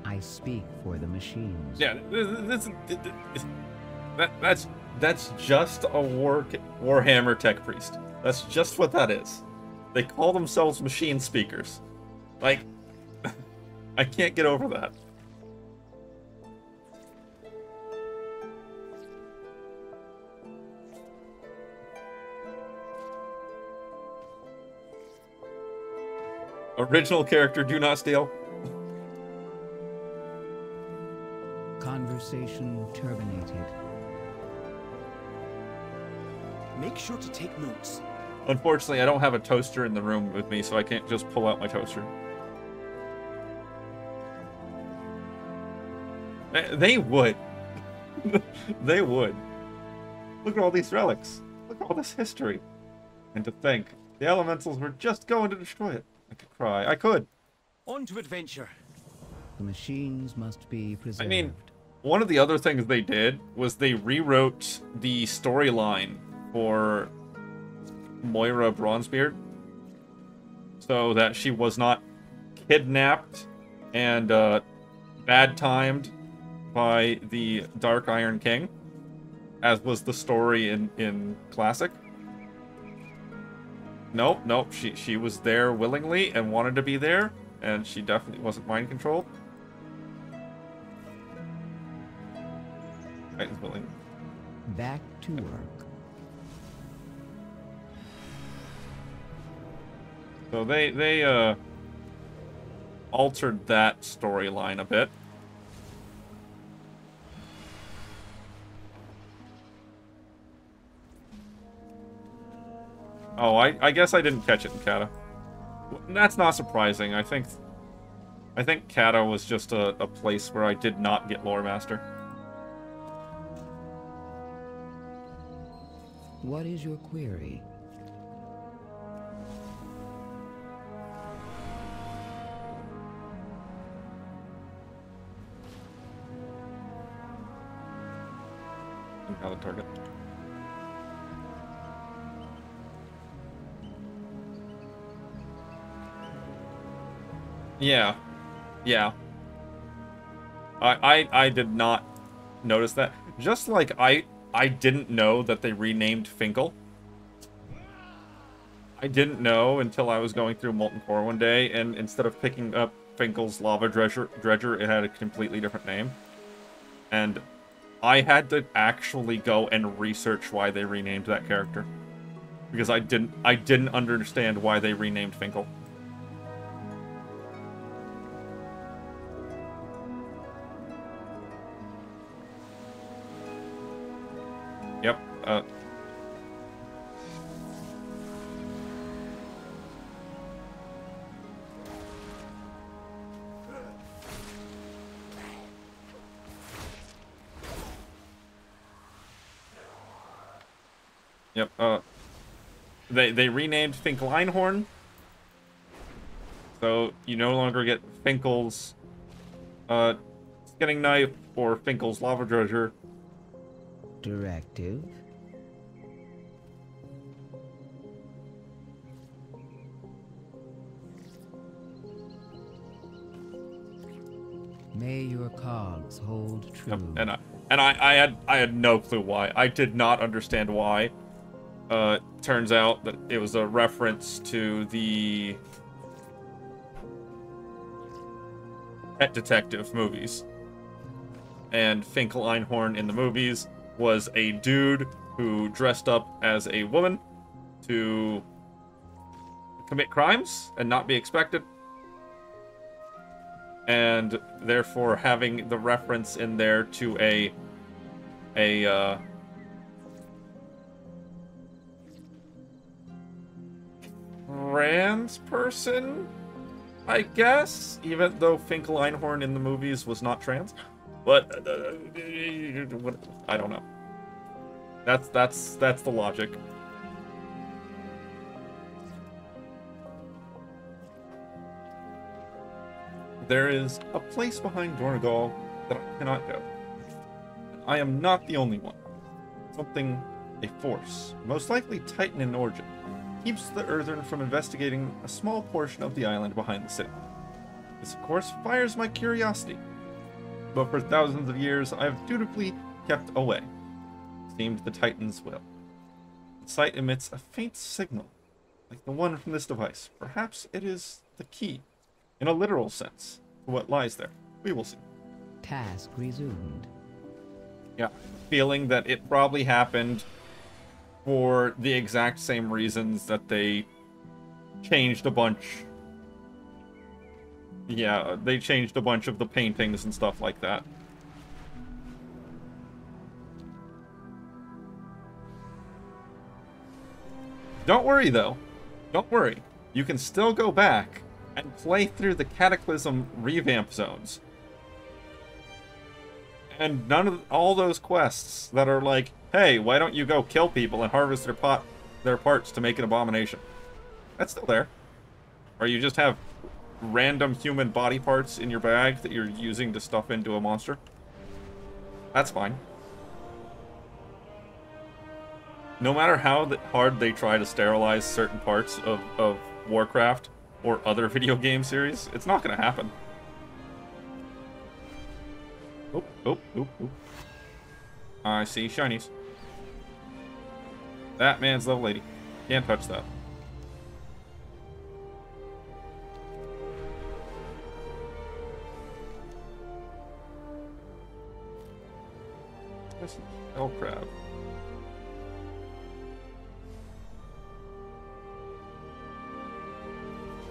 I speak for the machines. Yeah, that's just a Warhammer tech priest. That's just what that is. They call themselves machine speakers. Like, I can't get over that. Original character, do not steal. Conversation terminated. Make sure to take notes. Unfortunately, I don't have a toaster in the room with me, so I can't just pull out my toaster. They would. They would. Look at all these relics. Look at all this history. And to think, the elementals were just going to destroy it. I could cry. I could. On to adventure. The machines must be preserved. I mean, one of the other things they did was they rewrote the storyline for Moira Bronzebeard so that she was not kidnapped and bad-timed by the Dark Iron King, as was the story in Classic. Nope, she was there willingly and wanted to be there, and she definitely wasn't mind-controlled. Titan's willing. Back to work. So they altered that storyline a bit. Oh, I guess I didn't catch it in Kata. That's not surprising. I think Kata was just a place where I did not get Lore Master. What is your query? Invalid target. Yeah. I did not notice that. Just like I didn't know that they renamed Finkel. I didn't know until I was going through Molten Core one day, and instead of picking up Finkel's Lava Dredger, it had a completely different name. And I had to actually go and research why they renamed that character. Because I didn't understand why they renamed Finkel. Yep, Yep, they renamed Finkel Einhorn. So you no longer get Finkel's skinning knife or Finkel's lava dredger. Directive. May your cogs hold true. Yep, and I had no clue why. I did not understand why. Turns out that it was a reference to the Pet Detective movies. And Finkel Einhorn in the movies was a dude who dressed up as a woman to commit crimes and not be expected. And therefore having the reference in there to a trans person, I guess, even though Finkel Einhorn in the movies was not trans. But I don't know. That's the logic. There is a place behind Dornegal that I cannot go. I am not the only one. Something, a force, most likely Titan in origin, keeps the Earthern from investigating a small portion of the island behind the city. This, of course, fires my curiosity. But for thousands of years, I have dutifully kept away. Seemed the Titan's will. The site emits a faint signal, like the one from this device. Perhaps it is the key, in a literal sense, to what lies there. We will see. Task resumed. Yeah, feeling that it probably happened for the exact same reasons that they changed a bunch. Yeah, they changed a bunch of the paintings and stuff like that. Don't worry, though. Don't worry. You can still go back and play through the Cataclysm revamp zones. And none of all those quests that are like, hey, why don't you go kill people and harvest their parts to make an abomination? That's still there. Or you just have random human body parts in your bag that you're using to stuff into a monster. That's fine. No matter how hard they try to sterilize certain parts of Warcraft or other video game series, it's not going to happen. Oop, oop, oop, oop. I see shinies. That man's level 80. Can't touch that. This is hell crab.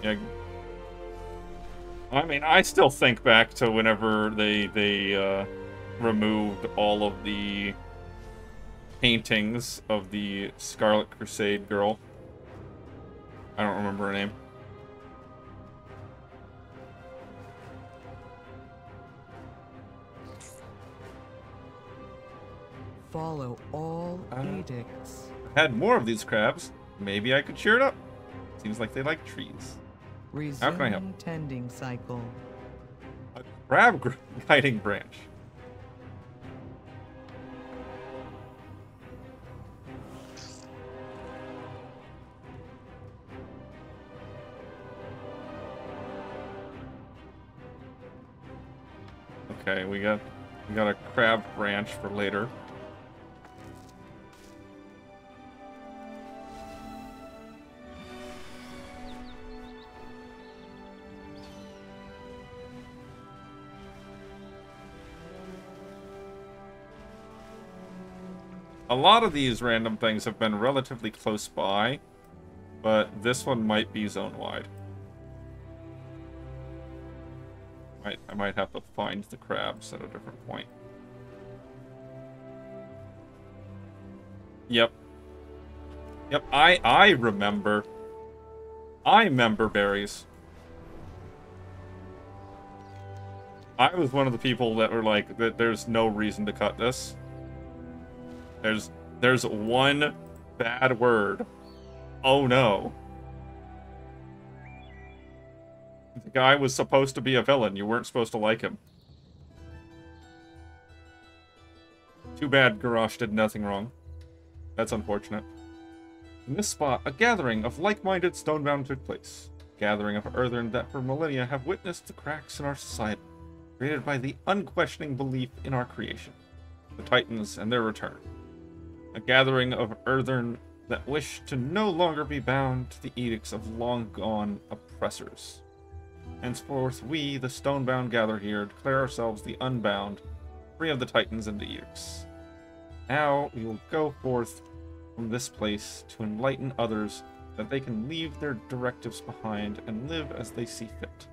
Yeah. I mean, I still think back to whenever they removed all of the paintings of the Scarlet Crusade girl. I don't remember her name. Follow all edicts. If I had more of these crabs, maybe I could cheer it up. Seems like they like trees. How can I help? Resume tending cycle. A crab guiding branch. Okay, we got a crab branch for later. A lot of these random things have been relatively close by, but this one might be zone-wide. I might have to find the crabs at a different point. Yep. Yep, I remember. I remember berries. I was one of the people that were like, that there's no reason to cut this. There's one bad word. Oh no. The guy was supposed to be a villain. You weren't supposed to like him. Too bad Garrosh did nothing wrong. That's unfortunate. In this spot, a gathering of like-minded Stonebound took place. A gathering of Earthern that for millennia have witnessed the cracks in our society, created by the unquestioning belief in our creation, the Titans and their return. A gathering of Earthern that wish to no longer be bound to the edicts of long-gone oppressors. Henceforth, we, the Stonebound, gather here, declare ourselves the unbound, free of the Titans and the edicts. Now we will go forth from this place to enlighten others that they can leave their directives behind and live as they see fit.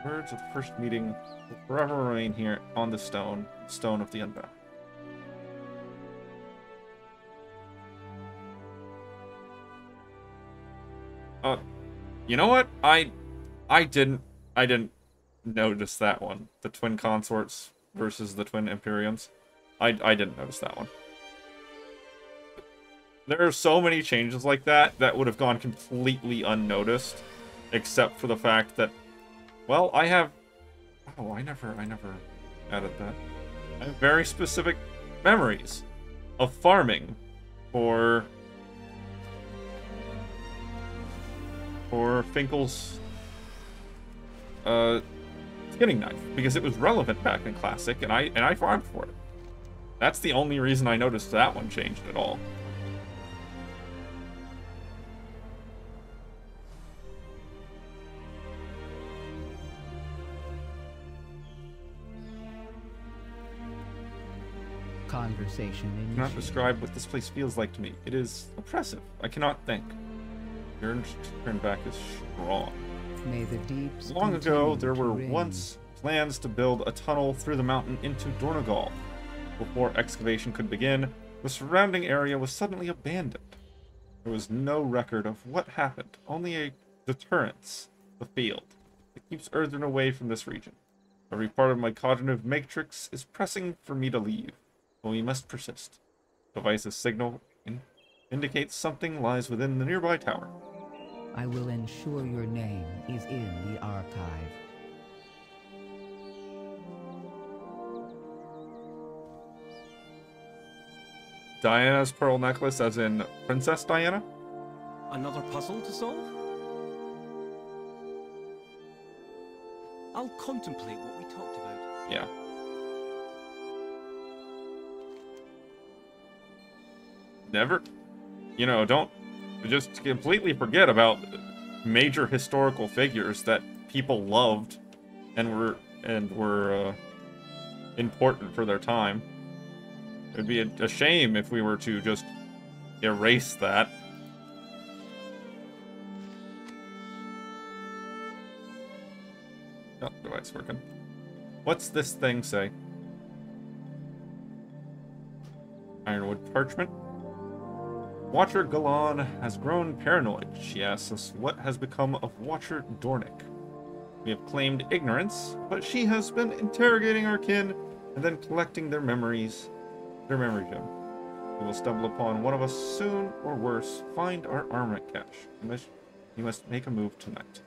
The words of the first meeting will forever remain here on the stone of the unbound. You know what? I didn't notice that one. The twin consorts versus the twin Imperiums. I didn't notice that one. There are so many changes like that that would have gone completely unnoticed, except for the fact that, well, I have... Oh, I never added that. I have very specific memories of farming for Finkel's skinning knife, because it was relevant back in Classic, and I farmed for it. That's the only reason I noticed that one changed at all. Conversation I cannot describe what this place feels like to me. It is oppressive. I cannot think. Your urge to turn back is strong. May the deeps Long ago, continue there to were reign. once plans to build a tunnel through the mountain into Dornogal. Before excavation could begin, the surrounding area was suddenly abandoned. There was no record of what happened, only a deterrence, the field, that keeps Earthen away from this region. Every part of my cognitive matrix is pressing for me to leave, but we must persist. Device's signal indicates something lies within the nearby tower. I will ensure your name is in the archive. Diana's pearl necklace, as in Princess Diana? Another puzzle to solve? I'll contemplate what we talked about. Yeah. Never, you know, don't just completely forget about major historical figures that people loved and were important for their time. It would be a shame if we were to just erase that. Oh, device working. What's this thing say? Ironwood parchment. Watcher Galan has grown paranoid. She asks us what has become of Watcher Dornick. We have claimed ignorance, but she has been interrogating our kin and then collecting their memory gem. We will stumble upon one of us soon, or worse, find our armament cache. You must make a move tonight.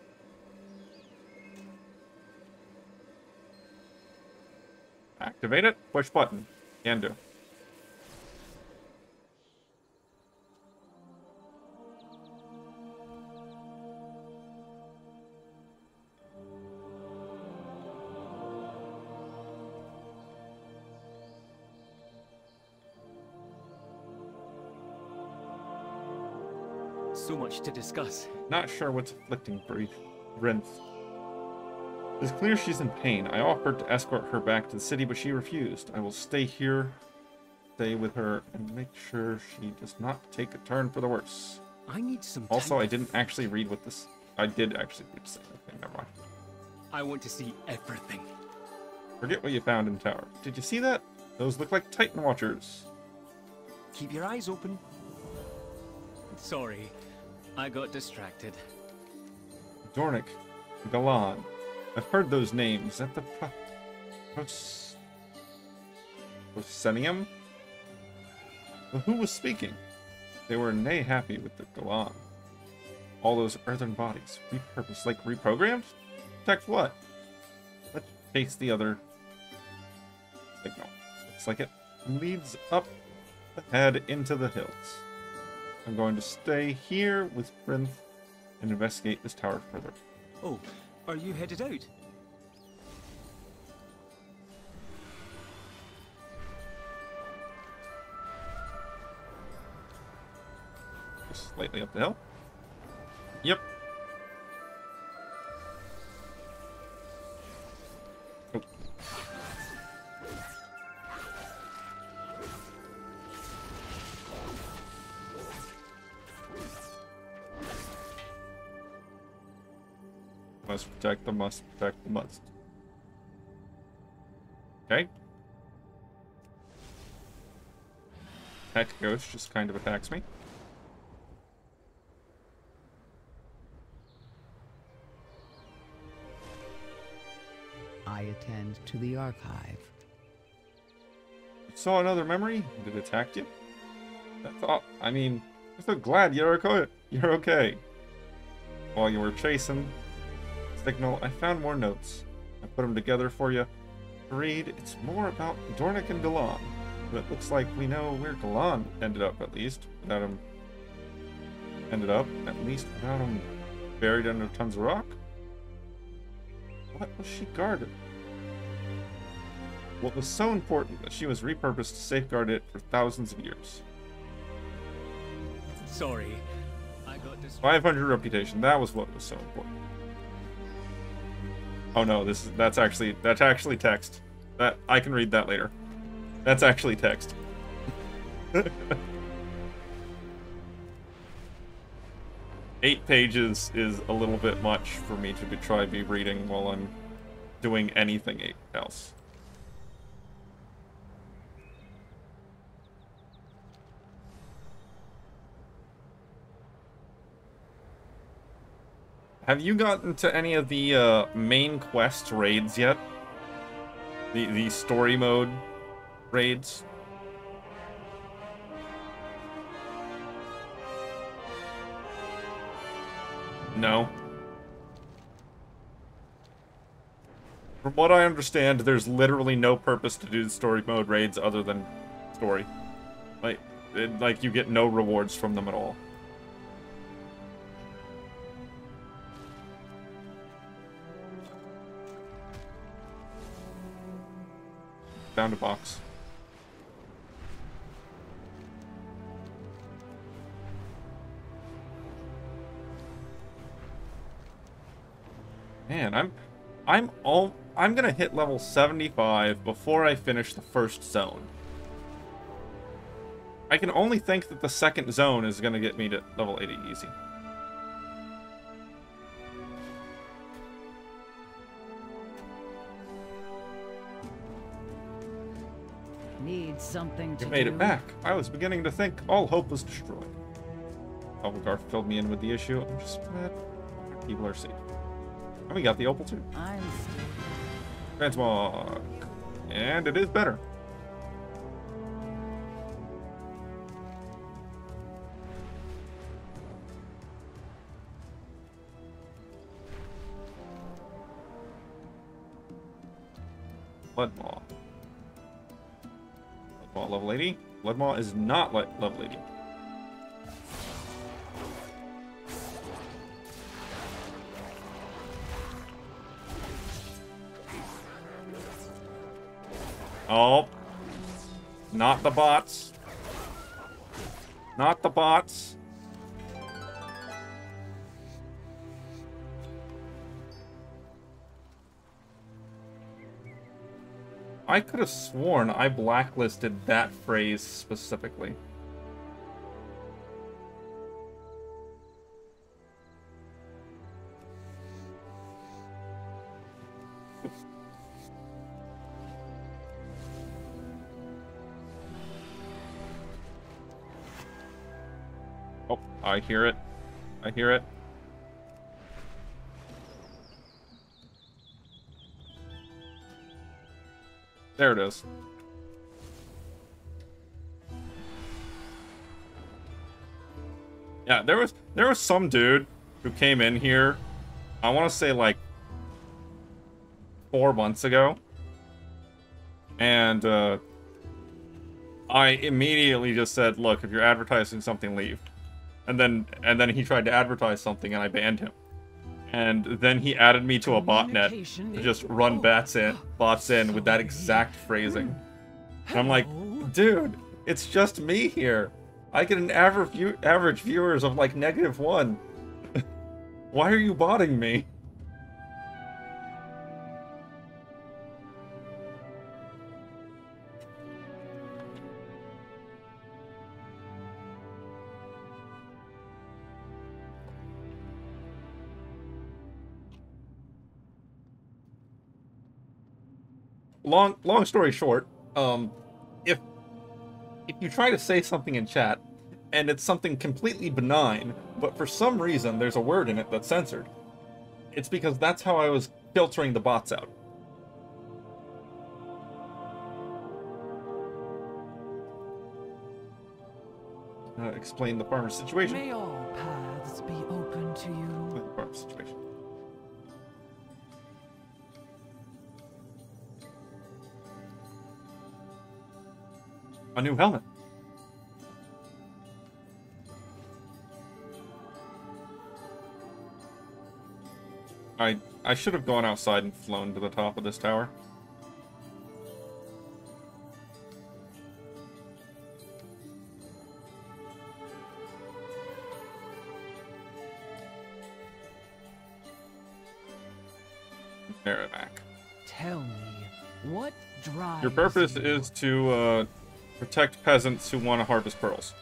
Activate it. Push button. Can do. So much to discuss. Not sure what's afflicting Brinth. It's clear she's in pain. I offered to escort her back to the city, but she refused. I will stay here, stay with her, and make sure she does not take a turn for the worse. I need some time. Also, I didn't actually read what this... I did actually read the same thing. Never mind. I want to see everything. Forget what you found in the tower. Did you see that? Those look like Titan Watchers. Keep your eyes open. Sorry, I got distracted. Dornick, Galan. I've heard those names at the proscenium. But who was speaking? They were nay happy with the Galan. All those earthen bodies, repurposed, like reprogrammed? Protect what? Let's chase the other signal. Looks like it leads up ahead into the hills. I'm going to stay here with Brinth and investigate this tower further. Oh, are you headed out? Just slightly up the hill. Yep. Oh. Must protect the must, protect the must. Okay. That ghost just kind of attacks me. I attend to the archive. You saw another memory? Did it attack you? That's all. I mean, I'm so glad you're okay. While you were chasing signal, I found more notes. I put them together for you to read. It's more about Dornick and Galan, but it looks like we know where Galan ended up, at least without him buried under tons of rock. What was she guarded? What was so important that she was repurposed to safeguard it for thousands of years? Sorry, I got this. 500 reputation. That was what was so important. Oh no, that's actually text. That I can read that later. That's actually text. 8 pages is a little bit much for me to try to be reading while I'm doing anything else. Have you gotten to any of the main quest raids yet? The story mode raids? No. From what I understand, there's literally no purpose to do the story mode raids other than story. Like, like, you get no rewards from them at all. Found a box. Man, I'm gonna hit level 75 before I finish the first zone. I can only think that the second zone is gonna get me to level 80 easy. Need something to You made do. it back. I was beginning to think all hope was destroyed. Alvagar filled me in with the issue. I'm just glad people are safe. And we got the opal too. I'm Transmog. And it is better. Bloodmaw. Bloodmaw level 80. Bloodmaw is not level 80. Oh. Not the bots. Not the bots. I could have sworn I blacklisted that phrase specifically. Oh, I hear it. I hear it. There it is. Yeah, there was some dude who came in here, I want to say like 4 months ago, and I immediately just said, "Look, if you're advertising something, leave." And then he tried to advertise something, and I banned him. And then he added me to a botnet to just run bots in with that exact phrasing. And I'm like, dude, it's just me here. I get an average viewers of like -1. Why are you botting me? Long story short, if you try to say something in chat and it's something completely benign, but for some reason there's a word in it that's censored, it's because that's how I was filtering the bots out. Explain the farmer's situation. May all paths be open to you. The farmer's situation. A new helmet. I should have gone outside and flown to the top of this tower. There, back. Tell me, what drives Your purpose is to protect peasants who want to harvest pearls.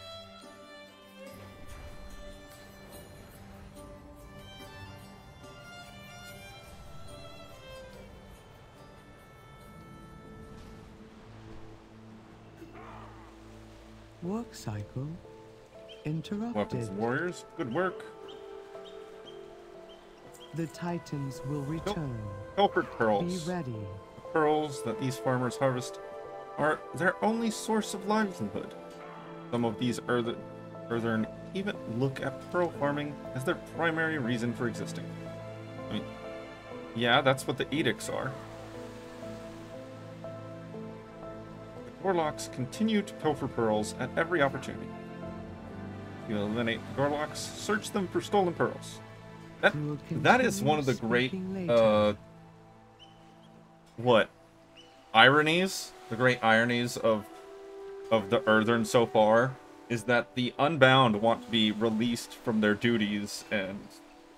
Work cycle interrupted. Weapons and warriors, good work. The Titans will return. Pilfered pearls. Be ready. The pearls that these farmers harvest are their only source of livelihood. Some of these earthern even look at pearl farming as their primary reason for existing. I mean, yeah, that's what the edicts are. Gorlocks continue to pilfer pearls at every opportunity. If you eliminate the Gorlocks, search them for stolen pearls. That is one of the great, ironies? The great ironies of the Earthern so far, is that the Unbound want to be released from their duties and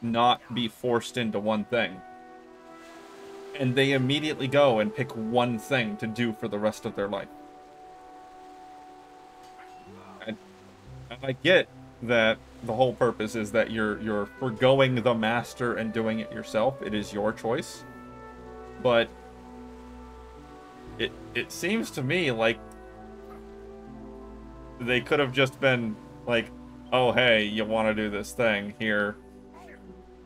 not be forced into one thing. And they immediately go and pick one thing to do for the rest of their life. And I get that the whole purpose is that you're forgoing the master and doing it yourself. It is your choice. But it seems to me like they could have just been like, oh hey, you want to do this thing, here,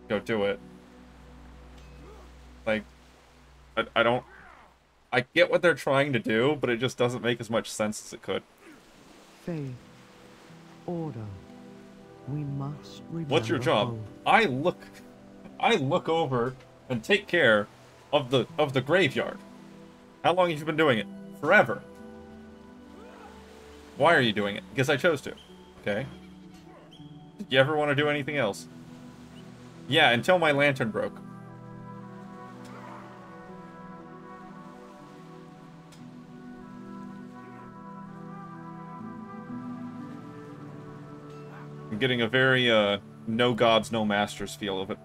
go do it. Like, I get what they're trying to do, but it just doesn't make as much sense as it could. Faith, order. We must remember. What's your job? Both. I look over and take care of the graveyard. How long have you been doing it? Forever. Why are you doing it? Because I chose to. Okay. Did you ever want to do anything else? Yeah, until my lantern broke. I'm getting a very, no gods, no masters feel of it.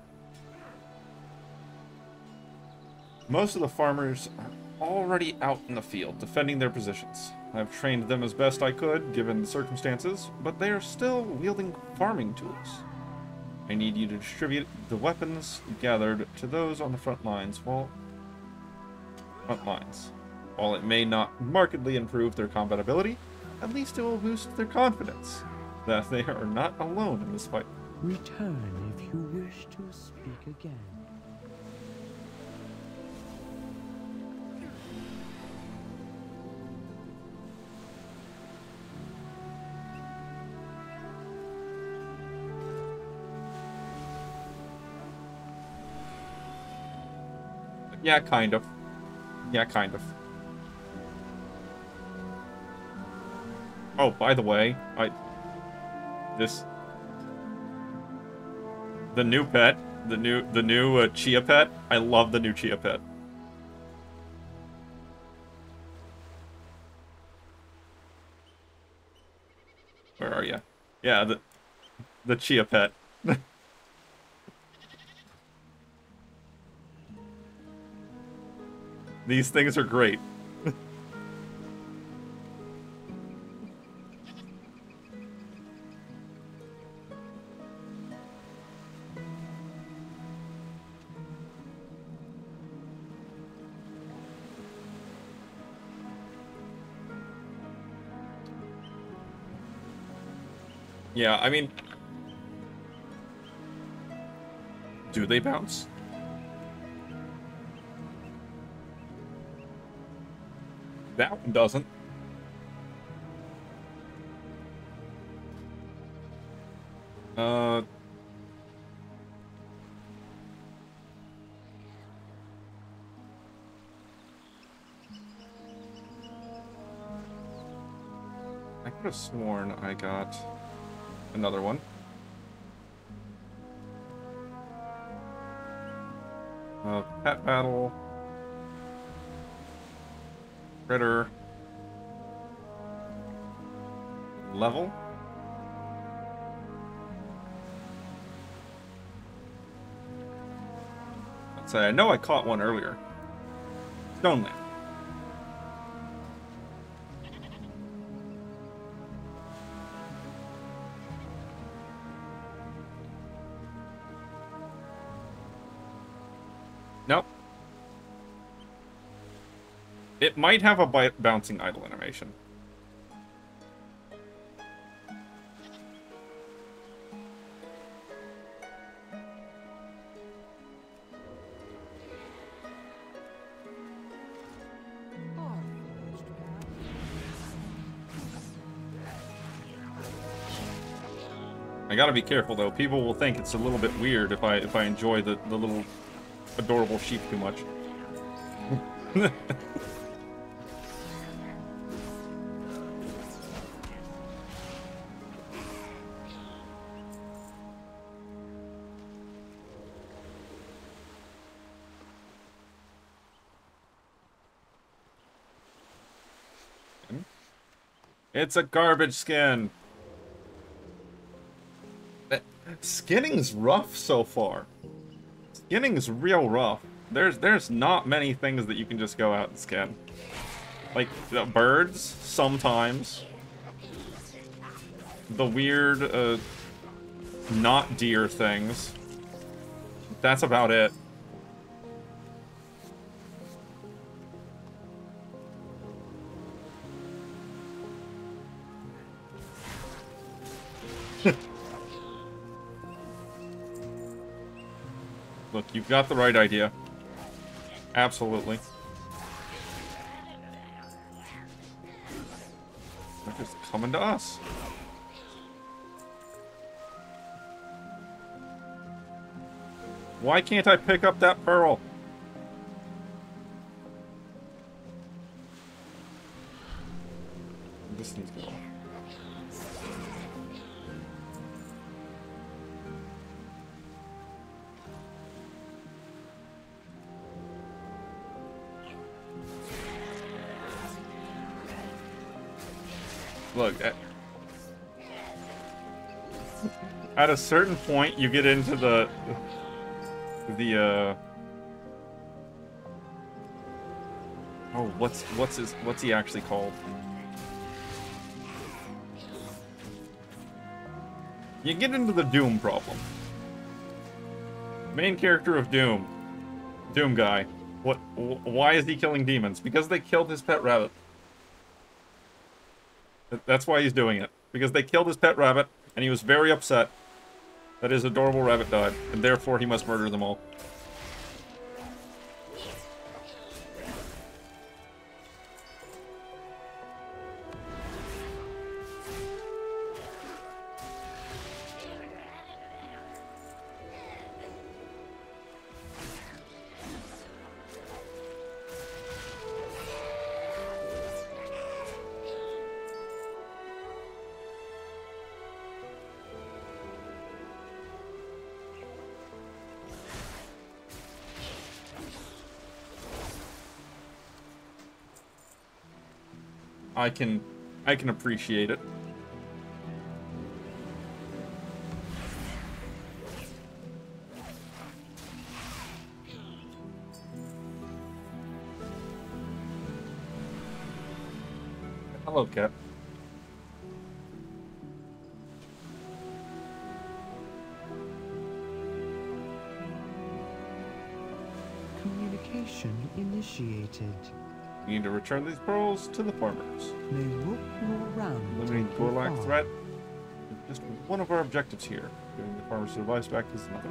Most of the farmers are already out in the field, defending their positions. I've trained them as best I could, given the circumstances, but they are still wielding farming tools. I need you to distribute the weapons gathered to those on the front lines, While it may not markedly improve their combat ability, at least it will boost their confidence that they are not alone in this fight. Return if you wish to speak again. Yeah, kind of. Yeah, kind of. Oh, by the way, the new pet, the new Chia pet. I love the new Chia pet. Where are you? Yeah, the Chia pet. These things are great. Yeah, I mean, do they bounce? That one doesn't. I could have sworn I got another one. Pet battle. Critter. Level. Let's say I know I caught one earlier. Stoneland. Nope. It might have a bouncing idle animation. I gotta be careful though. People will think it's a little bit weird if I enjoy the little adorable sheep too much. It's a garbage skin. Skinning's rough so far. Skinning's real rough. There's not many things that you can just go out and skin. Like, birds, sometimes. The weird, not deer things. That's about it. Look, you've got the right idea. Absolutely. They're just coming to us. Why can't I pick up that pearl? This needs to go. Look, at a certain point, you get into the oh, what's he actually called? You get into the Doom problem. Main character of Doom. Doom guy. Why is he killing demons? Because they killed his pet rabbit. That's why he's doing it. Because they killed his pet rabbit, and he was very upset that his adorable rabbit died, and therefore he must murder them all. I can appreciate it. Hello, cat. Communication initiated. We need to return these pearls to the farmers. May look more round. Eliminating the Gorlak threat is just one of our objectives here. Giving the farmers their lives back is another.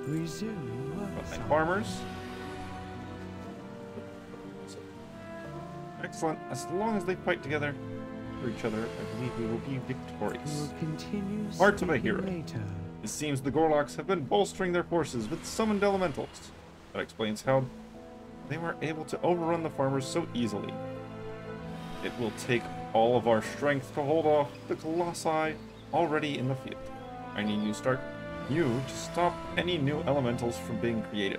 Resuming work. Okay, farmers. Excellent. As long as they fight together for each other, I believe we will be victorious. We'll continue Heart of a hero. later. It seems the Gorloks have been bolstering their forces with summoned elementals. That explains how they were able to overrun the farmers so easily. It will take all of our strength to hold off the Colossi already in the field. I need you to stop any new elementals from being created.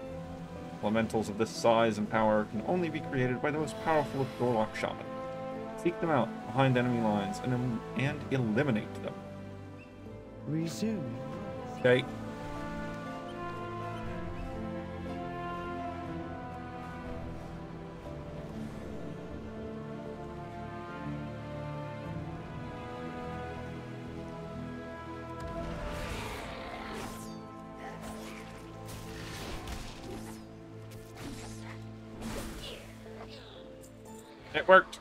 Elementals of this size and power can only be created by the most powerful of Gorlok shaman. Seek them out behind enemy lines and eliminate them. Resume. Okay. It worked.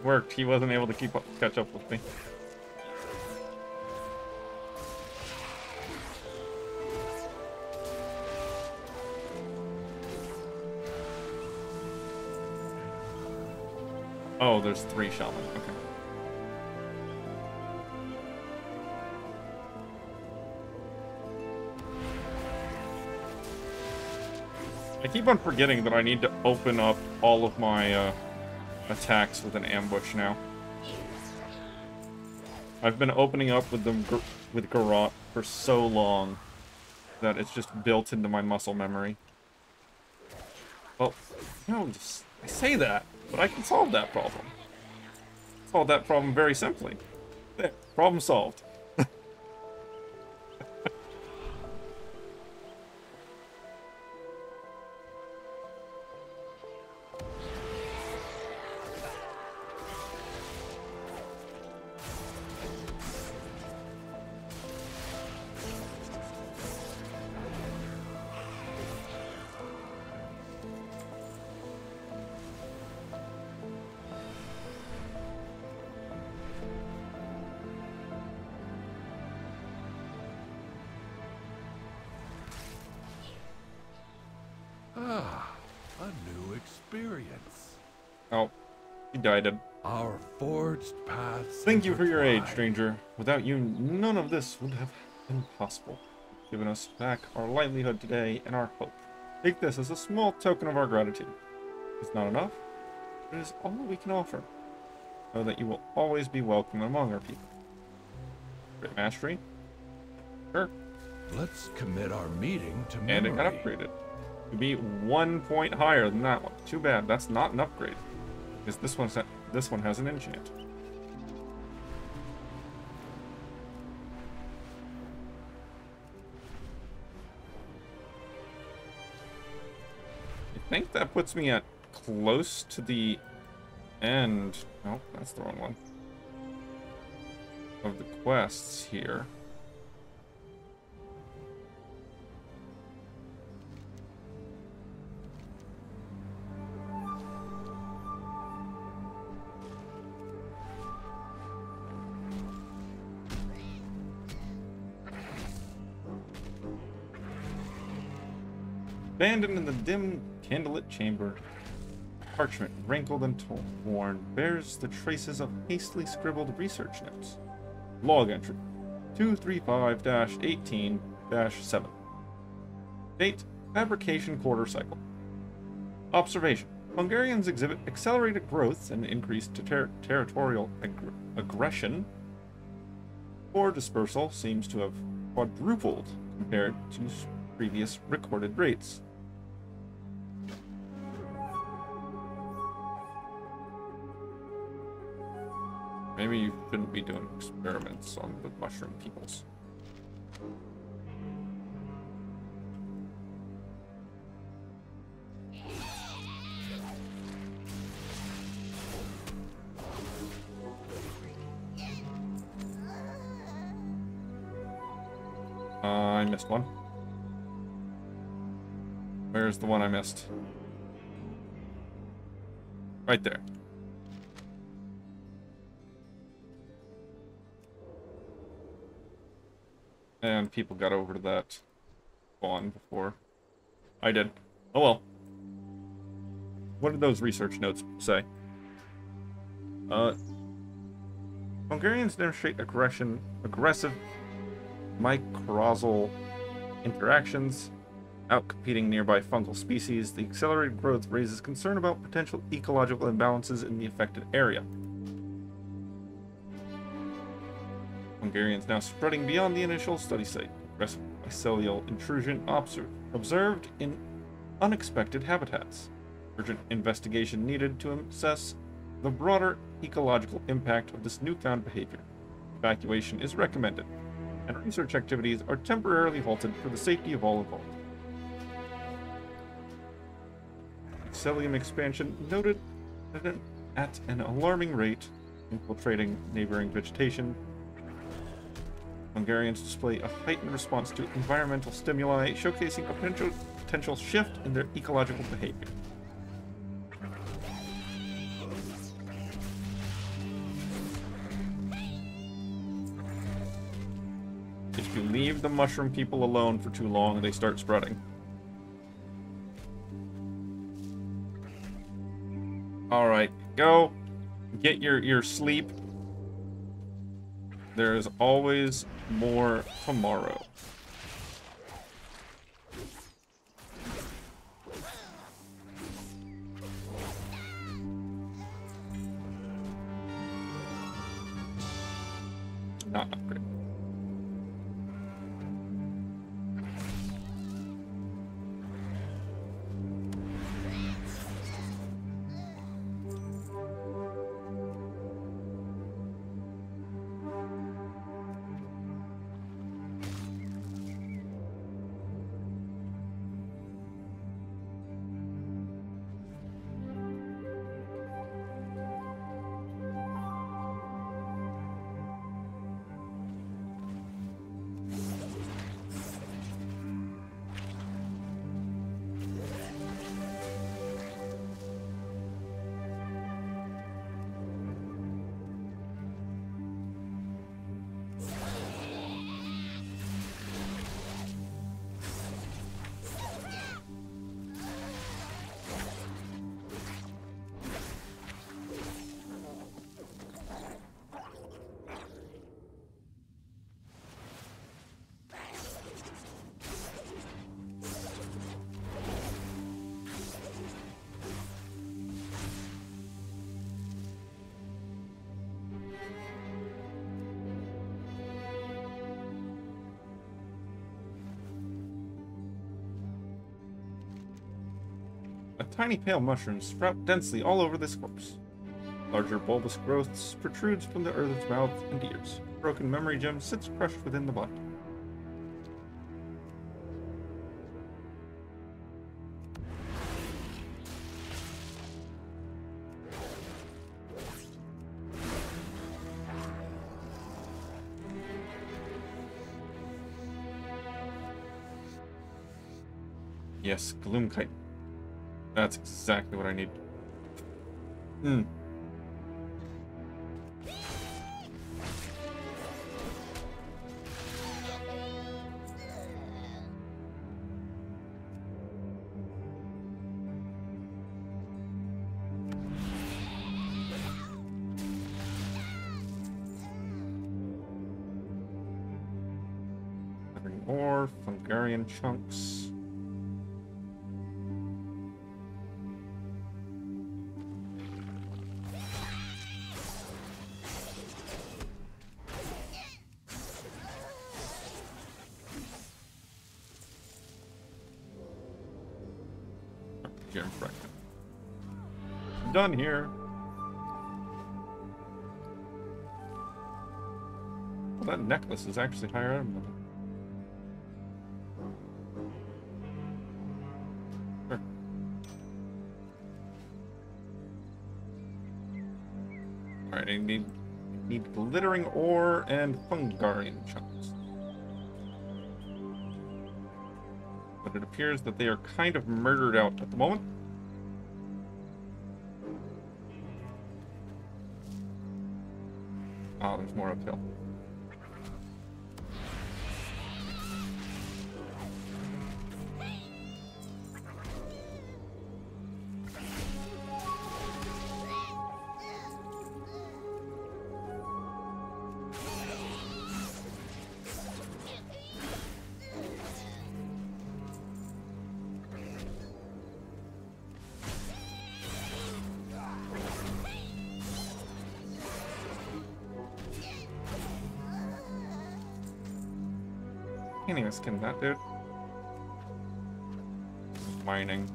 Worked. He wasn't able to catch up with me. Oh, there's 3 shaman. Okay. I keep on forgetting that I need to open up all of my attacks with an ambush now. I've been opening up with them with Garrote for so long that it's just built into my muscle memory. Well, no, I say that, but I can solve that problem. solved that problem very simply. There, problem solved. Ah, a new experience. Oh, he died. Our forged paths. Thank you for your aid, stranger. Without you, none of this would have been possible. You've given us back our livelihood today and our hope. Take this as a small token of our gratitude. It's not enough, but it is all we can offer. Know that you will always be welcome among our people. Great mastery? Sure. Let's commit our meeting to memory. And it got upgraded. To be 1 point higher than that one. Too bad, that's not an upgrade. Because this one has an enchant. I think that puts me at close to the end. Oh, that's the wrong one. Of the quests here. Abandoned in the dim, candlelit chamber, parchment, wrinkled and worn, bears the traces of hastily scribbled research notes. Log entry 235-18-7. Date, fabrication quarter cycle. Observation. Hungarians exhibit accelerated growth and increased territorial aggression. Ore dispersal seems to have quadrupled compared to previous recorded rates. Maybe you shouldn't be doing experiments on the mushroom peoples. I missed one. Where's the one I missed? Right there. And people got over to that spawn before I did. Oh well. What did those research notes say? Hungarians demonstrate aggressive mycorrhizal interactions, outcompeting nearby fungal species. The accelerated growth raises concern about potential ecological imbalances in the affected area. Hungarians now spreading beyond the initial study site. Aggressive mycelial intrusion observed in unexpected habitats. Urgent investigation needed to assess the broader ecological impact of this newfound behavior. Evacuation is recommended, and research activities are temporarily halted for the safety of all involved. Mycelium expansion noted at an alarming rate, infiltrating neighboring vegetation. Hungarians display a heightened response to environmental stimuli, showcasing a potential shift in their ecological behavior. If you leave the mushroom people alone for too long, they start spreading. Alright, go. Get your sleep. There's always more tomorrow. Not upgrade. Tiny pale mushrooms sprout densely all over this corpse. Larger bulbous growths protrudes from the earth's mouth and ears. A broken memory gem sits crushed within the body. Yes, Gloomkite. That's exactly what I need. More Fungarian chunks. Gem fragment. Done here. Well, that necklace is actually higher up. Sure. Alright, I need glittering ore and Fungarian chunks. But it appears that they are kind of murdered out at the moment. Ah, there's more uphill. Can't even skin that dude. Mining.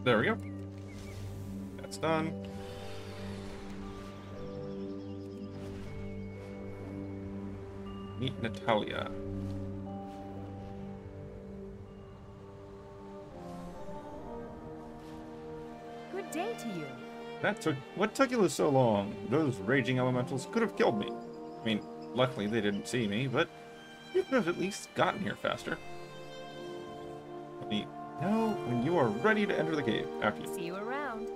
There we go. That's done. Meet Natalia. Good day to you. What took you so long? Those raging elementals could have killed me. I mean, luckily they didn't see me, but you could have at least gotten here faster. Let me know when you are ready to enter the cave. After you. See you around.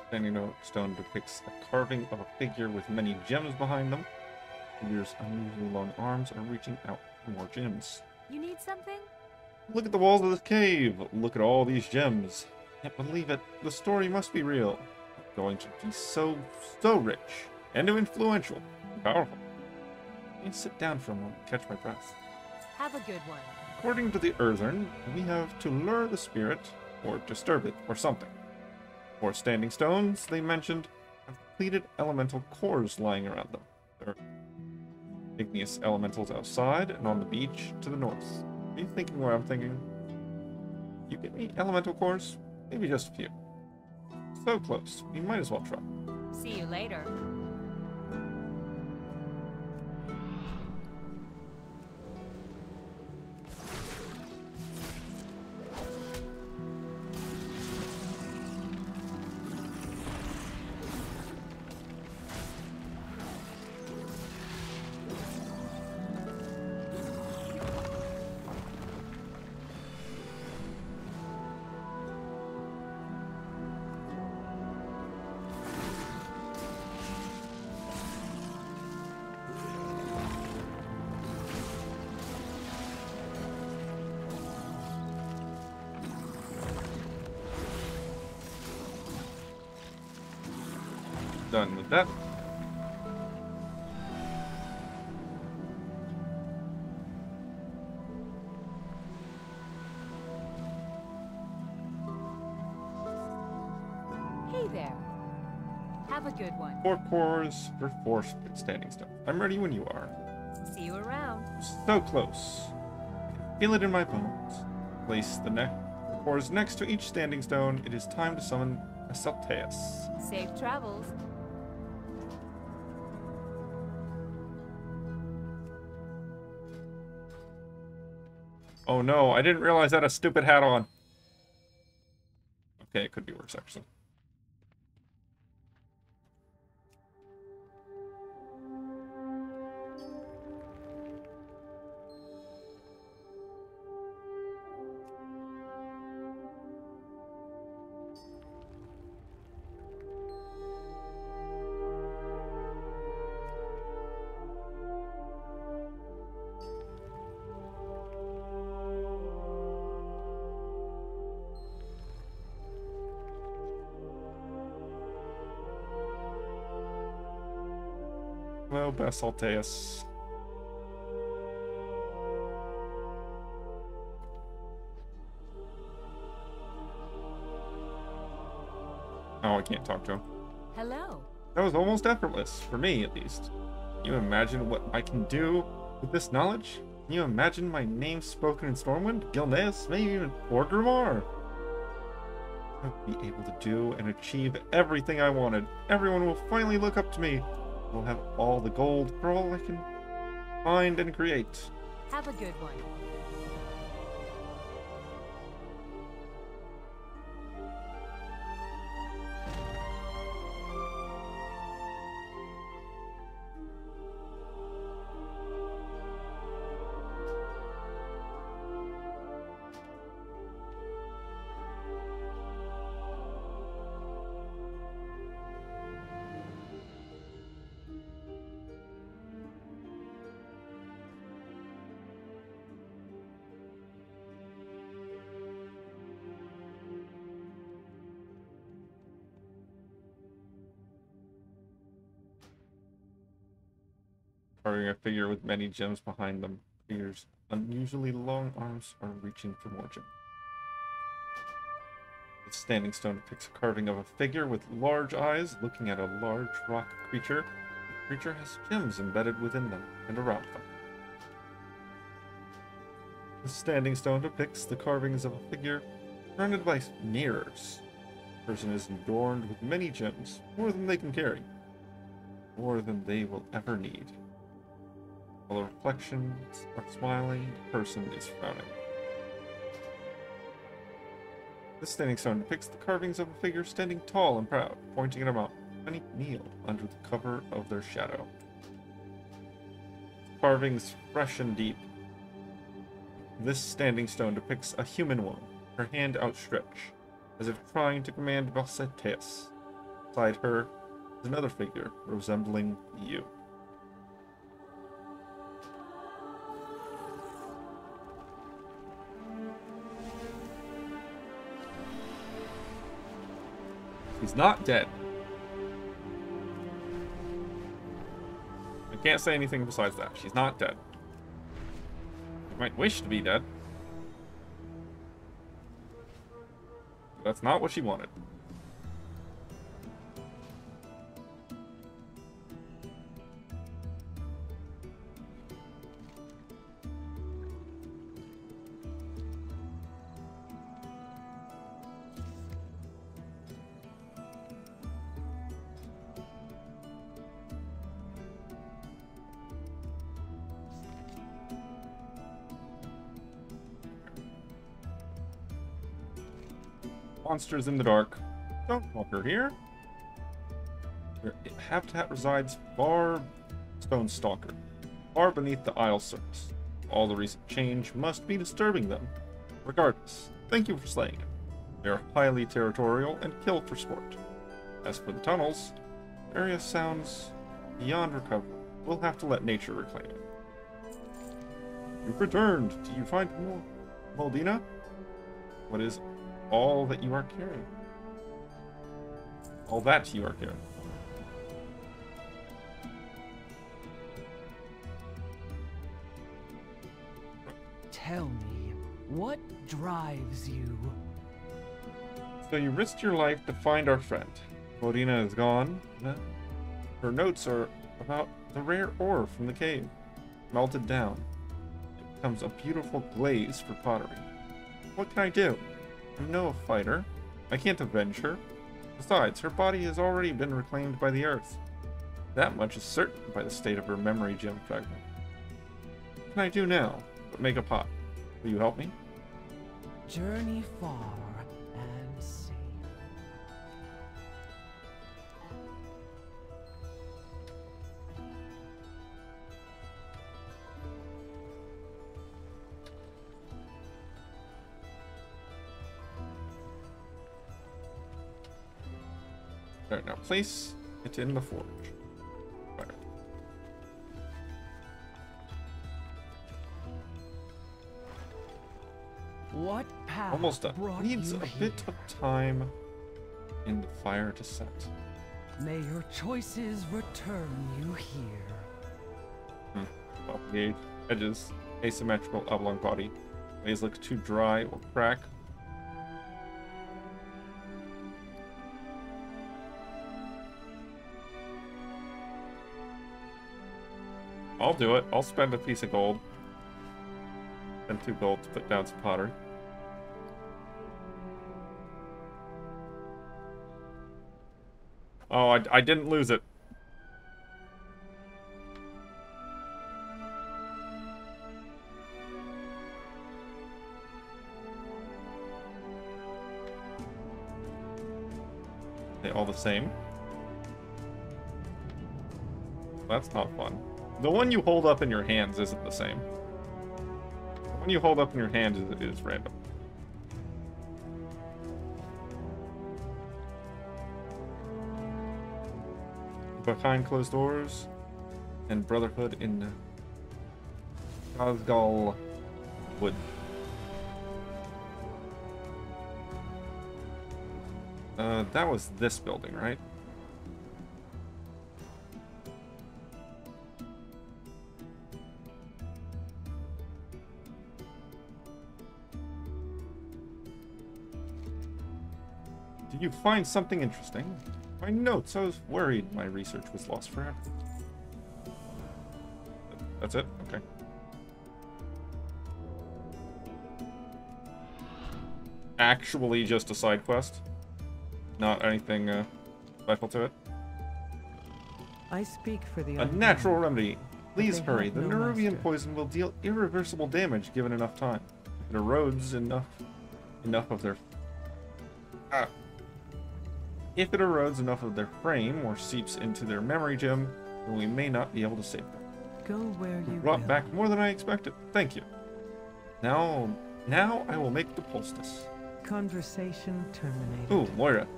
Standing stone depicts a carving of a figure with many gems behind them. The figure's unusually long arms are reaching out for more gems. You need something? Look at the walls of this cave. Look at all these gems. Can't believe it. The story must be real. It's going to be so rich and influential and powerful. Let me sit down for a moment and catch my breath. Have a good one. According to the Earthern, we have to lure the spirit or disturb it or something. For standing stones, they mentioned, have depleted elemental cores lying around them. There are igneous elementals outside and on the beach to the north. Are you thinking what I'm thinking? You get me elemental cores? Maybe just a few. So close, we might as well try. See you later. done with that. Hey there. Have a good one. 4 cores for 4 standing stone. I'm ready when you are. See you around. So close. I can feel it in my bones. Place the cores next to each standing stone. It is time to summon a Salteus. Safe travels. Oh no, I didn't realize I had a stupid hat on. Okay, it could be worse actually. Hello, Basalteus. Oh, I can't talk to him. Hello. That was almost effortless, for me at least. Can you imagine what I can do with this knowledge? Can you imagine my name spoken in Stormwind, Gilneas, maybe even Orgrimmar? I'll be able to do and achieve everything I wanted. Everyone will finally look up to me. We'll have all the gold for all I can find and create. Have a good one. Carving a figure with many gems behind them. Figure's unusually long arms are reaching for more gems. The standing stone depicts a carving of a figure with large eyes looking at a large rock creature. The creature has gems embedded within them and around them. The standing stone depicts the carvings of a figure surrounded by mirrors. The person is adorned with many gems, more than they can carry, more than they will ever need. While the reflections are smiling, the person is frowning. This standing stone depicts the carvings of a figure standing tall and proud, pointing at a mountain. Many kneel under the cover of their shadow. Carvings fresh and deep. This standing stone depicts a human woman, her hand outstretched, as if trying to command Basalteus. Beside her is another figure resembling you. He's not dead. I can't say anything besides that. She's not dead. She might wish to be dead. That's not what she wanted. Monsters in the dark. Don't walker here. Where habitat resides far Stone Stalker, far beneath the Isle surface. All the recent change must be disturbing them. Regardless, thank you for slaying it. They are highly territorial and kill for sport. As for the tunnels, the area sounds beyond recovery. We'll have to let nature reclaim it. You've returned. Do you find more Moldina? What is all that you are carrying? All that you are carrying. Tell me, what drives you? So you risked your life to find our friend. Modena is gone. Her notes are about the rare ore from the cave. Melted down. It becomes a beautiful glaze for pottery. What can I do? I'm no fighter. I can't avenge her. Besides, her body has already been reclaimed by the earth. That much is certain by the state of her memory gem fragment. What can I do now but make a pot? Will you help me? Journey far and safe. Alright, now place it in the forge. Fire. What path Almost done. brought Needs you a here? bit of time in the fire to set. May your choices return you here. Well, the edges, asymmetrical oblong body. Glaze looks too dry or crack. I'll do it. I'll spend a piece of gold. And 2 gold to put down some pottery. Oh, I didn't lose it. They all the same? That's not fun. The one you hold up in your hands isn't the same. The one you hold up in your hand is random. Behind closed doors and brotherhood in Kazgal Wood. That was this building, right? Did you find something interesting? My notes, I was worried my research was lost forever. That's it? Okay. Actually just a side quest? Not anything special to it? I speak for the A natural remedy. Please they hurry. have The no Nerubian master. poison will deal irreversible damage given enough time. If it erodes enough of their... If it erodes enough of their frame or seeps into their memory gem, then we may not be able to save them. Go where you Brought will. back more than I expected. Thank you. Now I will make the poultice. Conversation terminated. Ooh, Moira.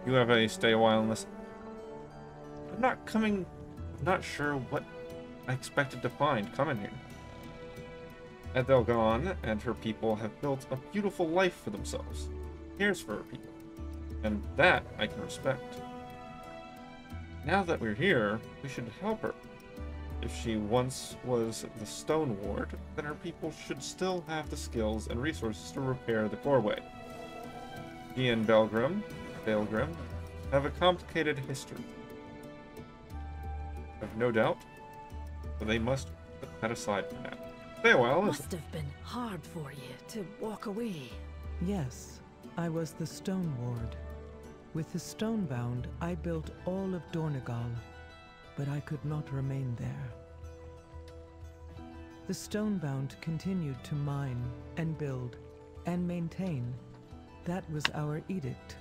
You have a stay a while in this. I'm not sure what I expected to find coming here. Adelgon and her people have built a beautiful life for themselves. Here's for her people. And that I can respect. Now that we're here, we should help her. If she once was the Stone Ward, then her people should still have the skills and resources to repair the Coreway. He and Belgrim have a complicated history. I've no doubt, but they must put that aside for now. Stay a while, Must have been hard for you to walk away. Yes, I was the Stone Ward. With the Stonebound, I built all of Dornegal, but I could not remain there. The Stonebound continued to mine and build and maintain. That was our edict.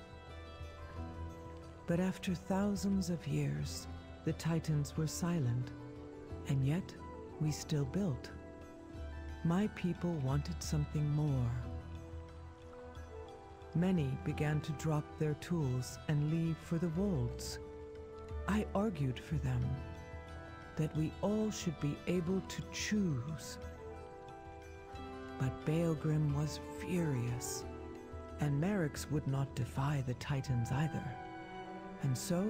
But after thousands of years, the Titans were silent, and yet we still built. My people wanted something more. Many began to drop their tools and leave for the wolds. I argued for them, that we all should be able to choose. But Baelgrim was furious, and Merrick's would not defy the Titans either. And so,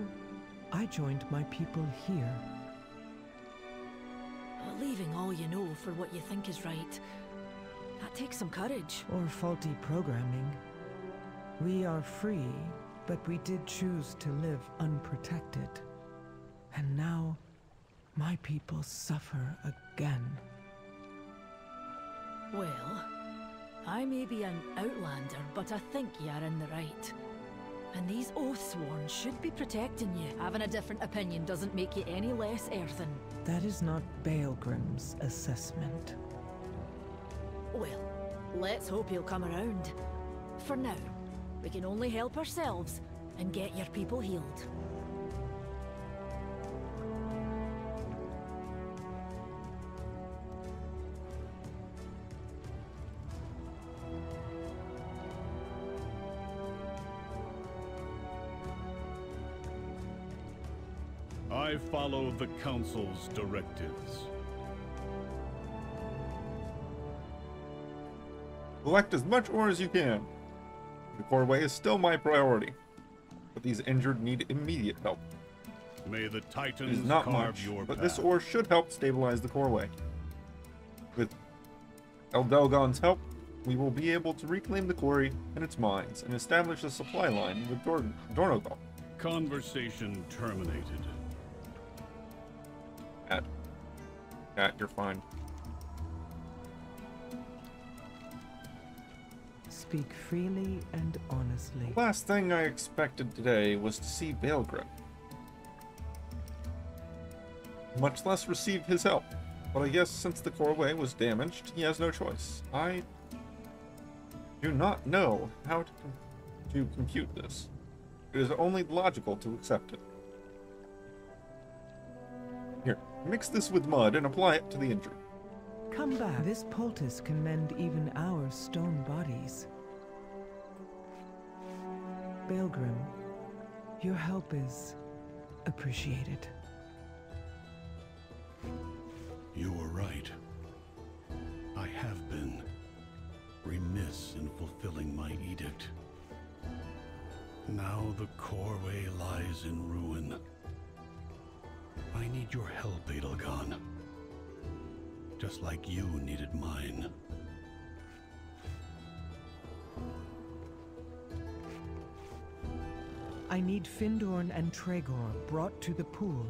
I joined my people here. Leaving all you know for what you think is right. That takes some courage. Or faulty programming. We are free, but we did choose to live unprotected. And now, my people suffer again. Well, I may be an outlander, but I think you're in the right. And these Oathsworn should be protecting you. Having a different opinion doesn't make you any less earthen. That is not Baelgrim's assessment. Well, let's hope he'll come around. For now, we can only help ourselves and get your people healed. I follow the Council's directives. Collect as much ore as you can. The Coreway is still my priority, but these injured need immediate help. May the It Titans is not carve much, your but path. this ore should help stabilize the Coreway. With Eldelgon's help, we will be able to reclaim the quarry and its mines and establish a supply line with Dornogal. Conversation terminated. Cat, you're fine. Speak freely and honestly. The last thing I expected today was to see Baelgrim. Much less receive his help. But I guess since the Coreway was damaged, he has no choice. I do not know how to compute this. It is only logical to accept it. Here, mix this with mud and apply it to the injury. Come back. This poultice can mend even our stone bodies. Baelgrim, your help is appreciated. You were right. I have been remiss in fulfilling my edict. Now the Coreway lies in ruin. I need your help, Edelgon. Just like you needed mine. I need Findorn and Tregor brought to the pool.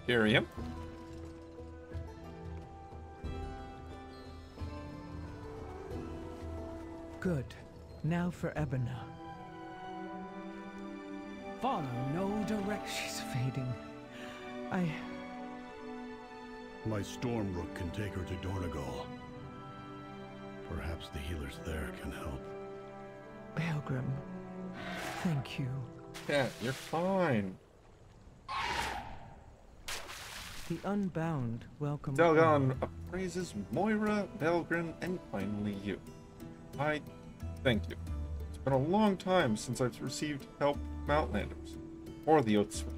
Carry him. Good. Now for Ebona. Follow no direction. She's fading. My Stormrook can take her to Dornogal. Perhaps the healers there can help. Baelgrim, thank you. Cat, you're fine. The Unbound welcome. Delgon appraises Moira, Baelgrim, and finally you. I thank you. It's been a long time since I've received help from Outlanders. Or the Oathsworn.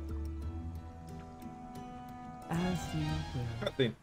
As you will. Cutscene.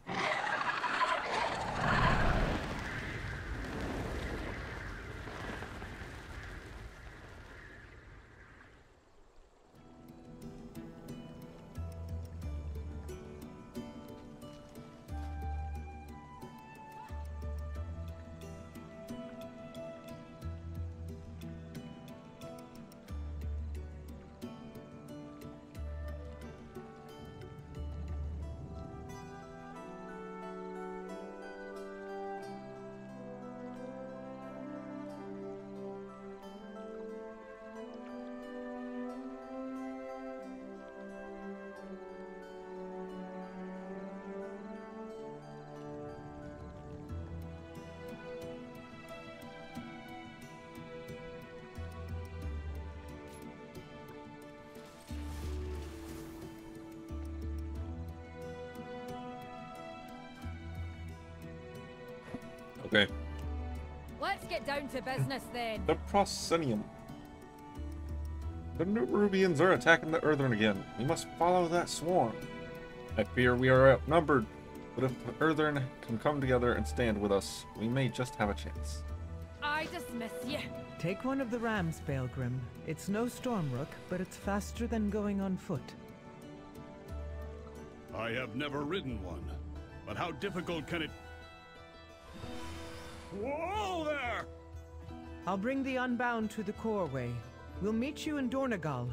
Okay. Let's get down to business then. The Proscenium. The Nerubians are attacking the Earthern again. We must follow that swarm. I fear we are outnumbered, but if the Earthern can come together and stand with us, we may just have a chance. I dismiss you. Take one of the rams, Baelgrim. It's no Stormrook, but it's faster than going on foot. I have never ridden one. But how difficult can it... Whoa there! I'll bring the Unbound to the Coreway. We'll meet you in Dornegal.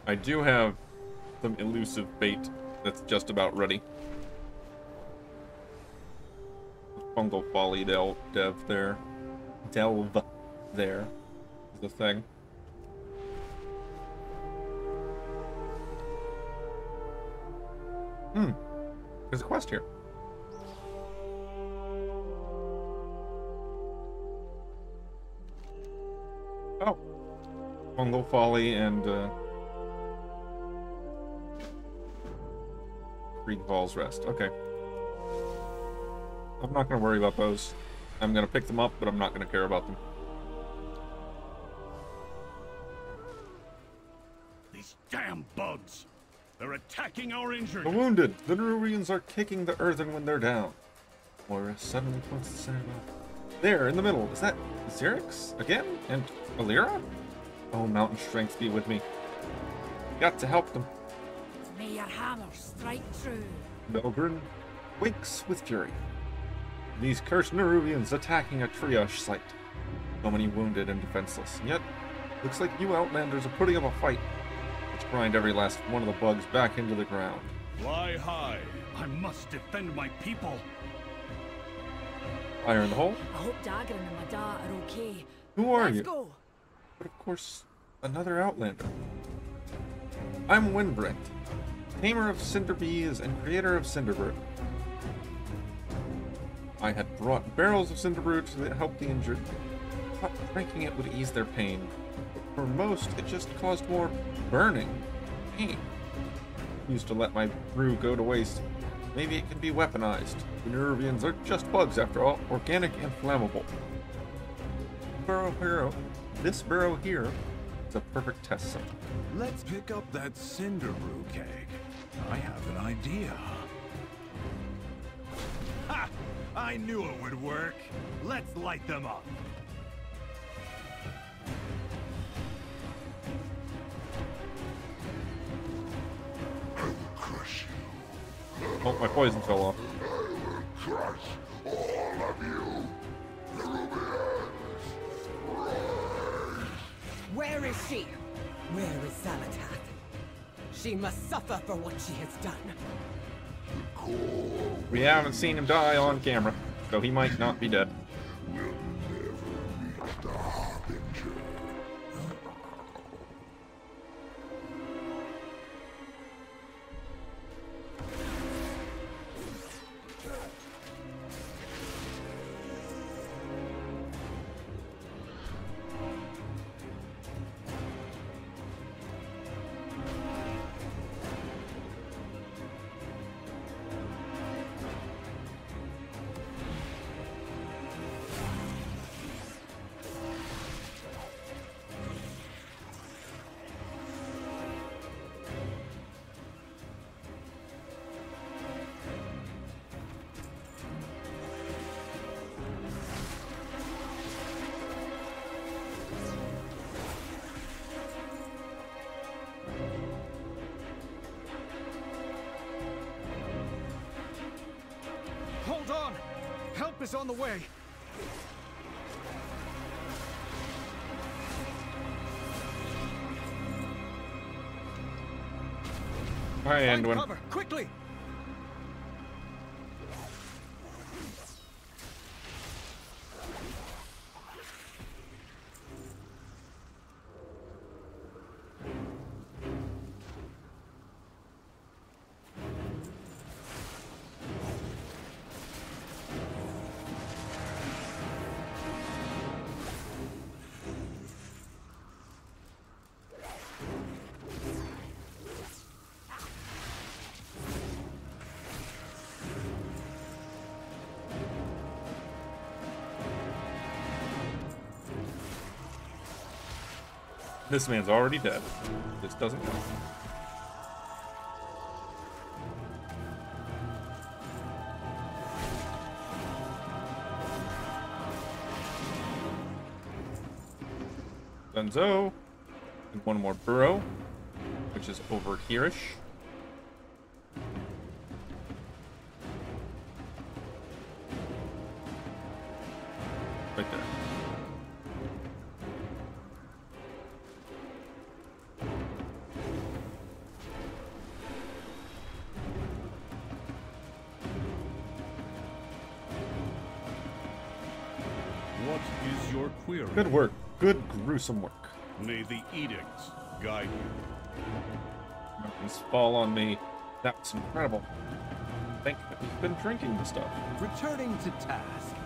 I do have some elusive bait that's just about ready. Fungal folly delve there. Delve there is the thing. There's a quest here. Oh. Fungal folly and Creek Falls Rest. Okay. I'm not going to worry about those. I'm going to pick them up, but I'm not going to care about them. These damn bugs! They're attacking our injured! The wounded! The Nerubians are kicking the earthen when they're down. Moira suddenly points the center out. There, in the middle. Is that Xerix? Again? And Alira? Oh, mountain strength be with me. Got to help them. May your hammer strike true. Belgrin winks with fury. These cursed Nerubians attacking a triage site. So many wounded and defenseless. And yet, looks like you Outlanders are putting up a fight. Let's grind every last one of the bugs back into the ground. Fly high. I must defend my people. Fire in the hole? I hope Dagran and Aday are okay. Who are you? Let's go. But of course, another Outlander. I'm Windbrent, tamer of Cinderbees and creator of Cinderbrood. I had brought barrels of Cinderbrood to help the injured. Thought drinking it would ease their pain. But for most, it just caused more burning pain. Used to let my brew go to waste. Maybe it can be weaponized. The Nerubians are just bugs after all, organic and flammable. This barrel here is a perfect test site. Let's pick up that cinder brew keg. I have an idea. Ha! I knew it would work. Let's light them up. Oh, my poison fell off. Crush all of you. Where is she? Where is Zalatath? She must suffer for what she has done. We haven't seen him die on camera, so he might not be dead. Hold on! Help is on the way! Hi, Anduin. Cover, quickly! This man's already dead. This doesn't count. Dunzo. And one more burrow, which is over here-ish. Right there. What is your query? Good work. Good gruesome work. May the edicts guide you. Mountains fall on me. That's incredible. Thank you. You've been drinking the stuff. Returning to task.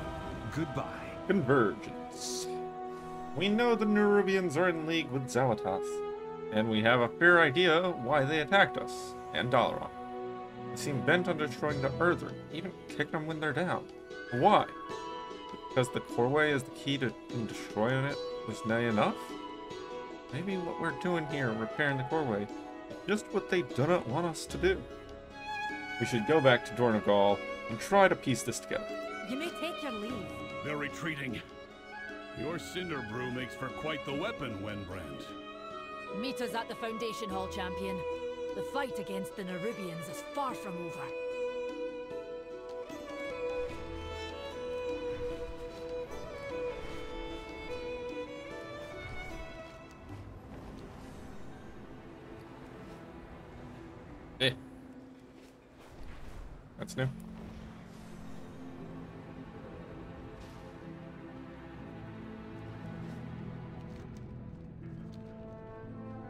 Goodbye. Convergence. We know the Nerubians are in league with Xalatoth, and we have a fair idea why they attacked us, and Dalaran. They seem bent on destroying the Earthen, even kicking them when they're down. Why? Because the Coreway is the key to destroying it was not enough? Maybe what we're doing here, repairing the Coreway, is just what they do not want us to do. We should go back to Dornogal and try to piece this together. You may take your leave. They're retreating. Your cinder brew makes for quite the weapon, Wenbrand. Meet us at the Foundation Hall, champion. The fight against the Nerubians is far from over. That's new.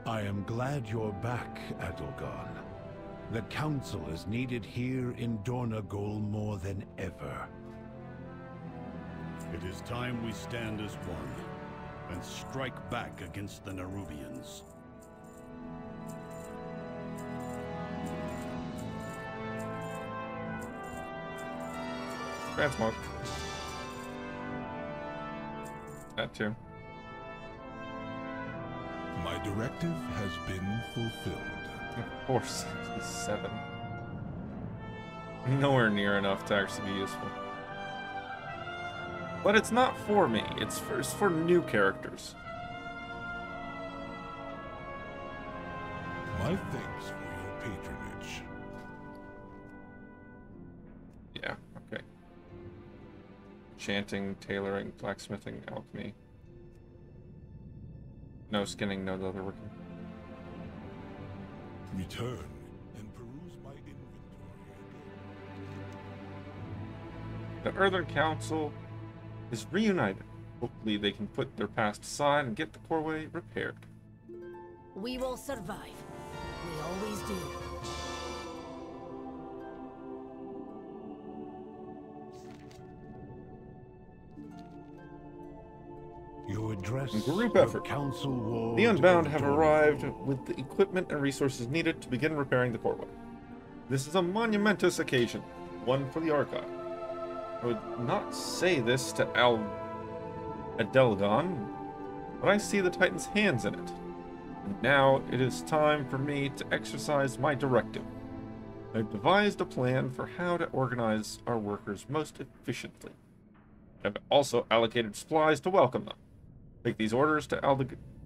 I am glad you're back, Adelgon. The Council is needed here in Dornagol more than ever. It is time we stand as one and strike back against the Nerubians. Transmog. That too. My directive has been fulfilled. Of course, 67. Nowhere near enough to actually be useful. But it's not for me, it's for new characters. My thanks for your patronage. Yeah, okay. Chanting, tailoring, blacksmithing, alchemy. No skinning, no leatherworking. Return and peruse my inventory again. The Earthen Council is reunited. Hopefully they can put their past aside and get the Coreway repaired. We will survive. We always do. Your address Group effort. Council Ward. The Unbound have arrived with the equipment and resources needed to begin repairing the Coreway. This is a monumentous occasion, one for the Archive. I would not say this to Adelgon, but I see the Titan's hands in it. And now it is time for me to exercise my directive. I've devised a plan for how to organize our workers most efficiently. I've also allocated supplies to welcome them. Take these orders to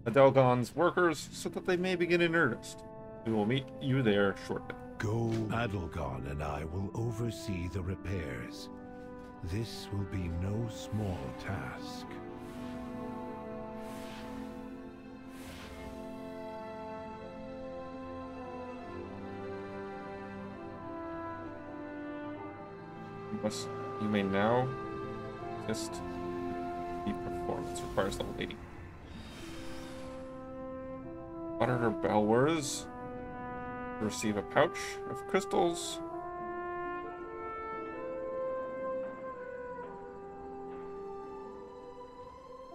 Adelgon's workers so that they may begin in earnest. We will meet you there shortly. Go. Adelgon and I will oversee the repairs. This will be no small task. You may now just the performance requires level 80. Auditor Balwers receive a pouch of crystals.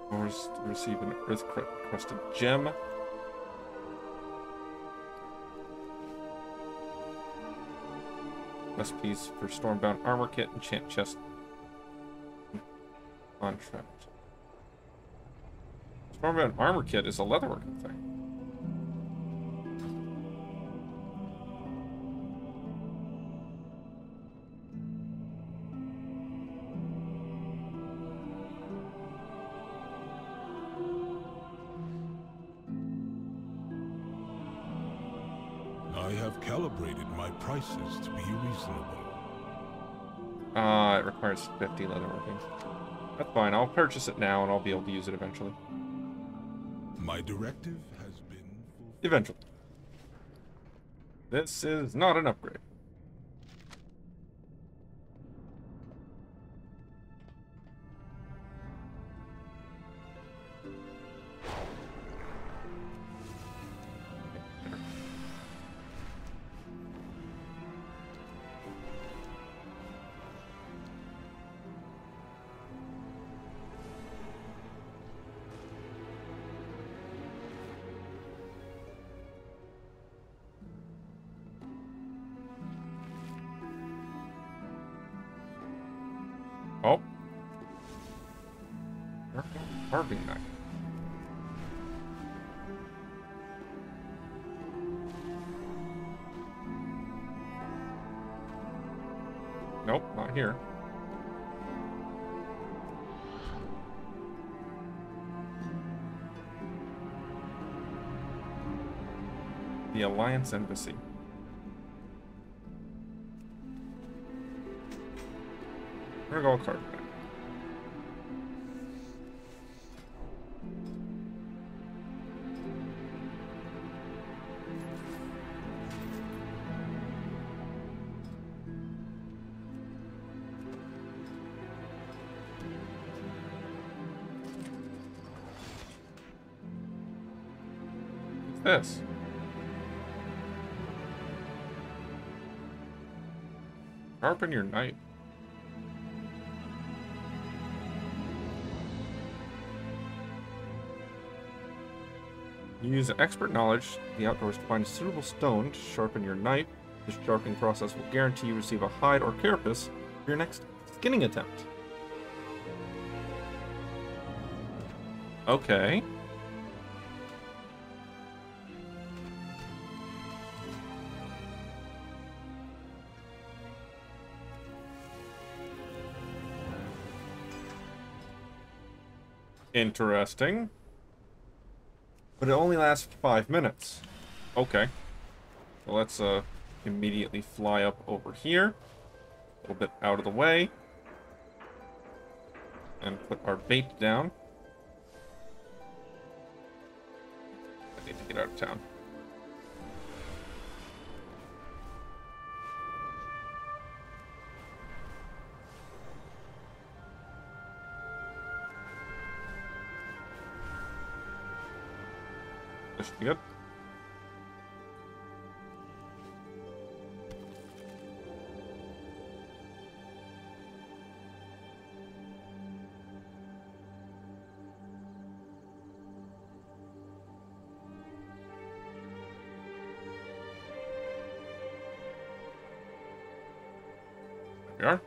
Or receive an earth-crusted gem. Recipes for Stormbound Armor Kit, Enchant Chest. Contract. Stormbound Armor Kit is a leatherworking thing. I have calibrated my prices to be reasonable. It requires 50 leatherworking. That's fine. I'll purchase it now, and I'll be able to use it eventually. My directive has been fulfilled. Eventually. This is not an upgrade. Oh. Carving knife. Nope, not here. The Alliance Embassy. We're gonna go carving knife. What's this? Sharpen your knife. Use expert knowledge of the outdoors to find a suitable stone to sharpen your knife. This sharpening process will guarantee you receive a hide or carapace for your next skinning attempt. Okay. Interesting. But it only lasts 5 minutes. Okay. So let's immediately fly up over here. A little bit out of the way. And put our bait down. I need to get out of town. This should be good. There we are.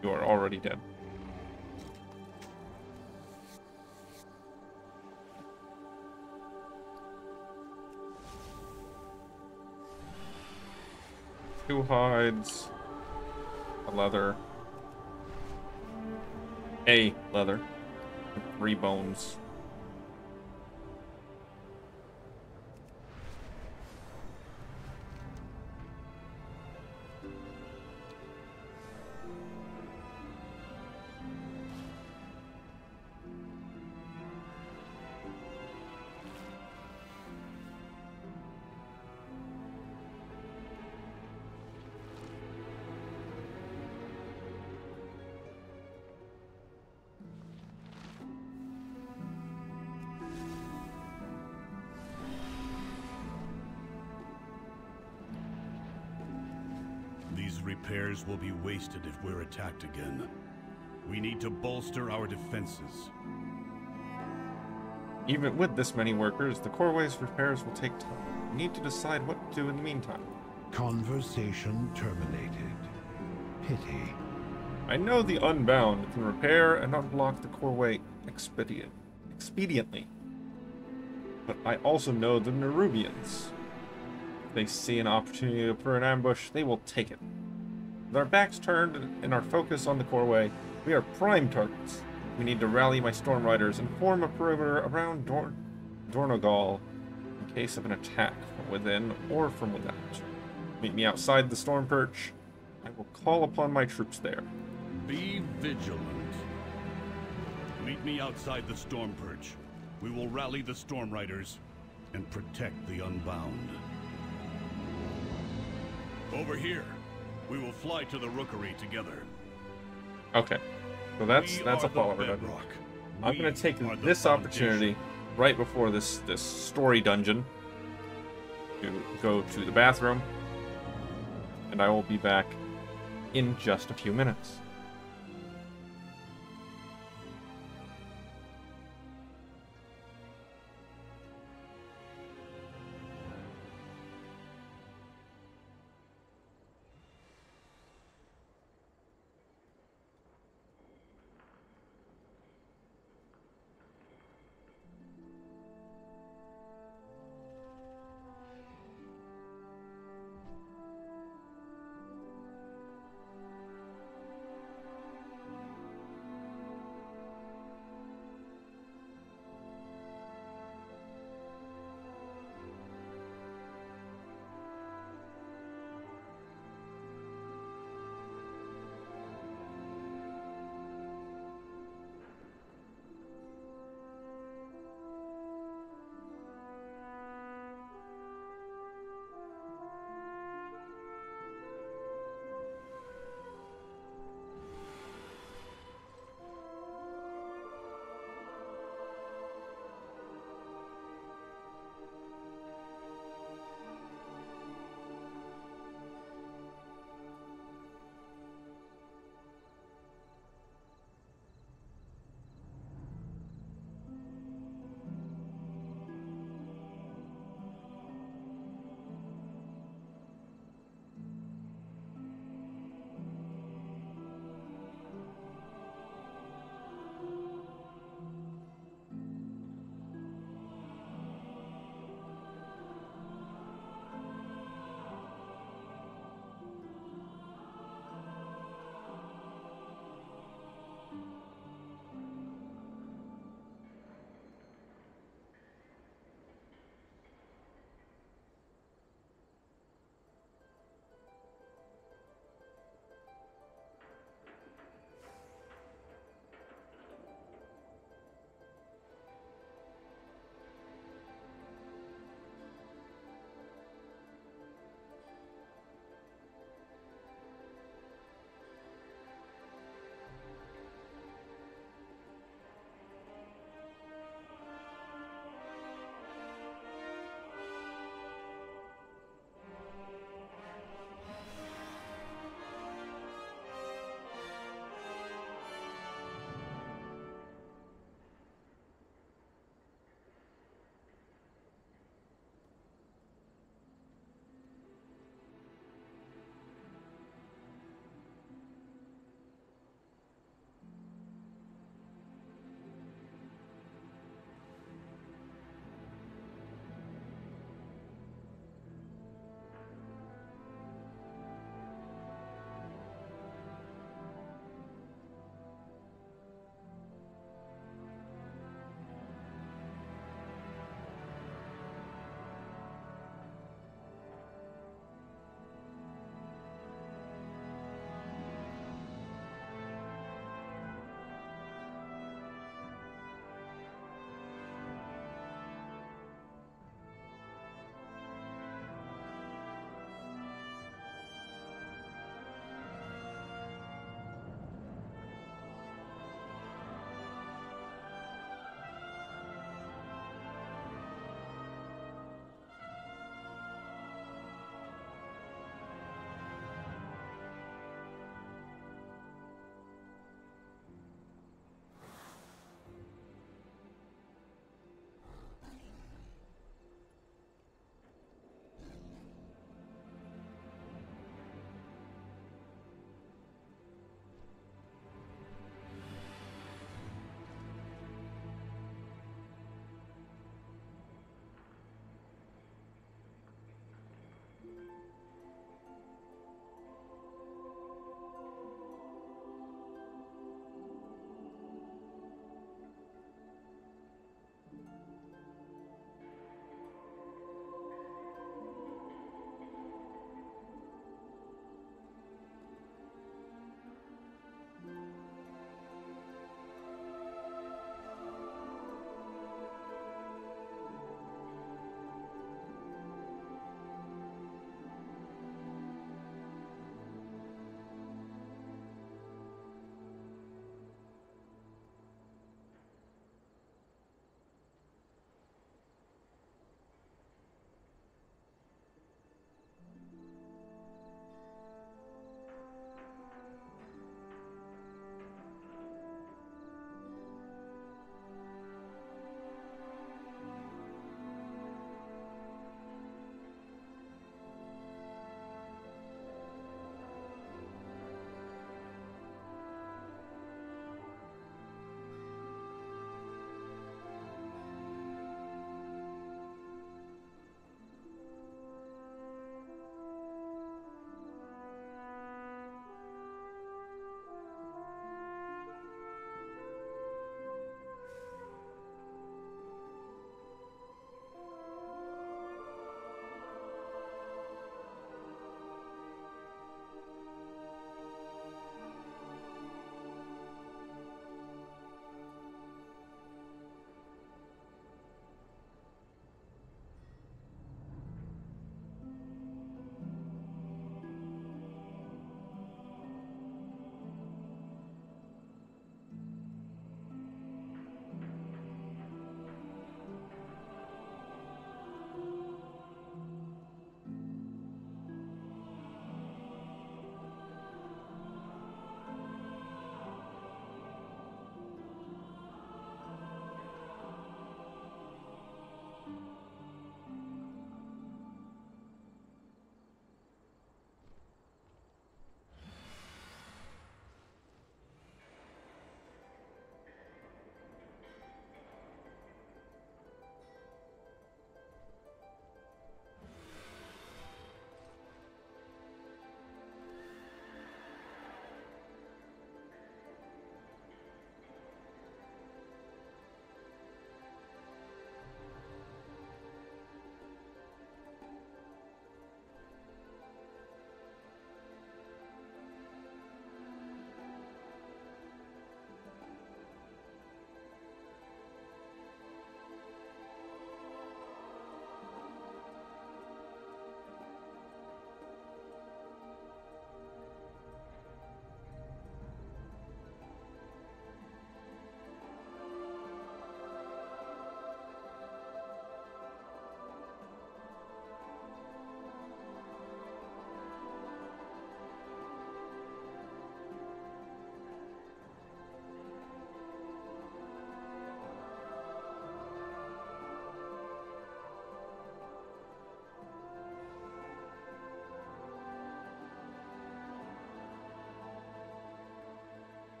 You are already dead. Two hides, a leather, and 3 bones. These repairs will be wasted if we're attacked again. We need to bolster our defenses. Even with this many workers, the Coreway's repairs will take time. We need to decide what to do in the meantime. Conversation terminated. Pity. I know the Unbound can repair and unblock the Coreway expediently. But I also know the Nerubians. If they see an opportunity for an ambush, they will take it. With our backs turned and our focus on the Coreway, We are prime targets. We need to rally my storm riders and form a perimeter around Dornogal in case of an attack from within or from without. Meet me outside the storm perch. I will call upon my troops there. Be vigilant. Meet me outside the storm perch. We will rally the storm riders and protect the unbound. Over here. We will fly to the rookery together. Okay. So that's a follower dungeon. I'm gonna take this opportunity right before this story dungeon to go to the bathroom, and I will be back in just a few minutes.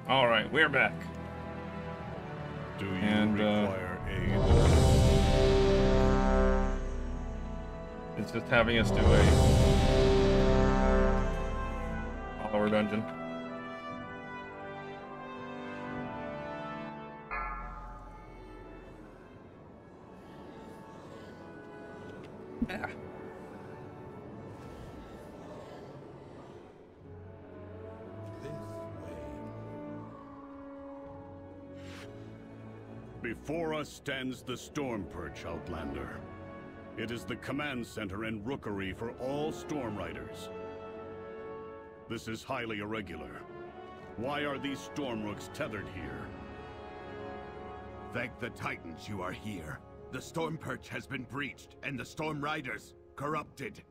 Alright, we're back. Do you require aid? It's just having us do a follower dungeon. Yeah. Before us stands the Storm Perch, Outlander. It is the command center and rookery for all Storm Riders. This is highly irregular. Why are these Storm Rooks tethered here? Thank the Titans you are here. The Storm Perch has been breached, and the Storm Riders corrupted.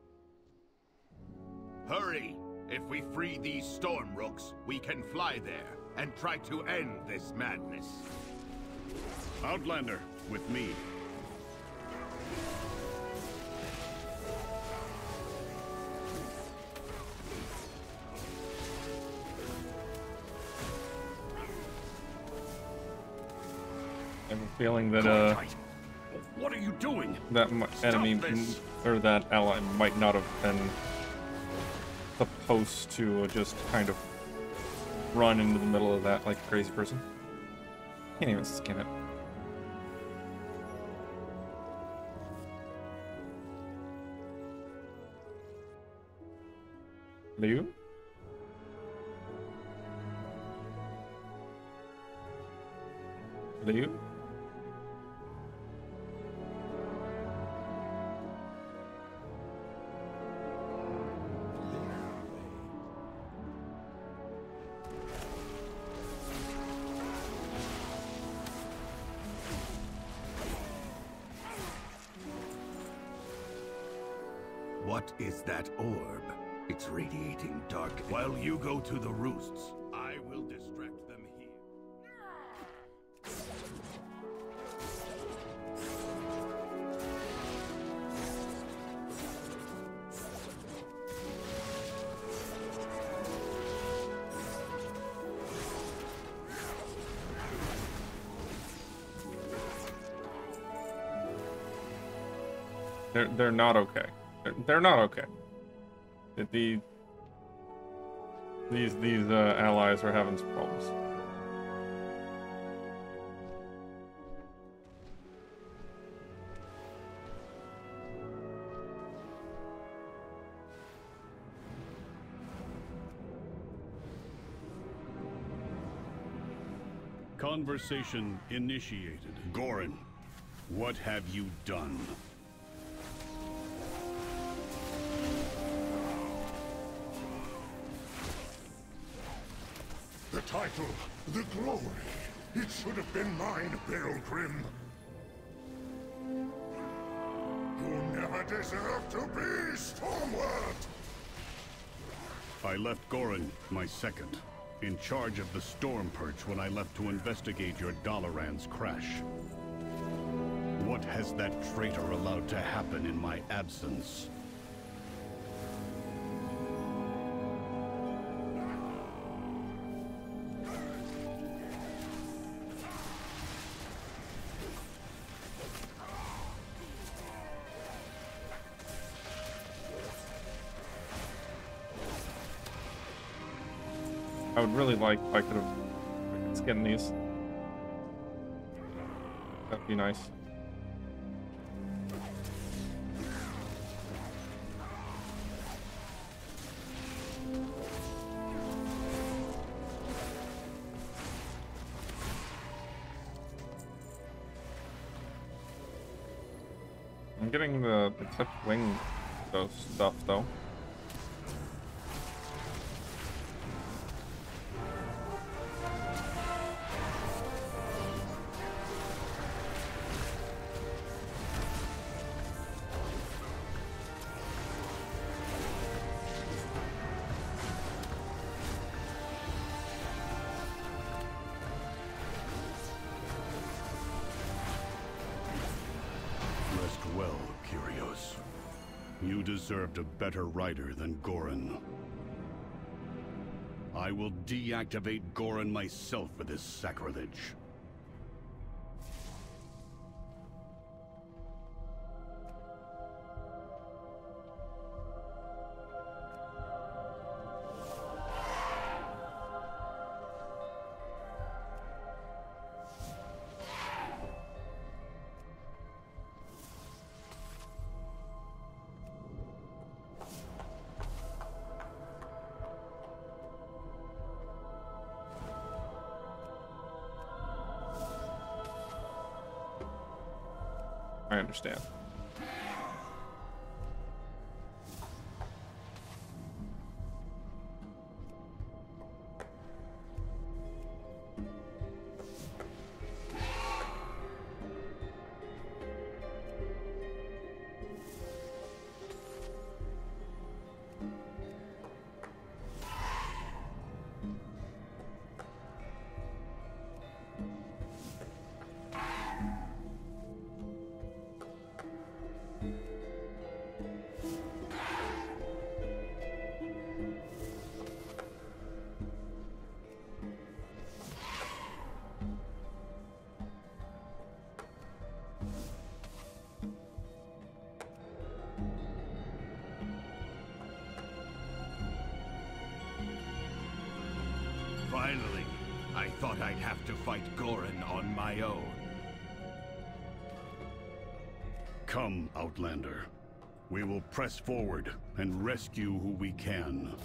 Hurry! If we free these Storm Rooks, we can fly there and try to end this madness. Outlander, with me. I have a feeling that what are you doing? That enemy or that ally might not have been supposed to just kind of run into the middle of that like a crazy person. Can't even skin it. Hello? Hello? What is that orb? It's radiating dark. While you go to the roosts, I will distract them here. They're not okay. They're not okay. These allies are having some problems. Conversation initiated. Gorin, what have you done? The title, the glory, it should have been mine, Pilgrim. You never deserved to be Stormward! I left Gorin, my second, in charge of the Storm Perch when I left to investigate your Dalaran's crash. What has that traitor allowed to happen in my absence? I would really like if I could skin these. That'd be nice. I'm getting the clipped wing stuff though. You deserved a better rider than Gorin. I will deactivate Goran myself for this sacrilege. I understand. Finally, I thought I'd have to fight Goran on my own. Come, Outlander. We will press forward and rescue who we can.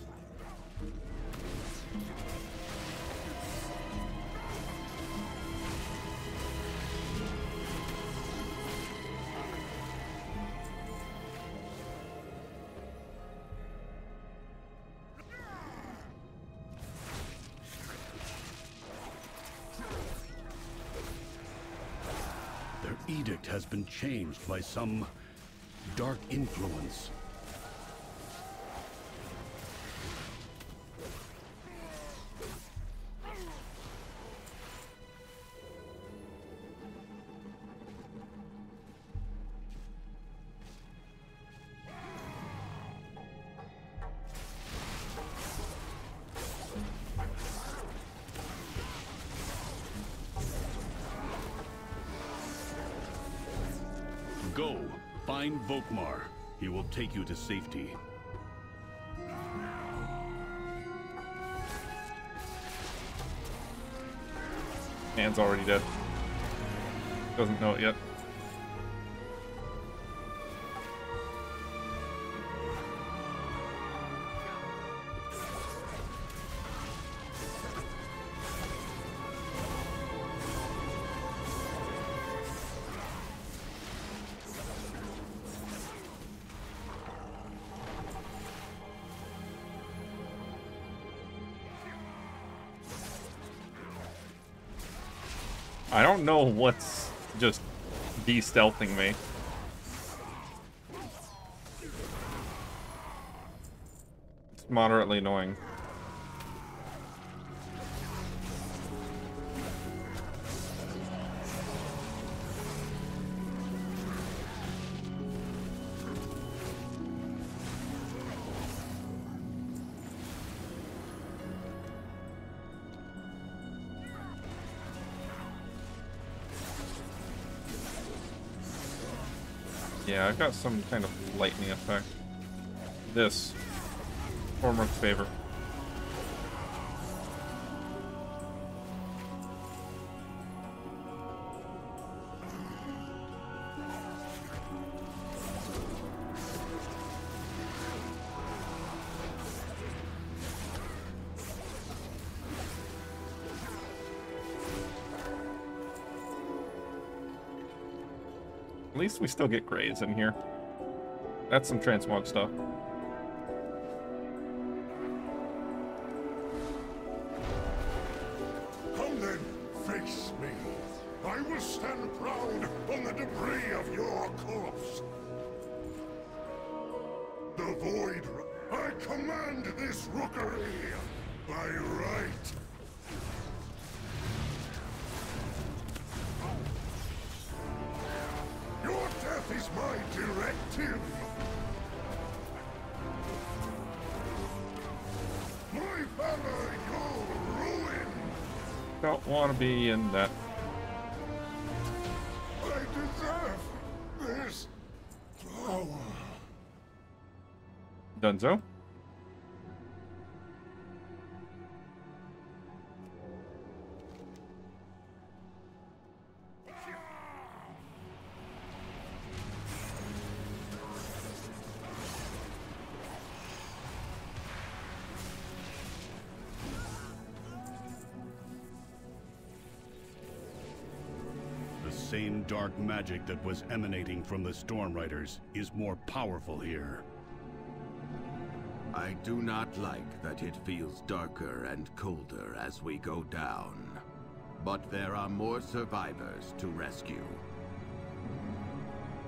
Their edict has been changed by some dark influence. Go, find Volkmar. He will take you to safety. Man's already dead. Doesn't know it yet. I don't know what's just de-stealthing me. It's moderately annoying. Yeah, I've got some kind of lightning effect. This. Former's favor. At least we still get grays in here. That's some transmog stuff. Come then, face me. I will stand proud on the debris of your corpse. The Void, I command this rookery by right. Your death is my directive. My valor, Don't want to be in that. I deserve this power. Dunzo? The same dark magic that was emanating from the Storm Riders is more powerful here. I do not like that it feels darker and colder as we go down. But there are more survivors to rescue.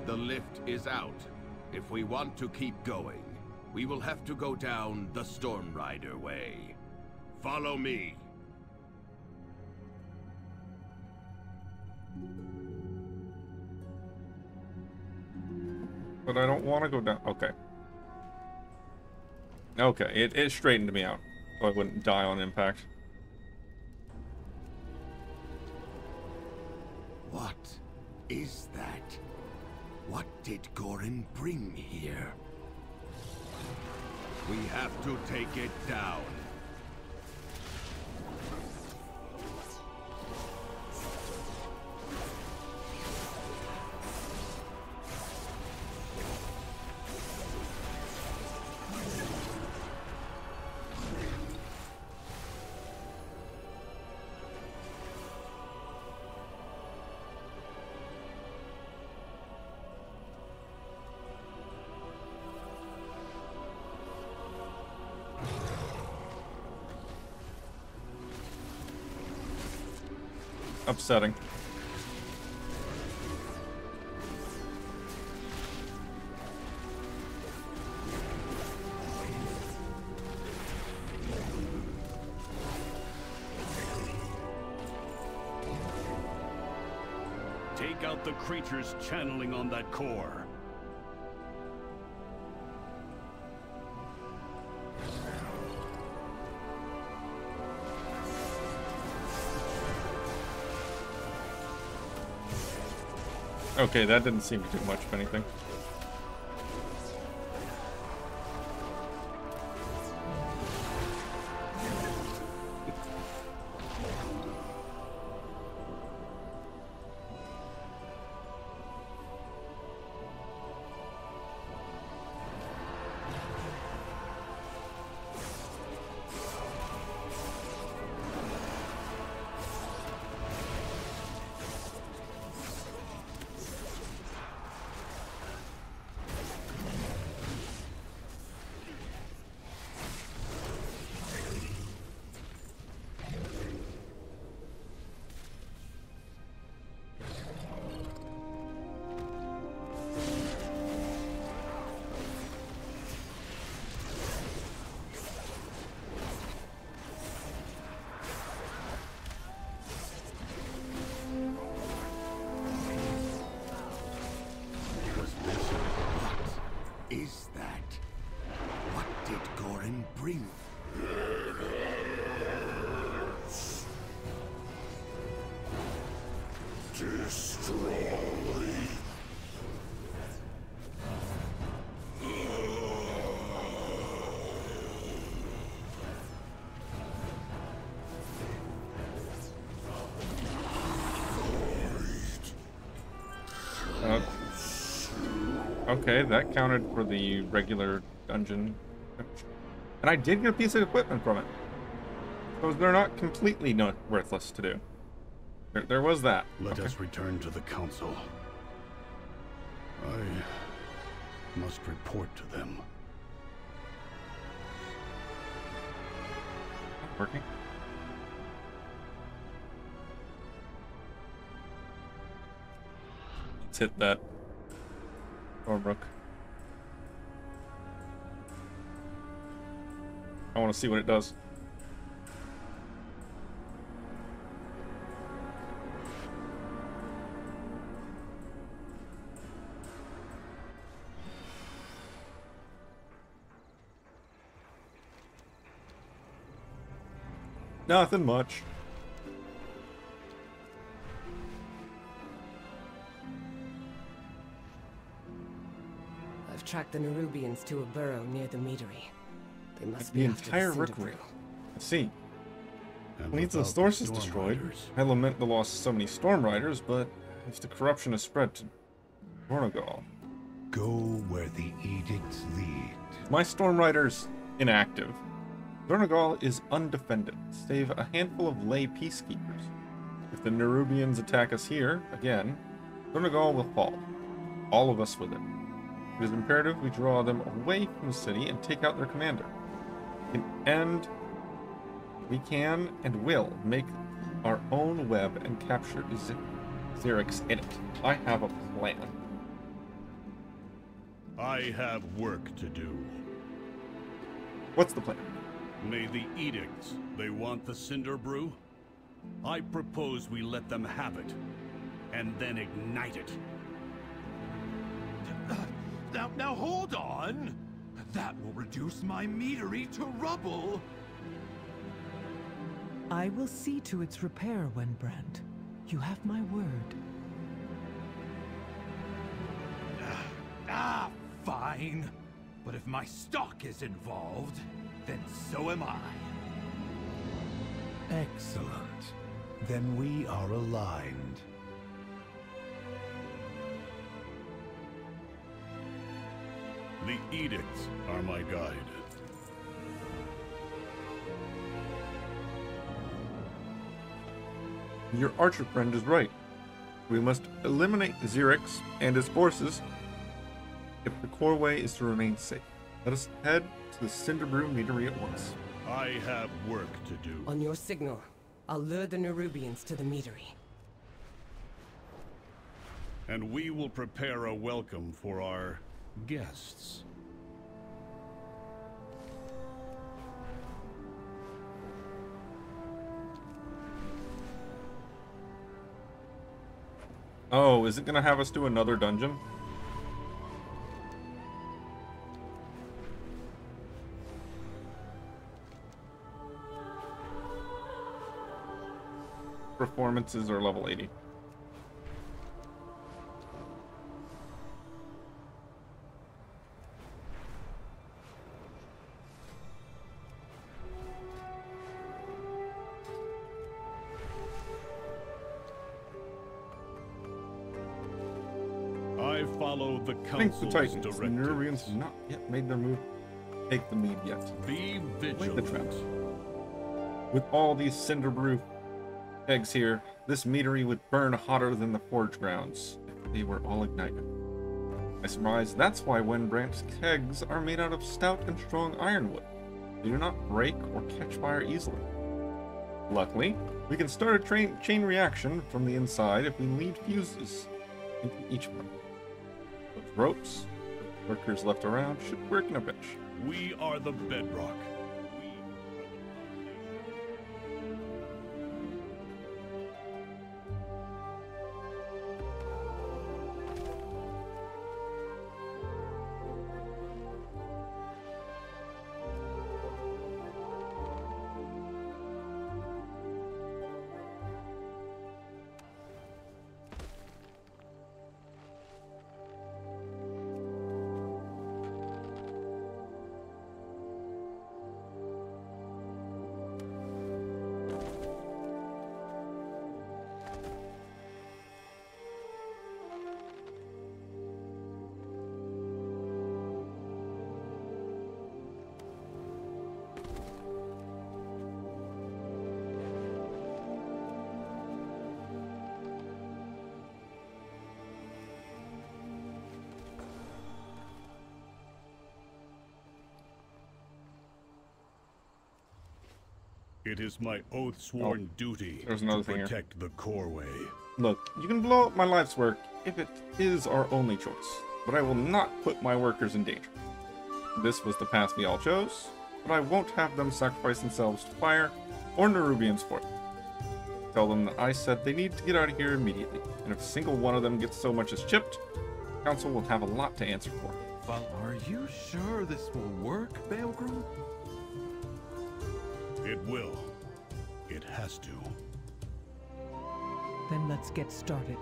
The lift is out. If we want to keep going, we will have to go down the Storm Rider way. Follow me. But I don't want to go down. Okay. Okay, it straightened me out, so I wouldn't die on impact. What is that? What did Gorin bring here? We have to take it down. Upsetting. Take out the creatures channeling on that core. Okay, that didn't seem to do much of anything. Is that? What did Gorin bring? Destroy. Okay, that counted for the regular dungeon. And I did get a piece of equipment from it. So they're not completely not worthless to do. There was that. Let us return to the council. I must report to them. Working. Let's hit that. Thornbrook. I want to see what it does. Nothing much. I've tracked the Nerubians to a burrow near the meadery. They must The be after entire the Rick Cinder Brew. Let's see. And When the without source is Storm destroyed, Riders. I lament the loss of so many Storm Riders, but if the corruption is spread to Dornogal, Go where the edicts lead. my Storm Riders inactive. Dornogal is undefended, save a handful of lay peacekeepers. If the Nerubians attack us here, again, Dornogal will fall. All of us with it. It is imperative we draw them away from the city and take out their commander. We can and will make our own web and capture Xerix in it. I have a plan. I have work to do. What's the plan? May the edicts, they want the Cinder Brew? I propose we let them have it, and then ignite it. Now hold on! That will reduce my meadery to rubble! I will see to its repair, Wenbrand. You have my word. Fine. But if my stock is involved, then so am I. Excellent. Then we are aligned. The edicts are my guide. Your archer friend is right. We must eliminate Xerix and his forces if the core way is to remain safe. Let us head to the Cinderbrew meadery at once. I have work to do. On your signal, I'll lure the Nerubians to the meadery. And we will prepare a welcome for our guests. Oh, is it gonna have us do another dungeon? Performances are level 80. I follow the Thank the council's Titans. The directives. Nerubians have not yet made their move. Take the mead yet. Be Lay the vigilant. traps. With all these Cinderbrew eggs here, this meadery would burn hotter than the forge grounds if they were all ignited. I surmise that's why Wenbrandt's kegs are made out of stout and strong ironwood. They do not break or catch fire easily. Luckily, we can start a chain reaction from the inside if we lead fuses into each one. Those ropes, the workers left around, should work in a pinch. We are the bedrock. It is my oath-sworn duty there's another to thing here. protect the core way. Look, you can blow up my life's work if it is our only choice, but I will not put my workers in danger. This was the path we all chose, but I won't have them sacrifice themselves to fire or Nerubians for it. Tell them that I said they need to get out of here immediately, and if a single one of them gets so much as chipped, the council will have a lot to answer for. Are you sure this will work, Baelgrim? It will. It has to. Then let's get started.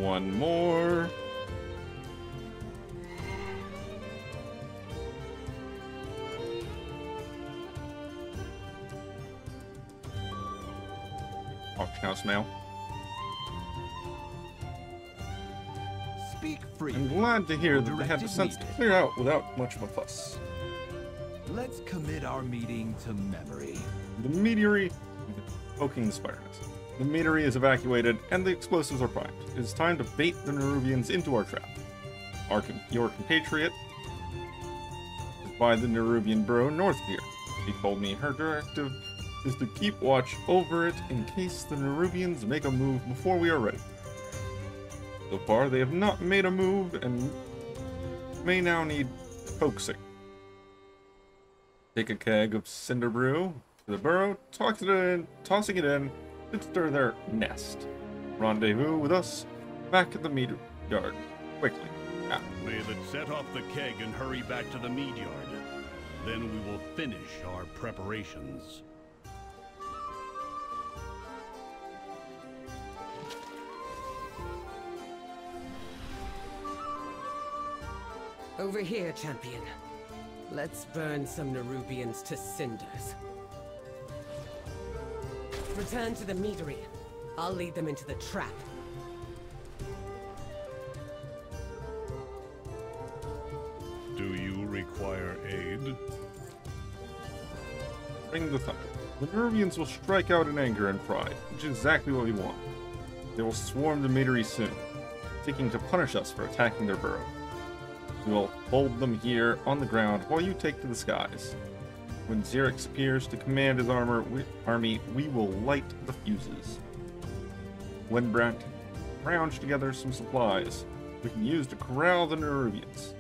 one more. Auction house mail. Speak free. I'm glad to hear that they had the sense to clear out without much of a fuss. Let's commit our meeting to memory. The meteory, poking the spider nest. The meteory is evacuated and the explosives are primed. It is time to bait the Nerubians into our trap. Your compatriot is by the Nerubian borough north of here. She told me her directive is to keep watch over it in case the Nerubians make a move before we are ready. So far, they have not made a move and may now need coaxing. Take a keg of cinder brew to the burrow, tossing it in to stir their nest. Rendezvous with us back at the meat yard quickly. May that set off the keg and hurry back to the meat yard. Then we will finish our preparations. Over here, champion. Let's burn some Nerubians to cinders. Return to the meadery. I'll lead them into the trap. Do you require aid? Bring the thunder. The Nerubians will strike out in anger and pride, which is exactly what we want. They will swarm the meadery soon, seeking to punish us for attacking their burrow. We will hold them here on the ground while you take to the skies. When Xerix appears to command his army, we will light the fuses. When Brant rounds together some supplies we can use to corral the Nerubians.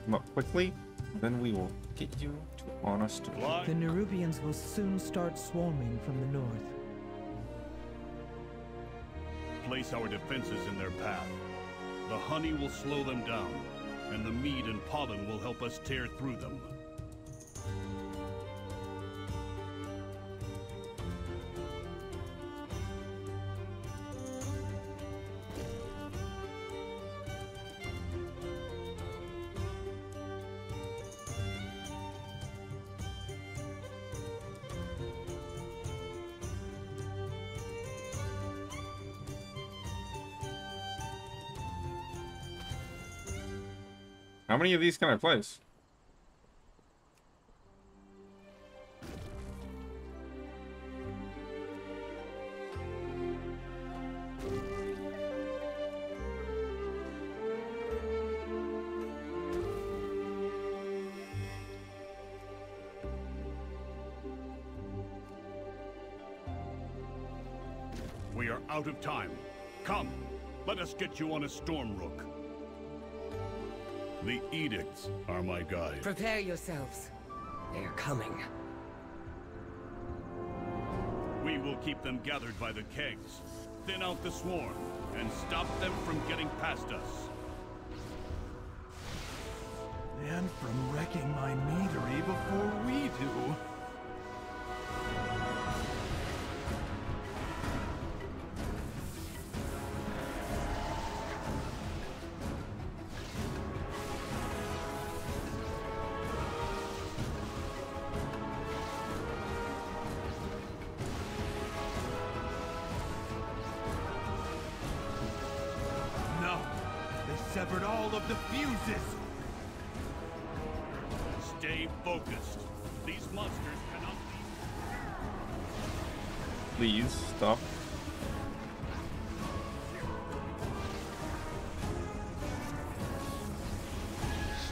Come up quickly, then we will get you to honest work. The Nerubians will soon start swarming from the north. Place our defenses in their path. The honey will slow them down, and the mead and pollen will help us tear through them. How many of these can I place? We are out of time. Come, let us get you on a storm rook. The edicts are my guide. Prepare yourselves. They're coming. We will keep them gathered by the kegs, thin out the swarm, and stop them from getting past us. And from wrecking my meadery before we do. Severed all of the fuses! Stay focused. These monsters cannot be... Please, stop.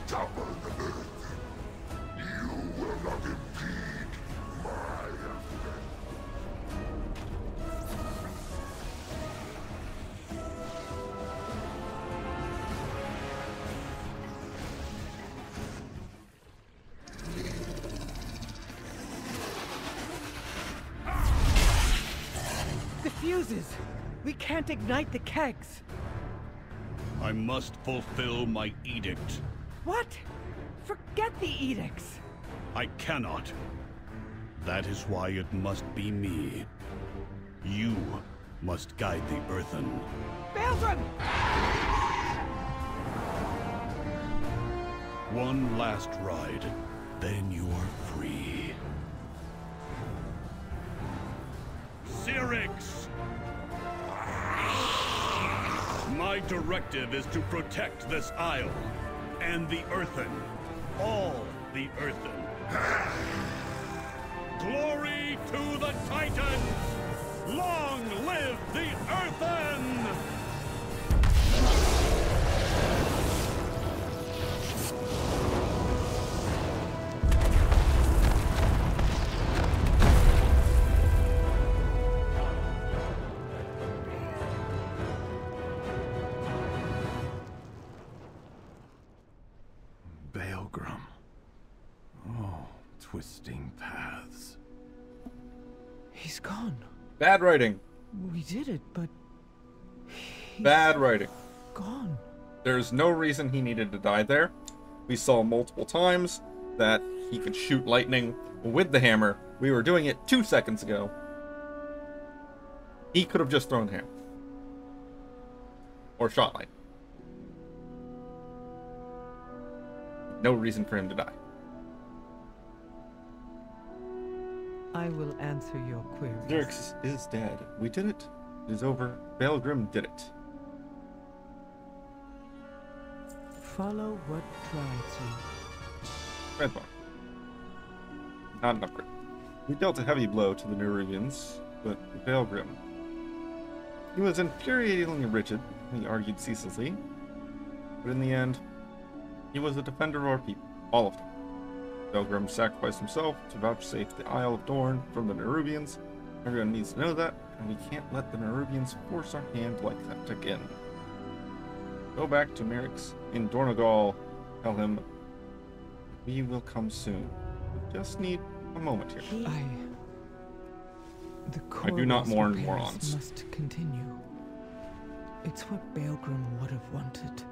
Stubborn earth, you will not impede my effort. Fuses! We can't ignite the kegs! I must fulfill my edict. What? Forget the edicts! I cannot. That is why it must be me. You must guide the Earthen. Belgrim! One last ride, then you're free. Syrinx! My directive is to protect this isle, and the Earthen. All the Earthen. Glory to the Titans! Long live the Earthen! Belgrim. Oh, twisting paths. He's gone. Bad writing. We did it, but... Bad writing. Gone. There's no reason he needed to die there. We saw multiple times that he could shoot lightning with the hammer. We were doing it 2 seconds ago. He could have just thrown the hammer. Or shot lightning. No reason for him to die. I will answer your queries. Xerxes is dead. We did it. It is over. Belgrim did it. Follow what drives you. Red bar. Not an upgrade. We dealt a heavy blow to the Nerubians, but Belgrim. He was infuriatingly rigid, he argued ceaselessly, but in the end, he was a defender of our people, all of them. Belgrim sacrificed himself to vouchsafe the Isle of Dorn from the Nerubians. Everyone needs to know that, and we can't let the Nerubians force our hand like that again. Go back to Merix in Dornogal. Tell him we will come soon. We just need a moment here. I do not mourn morons. Must continue. It's what Belgrim would have wanted.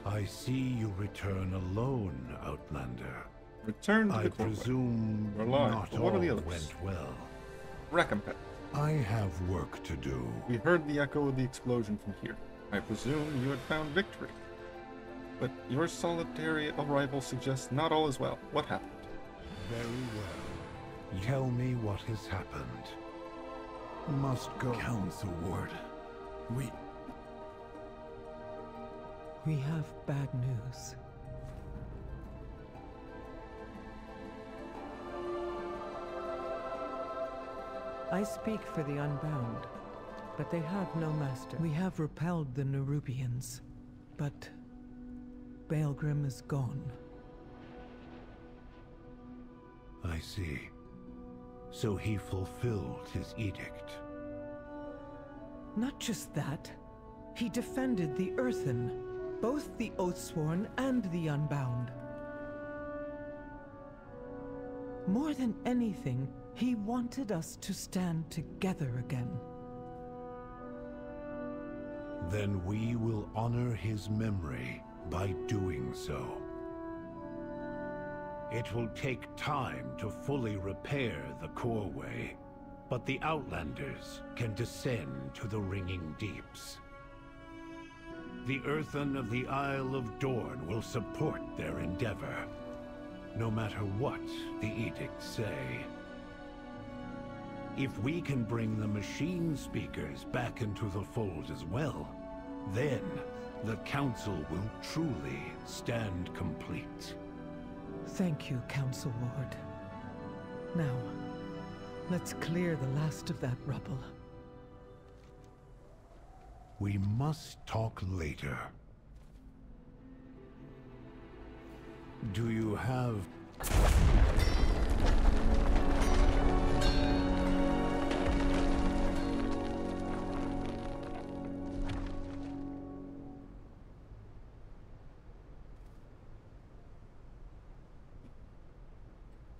I see you return alone, Outlander. Return to the I presume not what are the all others? went well. Recompense. I have work to do. We heard the echo of the explosion from here. I presume you had found victory. But your solitary arrival suggests not all is well. What happened? Very well. Tell me what has happened. Must go. Council Ward. We have bad news. I speak for the Unbound, but they have no master. We have repelled the Nerubians, but Belgrim is gone. I see. So he fulfilled his edict. Not just that. He defended the Earthen, both the Oathsworn and the Unbound. More than anything, he wanted us to stand together again. Then we will honor his memory by doing so. It will take time to fully repair the Coreway, but the Outlanders can descend to the Ringing Deeps. The Earthen of the Isle of Dorn will support their endeavor, no matter what the edicts say. If we can bring the machine speakers back into the fold as well, then the Council will truly stand complete. Thank you, Council Ward. Now, let's clear the last of that rubble. We must talk later. Do you have...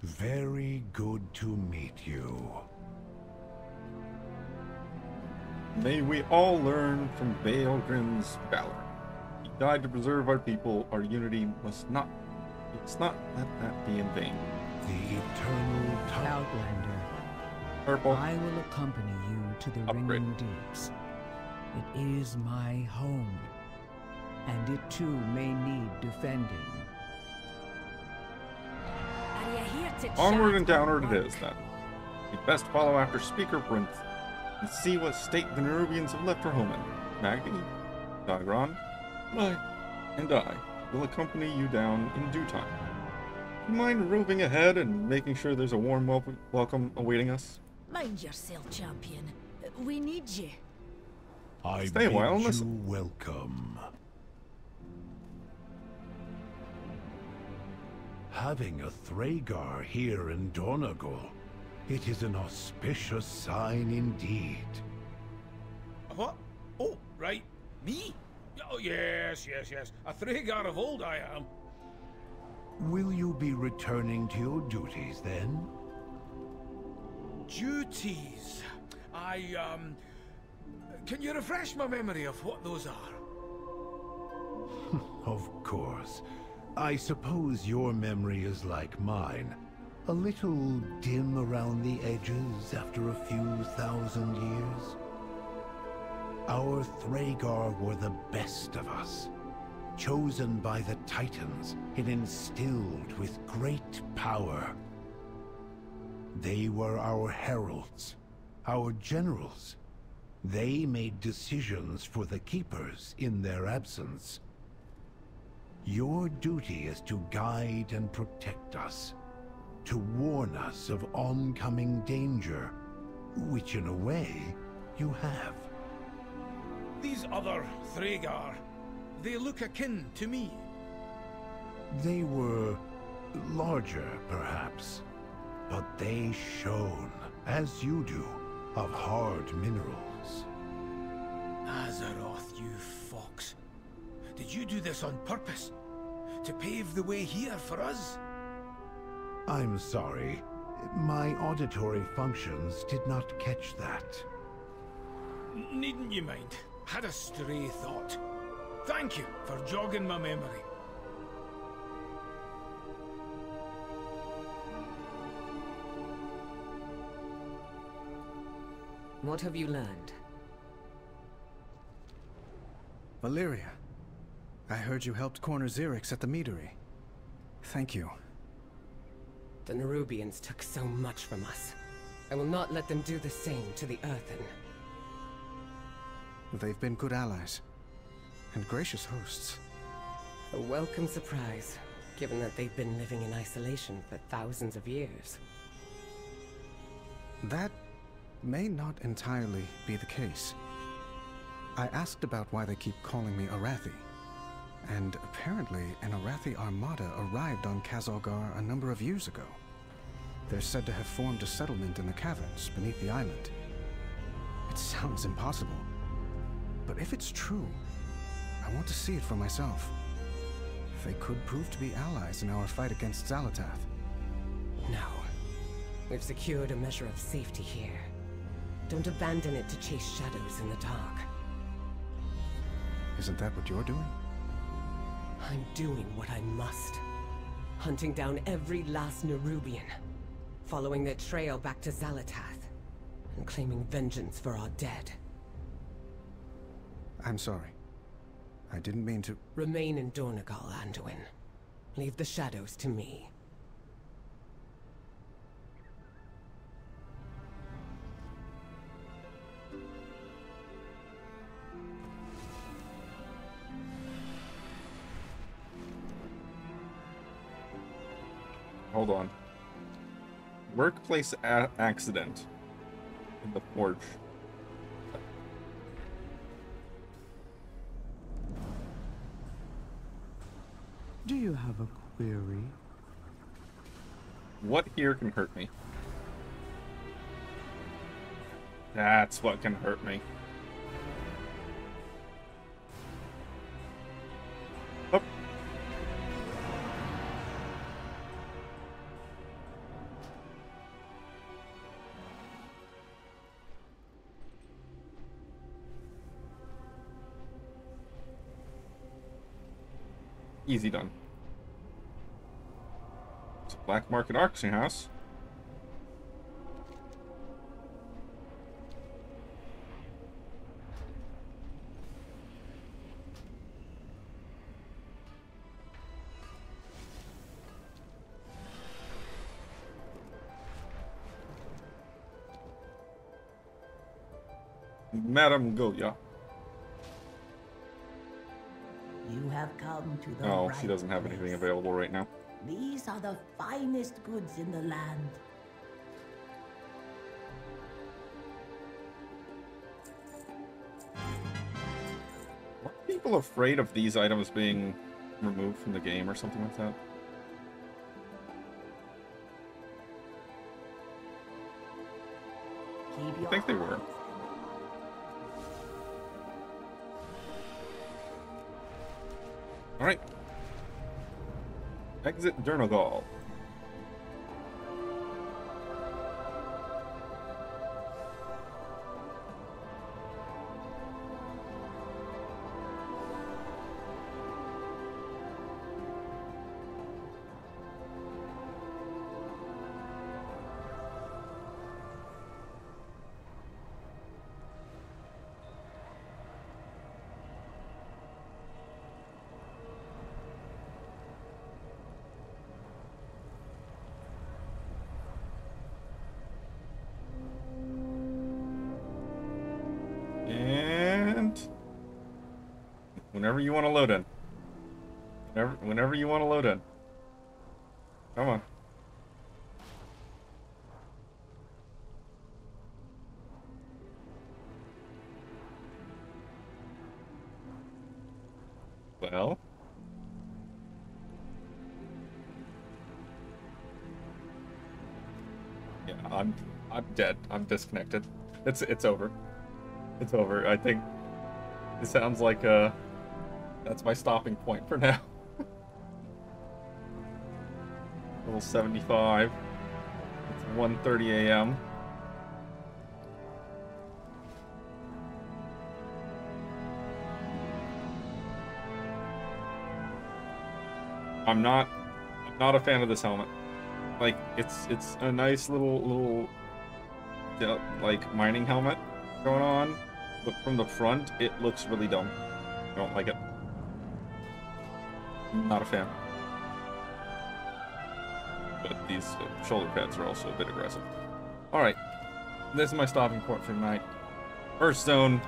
Very good to meet you. May we all learn from Baelgrin's valor. He died to preserve our people. Our unity must not let that be in vain. The eternal Outlander. Purple. I will accompany you to the Upgrade. Ringing Deeps. It is my home, and it too may need defending. Are you here to Onward chat and downward or it is, then. We best follow after Speaker Brinth and see what state the Nerubians have left her home in. Magni, Dagron, and I will accompany you down in due time. Do you mind roving ahead and making sure there's a warm welcome awaiting us? Mind yourself, champion. We need you. I Stay a bid while and you listen. welcome. Having a Thragar here in Donegal, it is an auspicious sign indeed. What? Oh, right. Me? Oh, yes. A Thragar of old I am. Will you be returning to your duties then? Duties? Can you refresh my memory of what those are? Of course. I suppose your memory is like mine. A little dim around the edges after a few thousand years. Our Thragar were the best of us. Chosen by the Titans and instilled with great power. They were our heralds, our generals. They made decisions for the Keepers in their absence. Your duty is to guide and protect us, to warn us of oncoming danger, which in a way, you have. These other Thragar, they look akin to me. They were larger, perhaps, but they shone, as you do, of hard minerals. Azeroth, you fox. Did you do this on purpose? To pave the way here for us? I'm sorry. My auditory functions did not catch that. Needn't you mind. Had a stray thought. Thank you for jogging my memory. What have you learned? Valyria, I heard you helped corner Xerix at the meadery. Thank you. The Nerubians took so much from us. I will not let them do the same to the Earthen. They've been good allies. And gracious hosts. A welcome surprise, given that they've been living in isolation for thousands of years. That may not entirely be the case. I asked about why they keep calling me Arathi. And apparently, an Arathi armada arrived on Khazalgar a number of years ago. They're said to have formed a settlement in the caverns beneath the island. It sounds impossible. But if it's true, I want to see it for myself. They could prove to be allies in our fight against Xalatath. No. We've secured a measure of safety here. Don't abandon it to chase shadows in the dark. Isn't that what you're doing? I'm doing what I must. Hunting down every last Nerubian. Following their trail back to Xalatath. And claiming vengeance for our dead. I'm sorry. I didn't mean to... Remain in Donegal, Anduin. Leave the shadows to me. Hold on. Workplace accident in the forge. Do you have a query? What here can hurt me? That's what can hurt me. Oh. Easy done. It's a black market auction house. Madam Goya. You have come to the Oh, right she doesn't have anything available right now. These are the finest goods in the land. Are people afraid of these items being removed from the game or something like that? I think they were. Alright. Exit Durnogal. And whenever you want to load in. Whenever you want to load in. Come on. Well. Yeah, I'm dead. I'm disconnected. It's over. It's over. I think it sounds like that's my stopping point for now. Level 75. It's 1:30 a.m. I'm not a fan of this helmet. Like it's a nice little like mining helmet going on, but from the front it looks really dumb. I don't like it. Not a fan. But these shoulder pads are also a bit aggressive. Alright, this is my stopping point for tonight. First zone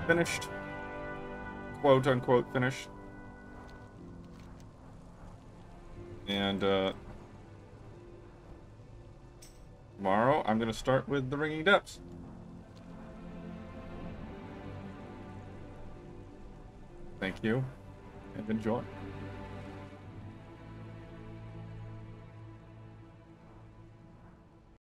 finished. Quote unquote finished. And tomorrow I'm going to start with the Ringing Depths. Thank you, and enjoy.